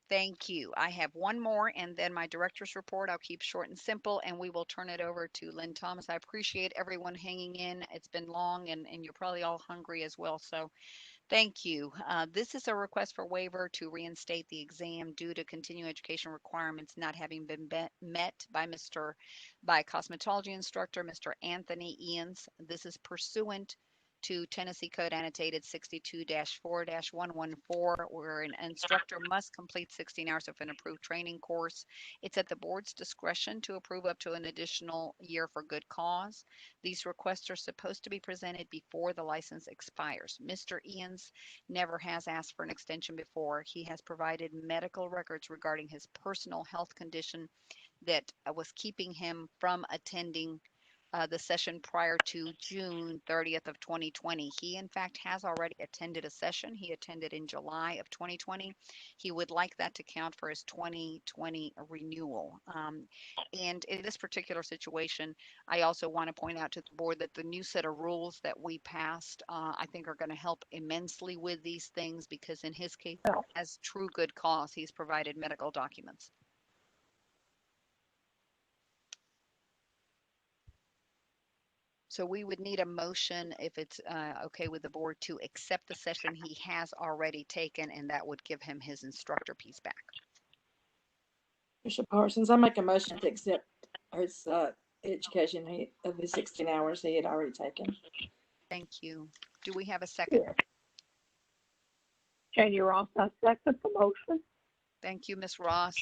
Thank you. I have one more and then my director's report. I'll keep short and simple and we will turn it over to Lynn Thomas. I appreciate everyone hanging in. It's been long and you're probably all hungry as well. So thank you. This is a request for waiver to reinstate the exam due to continuing education requirements not having been met by cosmetology instructor, Mr. Anthony Ians. This is pursuant to Tennessee Code Annotated 62-4-114, where an instructor must complete 16 hours of an approved training course. It's at the board's discretion to approve up to an additional year for good cause. These requests are supposed to be presented before the license expires. Mr. Ians never has asked for an extension before. He has provided medical records regarding his personal health condition that was keeping him from attending the session prior to June 30th of 2020. He, in fact, has already attended a session. He attended in July of 2020. He would like that to count for his 2020 renewal. And in this particular situation, I also want to point out to the board that the new set of rules that we passed, I think are going to help immensely with these things because in his case, as true good cause, he's provided medical documents. So we would need a motion if it's okay with the board to accept the session he has already taken, and that would give him his instructor piece back. Patricia Parsons, I make a motion to accept his education of his 16 hours he had already taken. Thank you. Do we have a second? Yeah. Janie Ross, I second the motion. Thank you, Ms. Ross.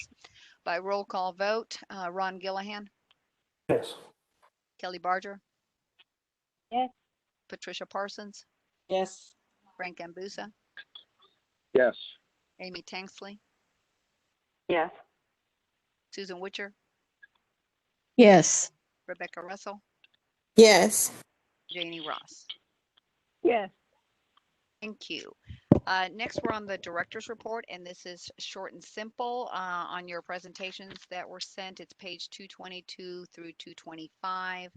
By roll call vote, Ron Gillihan, Yes. Kelly Barger, Yes. Patricia Parsons, Yes. Frank Ambusa, Yes. Amy Tanksley, Yes. Susan Witcher, Yes. Rebecca Russell, Yes. Janie Ross. Yes. Thank you. Next, we're on the director's report, and this is short and simple. On your presentations that were sent, it's page 222 through 225.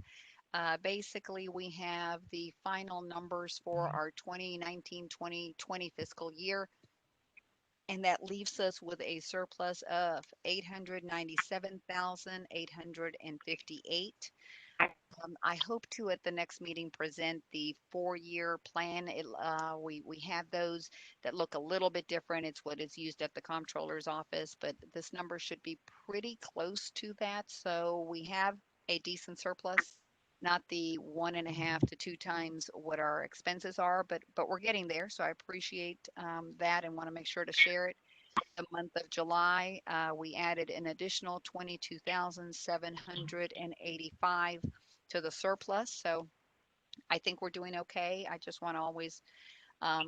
Basically, we have the final numbers for our 2019-2020 fiscal year, and that leaves us with a surplus of $897,858. I hope to at the next meeting present the 4-year plan. We have those that look a little bit different. It's what is used at the comptroller's office, but this number should be pretty close to that. So we have a decent surplus, not the 1.5 to 2 times what our expenses are, but we're getting there. So I appreciate that and want to make sure to share it. The month of July, we added an additional 22,785 to the surplus. So I think we're doing okay. I just want to always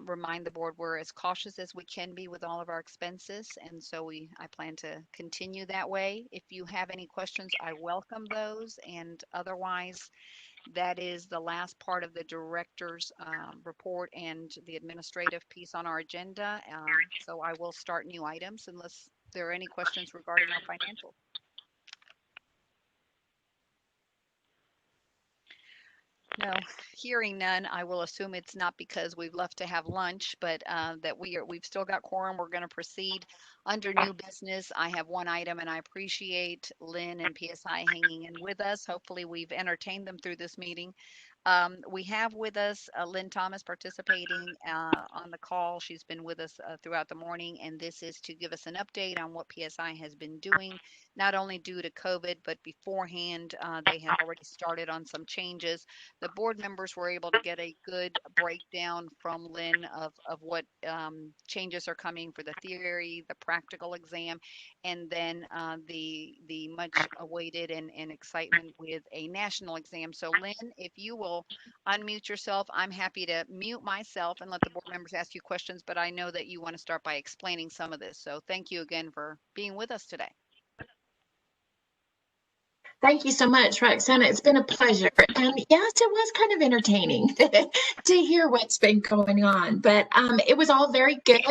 remind the board we're as cautious as we can be with all of our expenses. And so I plan to continue that way. If you have any questions, I welcome those. And otherwise, that is the last part of the director's report and the administrative piece on our agenda. So I will start new items unless there are any questions regarding our financials. No, hearing none, I will assume it's not because we've left to have lunch, but that we've still got quorum. We're going to proceed under new business. I have one item, and I appreciate Lynn and PSI hanging in with us. Hopefully, we've entertained them through this meeting. We have with us Lynn Thomas participating on the call. She's been with us throughout the morning, and this is to give us an update on what PSI has been doing, not only due to COVID, but beforehand. They had already started on some changes. The board members were able to get a good breakdown from Lynn of what changes are coming for the theory, the practical exam, and then the much awaited and excitement with a national exam. So Lynn, if you will unmute yourself, I'm happy to mute myself and let the board members ask you questions, but I know that you want to start by explaining some of this. So thank you again for being with us today. Thank you so much, Roxana. It's been a pleasure. And yes, it was kind of entertaining to hear what's been going on, but it was all very good.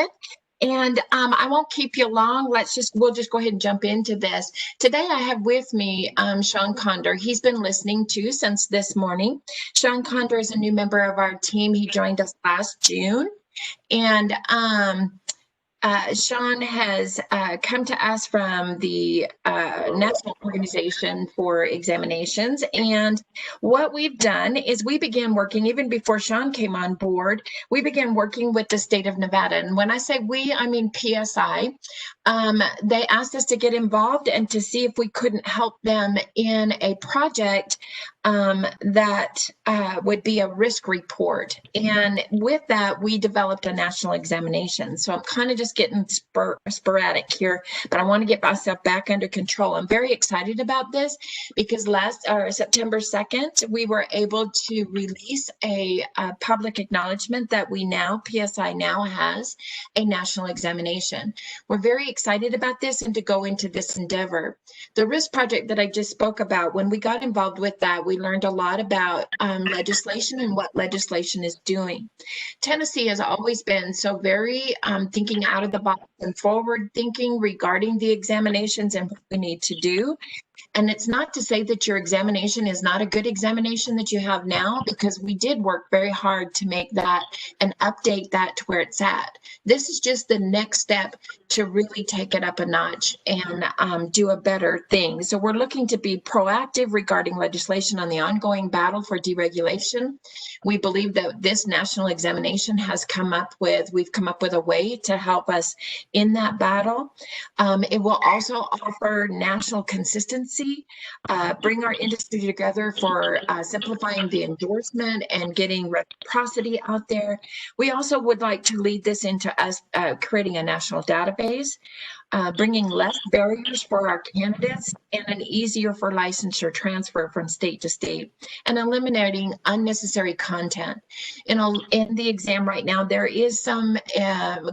And I won't keep you long. We'll just go ahead and jump into this. Today I have with me Sean Condor. He's been listening to since this morning. Sean Condor is a new member of our team. He joined us last June. And Sean has come to us from the National Organization for Examinations. And what we've done is we began working, even before Sean came on board, we began working with the state of Nevada. And when I say we, I mean PSI. They asked us to get involved and to see if we couldn't help them in a project that would be a risk report. And with that, we developed a national examination. So I'm kind of just getting sporadic here, but I want to get myself back under control. I'm very excited about this because September 2nd, we were able to release a public acknowledgement that PSI now has a national examination. We're very excited about this and to go into this endeavor. The risk project that I just spoke about, when we got involved with that, we learned a lot about legislation and what legislation is doing. Tennessee has always been so very thinking out of the box and forward thinking regarding the examinations and what we need to do. And it's not to say that your examination is not a good examination that you have now, because we did work very hard to make that and update that to where it's at. This is just the next step to really take it up a notch and do a better thing. So we're looking to be proactive regarding legislation on the ongoing battle for deregulation. We believe that this national examination we've come up with a way to help us in that battle. It will also offer national consistency, bring our industry together for simplifying the endorsement and getting reciprocity out there. We also would like to lead this into us creating a national database, bringing less barriers for our candidates and an easier for licensure transfer from state to state, and eliminating unnecessary content. In the exam right now, there is some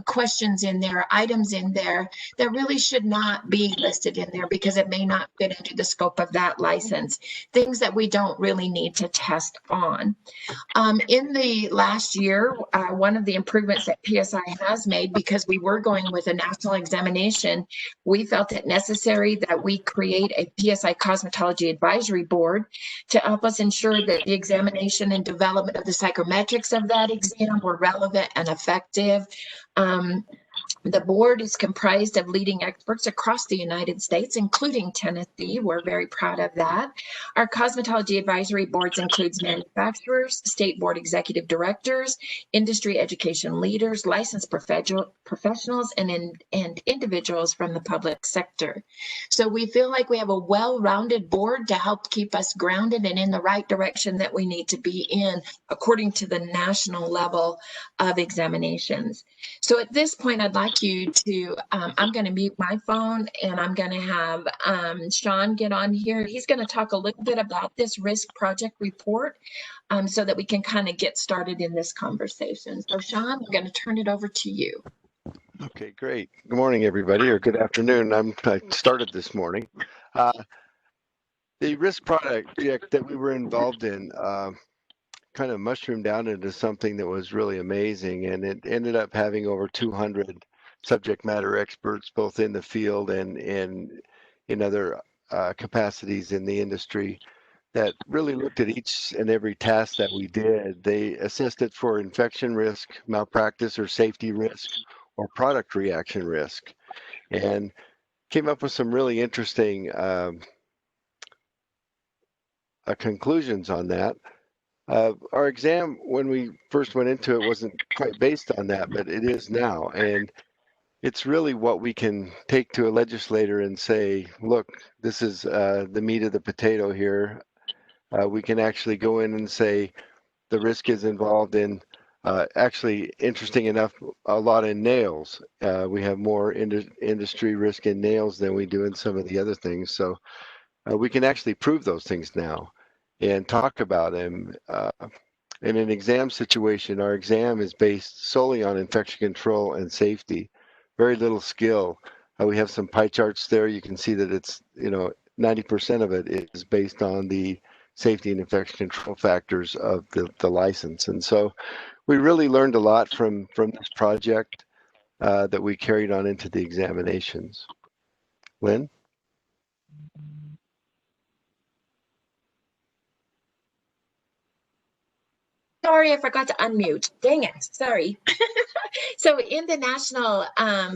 questions in there, items in there that really should not be listed in there because it may not fit into the scope of that license, things that we don't really need to test on. In the last year, one of the improvements that PSI has made, because we were going with a national examination, we felt it necessary that we create a PSI Cosmetology Advisory Board to help us ensure that the examination and development of the psychometrics of that exam were relevant and effective. The board is comprised of leading experts across the United States, including Tennessee. We're very proud of that. Our cosmetology advisory boards includes manufacturers, state board executive directors, industry education leaders, licensed professionals, and individuals from the public sector. So we feel like we have a well-rounded board to help keep us grounded and in the right direction that we need to be in according to the national level of examinations. So at this point, I'd like you to, I'm going to mute my phone and I'm going to have Sean get on here. He's going to talk a little bit about this risk project report so that we can kind of get started in this conversation. So Sean, I'm going to turn it over to you. Okay, great. Good morning, everybody, or good afternoon. I started this morning. The risk project that we were involved in kind of mushroomed down into something that was really amazing, and it ended up having over 200 subject matter experts, both in the field and in other capacities in the industry, that really looked at each and every task that we did. They assessed it for infection risk, malpractice or safety risk, or product reaction risk, and came up with some really interesting conclusions on that. Our exam, when we first went into it, wasn't quite based on that, but it is now. And it's really what we can take to a legislator and say, look, this is the meat of the potato here. We can actually go in and say the risk is involved in, actually, interesting enough, a lot in nails. We have more industry risk in nails than we do in some of the other things. So we can actually prove those things now and talk about them. In an exam situation, our exam is based solely on infection control and safety. Very little skill. We have some pie charts there. You can see that it's, 90% of it is based on the safety and infection control factors of the license. And so we really learned a lot from this project that we carried on into the examinations. Lynn? Sorry, I forgot to unmute. Dang it. Sorry. So in the national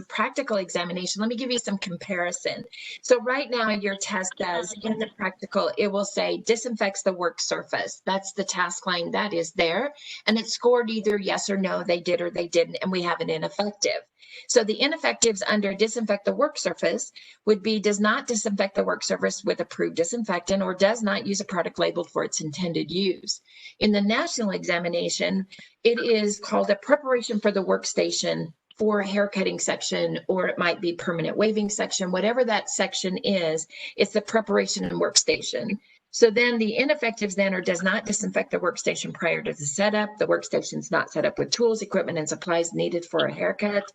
practical examination, let me give you some comparison. So right now your test does, in the practical, it will say disinfects the work surface. That's the task line that is there. And it's scored either yes or no, they did or they didn't, and we have an ineffective. So the ineffectives under disinfect the work surface would be does not disinfect the work surface with approved disinfectant or does not use a product labeled for its intended use. In the national examination, it is called a preparation for the workstation for a haircutting section, or it might be permanent waving section, whatever that section is, it's the preparation and workstation. So then the ineffectives then are does not disinfect the workstation prior to the setup. The workstation is not set up with tools, equipment, and supplies needed for a haircut.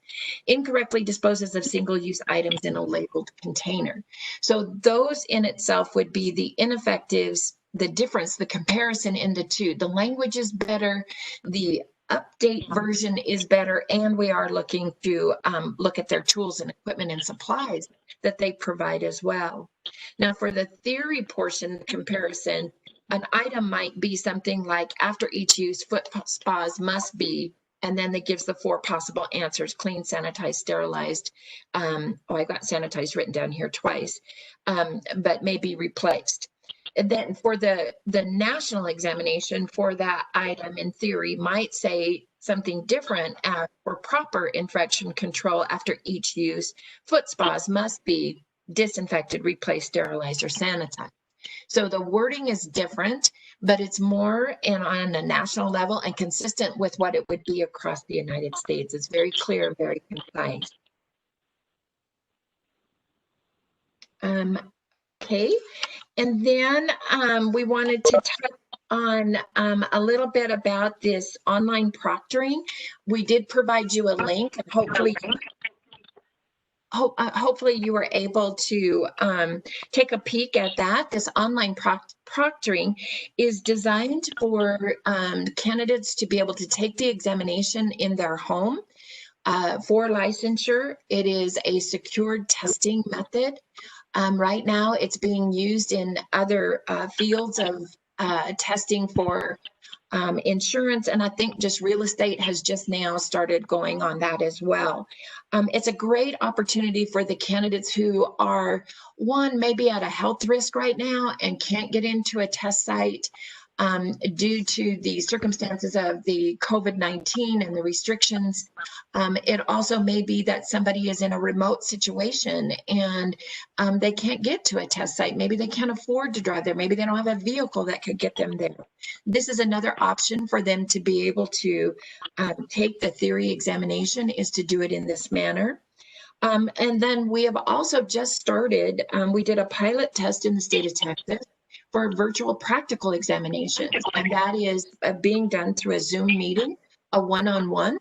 Incorrectly disposes of single-use items in a labeled container. So those in itself would be the ineffectives, the difference, the comparison in the two. The language is better, the update version is better, and we are looking to look at their tools and equipment and supplies that they provide as well. Now for the theory portion comparison, an item might be something like after each use, foot spas must be, and then it gives the 4 possible answers: clean, sanitized, sterilized. I got sanitized written down here twice, but maybe replaced. And then for the national examination for that item in theory might say something different. For proper infection control after each use, foot spas must be disinfected, replaced, sterilized, or sanitized. So the wording is different, but it's more on a national level and consistent with what it would be across the United States. It's very clear, very concise. Okay, and then we wanted to touch on a little bit about this online proctoring. We did provide you a link, and hopefully you were able to take a peek at that. This online proctoring is designed for candidates to be able to take the examination in their home for licensure. It is a secured testing method. Right now, it's being used in other fields of testing for insurance, and I think just real estate has just now started going on that as well. It's a great opportunity for the candidates who are, one, maybe at a health risk right now and can't get into a test site due to the circumstances of the COVID-19 and the restrictions. It also may be that somebody is in a remote situation and they can't get to a test site. Maybe they can't afford to drive there. Maybe they don't have a vehicle that could get them there. This is another option for them to be able to take the theory examination, is to do it in this manner. And then we have also just started, we did a pilot test in the state of Texas for virtual practical examinations, and that is being done through a Zoom meeting, a one-on-one.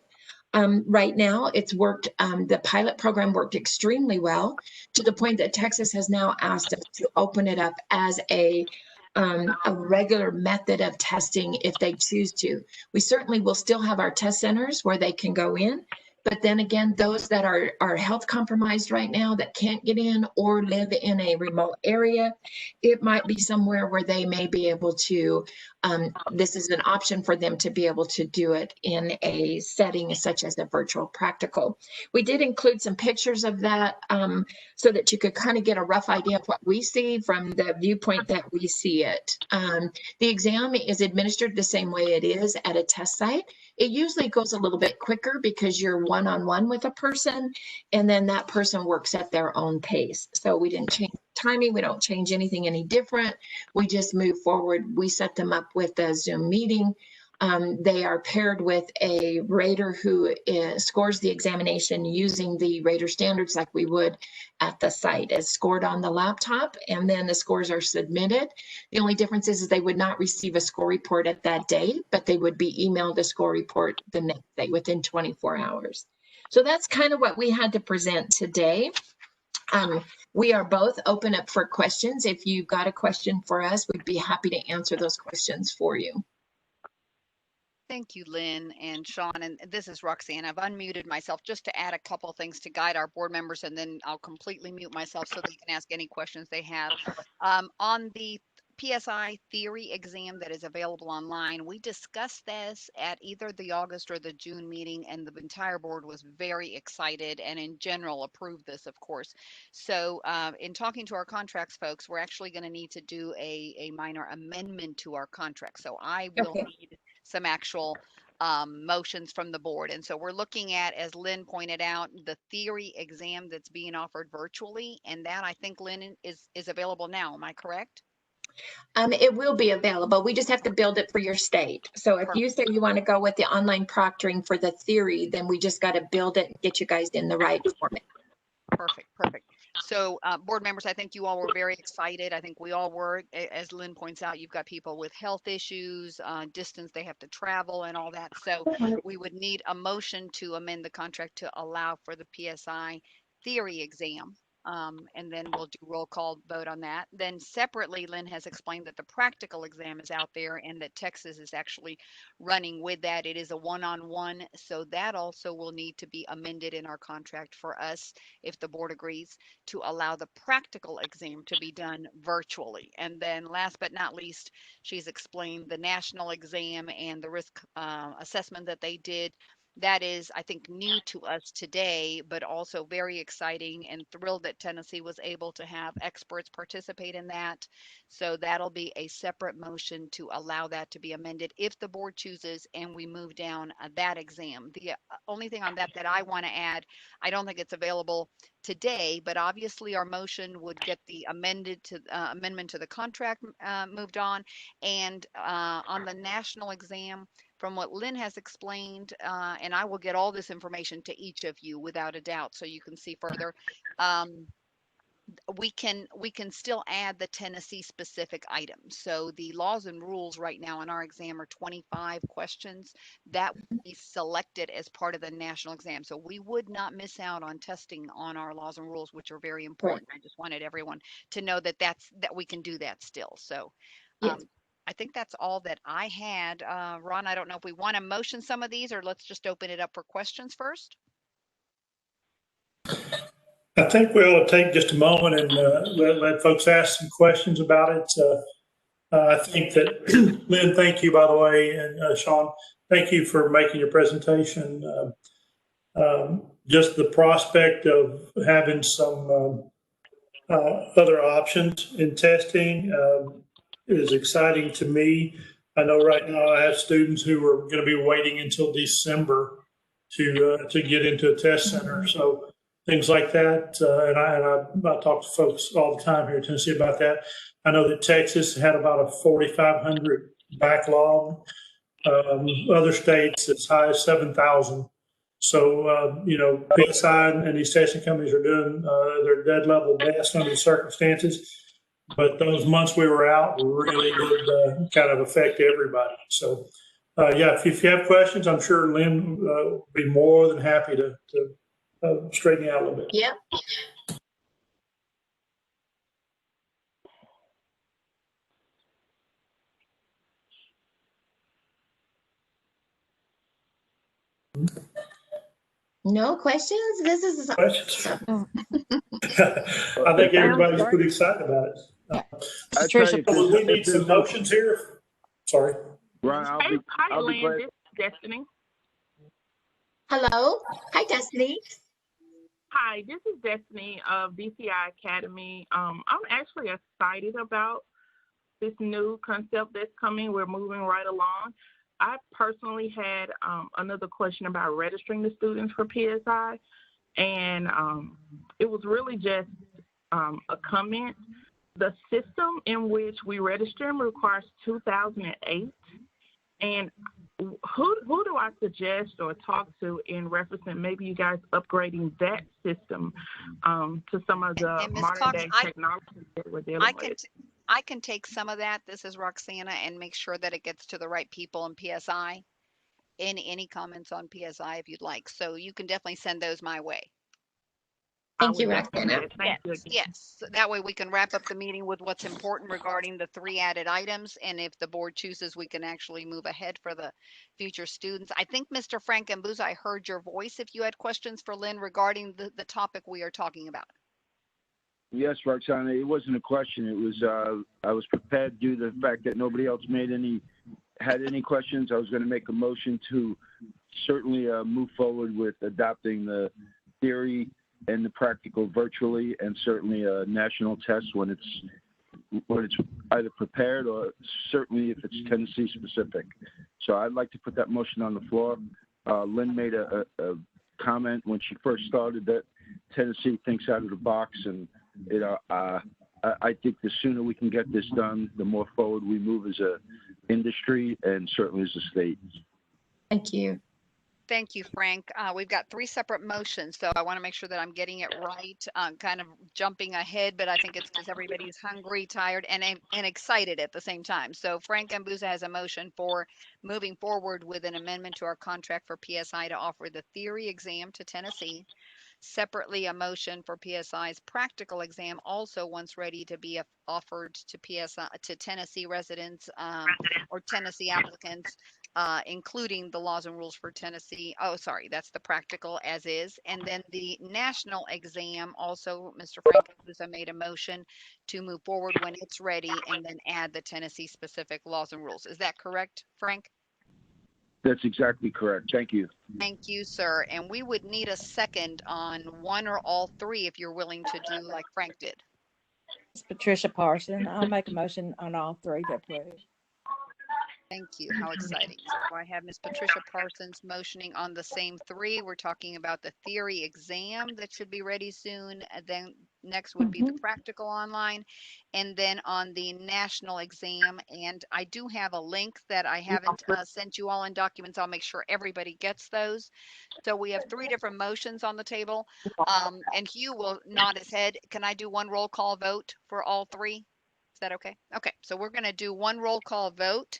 Right now, it's worked, the pilot program worked extremely well, to the point that Texas has now asked us to open it up as a regular method of testing if they choose to. We certainly will still have our test centers where they can go in, but then again, those that are health compromised right now that can't get in or live in a remote area, it might be somewhere where they may be able to, this is an option for them to be able to do it in a setting such as a virtual practical. We did include some pictures of that so that you could kind of get a rough idea of what we see from the viewpoint that we see it. The exam is administered the same way it is at a test site. It usually goes a little bit quicker because you're one-on-one with a person, and then that person works at their own pace. So we didn't change timing. We don't change anything any different. We just move forward. We set them up with a Zoom meeting. They are paired with a rater who scores the examination using the rater standards like we would at the site. It's scored on the laptop, and then the scores are submitted. The only difference is they would not receive a score report at that day, but they would be emailed a score report the next day within 24 hours. So that's kind of what we had to present today. We are both open up for questions. If you've got a question for us, we'd be happy to answer those questions for you. Thank you, Lynn and Sean. And this is Roxanne. I've unmuted myself just to add a couple things to guide our board members, and then I'll completely mute myself so they can ask any questions they have. On the PSI theory exam that is available online, we discussed this at either the August or the June meeting, and the entire board was very excited and in general approved this, of course. So in talking to our contracts folks, we're actually going to need to do a minor amendment to our contract. So I will need some actual motions from the board. And so we're looking at, as Lynn pointed out, the theory exam that's being offered virtually. And that, I think, Lynn, is available now. Am I correct? It will be available. We just have to build it for your state. So if you say you want to go with the online proctoring for the theory, then we just got to build it and get you guys in the right format. Perfect, perfect. So board members, I think you all were very excited. I think we all were. As Lynn points out, you've got people with health issues, distance they have to travel and all that. So we would need a motion to amend the contract to allow for the PSI theory exam. And then we'll do roll call vote on that. Then separately, Lynn has explained that the practical exam is out there and that Texas is actually running with that. It is a one-on-one, so that also will need to be amended in our contract for us, if the board agrees, to allow the practical exam to be done virtually. And then last but not least, she's explained the national exam and the risk assessment that they did. That is, I think, new to us today, but also very exciting, and thrilled that Tennessee was able to have experts participate in that. So that'll be a separate motion to allow that to be amended if the board chooses and we move down that exam. The only thing on that I want to add, I don't think it's available today, but obviously our motion would get the amendment to the contract moved on. And on the national exam, from what Lynn has explained, and I will get all this information to each of you without a doubt so you can see further, we can still add the Tennessee specific items. So the laws and rules right now in our exam are 25 questions that would be selected as part of the national exam. So we would not miss out on testing on our laws and rules, which are very important. I just wanted everyone to know that we can do that still. So I think that's all that I had. Ron, I don't know if we want to motion some of these, or let's just open it up for questions first. I think we ought to take just a moment and let folks ask some questions about it. I think that, Lynn, thank you, by the way, and Sean, thank you for making your presentation. Just the prospect of having some other options in testing is exciting to me. I know right now I have students who are going to be waiting until December to get into a test center. So things like that, I talk to folks all the time here in Tennessee about that. I know that Texas had about a 4,500 backlog. Other states as high as 7,000. So, PSI and these testing companies are doing their dead level best under the circumstances. But those months we were out really did kind of affect everybody. So, yeah, if you have questions, I'm sure Lynn will be more than happy to straighten you out a little bit. Yep. No questions? This is questions. I think everybody's pretty excited about it. Patricia, We need some motions here. Sorry. Ron, Hi, I'll be Lynn. glad. This is Destiny. Hello. Hi, Destiny. Hi, this is Destiny of DCI Academy. I'm actually excited about this new concept that's coming. We're moving right along. I personally had another question about registering the students for PSI, and it was really just a comment. The system in which we register them requires 2008, and who do I suggest or talk to in referencing maybe you guys upgrading that system to some of the modern day technologies that we're dealing with? I can take some of that. This is Roxana, and make sure that it gets to the right people in PSI. Any comments on PSI if you'd like. So you can definitely send those my way. Thank you, Roxana. Yes. So that way we can wrap up the meeting with what's important regarding the 3 added items. And if the board chooses, we can actually move ahead for the future students. I think Mr. Frank Ambuza, I heard your voice if you had questions for Lynn regarding the topic we are talking about. Yes, Roxana, it wasn't a question. It was I was prepared due to the fact that nobody else had any questions. I was going to make a motion to certainly move forward with adopting the theory and the practical virtually, and certainly a national test when it's either prepared or certainly if it's Tennessee specific. So I'd like to put that motion on the floor. Lynn made a comment when she first started that Tennessee thinks out of the box, and I think the sooner we can get this done, the more forward we move as a industry and certainly as a state. Thank you. Thank you, Frank. We've got 3 separate motions, so I want to make sure that I'm getting it right. Kind of jumping ahead, but I think it's because everybody's hungry, tired, and excited at the same time. So Frank Ambuza has a motion for moving forward with an amendment to our contract for PSI to offer the theory exam to Tennessee. Separately, a motion for PSI's practical exam, also once ready to be offered to PSI to Tennessee residents or Tennessee applicants, including the laws and rules for Tennessee. Oh, sorry, that's the practical as is. And then the national exam, also Mr. Frank Ambuza made a motion to move forward when it's ready and then add the Tennessee specific laws and rules. Is that correct, Frank? That's exactly correct. Thank you. Thank you, sir. And we would need a second on one or all 3 if you're willing to do like Frank did. It's Patricia Parson. I'll make a motion on all 3 to approve. Thank you. How exciting. So I have Ms. Patricia Parsons motioning on the same 3. We're talking about the theory exam that should be ready soon. And then next would be the practical online, and then on the national exam. And I do have a link that I haven't sent you all in documents. I'll make sure everybody gets those. So we have 3 different motions on the table. And Hugh will nod his head. Can I do one roll call vote for all 3? Is that okay? Okay, so we're going to do one roll call vote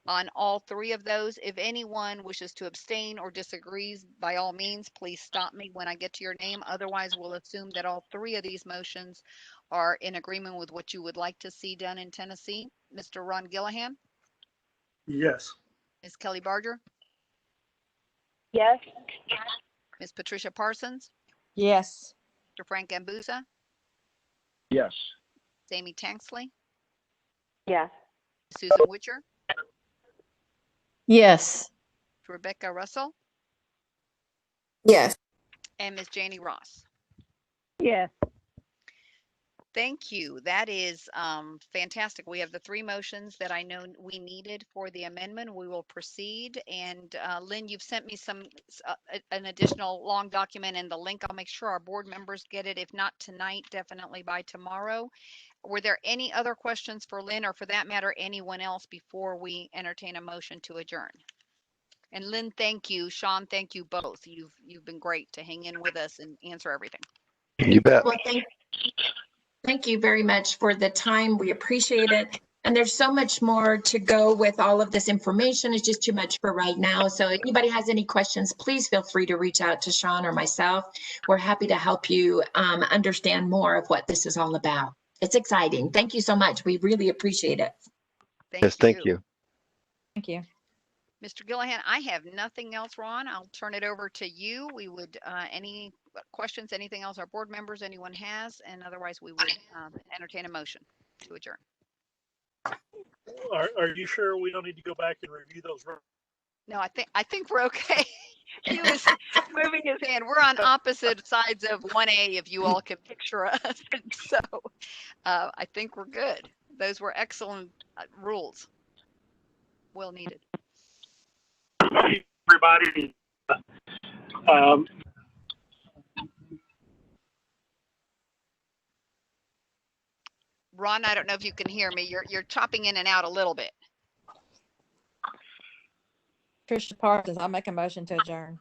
on all 3 of those. If anyone wishes to abstain or disagrees, by all means, please stop me when I get to your name. Otherwise, we'll assume that all 3 of these motions are in agreement with what you would like to see done in Tennessee. Mr. Ron Gillihan? Yes. Ms. Kelly Barger? Yes. Ms. Patricia Parsons? Yes. Mr. Frank Ambuza? Yes. Amy Tanksley? Yes. Susan Witcher, Yes. Rebecca Russell, Yes. and Ms. Janie Ross. Yes. Thank you. That is fantastic. We have the 3 motions that I know we needed for the amendment. We will proceed. And Lynn, you've sent me an additional long document and the link. I'll make sure our board members get it. If not tonight, definitely by tomorrow. Were there any other questions for Lynn, or for that matter, anyone else, before we entertain a motion to adjourn? And Lynn, thank you. Sean, thank you both. You've been great to hang in with us and answer everything. You bet. Well, thank you very much for the time. We appreciate it. And there's so much more to go with all of this information. It's just too much for right now. So if anybody has any questions, please feel free to reach out to Sean or myself. We're happy to help you understand more of what this is all about. It's exciting. Thank you so much. We really appreciate it. Yes, thank you. Thank you. Mr. Gillahan, I have nothing else, Ron. I'll turn it over to you. We would, any questions, anything else our board members, anyone has, and otherwise we would entertain a motion to adjourn. Are you sure we don't need to go back and review those? No, I think we're okay. He was moving his hand. We're on opposite sides of 1A, if you all can picture us. And so I think we're good. Those were excellent rules. Well needed. Everybody. Ron, I don't know if you can hear me. You're chopping in and out a little bit. Patricia Parsons, I'll make a motion to adjourn.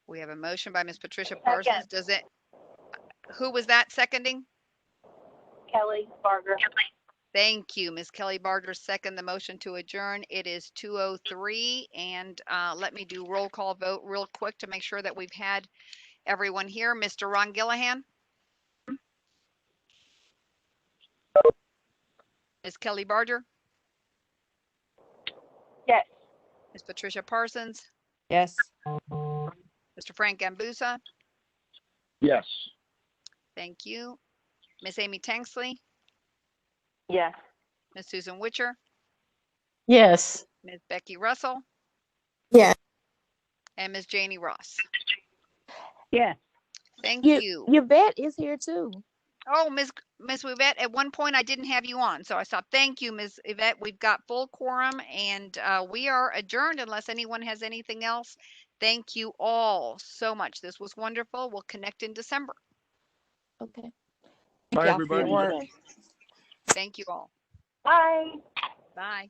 We have a motion by Ms. Patricia Parsons. Does it? Who was that seconding? Kelly Barger. Thank you, Ms. Kelly Barger. Second the motion to adjourn. It is 2:03, and let me do roll call vote real quick to make sure that we've had everyone here. Mr. Ron Gillahan. Ms. Kelly Barger. Yes. Ms. Patricia Parsons. Yes. Mr. Frank Gambusa. Yes. Thank you. Ms. Amy Tanksley. Yes. Ms. Susan Witcher. Yes. Ms. Becky Russell. Yes. And Ms. Janie Ross. Yes. Thank you. Yvette is here too. Oh, Ms. Yvette, at one point I didn't have you on, so I thought, thank you, Ms. Yvette. We've got full quorum, and we are adjourned unless anyone has anything else. Thank you all so much. This was wonderful. We'll connect in December. Okay. Thank Bye, y'all for your everybody. work. Thank you all. Bye. Bye.